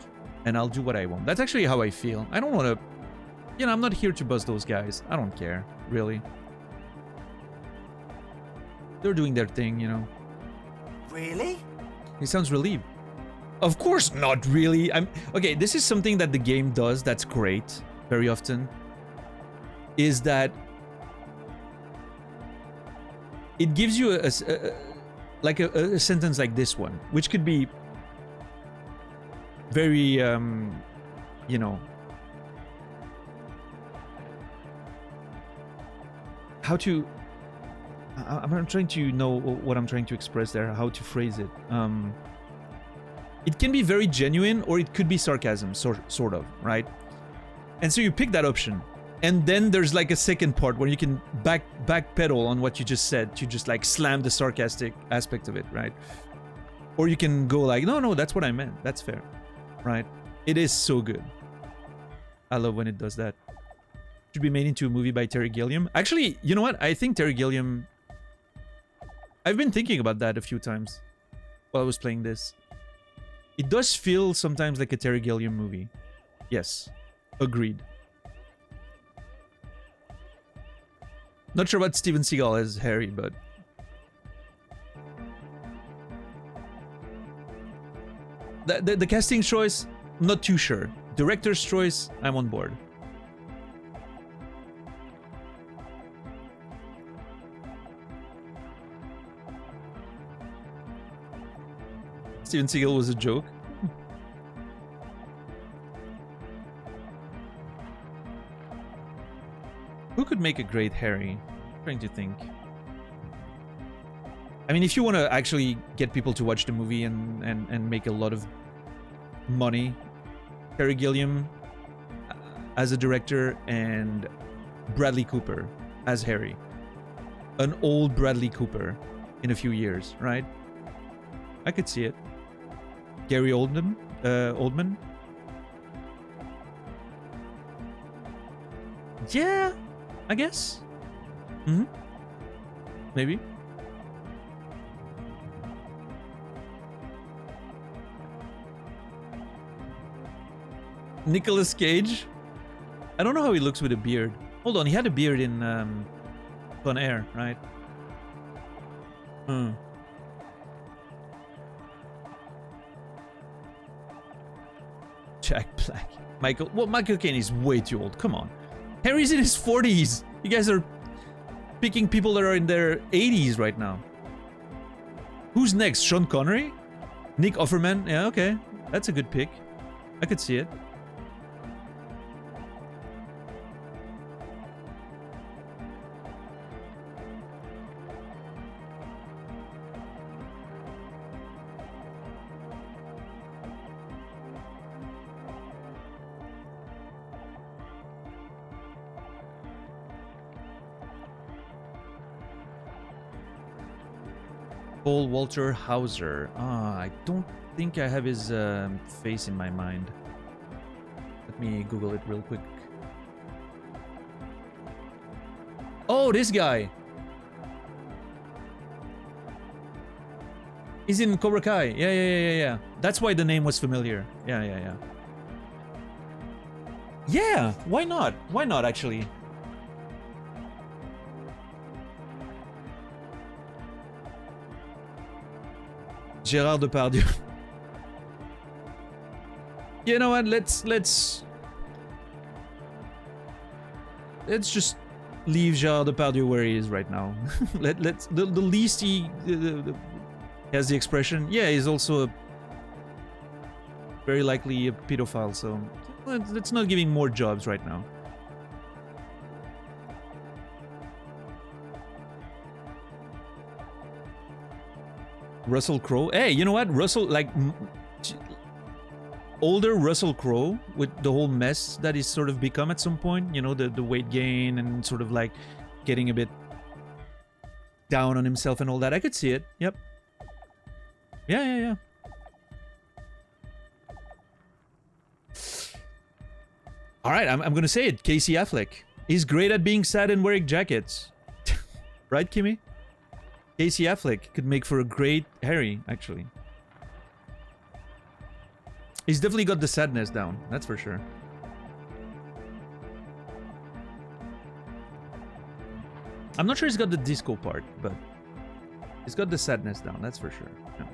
and I'll do what I want. That's actually how I feel. I don't want to... You know, I'm not here to buzz those guys. I don't care, really. They're doing their thing, you know. Really? He sounds relieved. Of course not really. Okay, this is something that the game does that's great very often. Is that it gives you a sentence like this one, which could be very, you know, how to... I'm trying to know what I'm trying to express there, how to phrase it. It can be very genuine, or it could be sarcasm, sort of, right? And so you pick that option. And then there's like a second part where you can backpedal on what you just said to just like slam the sarcastic aspect of it, right? Or you can go like, no, that's what I meant. That's fair, right? It is so good. I love when it does that. Should be made into a movie by Terry Gilliam. Actually, you know what? I think Terry Gilliam... I've been thinking about that a few times while I was playing this. It does feel sometimes like a Terry Gilliam movie. Yes. Agreed. Not sure about Steven Seagal as Harry, but... The casting choice, not too sure. Director's choice, I'm on board. Steven Seagal was a joke. Who could make a great Harry? I'm trying to think. I mean, if you want to actually get people to watch the movie and make a lot of money, Terry Gilliam as a director and Bradley Cooper as Harry. An old Bradley Cooper in a few years, right? I could see it. Gary Oldman. Yeah, I guess. Maybe. Nicolas Cage. I don't know how he looks with a beard. Hold on, he had a beard in Con Air, right? Jack Black. Michael Caine is way too old. Come on. Harry's in his 40s. You guys are picking people that are in their 80s right now. Who's next? Sean Connery? Nick Offerman? Yeah, okay. That's a good pick. I could see it. Paul Walter Hauser. I don't think I have his face in my mind. Let me Google it real quick. Oh, this guy. He's in Cobra Kai. Yeah. That's why the name was familiar. Yeah. Yeah, why not? Why not, actually? Gérard Depardieu. You know what? Let's just leave Gérard Depardieu where he is right now. Let's the least he has the expression. Yeah, he's also very likely a pedophile. So let's not give him more jobs right now. Russell Crowe. Hey, you know what? Russell, like, older Russell Crowe with the whole mess that he's sort of become at some point. You know, the weight gain and sort of like getting a bit down on himself and all that. I could see it. Yep. Yeah. All right, I'm gonna say it. Casey Affleck. He's great at being sad and wearing jackets. Right, Kimmy? Casey Affleck could make for a great Harry, actually. He's definitely got the sadness down, that's for sure. I'm not sure he's got the disco part, but he's got the sadness down, that's for sure. Yeah.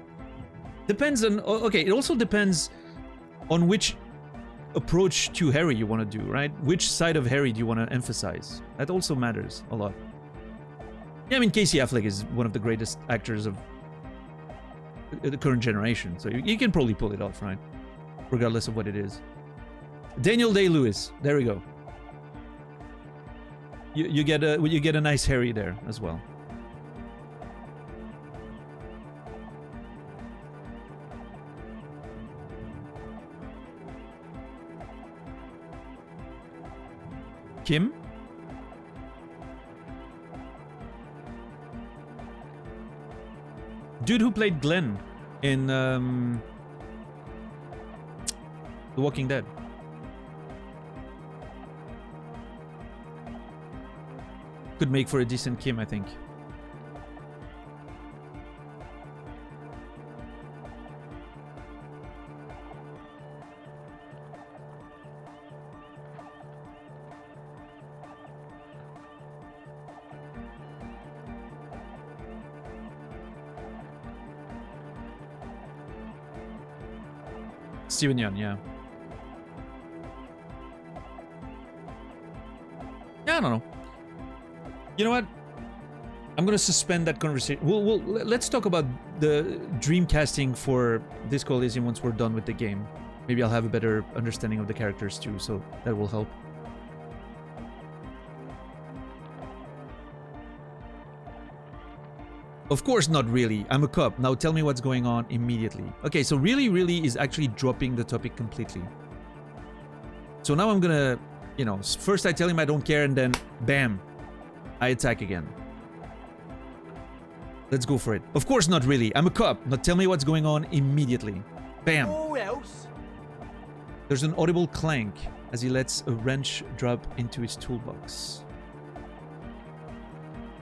Depends on... Okay, it also depends on which approach to Harry you want to do, right? Which side of Harry do you want to emphasize? That also matters a lot. Yeah, I mean, Casey Affleck is one of the greatest actors of the current generation, so you can probably pull it off, right? Regardless of what it is. Daniel Day-Lewis, there we go. You get a nice Harry there as well. Kim? Dude who played Glenn in The Walking Dead. Could make for a decent Kim, I think. Steven Yeun, yeah. Yeah, I don't know. You know what? I'm gonna suspend that conversation. Let's talk about the dream casting for Disco Elysium once we're done with the game. Maybe I'll have a better understanding of the characters too, so that will help. Of course not really. I'm a cop. Now tell me what's going on immediately. Okay, so really is actually dropping the topic completely. So now I'm gonna, you know, first I tell him I don't care and then, bam, I attack again. Let's go for it. Of course not really. I'm a cop. Now tell me what's going on immediately. Bam. Or else. There's an audible clank as he lets a wrench drop into his toolbox.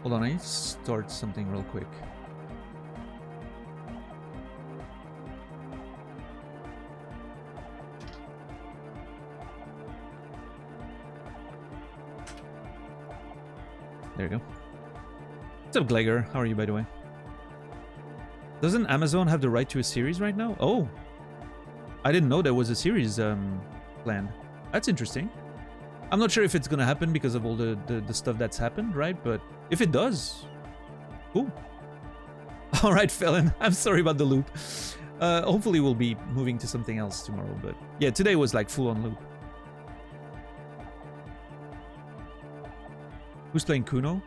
Hold on, I need to start something real quick. There you go. What's up, Glegor? How are you, by the way? Doesn't Amazon have the right to a series right now? Oh. I didn't know there was a series planned. That's interesting. I'm not sure if it's gonna happen because of all the stuff that's happened, right? But if it does, cool. Alright, Felon. I'm sorry about the loop. Hopefully we'll be moving to something else tomorrow, but yeah, today was like full-on loop. Who's playing Kuno?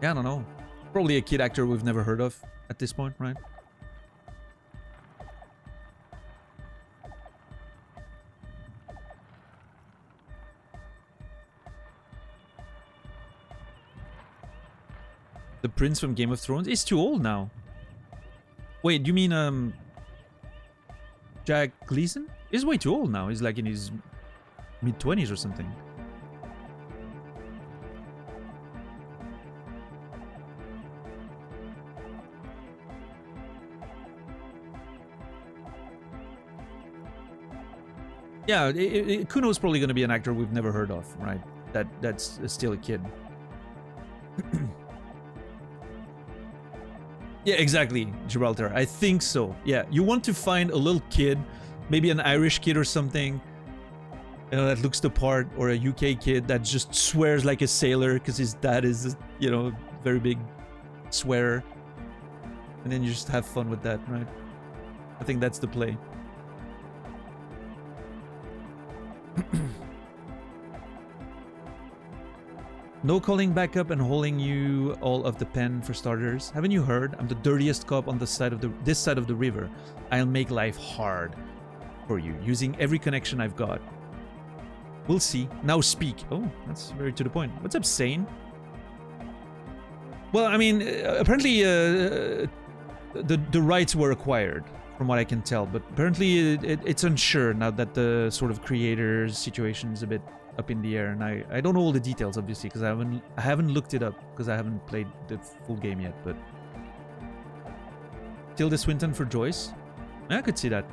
Yeah, I don't know. Probably a kid actor we've never heard of at this point, right? The prince from Game of Thrones is too old now. Wait, you mean Jack Gleason? He's way too old now. He's like in his mid-20s or something. Yeah, Kuno's probably going to be an actor we've never heard of, right? That's still a kid. Yeah, exactly, Gibraltar. I think so. Yeah, you want to find a little kid, maybe an Irish kid or something, you know, that looks the part, or a UK kid that just swears like a sailor because his dad is, you know, a very big swearer. And then you just have fun with that, right? I think that's the play. No calling back up and holding you all of the pen for starters. Haven't you heard? I'm the dirtiest cop on the side of this side of the river. I'll make life hard for you, using every connection I've got. We'll see. Now speak. Oh, that's very to the point. What's up, Sane? Well, I mean, apparently the rights were acquired, from what I can tell, but apparently it's unsure now that the sort of creators situation is a bit up in the air, and I don't know all the details, obviously, because I haven't looked it up because I haven't played the full game yet. But Tilda Swinton for Joyce, I could see that.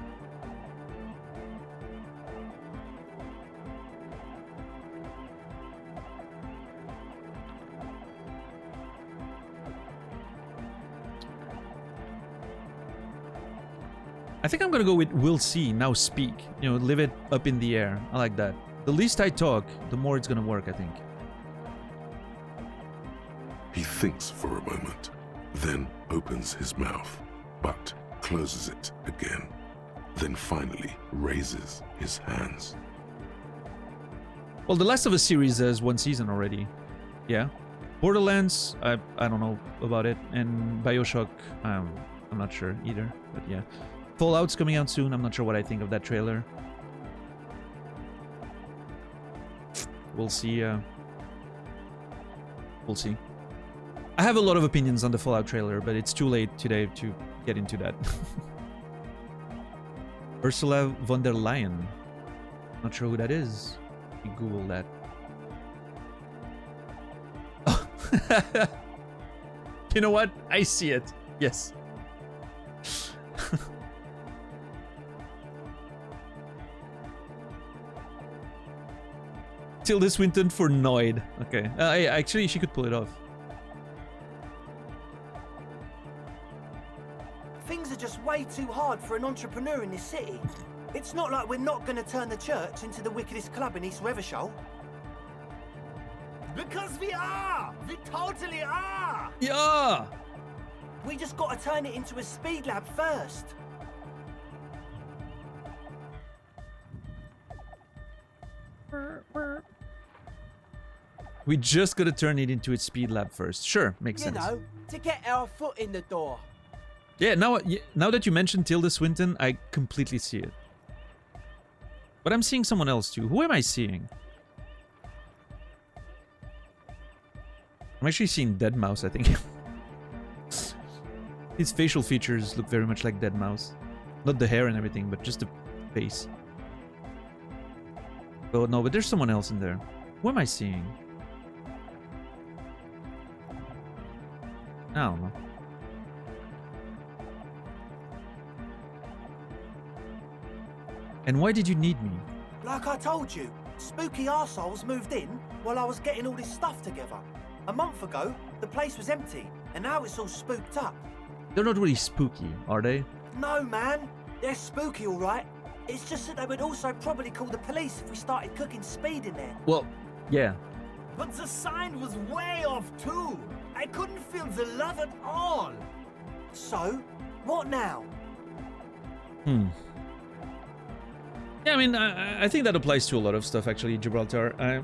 I think I'm gonna go with "We'll see, now speak." You know, leave it up in the air. I like that. The least I talk, the more it's gonna work, I think. He thinks for a moment, then opens his mouth, but closes it again, then finally raises his hands. Well, The Last of Us series has one season already. Yeah. Borderlands, I don't know about it. And BioShock, I'm not sure either, but yeah. Fallout's coming out soon. I'm not sure what I think of that trailer. We'll see. We'll see. I have a lot of opinions on the Fallout trailer, but it's too late today to get into that. Ursula von der Leyen. Not sure who that is. You Google that. Oh. You know what? I see it. Yes. Tilda Swinton for Noid. Okay. Actually, she could pull it off. Things are just way too hard for an entrepreneur in this city. It's not like we're not going to turn the church into the wickedest club in East Revachol. Because we are! We totally are! Yeah! We just got to turn it into a speed lab first. We just gotta turn it into a speed lab first. Sure, makes sense. You know, to get our foot in the door. Yeah, now that you mentioned Tilda Swinton, I completely see it. But I'm seeing someone else too. Who am I seeing? I'm actually seeing Deadmau5, I think. His facial features look very much like Deadmau5. Not the hair and everything, but just the face. Oh no, but there's someone else in there. Who am I seeing? I don't know. And why did you need me? Like I told you, spooky arseholes moved in while I was getting all this stuff together. A month ago, the place was empty, and now it's all spooked up. They're not really spooky, are they? No, man. They're spooky, all right. It's just that they would also probably call the police if we started cooking speed in there. Well, yeah. But the sign was way off too. I couldn't feel the love at all. So, what now? Yeah, I mean, I think that applies to a lot of stuff, actually, Gibraltar.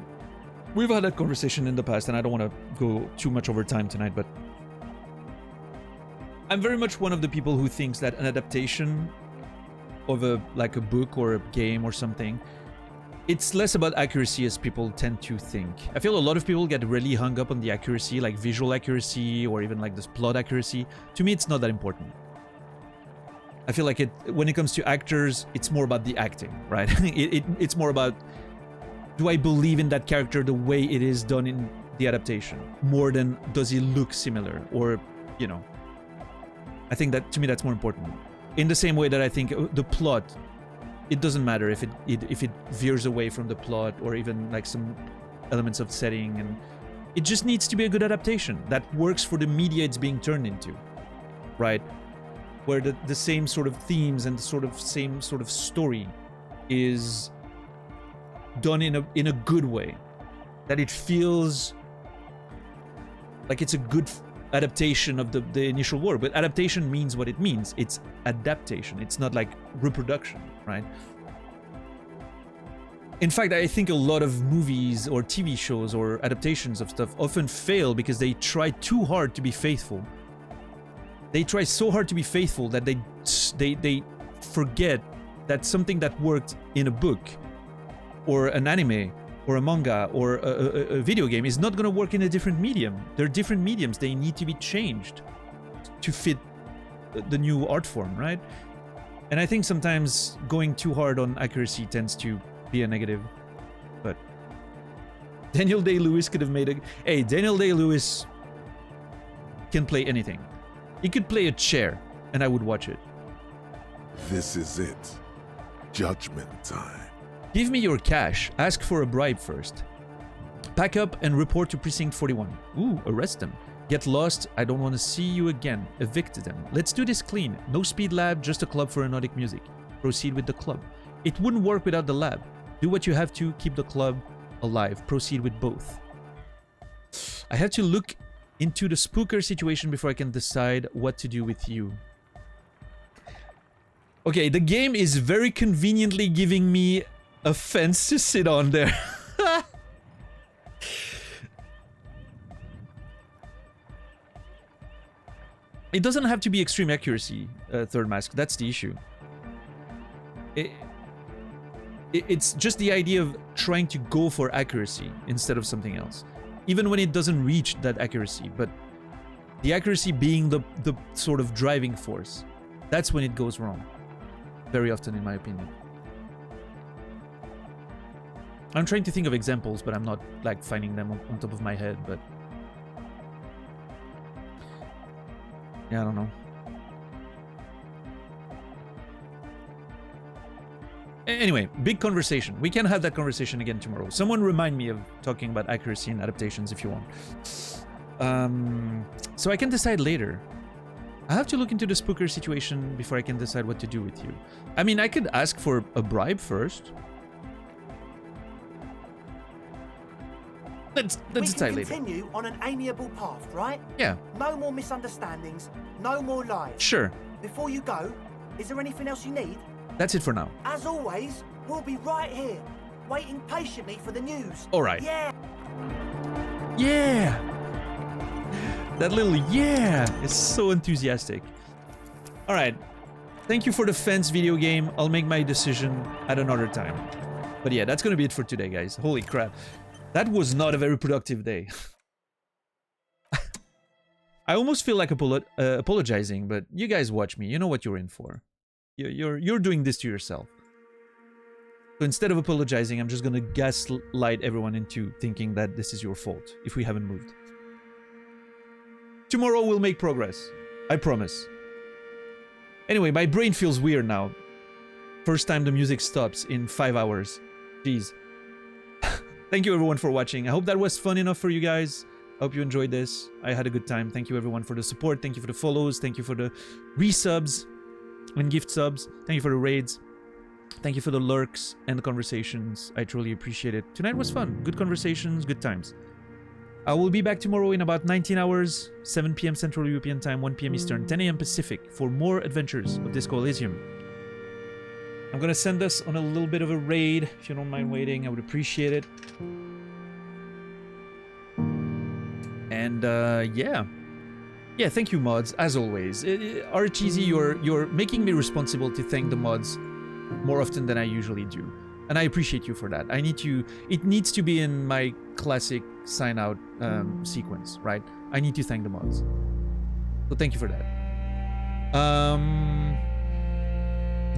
We've had that conversation in the past, and I don't want to go too much over time tonight, but I'm very much one of the people who thinks that an adaptation of a book or a game or something, it's less about accuracy as people tend to think. I feel a lot of people get really hung up on the accuracy, like visual accuracy or even like this plot accuracy. To me, it's not that important. I feel like when it comes to actors, it's more about the acting, right? It's more about, do I believe in that character the way it is done in the adaptation? More than does he look similar or, you know. I think that, to me, that's more important. In the same way that I think the plot, it doesn't matter if it veers away from the plot or even like some elements of setting, and it just needs to be a good adaptation that works for the media it's being turned into, right? Where the same sort of themes and the same sort of story is done in a good way, that it feels like it's a good adaptation of the initial work. But adaptation means what it means. It's adaptation. It's not like reproduction, right? In fact, I think a lot of movies or TV shows or adaptations of stuff often fail because they try too hard to be faithful. They try so hard to be faithful that they forget that something that worked in a book or an anime or a manga or a video game is not going to work in a different medium. They're different mediums. They need to be changed to fit the new art form, right? And I think sometimes going too hard on accuracy tends to be a negative. But Daniel Day-Lewis could have made a... Hey, Daniel Day-Lewis can play anything. He could play a chair, and I would watch it. This is it. Judgment time. Give me your cash. Ask for a bribe first. Pack up and report to Precinct 41. Ooh, arrest them. Get lost. I don't want to see you again. Evict them. Let's do this clean. No speed lab, just a club for erotic music. Proceed with the club. It wouldn't work without the lab. Do what you have to. Keep the club alive. Proceed with both. I have to look into the spooker situation before I can decide what to do with you. Okay, the game is very conveniently giving me a fence to sit on there. It doesn't have to be extreme accuracy, Third Mask. That's the issue. It's just the idea of trying to go for accuracy instead of something else. Even when it doesn't reach that accuracy, but the accuracy being the sort of driving force. That's when it goes wrong. Very often, in my opinion. I'm trying to think of examples, but I'm not like finding them on top of my head, but yeah, I don't know. Anyway, big conversation. We can have that conversation again tomorrow. Someone remind me of talking about accuracy and adaptations if you want. So I can decide later. I have to look into the spooker situation before I can decide what to do with you. I mean, I could ask for a bribe first. Let's decide later. We can continue on an amiable path, right? Yeah. No more misunderstandings, no more lies. Sure. Before you go, is there anything else you need? That's it for now. As always, we'll be right here, waiting patiently for the news. All right. Yeah. Yeah. That little yeah is so enthusiastic. All right. Thank you for the fence video game. I'll make my decision at another time. But yeah, that's going to be it for today, guys. Holy crap. That was not a very productive day. I almost feel like apologizing, but you guys watch me. You know what you're in for. You're doing this to yourself. So instead of apologizing, I'm just gonna gaslight everyone into thinking that this is your fault if we haven't moved. Tomorrow we'll make progress. I promise. Anyway, my brain feels weird now. First time the music stops in 5 hours. Jeez. Thank you everyone for watching. I hope that was fun enough for you guys. I hope you enjoyed this. I had a good time. Thank you everyone for the support. Thank you for the follows. Thank you for the resubs and gift subs. Thank you for the raids. Thank you for the lurks and the conversations. I truly appreciate it. Tonight was fun. Good conversations, good times. I will be back tomorrow in about 19 hours, 7 p.m. Central European Time, 1 p.m. Eastern, 10 a.m. Pacific for more adventures of Disco Elysium. I'm gonna send us on a little bit of a raid. If you don't mind waiting, I would appreciate it. And yeah, thank you mods as always. Archeesy, you're making me responsible to thank the mods more often than I usually do, and I appreciate you for that. It needs to be in my classic sign out sequence, right? I need to thank the mods, so thank you for that.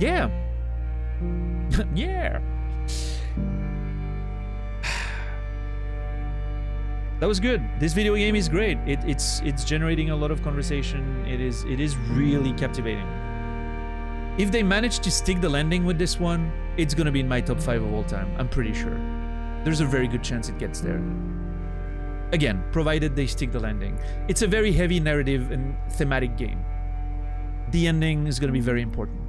Yeah. Yeah. That was good. This video game is great. It's generating a lot of conversation. It is really captivating. If they manage to stick the landing with this one, it's gonna be in my top 5 of all time. I'm pretty sure. There's a very good chance it gets there. Again, provided they stick the landing. It's a very heavy narrative and thematic game. The ending is gonna be very important,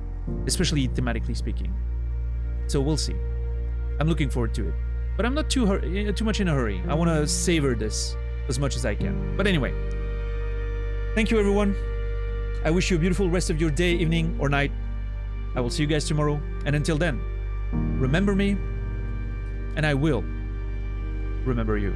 especially thematically speaking. So we'll see. I'm looking forward to it. But I'm not too much in a hurry. I want to savor this as much as I can. But anyway, thank you everyone. I wish you a beautiful rest of your day, evening, or night. I will see you guys tomorrow. And until then, remember me, and I will remember you.